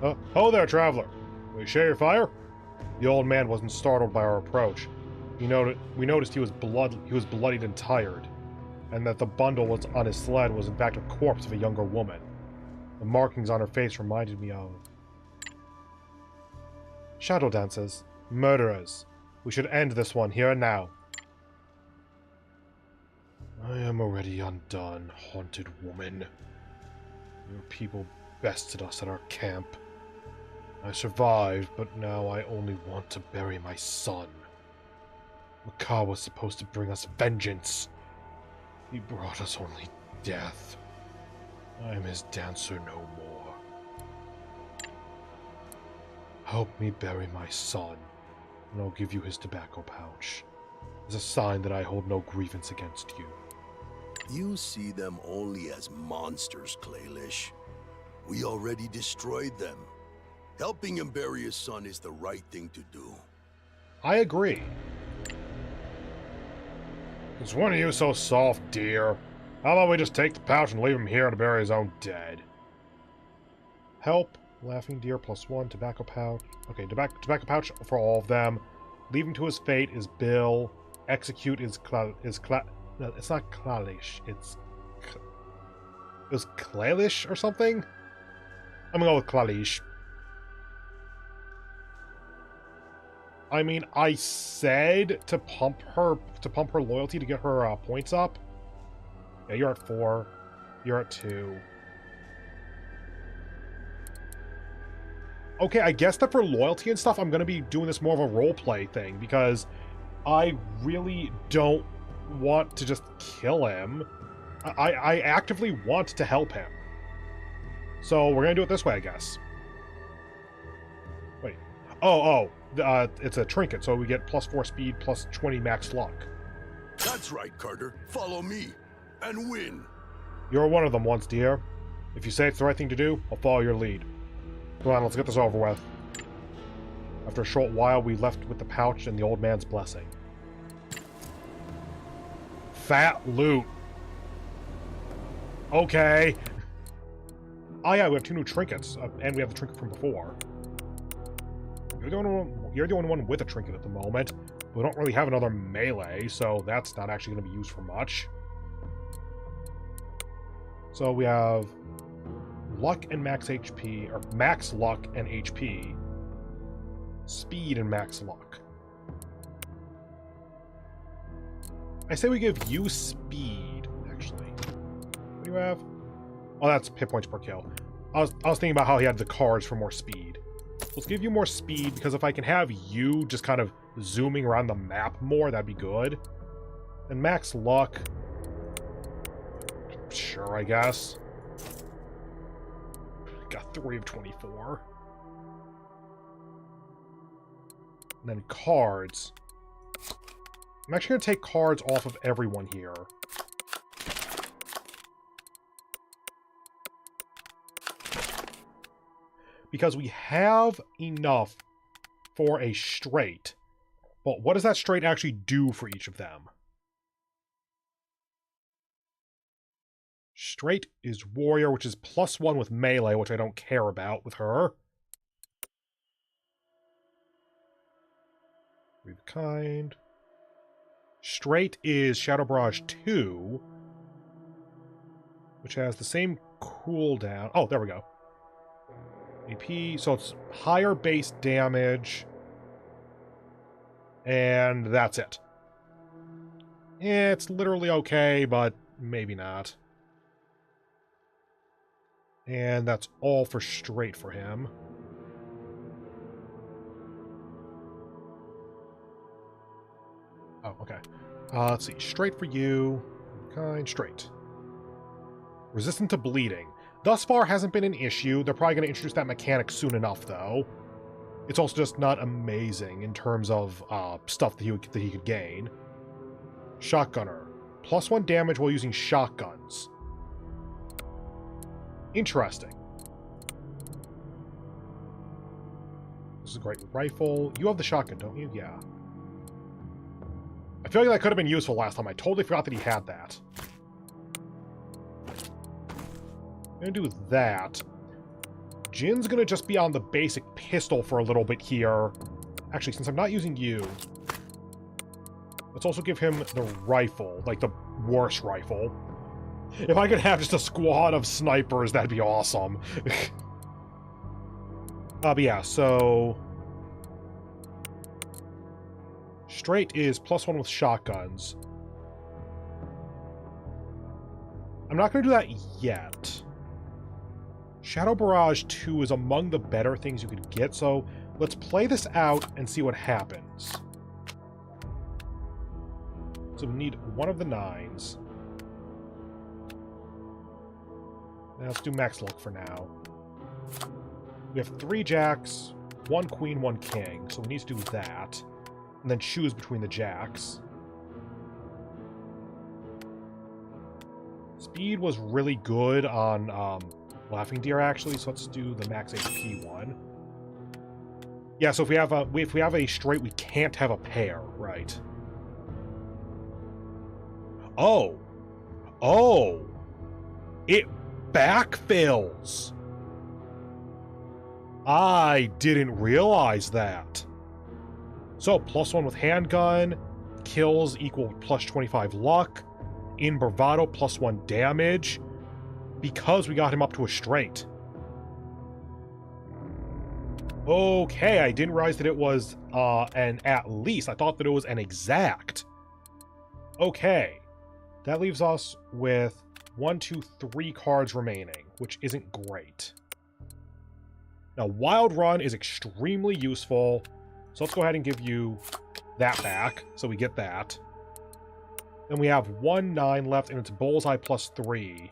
[SPEAKER 2] Ho there, traveler. Will you share your fire? The old man wasn't startled by our approach. We noticed he was bloodied and tired, and that the bundle was on his sled was in fact a corpse of a younger woman. The markings on her face reminded me of shadow dancers, murderers. We should end this one here and now. I am already undone, haunted woman. Your people bested us at our camp. I survived, but now I only want to bury my son. Makar was supposed to bring us vengeance. He brought us only death. I am his dancer no more. Help me bury my son, and I'll give you his tobacco pouch, as a sign that I hold no grievance against you.
[SPEAKER 6] You see them only as monsters, Claylish. We already destroyed them. Helping him bury his son is the right thing to do.
[SPEAKER 2] I agree. Is one of you so soft, dear? How about we just take the pouch and leave him here to bury his own dead? Help. Laughing deer +1. Tobacco pouch. Okay, tobacco pouch for all of them. Leave him to his fate is Bill. Execute is no, it's not Klalish. It was Klalish or something? I'm gonna go with Klalish. I mean, I said to pump her loyalty to get her points up. Yeah, you're at 4. You're at 2. Okay, I guess that for loyalty and stuff, I'm going to be doing this more of a roleplay thing, because I really don't want to just kill him. I actively want to help him. So we're going to do it this way, I guess. Wait. It's a trinket, so we get +4 speed, +20 max luck.
[SPEAKER 6] That's right, Carter. Follow me, and win.
[SPEAKER 2] You're one of them once, dear. If you say it's the right thing to do, I'll follow your lead. Come on, let's get this over with. After a short while, we left with the pouch and the old man's blessing. Fat loot. Okay. Oh yeah, we have 2 new trinkets, and we have the trinket from before. You're the only one with a trinket at the moment. We don't really have another melee, so that's not actually going to be used for much. So we have luck and max HP, or max luck and HP. Speed and max luck. I say we give you speed, actually. What do you have? Oh, that's hit points per kill. I was thinking about how he had the cards for more speed. Let's give you more speed, because if I can have you just kind of zooming around the map more, that'd be good. And max luck. Sure, I guess. Got 3 of 24. And then cards. I'm actually going to take cards off of everyone here. Because we have enough for a straight. But what does that straight actually do for each of them? Straight is warrior, which is +1 with melee, which I don't care about with her. Read the kind. Straight is Shadow Barrage 2, which has the same cooldown. Oh, there we go. AP, so it's higher base damage, and that's it. It's literally okay, but maybe not. And that's all for straight for him. Oh, okay. Let's see. Straight for you. Kind. Straight. Resistant to bleeding. Thus far hasn't been an issue. They're probably going to introduce that mechanic soon enough, though. It's also just not amazing in terms of stuff that he could gain. Shotgunner. +1 damage while using shotguns. Interesting. This is a great rifle. You have the shotgun, don't you? Yeah. I feel like that could have been useful last time. I totally forgot that he had that. I'm gonna do that. Jin's gonna just be on the basic pistol for a little bit here. Actually, since I'm not using you, let's also give him the rifle, like the worst rifle. If I could have just a squad of snipers, that'd be awesome. But yeah, so straight is +1 with shotguns. I'm not going to do that yet. Shadow Barrage 2 is among the better things you could get, so let's play this out and see what happens. So we need one of the 9s. Now let's do max luck for now. We have 3 jacks, 1 queen, 1 king, so we need to do that. And then choose between the jacks. Speed was really good on Laughing Deer, actually, so let's do the max HP one. Yeah, so if we have a straight, we can't have a pair, right? Oh! Oh! It backfills! I didn't realize that. So, +1 with handgun, kills equal +25 luck, in bravado +1 damage, because we got him up to a straight. Okay, I didn't realize that it was an at least. I thought that it was an exact. Okay, that leaves us with 1, 2, 3 cards remaining, which isn't great. Now, Wild Run is extremely useful, so let's go ahead and give you that back, so we get that. Then we have 1 9 left, and it's Bullseye +3.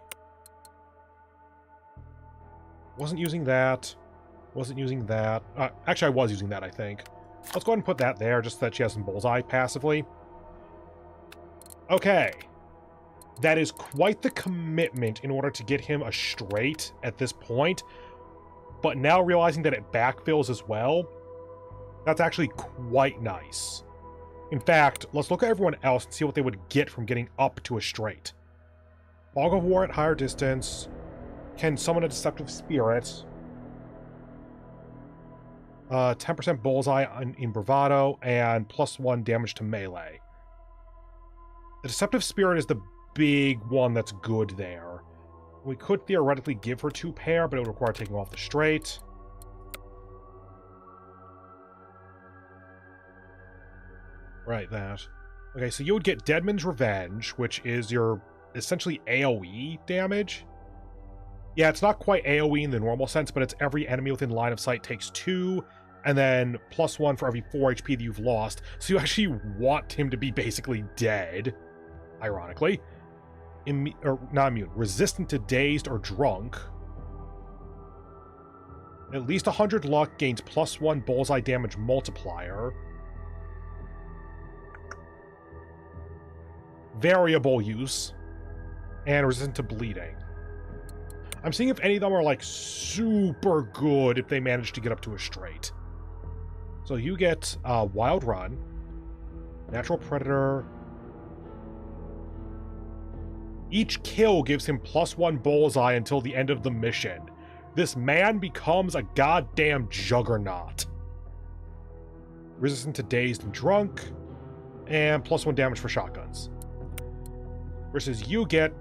[SPEAKER 2] Wasn't using that. Wasn't using that. Actually, I was using that, I think. Let's go ahead and put that there, just so that she has some Bullseye passively. Okay. That is quite the commitment in order to get him a straight at this point. But now realizing that it backfills as well, that's actually quite nice. In fact, let's look at everyone else and see what they would get from getting up to a straight. Fog of War at higher distance. Can summon a Deceptive Spirit. 10% Bullseye in Bravado, and +1 damage to melee. The Deceptive Spirit is the big one that's good there. We could theoretically give her 2 pair, but it would require taking off the straight. Right, that. Okay, so you would get Deadman's Revenge, which is your essentially AoE damage. Yeah, it's not quite AoE in the normal sense, but it's every enemy within line of sight takes 2, and then +1 for every 4 HP that you've lost. So you actually want him to be basically dead, ironically. Not immune. Resistant to dazed or drunk. At least 100 luck, gains +1 bullseye damage multiplier. Variable use. And resistant to bleeding. I'm seeing if any of them are like super good if they manage to get up to a straight. So you get Wild Run, Natural Predator. Each kill gives him +1 bullseye until the end of the mission. This man becomes a goddamn juggernaut. Resistant to dazed and drunk, and +1 damage for shotguns. Versus you get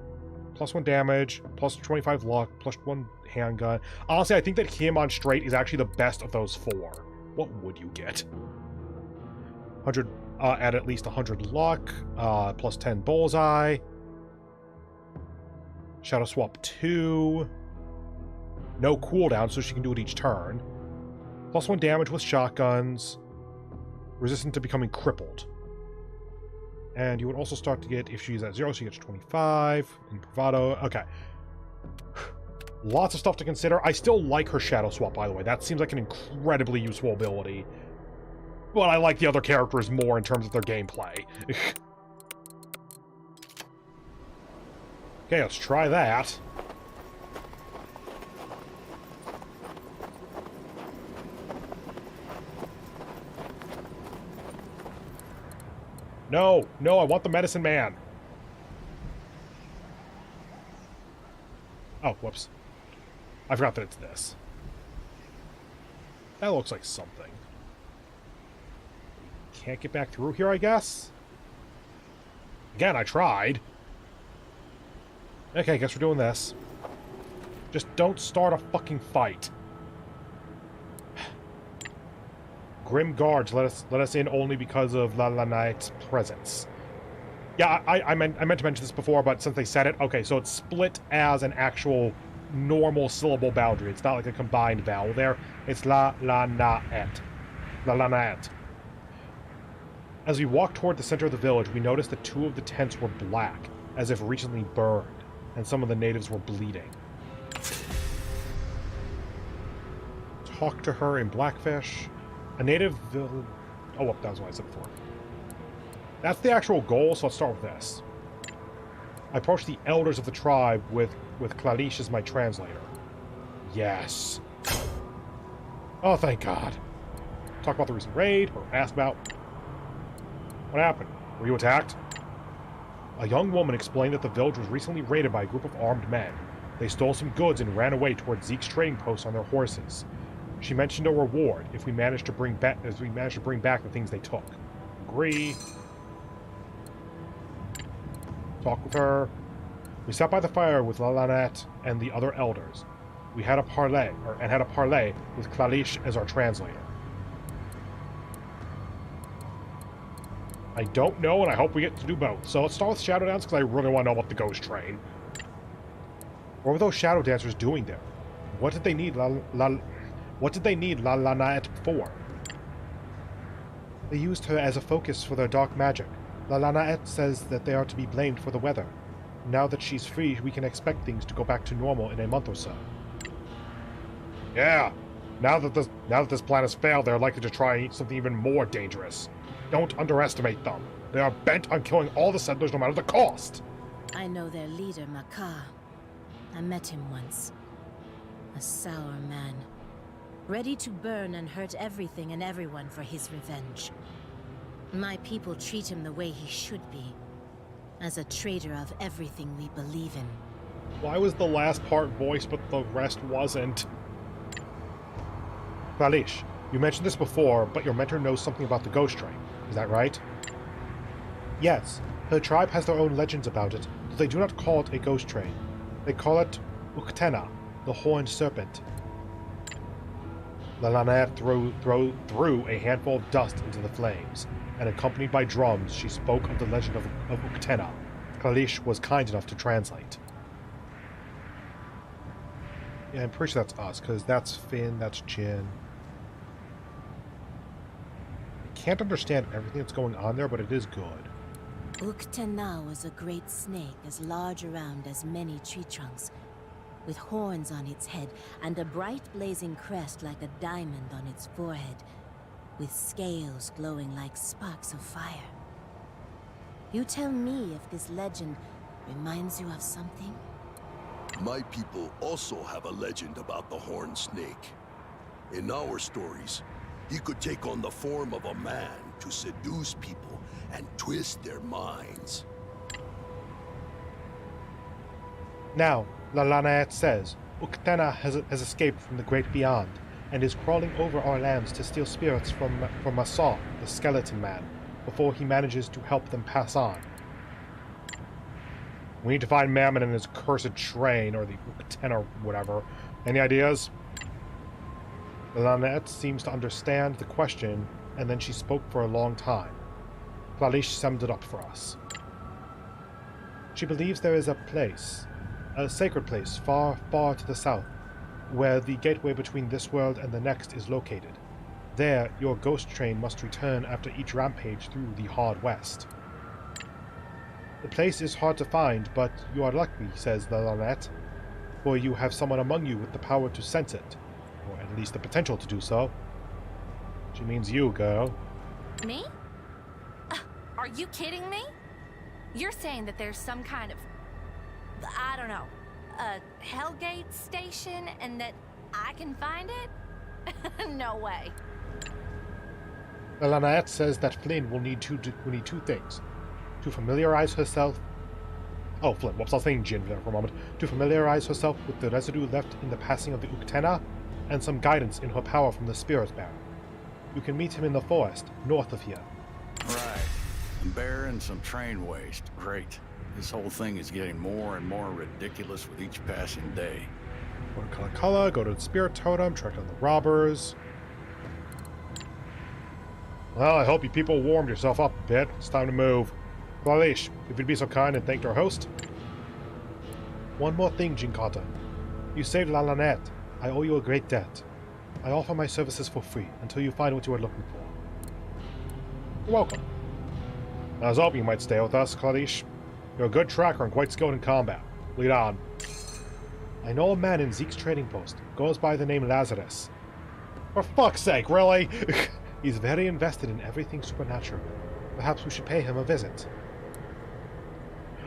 [SPEAKER 2] +1 damage, +25 luck, +1 handgun. Honestly, I think that him on straight is actually the best of those 4. What would you get? 100 at least 100 luck, +10 bullseye. Shadow Swap 2. No cooldown, so she can do it each turn. +1 damage with shotguns. Resistant to becoming crippled. And you would also start to get, if she's at 0, she gets 25 in Bravado. Okay. Lots of stuff to consider. I still like her Shadow Swap, by the way. That seems like an incredibly useful ability. But I like the other characters more in terms of their gameplay. Okay, let's try that. No, no, I want the Medicine Man. Oh, whoops. I forgot that it's this. That looks like something. Can't get back through here, I guess? Again, I tried. Okay, I guess we're doing this. Just don't start a fucking fight. Grim Guards let us in only because of La Knight's presence. Yeah, I meant to mention this before, but since they said it, okay, so it's split as an actual normal syllable boundary. It's not like a combined vowel there. It's la la na et. La la na et. As we walked toward the center of the village, we noticed that 2 of the tents were black, as if recently burned, and some of the natives were bleeding. Talk to her in Blackfish. A native village... Oh, that was what I said before. That's the actual goal, so let's start with this. I approached the elders of the tribe with Clarice as my translator. Yes. Oh, thank God. Talk about the recent raid, or ask about... What happened? Were you attacked? A young woman explained that the village was recently raided by a group of armed men. They stole some goods and ran away towards Zeke's trading post on their horses. She mentioned a reward if we managed to bring back the things they took. Agree. Talk with her. We sat by the fire with Lalanette and the other elders. We had a parley, with Clarice as our translator. I don't know, and I hope we get to do both. So let's start with Shadow Dance, because I really want to know about the Ghost Train. What were those Shadow Dancers doing there? What did they need Lalanette for? They used her as a focus for their dark magic. Lalanette says that they are to be blamed for the weather. Now that she's free, we can expect things to go back to normal in a month or so. Yeah. Now that this plan has failed, they're likely to try something even more dangerous. Don't underestimate them. They are bent on killing all the settlers no matter the cost.
[SPEAKER 9] I know their leader, Makar. I met him once. A sour man. Ready to burn and hurt everything and everyone for his revenge. My people treat him the way he should be. As a traitor of everything we believe in.
[SPEAKER 2] Why was the last part voiced but the rest wasn't? Clarice, you mentioned this before, but your mentor knows something about the Ghost Train. Is that right? Yes. Her tribe has their own legends about it, though they do not call it a ghost train. They call it Uktena, the Horned Serpent. Lalanette threw a handful of dust into the flames, and accompanied by drums, she spoke of the legend of Uktena. Clarice was kind enough to translate. Yeah, I'm pretty sure that's us, because that's Finn, that's Jin. I can't understand everything that's going on there, but it is good.
[SPEAKER 9] Uktena was a great snake as large around as many tree trunks, with horns on its head and a bright blazing crest like a diamond on its forehead, with scales glowing like sparks of fire. You tell me if this legend reminds you of something?
[SPEAKER 6] My people also have a legend about the horned snake. In our stories, he could take on the form of a man to seduce people and twist their minds.
[SPEAKER 2] Now, Lalanette says, Uktena has escaped from the great beyond, and is crawling over our lands to steal spirits from Massaw, the skeleton man, before he manages to help them pass on. We need to find Mammon and his cursed train, or the Uktena or whatever. Any ideas? Lalanette seems to understand the question, and then she spoke for a long time. Clarice summed it up for us. She believes there is a place, a sacred place far, far to the south, where the gateway between this world and the next is located. There, your ghost train must return after each rampage through the hard west. The place is hard to find, but you are lucky, says Lalanette, for you have someone among you with the power to sense it, or at least the potential to do so. She means you, girl.
[SPEAKER 5] Me? Are you kidding me? You're saying that there's some kind of, I don't know, a Hellgate station and that I can find it? No way.
[SPEAKER 2] Lalanette says that Flynn will need two things. To familiarize herself... Oh, Flynn, whoops, I was saying Jin there for a moment. To familiarize herself with the residue left in the passing of the Uktena, and some guidance in her power from the Spirit Bearer. You can meet him in the forest, north of here.
[SPEAKER 3] Right. A bear and some train waste. Great. This whole thing is getting more and more ridiculous with each passing day.
[SPEAKER 2] Go to Kalakala, go to the Spirit Totem, track down the robbers. Well, I hope you people warmed yourself up a bit. It's time to move. Clarice, if you'd be so kind and thank our host. One more thing, Jinkata. You saved La Lanette. I owe you a great debt. I offer my services for free until you find what you are looking for. You're welcome. I was hoping you might stay with us, Clarice. You're a good tracker and quite skilled in combat. Lead on. I know a man in Zeke's trading post. Goes by the name Lazarus. For fuck's sake, really? He's very invested in everything supernatural. Perhaps we should pay him a visit.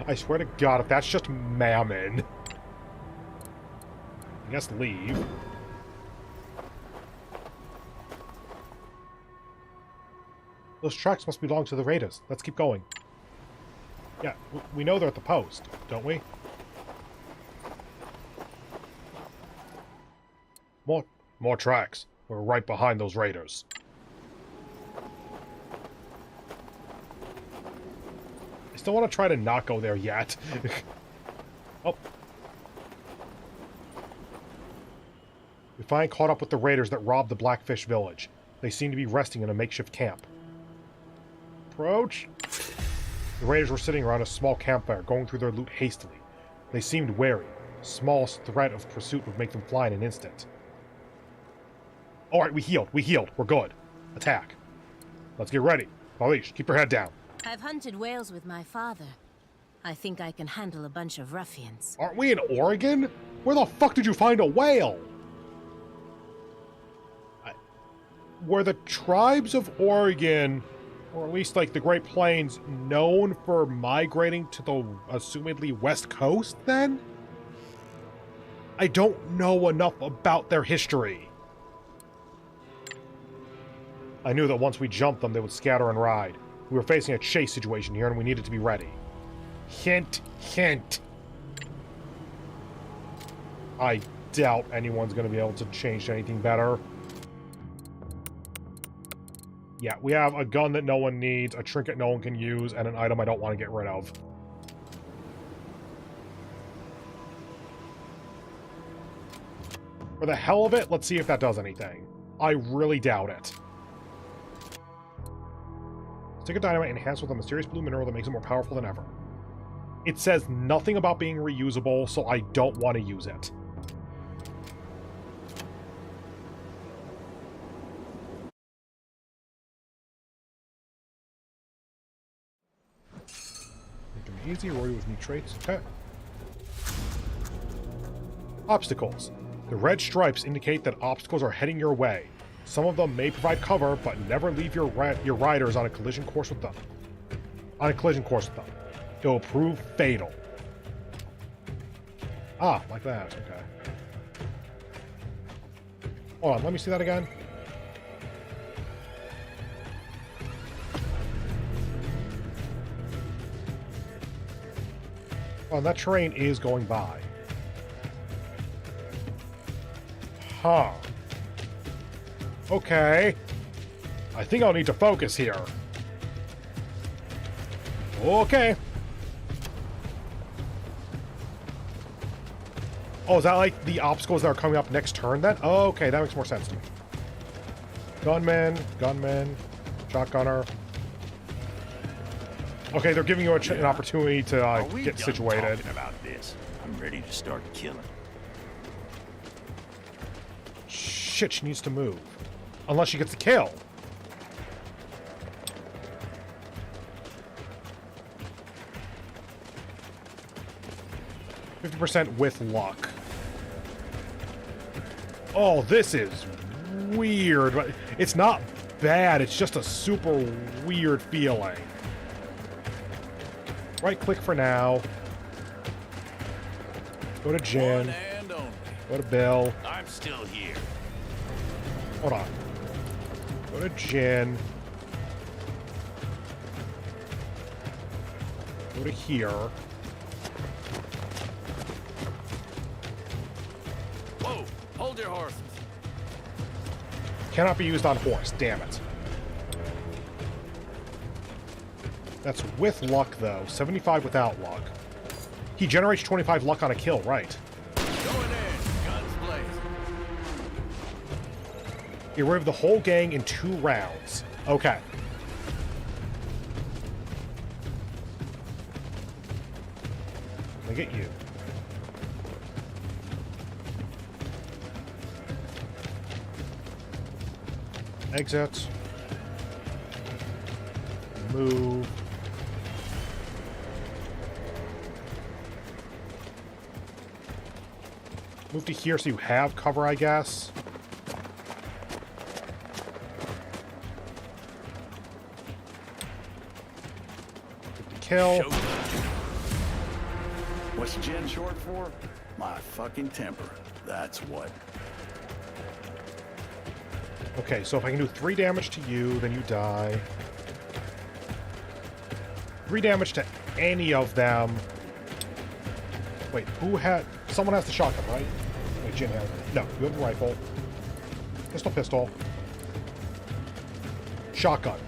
[SPEAKER 2] I swear to God, if that's just mammon... I guess leave. Those tracks must belong to the raiders. Let's keep going. Yeah, we know they're at the post, don't we? More tracks. We're right behind those raiders. I still want to try to not go there yet. Oh. We finally caught up with the raiders that robbed the Blackfish village. They seem to be resting in a makeshift camp. Approach. The raiders were sitting around a small campfire, going through their loot hastily. They seemed wary. Smallest threat of pursuit would make them fly in an instant. Alright, we healed. We're good. Attack. Let's get ready. Clarice, keep your head down.
[SPEAKER 9] I've hunted whales with my father. I think I can handle a bunch of ruffians.
[SPEAKER 2] Aren't we in Oregon? Where the fuck did you find a whale? Were the tribes of Oregon, or at least like the Great Plains, known for migrating to the assumedly West Coast then? I don't know enough about their history. I knew that once we jumped them, they would scatter and ride. We were facing a chase situation here, and we needed to be ready. Hint, hint. I doubt anyone's going to be able to change anything better. Yeah, we have a gun that no one needs, a trinket no one can use, and an item I don't want to get rid of. For the hell of it, let's see if that does anything. I really doubt it. Stick of dynamite enhanced with a mysterious blue mineral that makes it more powerful than ever. It says nothing about being reusable, so I don't want to use it. Make them easy, Rory with new traits. Okay. Obstacles. The red stripes indicate that obstacles are heading your way. Some of them may provide cover, but never leave your riders on a collision course with them. It will prove fatal. Ah, like that. Okay. Hold on, let me see that again. Oh, and that train is going by. Huh. Okay. I think I'll need to focus here. Okay. Oh, is that like the obstacles that are coming up next turn then? Oh, okay, that makes more sense to me. Gunman, shotgunner. Okay, they're giving you an opportunity to get situated.
[SPEAKER 8] About this? I'm ready to start killing.
[SPEAKER 2] Shit, she needs to move. Unless she gets a kill. %, with luck. Oh, this is weird. It's not bad, it's just a super weird feeling. Right click for now. Go to Jen. Go to Bill.
[SPEAKER 8] I'm still here.
[SPEAKER 2] Hold on. Go to Jen. Go to here.
[SPEAKER 3] Whoa! Hold your horses.
[SPEAKER 2] Cannot be used on horse. Damn it. That's with luck, though. 75 without luck. He generates 25 luck on a kill, right?
[SPEAKER 3] Going in. Guns blazing.
[SPEAKER 2] Get rid of the whole gang in 2 rounds. Okay. Let me get you. Exit. Move. Move to here so you have cover, I guess. Get the kill.
[SPEAKER 3] What's Jen short for? My fucking temper. That's what.
[SPEAKER 2] Okay, so if I can do 3 damage to you, then you die. 3 damage to any of them. Wait, who had... Someone has the shotgun, right? Wait, Jin has it. No, you have a rifle. Pistol. Shotgun.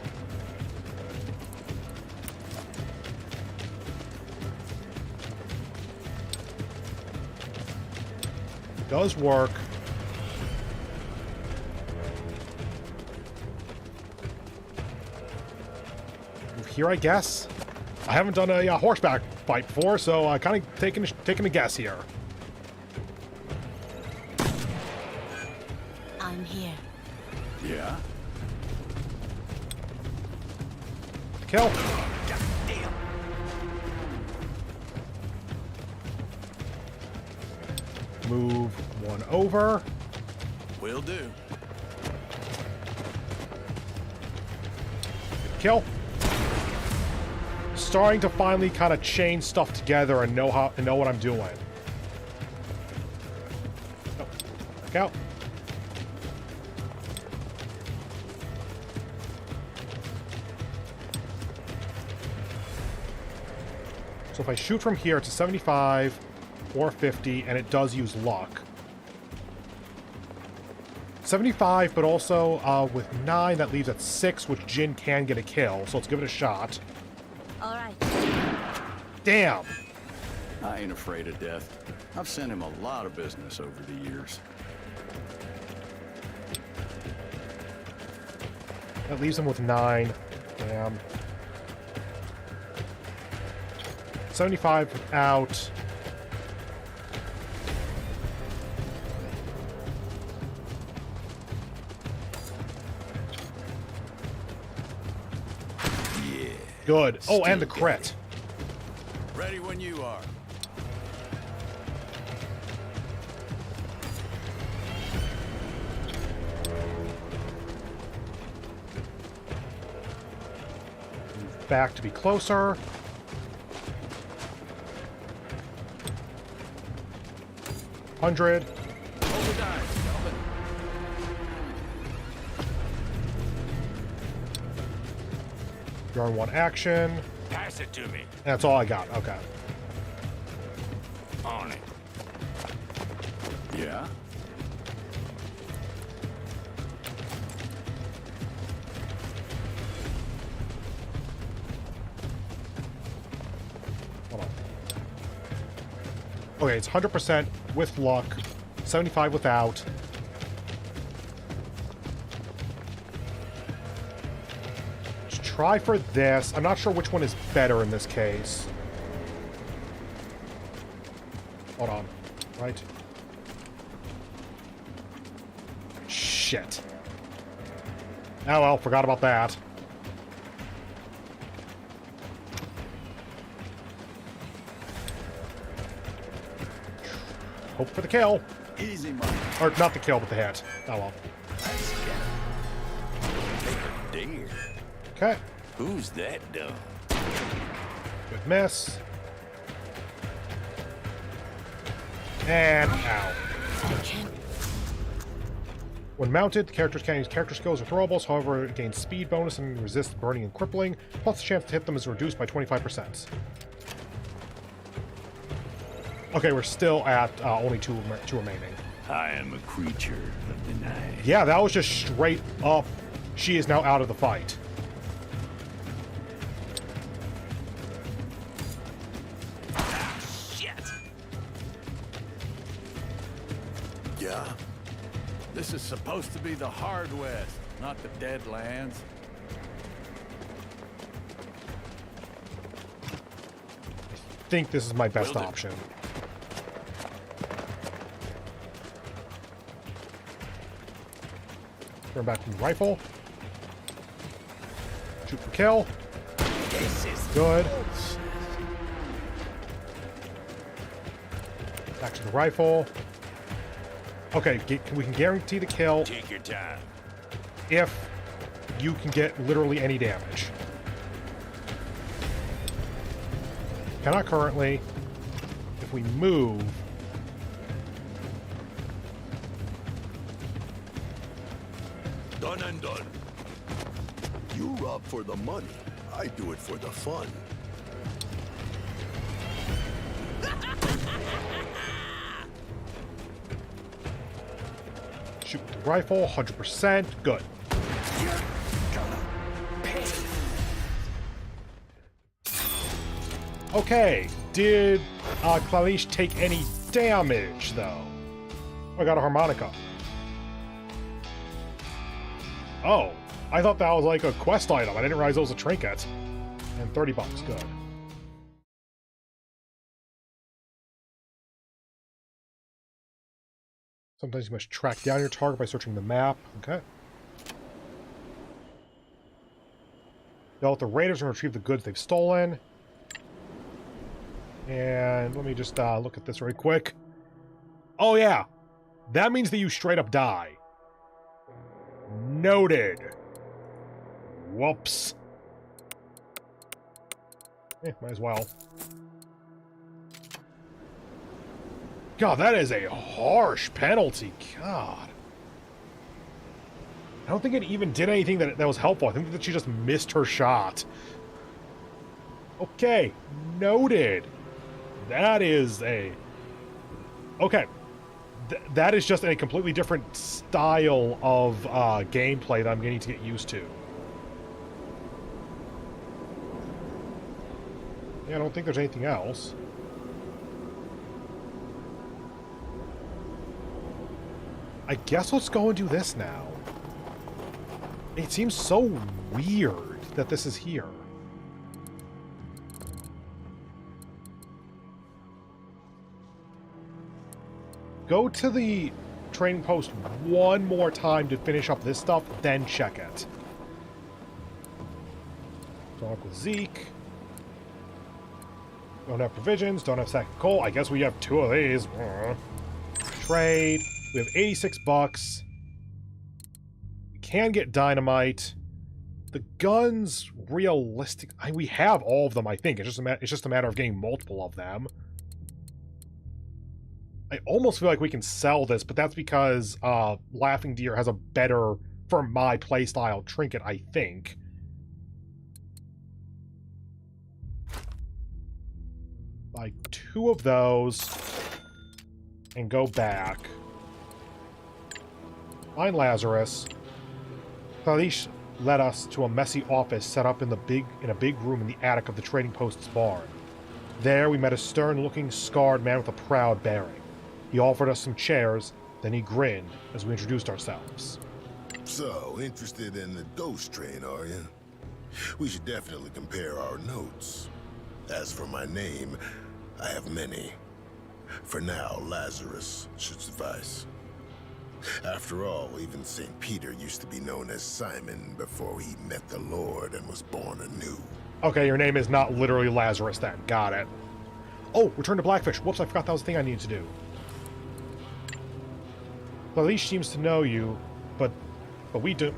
[SPEAKER 2] Does work. Move here, I guess. I haven't done a horseback fight before, so I kind of taking a guess here.
[SPEAKER 9] I'm here.
[SPEAKER 3] Yeah?
[SPEAKER 2] Kill.
[SPEAKER 4] Damn.
[SPEAKER 2] Move 1 over.
[SPEAKER 3] Will do.
[SPEAKER 2] Kill. Starting to finally kind of chain stuff together and know what I'm doing. Oh, back out. So if I shoot from here, it's a 75 or 50, and it does use luck. 75, but also with 9, that leaves at 6, which Jin can get a kill. So let's give it a shot.
[SPEAKER 9] All right.
[SPEAKER 2] Damn!
[SPEAKER 3] I ain't afraid of death. I've sent him a lot of business over the years.
[SPEAKER 2] That leaves him with 9. Damn. 75 out.
[SPEAKER 3] Yeah.
[SPEAKER 2] Good. Oh, and the
[SPEAKER 3] Still
[SPEAKER 2] crit.
[SPEAKER 3] Ready when you are.
[SPEAKER 2] Move back to be closer. $100. You're on 1 action.
[SPEAKER 4] Pass it to me.
[SPEAKER 2] That's all I got. Okay.
[SPEAKER 4] On it.
[SPEAKER 3] Yeah?
[SPEAKER 2] Hold on. Okay, it's 100% with luck, 75 without. Let's try for this. I'm not sure which one is better in this case. Hold on. Right. Shit. Oh well, forgot about that. Hope for the kill.
[SPEAKER 3] Easy money.
[SPEAKER 2] Or not the kill, but the hit. Oh well.
[SPEAKER 8] Nice guy. Take a dare.
[SPEAKER 2] Okay.
[SPEAKER 8] Who's that dumb?
[SPEAKER 2] Good miss. And ow. When mounted, the characters can use character skills or throwables, however, it gains speed bonus and resists burning and crippling, plus the chance to hit them is reduced by 25%. Okay, we're still at only two remaining.
[SPEAKER 8] I am a creature of the night.
[SPEAKER 2] Yeah, that was just straight up. She is now out of the fight.
[SPEAKER 4] Shit.
[SPEAKER 3] Yeah. This is supposed to be the hard west, not the dead lands.
[SPEAKER 2] I think this is my best option. Turn back to the rifle. Shoot for kill.
[SPEAKER 4] This is
[SPEAKER 2] Good. Back to the rifle. Okay, we can guarantee the kill.
[SPEAKER 3] Take your time.
[SPEAKER 2] If you can get literally any damage. Cannot currently. If we move...
[SPEAKER 6] Done and done. You rob for the money. I do it for the fun.
[SPEAKER 2] Shoot with the rifle, 100%. Good. Okay, did Clalish take any damage, though? I got a harmonica. Oh, I thought that was like a quest item. I didn't realize it was a trinket. And 30 bucks, good. Sometimes you must track down your target by searching the map. Okay. Dealt with the raiders and retrieve the goods they've stolen. And let me just look at this very quick. Oh yeah, that means that you straight up die. Noted. Whoops. Might as well. God, that is a harsh penalty. God. I don't think it even did anything that was helpful. I think that she just missed her shot. Okay, noted. That is a... Okay. That is just a completely different style of gameplay that I'm getting to get used to. Yeah, I don't think there's anything else. I guess let's go and do this now. It seems so weird that this is here. Go to the training post one more time to finish up this stuff, then check it. Talk with Zeke. Don't have provisions, don't have sack of coal. I guess we have 2 of these. Trade. We have 86 bucks. We can get dynamite. The guns, realistic... we have all of them, I think. It's just a matter of getting multiple of them. I almost feel like we can sell this, but that's because Laughing Deer has a better, for my playstyle, trinket, I think. Buy 2 of those and go back. Find Lazarus. Clalish led us to a messy office set up in a big room in the attic of the trading post's barn. There we met a stern-looking, scarred man with a proud bearing. He offered us some chairs, then he grinned as we introduced ourselves.
[SPEAKER 6] So, interested in the ghost train, are you? We should definitely compare our notes. As for my name, I have many. For now, Lazarus should suffice. After all, even St. Peter used to be known as Simon before he met the Lord and was born anew.
[SPEAKER 2] Okay, your name is not literally Lazarus then. Got it. Oh, return to Blackfish. Whoops, I forgot that was the thing I needed to do. Clalish seems to know you, but we do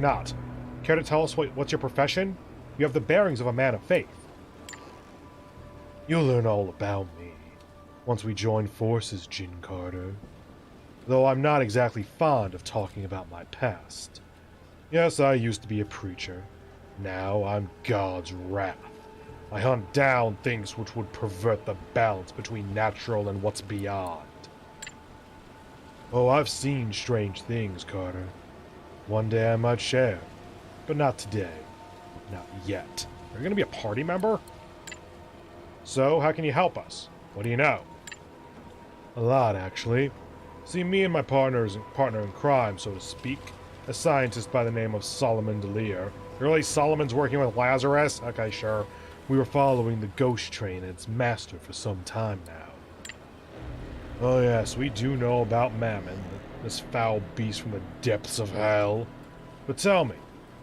[SPEAKER 2] not. Care to tell us what's your profession? You have the bearings of a man of faith. You'll learn all about me once we join forces, Jin Carter. Though I'm not exactly fond of talking about my past. Yes, I used to be a preacher. Now I'm God's wrath. I hunt down things which would pervert the balance between natural and what's beyond. Oh, I've seen strange things, Carter. One day I might share, but not today. Not yet. Are you going to be a party member? So, how can you help us? What do you know? A lot, actually. See, me and my partner in crime, so to speak, a scientist by the name of Solomon Delir. Really, Solomon's working with Lazarus? Okay, sure. We were following the ghost train and its master for some time now. Oh yes, we do know about Mammon, this foul beast from the depths of hell. But tell me,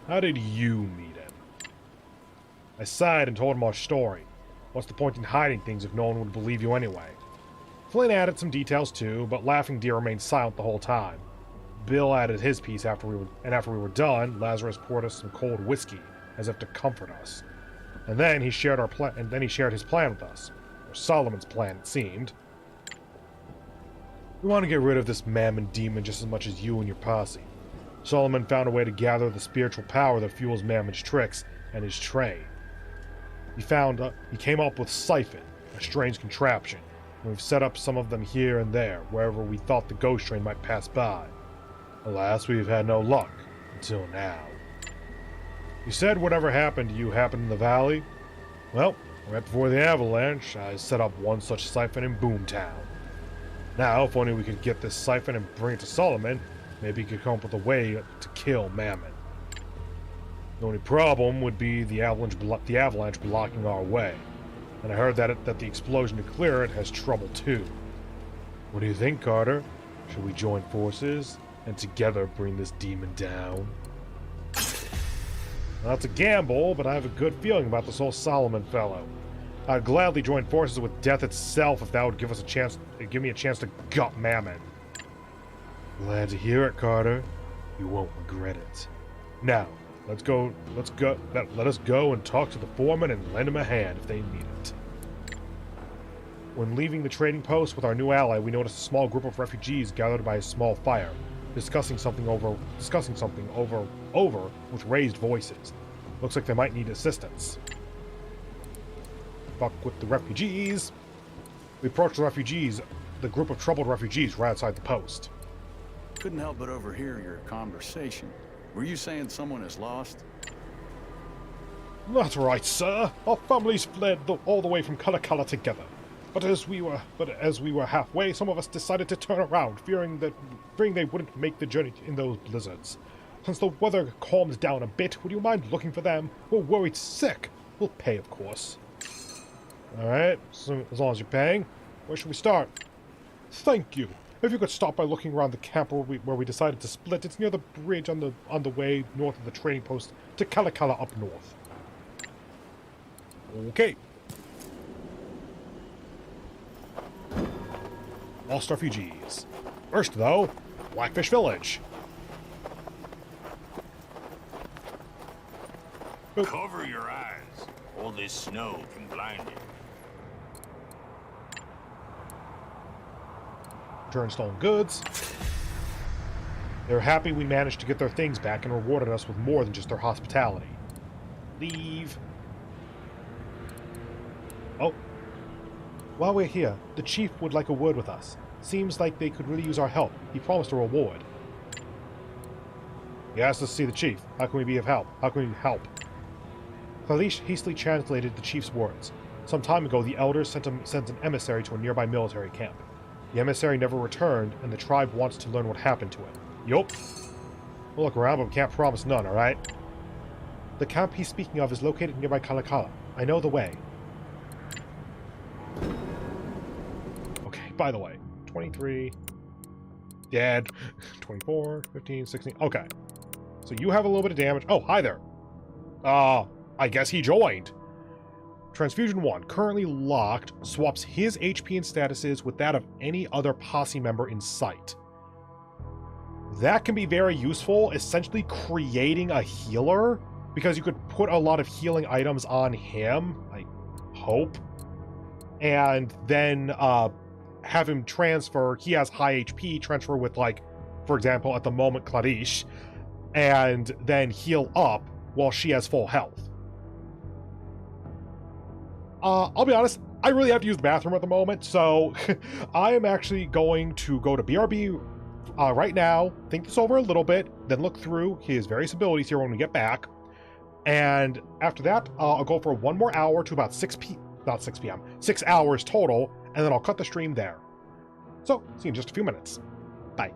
[SPEAKER 2] how did you meet him? I sighed and told him our story. What's the point in hiding things if no one would believe you anyway? Flynn added some details too, but Laughing Deer remained silent the whole time. Bill added his piece after we were done. Lazarus poured us some cold whiskey, as if to comfort us. And then he shared his plan with us. Or Solomon's plan, it seemed. We want to get rid of this Mammon demon just as much as you and your posse. Solomon found a way to gather the spiritual power that fuels Mammon's tricks and his train. He came up with Siphon, a strange contraption, and we've set up some of them here and there, wherever we thought the ghost train might pass by. Alas, we've had no luck, until now. You said whatever happened to you happened in the valley? Well, right before the avalanche, I set up one such siphon in Boomtown. Now, if only we could get this siphon and bring it to Solomon, maybe he could come up with a way to kill Mammon. The only problem would be the avalanche blocking our way. And I heard that the explosion to clear it has trouble too. What do you think, Carter? Should we join forces and together bring this demon down? Well, that's a gamble, but I have a good feeling about this whole Solomon fellow. I'd gladly join forces with death itself if that would give me a chance to gut Mammon. Glad to hear it, Carter. You won't regret it. Now, let us go and talk to the foreman and lend him a hand if they need it. When leaving the trading post with our new ally, we noticed a small group of refugees gathered by a small fire, discussing something over with raised voices. Looks like they might need assistance. Fuck with the refugees. We approached the group of troubled refugees right outside the post.
[SPEAKER 3] Couldn't help but overhear your conversation. Were you saying someone is lost?
[SPEAKER 2] That's right, sir. Our families fled all the way from Kalakala together. But as we were halfway, some of us decided to turn around, fearing they wouldn't make the journey in those blizzards. Since the weather calms down a bit, would you mind looking for them? We're worried sick. We'll pay, of course. Alright, so as long as you're paying. Where should we start? Thank you. If you could stop by looking around the camp where we decided to split, it's near the bridge on the way north of the trading post to Kalakala up north. Okay. Lost refugees. First, though, Blackfish Village. Boop.
[SPEAKER 8] Cover your eyes. All this snow can blind you.
[SPEAKER 2] Return stolen goods. They're happy we managed to get their things back and rewarded us with more than just their hospitality. Leave. Oh. While we're here, the chief would like a word with us. Seems like they could really use our help. He promised a reward. He asked us to see the chief. How can we be of help? How can we help? Kalish hastily translated the chief's words. Some time ago, the elders sent an emissary to a nearby military camp. The emissary never returned, and the tribe wants to learn what happened to him. Yup. We'll look around, but we can't promise none, alright? The camp he's speaking of is located nearby Kalakala. I know the way. Okay, by the way. 23. Dead. 24, 15, 16. Okay. So you have a little bit of damage. Oh, hi there. I guess he joined. Transfusion 1, currently locked, swaps his HP and statuses with that of any other posse member in sight. That can be very useful, essentially creating a healer, because you could put a lot of healing items on him, I hope, and then have him transfer. He has high HP, transfer with, like, for example, at the moment, Clarice, and then heal up while she has full health. I'll be honest, I really have to use the bathroom at the moment, so I am actually going to go to BRB right now, think this over a little bit, then look through his various abilities here when we get back, and after that, I'll go for one more hour to about 6 hours total, and then I'll cut the stream there. So, see you in just a few minutes. Bye.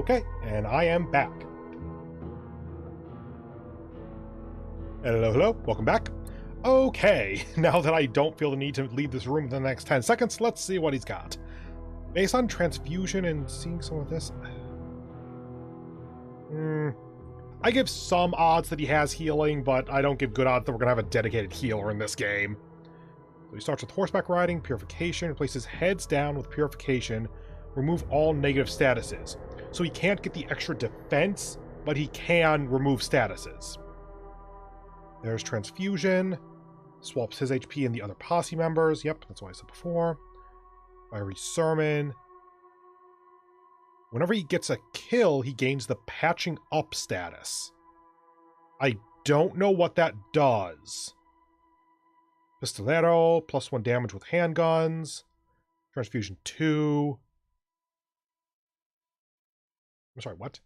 [SPEAKER 2] Okay, and I am back. Hello, hello, welcome back. Okay, now that I don't feel the need to leave this room in the next 10 seconds, let's see what he's got. Based on transfusion and seeing some of this... I give some odds that he has healing, but I don't give good odds that we're going to have a dedicated healer in this game. So he starts with horseback riding, purification, replaces heads down with purification, remove all negative statuses. So he can't get the extra defense, but he can remove statuses. There's transfusion, swaps his HP and the other posse members. Yep, that's what I said before. Fiery sermon. Whenever he gets a kill, he gains the patching up status. I don't know what that does. Pistolero, +1 damage with handguns. Transfusion 2. I'm sorry, what?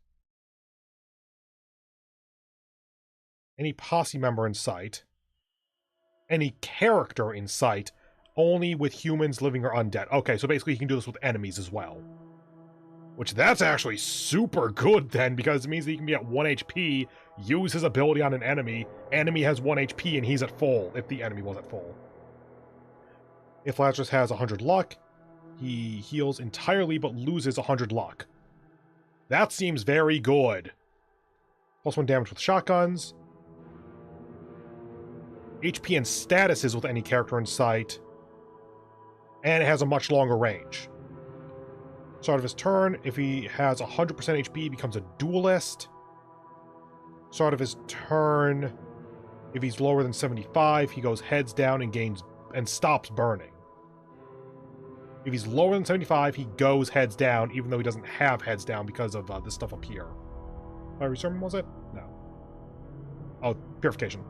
[SPEAKER 2] Any posse member in sight. Any character in sight. Only with humans, living, or undead. Okay, so basically he can do this with enemies as well. Which, that's actually super good then, because it means that he can be at 1 HP, use his ability on an enemy has 1 HP and he's at full, if the enemy was at full. If Lazarus has 100 luck, he heals entirely but loses 100 luck. That seems very good. +1 damage with shotguns. HP and statuses with any character in sight. And it has a much longer range. Start of his turn, if he has 100% HP, he becomes a duelist. Start of his turn, if he's lower than 75, he goes heads down and gains and stops burning. If he's lower than 75, he goes heads down, even though he doesn't have heads down because of this stuff up here. Fiery sermon, was it? No. Oh, purification.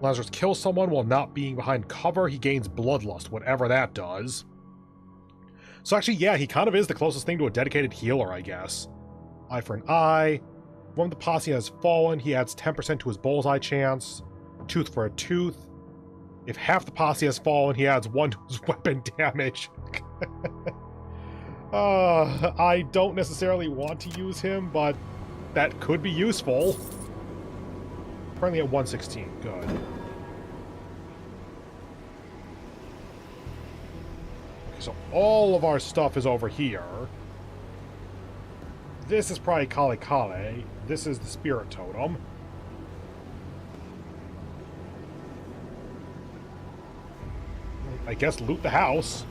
[SPEAKER 2] Lazarus kills someone while not being behind cover. He gains bloodlust, whatever that does. So actually, yeah, he kind of is the closest thing to a dedicated healer, I guess. Eye for an eye. When the posse has fallen, he adds 10% to his bullseye chance. Tooth for a tooth. If half the posse has fallen, he adds 1 to his weapon damage. I don't necessarily want to use him, but that could be useful. Currently at 116. Good. Okay, so all of our stuff is over here. This is probably Kale Kale. This is the spirit totem. I guess loot the house.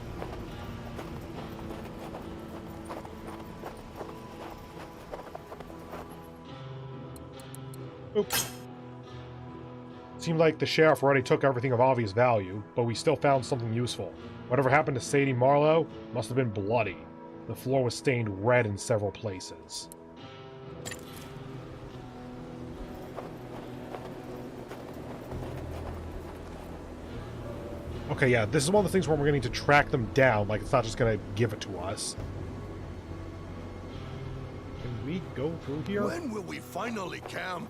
[SPEAKER 2] Oops. Seemed like the sheriff already took everything of obvious value, but we still found something useful. Whatever happened to Sadie Marlowe must have been bloody. The floor was stained red in several places. Okay, yeah, this is one of the things where we're going to need to track them down, like it's not just going to give it to us. Can we go through here?
[SPEAKER 6] When will we finally camp?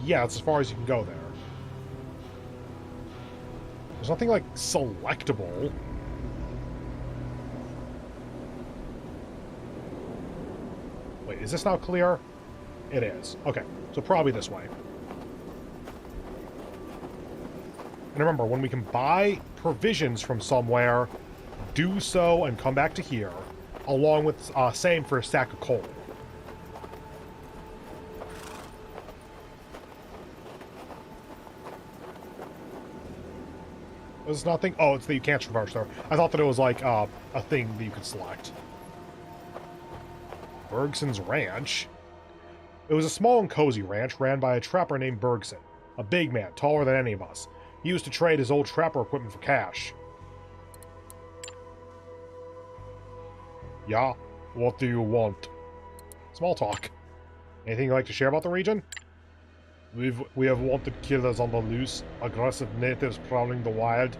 [SPEAKER 2] Yeah, it's as far as you can go there. There's nothing, like, selectable. Wait, is this now clear? It is. Okay, so probably this way. And remember, when we can buy provisions from somewhere, do so and come back to here, along with, same for a stack of coal. There's nothing? Oh, it's that you can't traverse there. I thought that it was like a thing that you could select. Bergson's Ranch. It was a small and cozy ranch ran by a trapper named Bergson. A big man, taller than any of us. He used to trade his old trapper equipment for cash. Yeah? What do you want? Small talk. Anything you'd like to share about the region? We have wanted killers on the loose, aggressive natives prowling the wild.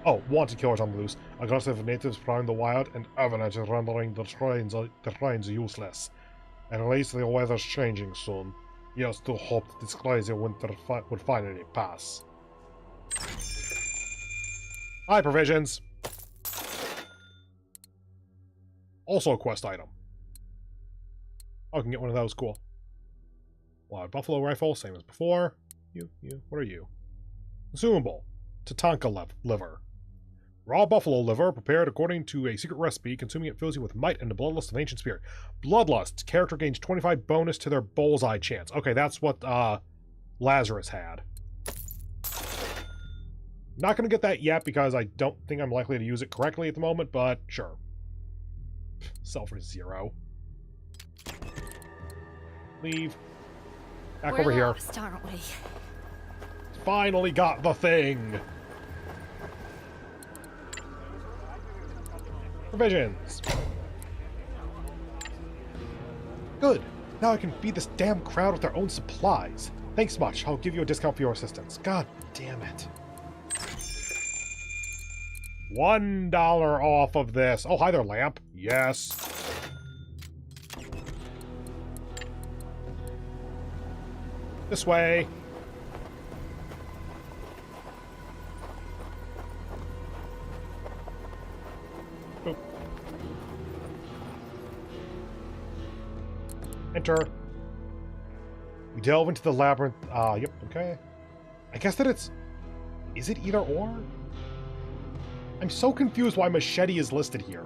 [SPEAKER 2] Oh, wanted killers on the loose, aggressive natives prowling the wild, and avalanches rendering the trains useless. At least the weather's changing soon. You still hope that this crazy winter would finally pass. Hi, provisions. Also a quest item. Oh, I can get one of those. Cool. Wild buffalo rifle, same as before. You. What are you? Consumable. Tatanka liver. Raw buffalo liver, prepared according to a secret recipe. Consuming it fills you with might and the bloodlust of ancient spirit. Bloodlust. Character gains 25 bonus to their bullseye chance. Okay, that's what Lazarus had. Not going to get that yet because I don't think I'm likely to use it correctly at the moment, but sure. Sell for 0. Leave. Back over here.
[SPEAKER 5] Lost, aren't we?
[SPEAKER 2] Finally got the thing! Provisions. Good. Now I can feed this damn crowd with their own supplies. Thanks much. I'll give you a discount for your assistance. God damn it. $1 off of this. Oh, hi there, lamp. Yes. This way. Boop. Enter. We delve into the labyrinth. Yep, okay. I guess that it's... Is it either or? I'm so confused why machete is listed here.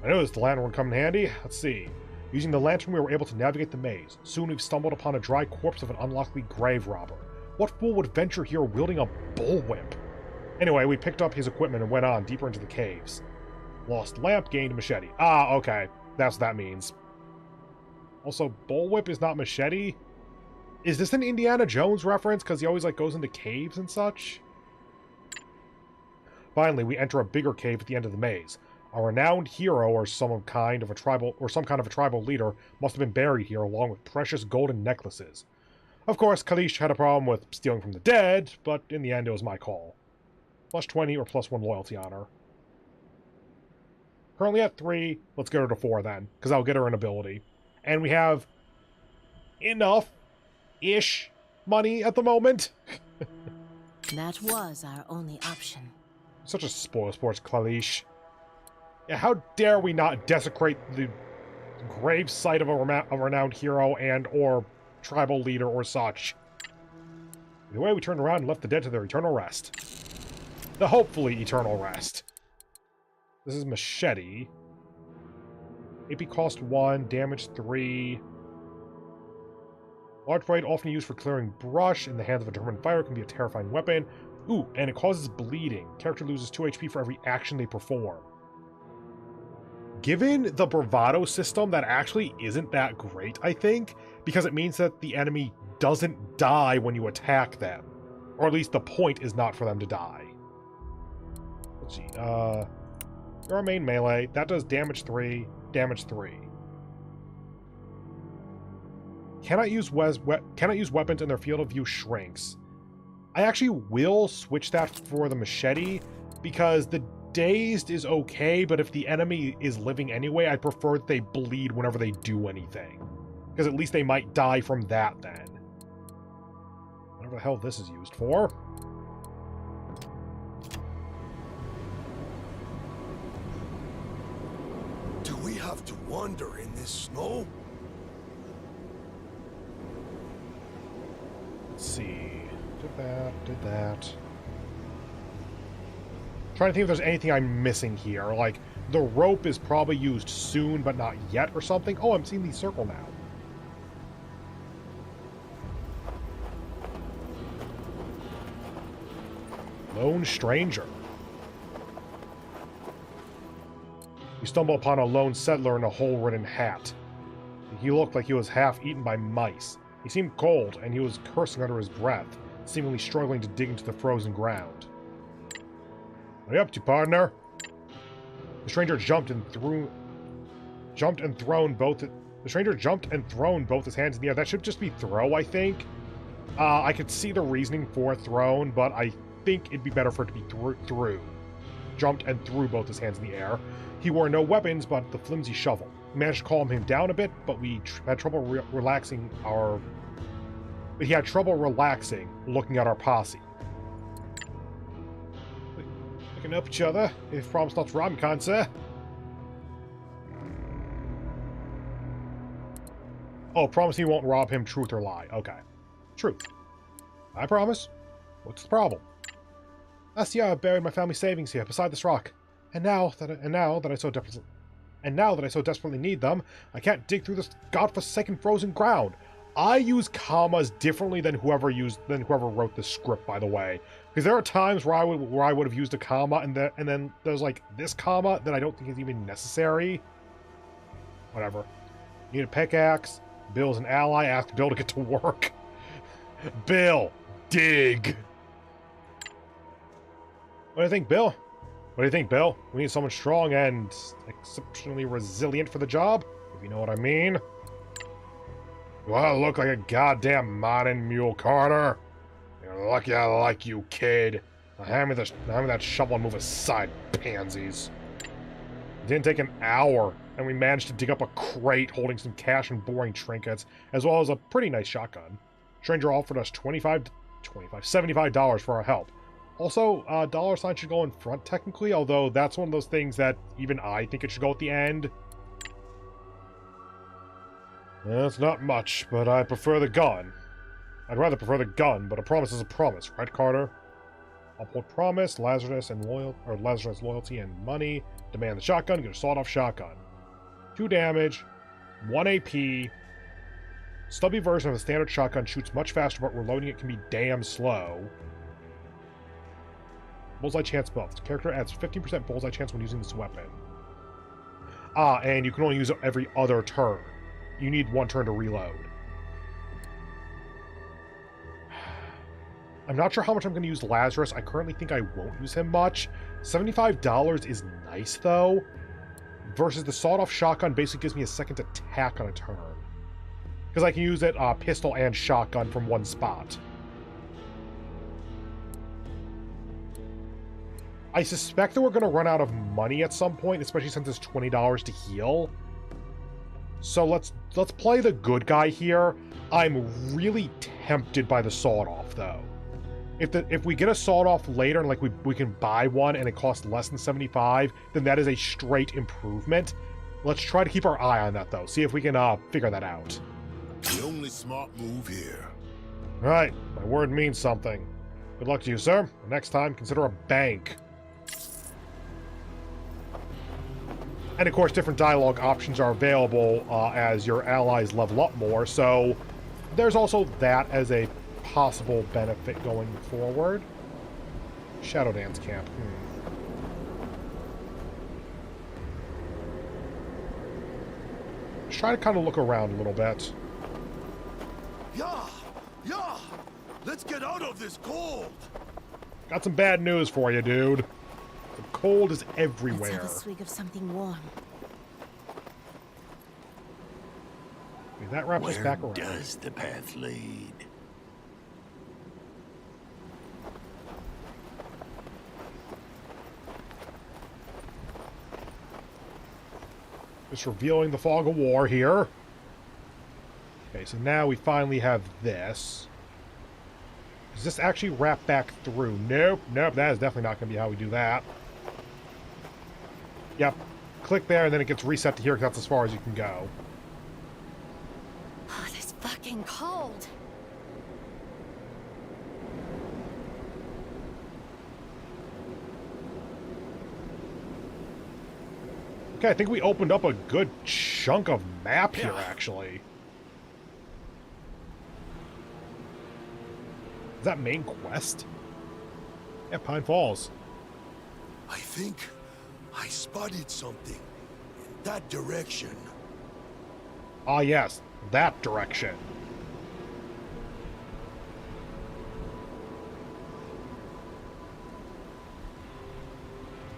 [SPEAKER 2] I noticed the lantern would come in handy. Let's see. Using the lantern, we were able to navigate the maze. Soon we've stumbled upon a dry corpse of an unlikely grave robber. What fool would venture here wielding a bullwhip? Anyway, we picked up his equipment and went on deeper into the caves. Lost lamp, gained machete. Ah, okay. That's what that means. Also, bullwhip is not machete? Is this an Indiana Jones reference? Because he always, like, goes into caves and such? Finally, we enter a bigger cave at the end of the maze. A renowned hero or some kind of a tribal leader must have been buried here along with precious golden necklaces. Of course, Kalish had a problem with stealing from the dead, but in the end it was my call. Plus 20 or plus 1 loyalty honor. Currently at 3, let's get her to 4 then, because I'll get her an ability. And we have enough-ish money at the moment.
[SPEAKER 9] That was our only option.
[SPEAKER 2] Such a spoil sports, Kalish. Yeah, how dare we not desecrate the grave site of a renowned hero and or tribal leader or such. Either way, we turned around and left the dead to their eternal rest. The hopefully eternal rest. This is machete. AP cost 1, damage 3. Large blade, often used for clearing brush in the hands of a determined fighter, can be a terrifying weapon. Ooh, and it causes bleeding. Character loses 2 HP for every action they perform. Given the bravado system, that actually isn't that great, I think, because it means that the enemy doesn't die when you attack them. Or at least the point is not for them to die. Let's see, you're our main melee. That does damage 3, damage 3. Cannot use weapons and their field of view shrinks. I actually will switch that for the machete, because the dazed is okay, but if the enemy is living anyway, I prefer that they bleed whenever they do anything. Because at least they might die from that then. Whatever the hell this is used for.
[SPEAKER 6] Do we have to wander in this snow?
[SPEAKER 2] Let's see. Did that. Trying to think if there's anything I'm missing here. Like, the rope is probably used soon, but not yet or something. Oh, I'm seeing the circle now. Lone stranger. We stumble upon a lone settler in a hole-ridden hat. He looked like he was half eaten by mice. He seemed cold, and he was cursing under his breath, seemingly struggling to dig into the frozen ground. What are you up to, partner? The stranger jumped and thrown both his hands in the air. That should just be throw, I think. I could see the reasoning for thrown, but I think it'd be better for it to be threw. Jumped and threw both his hands in the air. He wore no weapons, but the flimsy shovel. We managed to calm him down a bit, but we had trouble relaxing our... He had trouble relaxing looking at our posse. Looking up each other. If promise not to rob me, kind sir. Oh, promise he won't rob him, truth or lie. Okay. Truth. I promise. What's the problem? Last year I buried my family savings here beside this rock. And now that I so desperately need them, I can't dig through this godforsaken frozen ground. I use commas differently than whoever wrote the script, by the way. Because there are times where I would have used a comma and then there's like this comma that I don't think is even necessary. Whatever. Need a pickaxe. Bill's an ally. Ask Bill to get to work. Bill, dig. What do you think, Bill? What do you think, Bill? We need someone strong and exceptionally resilient for the job, if you know what I mean. Do I look like a goddamn mining mule, Carter? You're lucky I like you, kid. Now hand me that shovel and move aside, pansies. It didn't take an hour, and we managed to dig up a crate holding some cash and boring trinkets, as well as a pretty nice shotgun. Stranger offered us $75 for our help. Also, dollar sign should go in front technically, although that's one of those things that even I think it should go at the end. That's not much, but I prefer the gun. I'd rather prefer the gun, but a promise is a promise, right, Carter? Uphold promise, Lazarus loyalty and money. Demand the shotgun, get a sawed-off shotgun. 2 damage, 1 AP. Stubby version of the standard shotgun shoots much faster, but reloading it can be damn slow. Bullseye chance buffed. Character adds 15% bullseye chance when using this weapon. And you can only use it every other turn. You need 1 turn to reload. I'm not sure how much I'm going to use Lazarus. I currently think I won't use him much. $75 is nice, though. Versus the sawed-off shotgun basically gives me a second attack on a turn. Because I can use it pistol and shotgun from one spot. I suspect that we're going to run out of money at some point, especially since it's $20 to heal. So let's play the good guy here. I'm really tempted by the sawed-off, though. If we get a sawed-off later and like we can buy one and it costs less than $75, then that is a straight improvement. Let's try to keep our eye on that, though. See if we can figure that out.
[SPEAKER 6] The only smart move here.
[SPEAKER 2] Right, my word means something. Good luck to you, sir. Next time, consider a bank. And of course, different dialogue options are available as your allies level up more, so there's also that as a possible benefit going forward. Shadow Dance Camp. Just try to kind of look around a little bit.
[SPEAKER 6] Yeah! Let's get out of this cold!
[SPEAKER 2] Got some bad news for you, dude. The cold is everywhere.
[SPEAKER 9] Let's have a swig of something warm.
[SPEAKER 2] Okay, that wraps us back around.
[SPEAKER 8] Where does the path lead?
[SPEAKER 2] Just revealing the fog of war here. Okay, so now we finally have this. Does this actually wrap back through? Nope, that is definitely not going to be how we do that. Yep, click there and then it gets reset to here because that's as far as you can go.
[SPEAKER 5] Oh, this fucking cold.
[SPEAKER 2] Okay, I think we opened up a good chunk of map here, actually. Is that main quest? Yeah, Pine Falls.
[SPEAKER 6] I think I spotted something in that direction.
[SPEAKER 2] Ah, yes, that direction.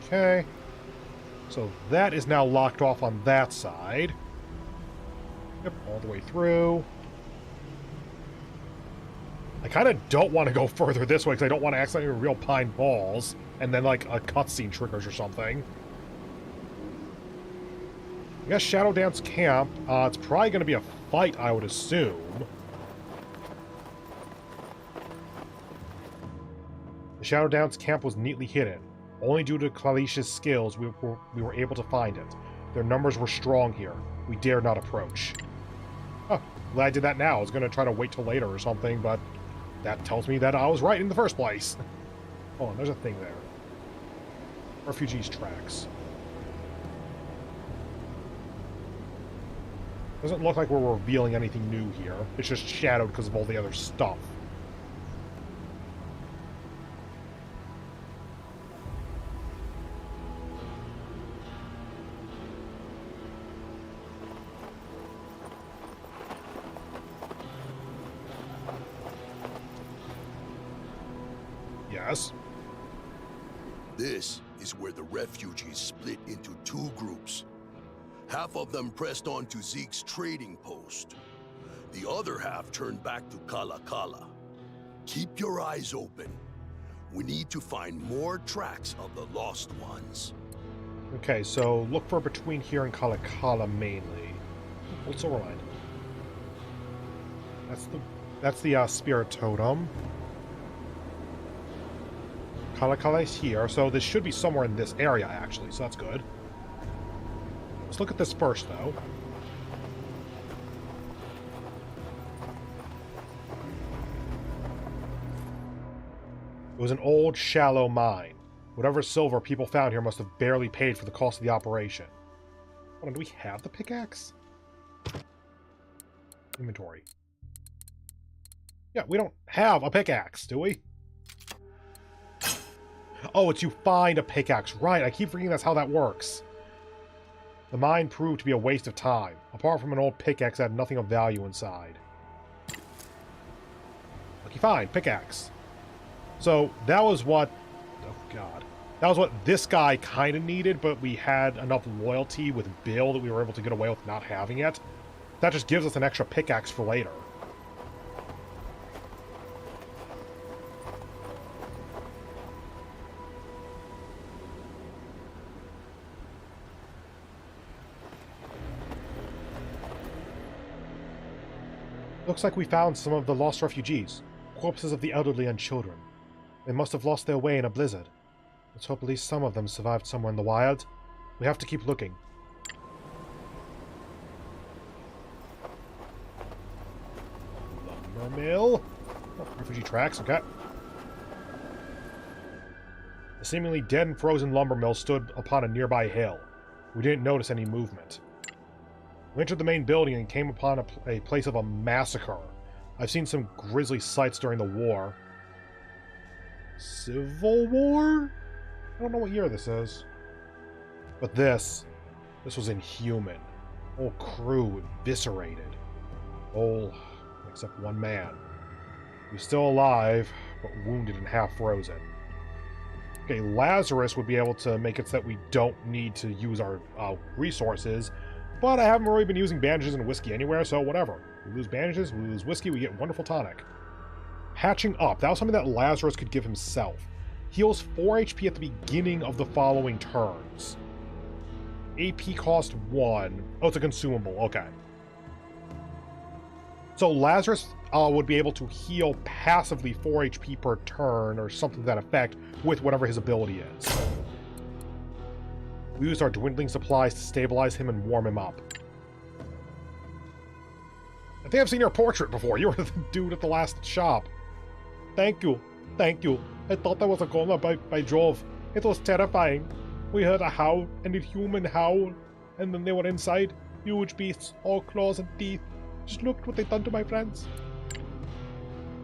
[SPEAKER 2] Okay. So that is now locked off on that side. Yep, all the way through. I kind of don't want to go further this way because I don't want to accidentally reveal Pine Falls and then like a cutscene triggers or something. guess Shadow Dance Camp. It's probably going to be a fight, I would assume. The Shadow Dance Camp was neatly hidden. Only due to Kalish's skills we were able to find it. Their numbers were strong here. We dared not approach. Oh, glad I did that now. I was going to try to wait till later or something, but that tells me that I was right in the first place. Hold on, there's a thing there. Refugees tracks. Doesn't look like we're revealing anything new here. It's just shadowed because of all the other stuff. Yes.
[SPEAKER 6] This is where the refugees split into two groups. Half of them pressed on to Zeke's trading post. The other half turned back to Kala Kala. Keep your eyes open. We need to find more tracks of the lost ones.
[SPEAKER 2] Okay, so look for between here and Kala Kala mainly. Old Silverline. That's the spirit totem. Kala Kala is here, so this should be somewhere in this area actually, so that's good. Let's look at this first, though. It was an old, shallow mine. Whatever silver people found here must have barely paid for the cost of the operation. Hold on, do we have the pickaxe? Inventory. Yeah, we don't have a pickaxe, do we? Oh, it's you find a pickaxe. Right, I keep forgetting that's how that works. The mine proved to be a waste of time. Apart from an old pickaxe that had nothing of value inside. Lucky find, pickaxe. So, that was what... Oh, God. That was what this guy kind of needed, but we had enough loyalty with Bill that we were able to get away with not having it. That just gives us an extra pickaxe for later. Looks like we found some of the lost refugees. Corpses of the elderly and children. They must have lost their way in a blizzard. Let's hope at least some of them survived somewhere in the wild. We have to keep looking. Lumber mill. Oh, refugee tracks, okay. The seemingly dead and frozen lumber mill stood upon a nearby hill. We didn't notice any movement. We entered the main building and came upon a place of a massacre. I've seen some grisly sights during the war. Civil War? I don't know what year this is. But this was inhuman. Whole crew eviscerated. All except one man. He was still alive, but wounded and half frozen. Okay, Lazarus would be able to make it so that we don't need to use our resources. But I haven't really been using bandages and whiskey anywhere, so whatever. We lose bandages, we lose whiskey, we get wonderful tonic. Patching up. That was something that Lazarus could give himself. Heals 4 HP at the beginning of the following turns. AP cost 1. Oh, it's a consumable. Okay. So Lazarus would be able to heal passively 4 HP per turn, or something to that effect, with whatever his ability is. We used our dwindling supplies to stabilize him and warm him up. I think I've seen your portrait before. You were the dude at the last shop. Thank you. Thank you. I thought that was a coma by Jove. It was terrifying. We heard a howl, and a human howl, and then they were inside. Huge beasts, all claws and teeth. Just looked what they'd done to my friends.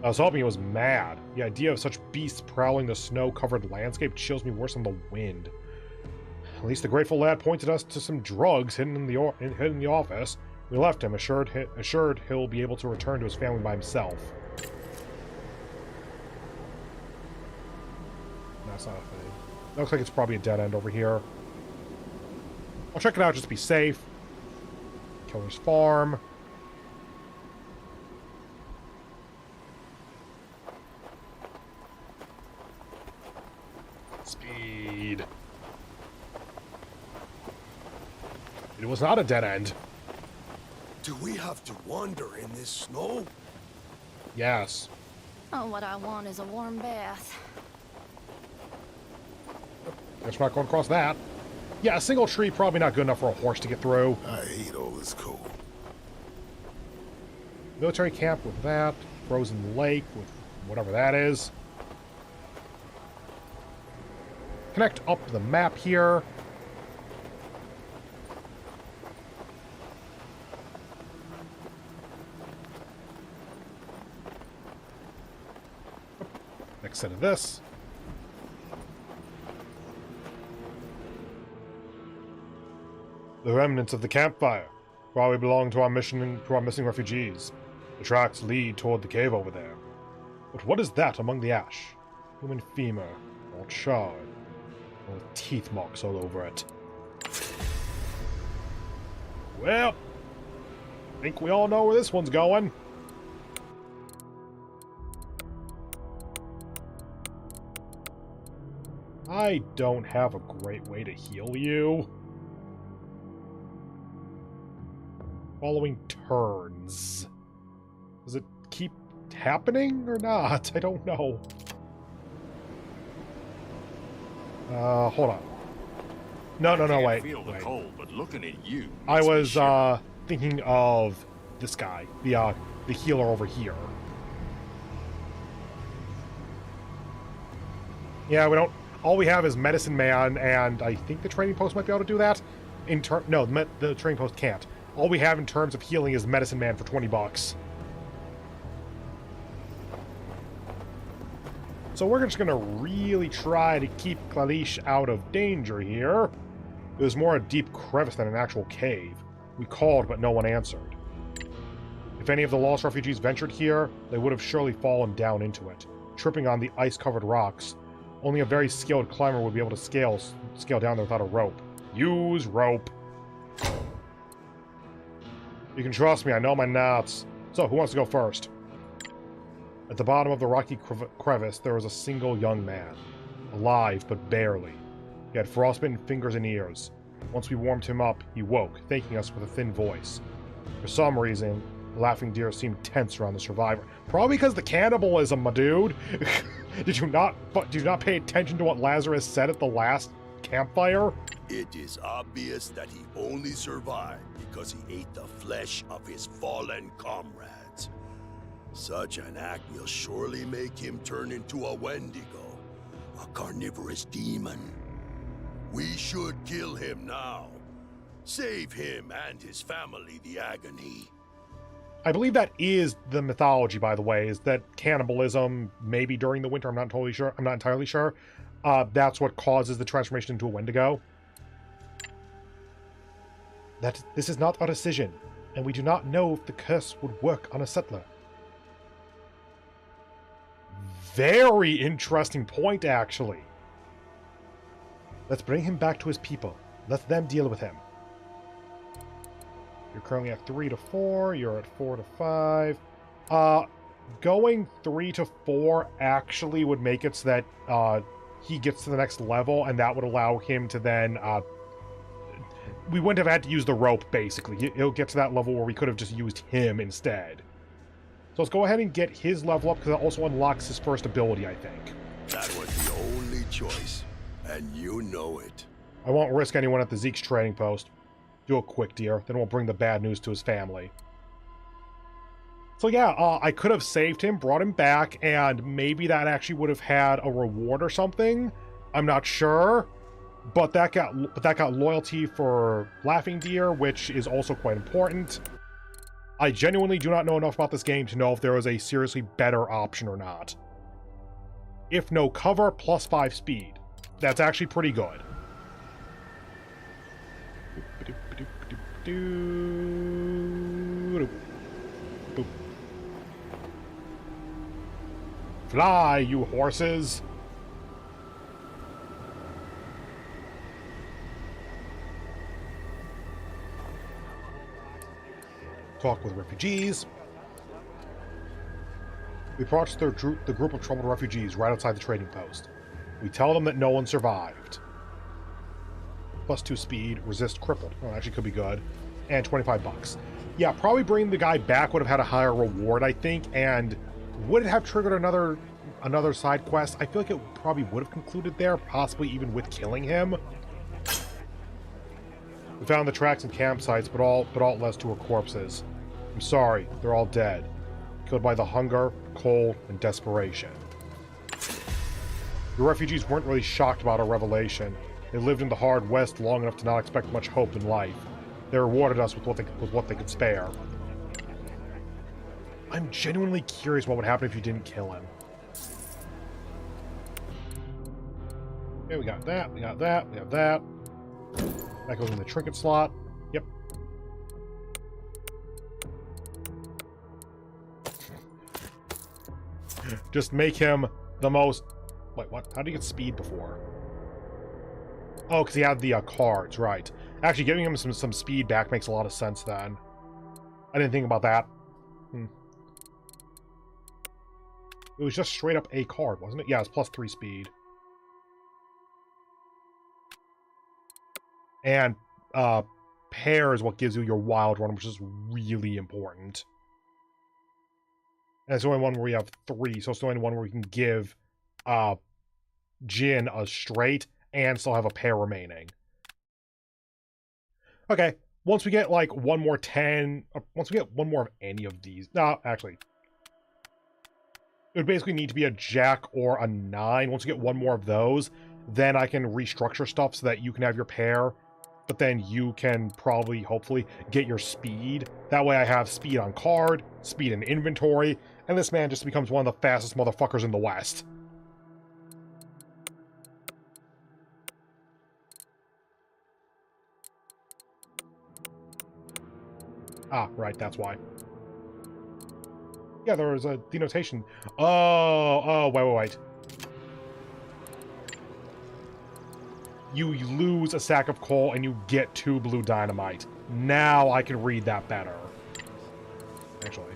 [SPEAKER 2] I was hoping he was mad. The idea of such beasts prowling the snow-covered landscape chills me worse than the wind. At least the grateful lad pointed us to some drugs hidden in the office. We left him, assured he'll be able to return to his family by himself. That's not a thing. Looks like it's probably a dead end over here. I'll check it out just to be safe. Killer's Farm. Speed. It was not a dead end.
[SPEAKER 6] Do we have to wander in this snow?
[SPEAKER 2] Yes.
[SPEAKER 5] Oh, what I want is a warm bath.
[SPEAKER 2] Guess we're not going across that. Yeah, a single tree probably not good enough for a horse to get through.
[SPEAKER 6] I hate all this cold.
[SPEAKER 2] Military camp with that. Frozen lake with whatever that is. Connect up to the map here. Next set of this. The remnants of the campfire probably belong to our mission to our missing refugees. The tracks lead toward the cave over there. But what is that among the ash? Human femur, all charred, and with teeth marks all over it. Well, I think we all know where this one's going. I don't have a great way to heal you. Following turns. Does it keep happening or not? I don't know. Hold on. No, wait.
[SPEAKER 8] Feel the cold, but looking at you.
[SPEAKER 2] I was thinking of this guy, the healer over here. Yeah, we don't. All we have is Medicine Man, and I think the training post might be able to do that. No, the training post can't. All we have in terms of healing is Medicine Man for 20 bucks. So we're just gonna really try to keep Clalish out of danger here. It was more a deep crevice than an actual cave. We called, but no one answered. If any of the lost refugees ventured here, they would have surely fallen down into it, tripping on the ice-covered rocks. Only a very skilled climber would be able to scale down there without a rope. Use rope. You can trust me, I know my knots. So, who wants to go first? At the bottom of the rocky crevice, there was a single young man. Alive, but barely. He had frostbitten fingers and ears. Once we warmed him up, he woke, thanking us with a thin voice. For some reason, the laughing deer seemed tense around the survivor. Probably because the cannibalism, my dude. Did you not pay attention to what Lazarus said at the last campfire?
[SPEAKER 6] It is obvious that he only survived because he ate the flesh of his fallen comrades. Such an act will surely make him turn into a Wendigo, a carnivorous demon. We should kill him now. Save him and his family the agony.
[SPEAKER 2] I believe that is the mythology, by the way, is that cannibalism, maybe during the winter, I'm not entirely sure. That's what causes the transformation into a Wendigo. This is not our decision, and we do not know if the curse would work on a settler. Very interesting point, actually. Let's bring him back to his people. Let them deal with him. You're currently at 3 to 4. You're at 4 to 5. Going 3 to 4 actually would make it so that he gets to the next level, and that would allow him to then... we wouldn't have had to use the rope, basically. He'll get to that level where we could have just used him instead. So let's go ahead and get his level up, because that also unlocks his first ability, I think.
[SPEAKER 6] That was the only choice, and you know it.
[SPEAKER 2] I won't risk anyone at the Zeke's trading post. Do it quick, dear. Then we'll bring the bad news to his family. So yeah, I could have saved him, brought him back, and maybe that actually would have had a reward or something. I'm not sure. But that got loyalty for Laughing Deer, which is also quite important. I genuinely do not know enough about this game to know if there is a seriously better option or not. If no cover, plus 5 speed. That's actually pretty good. Fly, you horses! Talk with refugees. We approach the group of troubled refugees right outside the trading post. We tell them that no one survived. +2 speed, resist crippled. Oh, actually could be good. And 25 bucks. Yeah, probably bringing the guy back would have had a higher reward, I think, and would it have triggered another side quest? I feel like it probably would have concluded there, possibly even with killing him. We found the tracks and campsites, but all led to her corpses. I'm sorry, they're all dead. Killed by the hunger, cold, and desperation. The refugees weren't really shocked about our revelation. They lived in the hard West long enough to not expect much hope in life. They rewarded us with what they could spare. I'm genuinely curious what would happen if you didn't kill him. Okay, we got that, we got that, we have that. That goes in the trinket slot. Yep. Just make him the most... Wait, what? How did he get speed before? Oh, because he had the cards, right. Actually, giving him some speed back makes a lot of sense then. I didn't think about that. It was just straight up a card, wasn't it? Yeah, it's +3 speed. And pair is what gives you your wild run, which is really important. And it's the only one where we have 3, so it's the only one where we can give Jin a straight and still have a pair remaining. Okay, once we get like one more 10, once we get one more of any of these, no, actually, it would basically need to be a jack or a 9. Once we get one more of those, then I can restructure stuff so that you can have your pair, but then you can probably, hopefully, get your speed. That way I have speed on card, speed in inventory, and this man just becomes one of the fastest motherfuckers in the West. Ah, right, that's why. Yeah, there was a denotation. Oh, wait. You lose a sack of coal and you get 2 blue dynamite. Now I can read that better. Actually.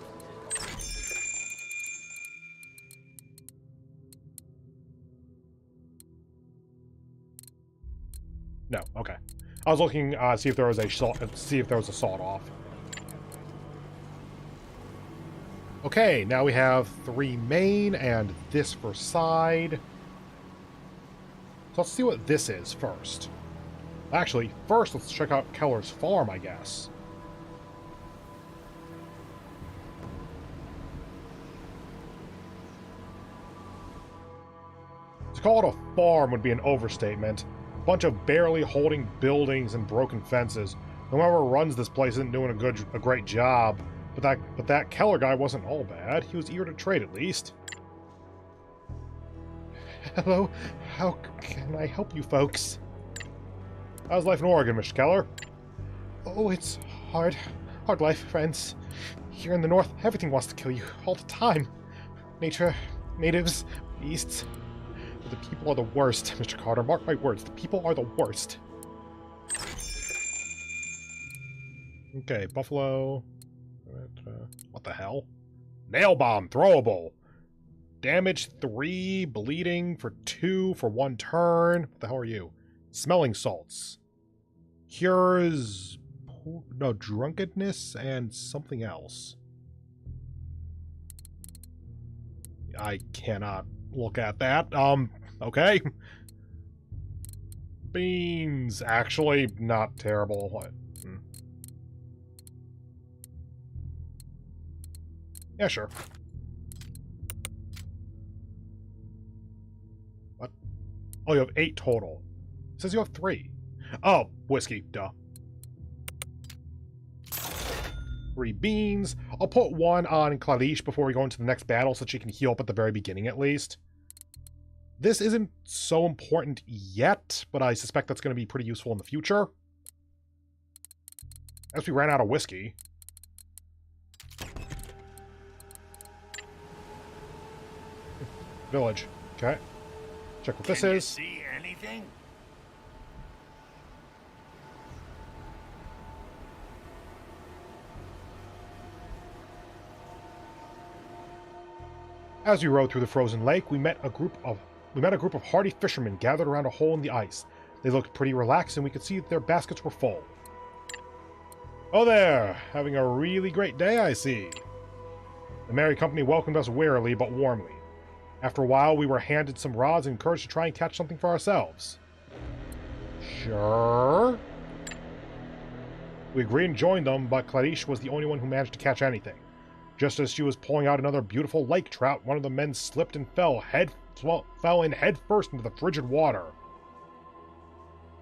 [SPEAKER 2] No, okay. I was looking see if there was a sawed off. Okay, now we have 3 main and this for side. So let's see what this is first. Actually, first let's check out Keller's farm, I guess. To call it a farm would be an overstatement. A bunch of barely holding buildings and broken fences. Whoever runs this place isn't doing a great job. But that Keller guy wasn't all bad. He was eager to trade, at least. Hello? How can I help you folks? How's life in Oregon, Mr. Keller? Oh, it's hard. Hard life, friends. Here in the north, everything wants to kill you, all the time. Nature, natives, beasts. But the people are the worst, Mr. Carter. Mark my words, the people are the worst. Okay, Buffalo... what the hell? Nail bomb, throwable. Damage 3, bleeding for 2 for 1 turn. What the hell are you? Smelling salts. Cures... no, drunkenness and something else. I cannot look at that. Okay. Beans. Actually, not terrible. What? Yeah, sure. What? Oh, you have 8 total. It says you have 3. Oh, whiskey. Duh. 3 beans. I'll put 1 on Clarice before we go into the next battle so she can heal up at the very beginning at least. This isn't so important yet, but I suspect that's going to be pretty useful in the future. As we ran out of whiskey. Village. Okay. Check what this is.
[SPEAKER 4] Can you see anything?
[SPEAKER 2] As we rode through the frozen lake, we met a group of hardy fishermen gathered around a hole in the ice. They looked pretty relaxed, and we could see that their baskets were full. "Oh there! Having a really great day, I see." The merry company welcomed us warily but warmly. After a while, we were handed some rods and encouraged to try and catch something for ourselves. Sure. We agreed and joined them, but Clarice was the only one who managed to catch anything. Just as she was pulling out another beautiful lake trout, one of the men slipped and fell in head first into the frigid water.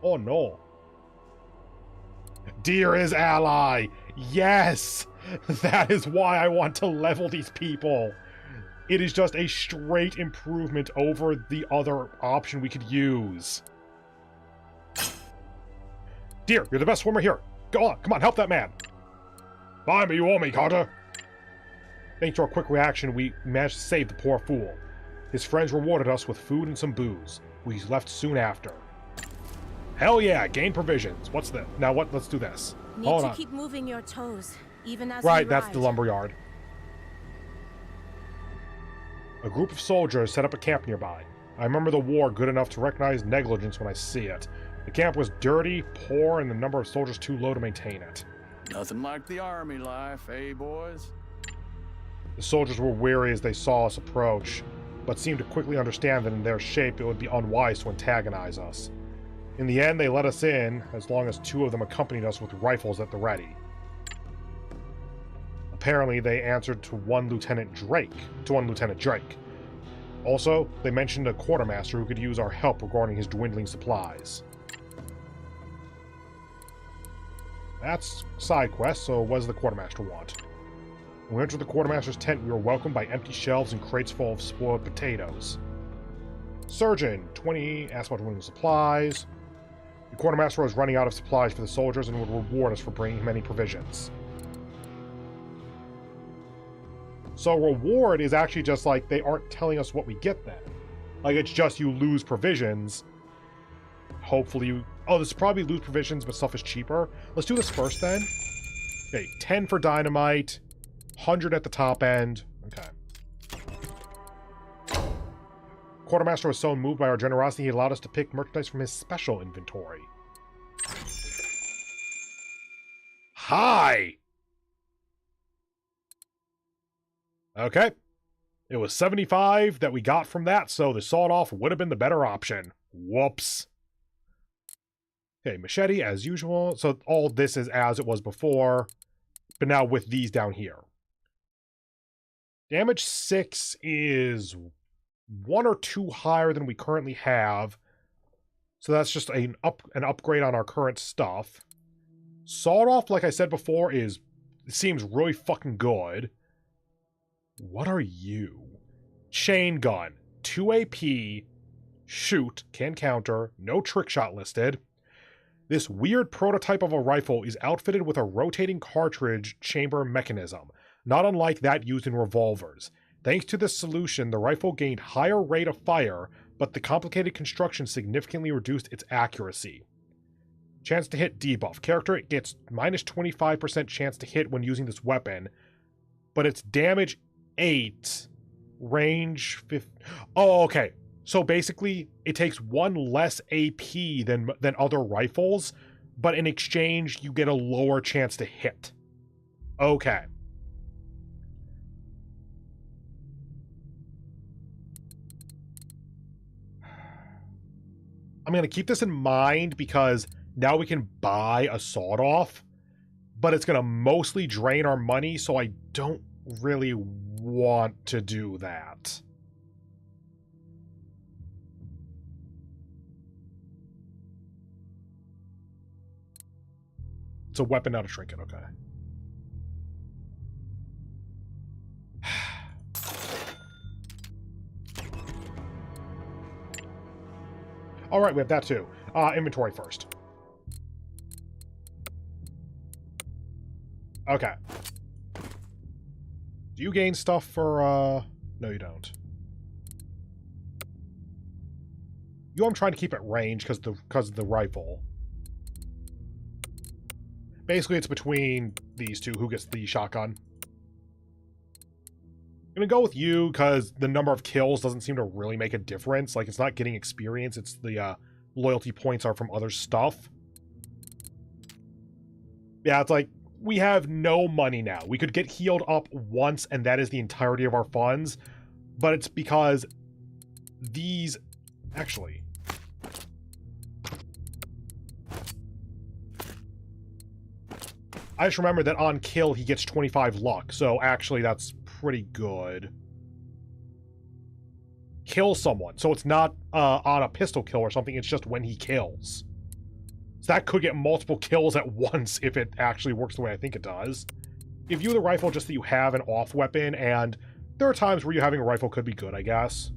[SPEAKER 2] Oh no. Dear his ally! Yes! That is why I want to level these people. It is just a straight improvement over the other option we could use. Dear, you're the best swimmer here. Go on, come on, help that man. Buy me, you owe me, Carter. Thanks to our quick reaction, we managed to save the poor fool. His friends rewarded us with food and some booze. We left soon after. Hell yeah, gain provisions. What's this? Now what? Let's do this.
[SPEAKER 9] Need to keep moving your toes, even as
[SPEAKER 2] Right,
[SPEAKER 9] we
[SPEAKER 2] that's
[SPEAKER 9] ride.
[SPEAKER 2] the lumberyard. A group of soldiers set up a camp nearby. I remember the war good enough to recognize negligence when I see it. The camp was dirty, poor, and the number of soldiers too low to maintain it.
[SPEAKER 3] Nothing like the army life, eh, boys?
[SPEAKER 2] The soldiers were weary as they saw us approach, but seemed to quickly understand that in their shape it would be unwise to antagonize us. In the end, they let us in, as long as 2 of them accompanied us with rifles at the ready. Apparently, they answered to one Lieutenant Drake. Also, they mentioned a quartermaster who could use our help regarding his dwindling supplies. That's side quest, so what does the quartermaster want? When we entered the quartermaster's tent, we were welcomed by empty shelves and crates full of spoiled potatoes. Surgeon, 20, asked about dwindling supplies. The quartermaster was running out of supplies for the soldiers and would reward us for bringing him any provisions. So reward is actually just like, they aren't telling us what we get then. Like, it's just you lose provisions. Hopefully you... Oh, this is probably lose provisions, but stuff is cheaper. Let's do this first then. Okay, 10 for dynamite. 100 at the top end. Okay. Quartermaster was so moved by our generosity, he allowed us to pick merchandise from his special inventory. Hi! Okay. It was 75 that we got from that, so the sawed-off would have been the better option. Whoops. Okay, machete as usual. So all this is as it was before, but now with these down here. Damage 6 is 1 or 2 higher than we currently have. So that's just an upgrade on our current stuff. Sawed-off, like I said before, seems really fucking good. What are you? Chain gun. 2 AP. Shoot. Can counter. No trick shot listed. This weird prototype of a rifle is outfitted with a rotating cartridge chamber mechanism, not unlike that used in revolvers. Thanks to this solution, the rifle gained higher rate of fire, but the complicated construction significantly reduced its accuracy. Chance to hit debuff. Character gets minus 25% chance to hit when using this weapon, but its damage 8, range 50. Oh, okay. So basically, it takes 1 less AP than other rifles, but in exchange, you get a lower chance to hit. Okay. I'm going to keep this in mind because now we can buy a sawed-off, but it's going to mostly drain our money, so I don't really want to do that. It's a weapon, not a trinket, okay. Alright, we have that too. Inventory first. Okay. Do you gain stuff for, No, you don't. I'm trying to keep at range because of the rifle. Basically, it's between these two. Who gets the shotgun? I'm gonna go with you because the number of kills doesn't seem to really make a difference. Like, it's not getting experience, it's the loyalty points are from other stuff. Yeah, it's like, we have no money now. We could get healed up once, and that is the entirety of our funds. But it's because these... Actually... I just remember that on kill, he gets 25 luck. So actually, that's pretty good. Kill someone. So it's not on a pistol kill or something. It's just when he kills. So that could get multiple kills at once if it actually works the way I think it does. Give you the rifle just that you have an off weapon, and there are times where you having a rifle could be good, I guess.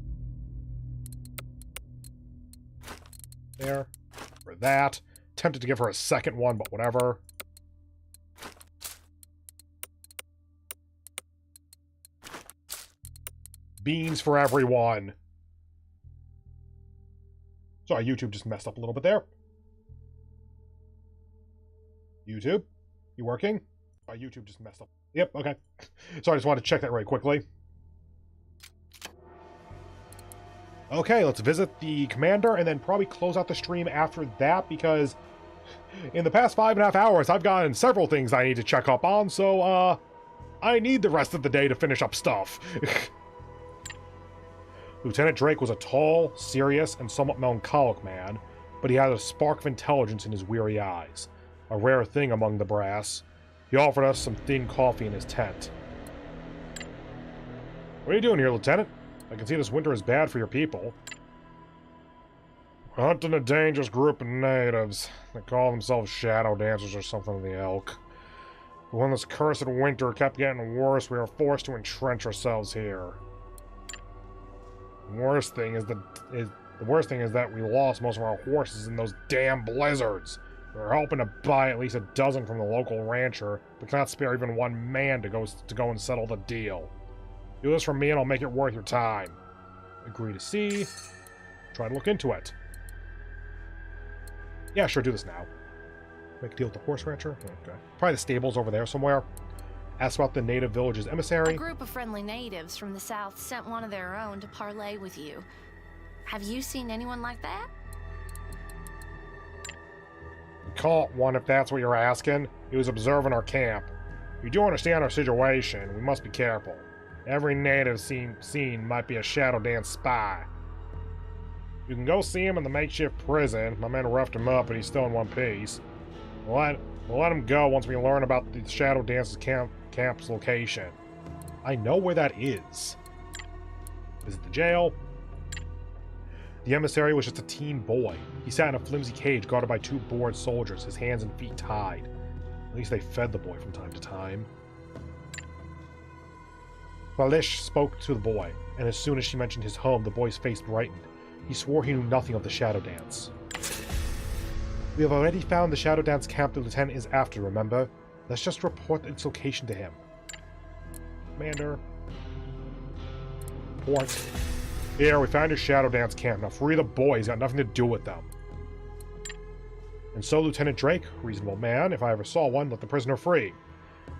[SPEAKER 2] There. For that. Tempted to give her a second one, but whatever. Beans for everyone. Sorry, YouTube just messed up a little bit there. YouTube? You working? Oh, YouTube just messed up. Yep, okay. Sorry, I just wanted to check that right quickly. Okay, let's visit the commander and then probably close out the stream after that, because in the past 5.5 hours, I've gotten several things I need to check up on, so, I need the rest of the day to finish up stuff. Lieutenant Drake was a tall, serious, and somewhat melancholic man, but he had a spark of intelligence in his weary eyes. A rare thing among the brass. He offered us some thin coffee in his tent. What are you doing here, Lieutenant? I can see this winter is bad for your people. We're hunting a dangerous group of natives. They call themselves shadow dancers or something of the ilk. But when this cursed winter kept getting worse, we were forced to entrench ourselves here. The worst thing is that we lost most of our horses in those damn blizzards. We were hoping to buy at least a dozen from the local rancher, but cannot spare even one man to go and settle the deal. Do this for me and I'll make it worth your time. Agree to see. Try to look into it. Yeah, sure, do this now. Make a deal with the horse rancher? Okay. Probably the stables over there somewhere. Ask about the native village's emissary.
[SPEAKER 5] A group of friendly natives from the south sent one of their own to parley with you. Have you seen anyone like that?
[SPEAKER 2] We caught one, if that's what you're asking. He was observing our camp. You do understand our situation. We must be careful. Every native seen might be a shadow dance spy. You can go see him in the makeshift prison. My men roughed him up, but he's still in one piece. We'll let him go once we learn about the shadow dance's camp's location. I know where that is. Is it the jail? The emissary was just a teen boy. He sat in a flimsy cage guarded by 2 bored soldiers, his hands and feet tied. At least they fed the boy from time to time. Balish spoke to the boy, and as soon as she mentioned his home, the boy's face brightened. He swore he knew nothing of the shadow dance. We have already found the shadow dance camp the lieutenant is after, remember? Let's just report its location to him. Commander. Report. Here, we found your shadow dance camp. Now free the boy. He's got nothing to do with them. And so, Lieutenant Drake, reasonable man, if I ever saw one, let the prisoner free.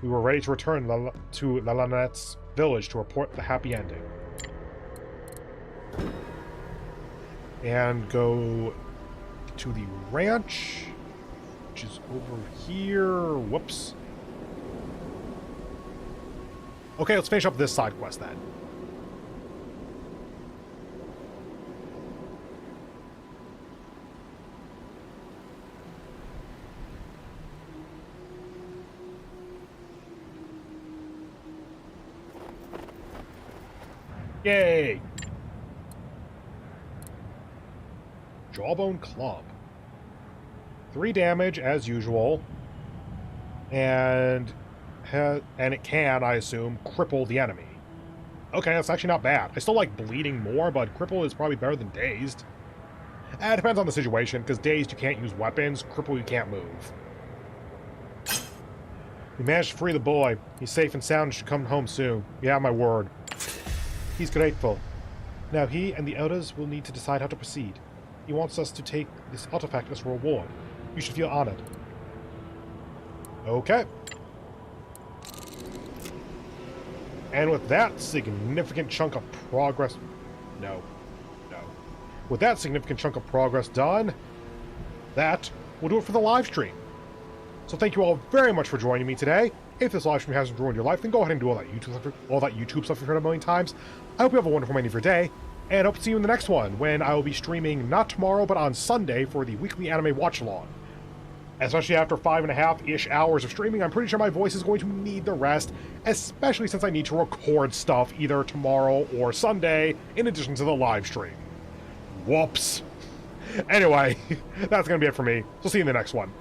[SPEAKER 2] We were ready to return to Lalanette's village to report the happy ending. And go to the ranch, which is over here. Whoops. Okay, let's finish up this side quest then. Yay! Jawbone Club. 3 damage, as usual. And it can, I assume, cripple the enemy. Okay, that's actually not bad. I still like bleeding more, but cripple is probably better than dazed. It depends on the situation, because dazed you can't use weapons, cripple you can't move. We managed to free the boy. He's safe and sound and should come home soon. You have my word. He's grateful. Now he and the elders will need to decide how to proceed. He wants us to take this artifact as a reward. You should feel honored. Okay. And with that significant chunk of progress... No. with that significant chunk of progress done, that will do it for the live stream. So thank you all very much for joining me today. If this live stream hasn't ruined your life, then go ahead and do all that YouTube stuff you've heard a million times. I hope you have a wonderful remainder of your day, and I hope to see you in the next one, when I will be streaming not tomorrow, but on Sunday for the weekly anime watch-along. Especially after 5.5-ish hours of streaming, I'm pretty sure my voice is going to need the rest, especially since I need to record stuff either tomorrow or Sunday, in addition to the live stream. Whoops. Anyway, that's going to be it for me. So see you in the next one.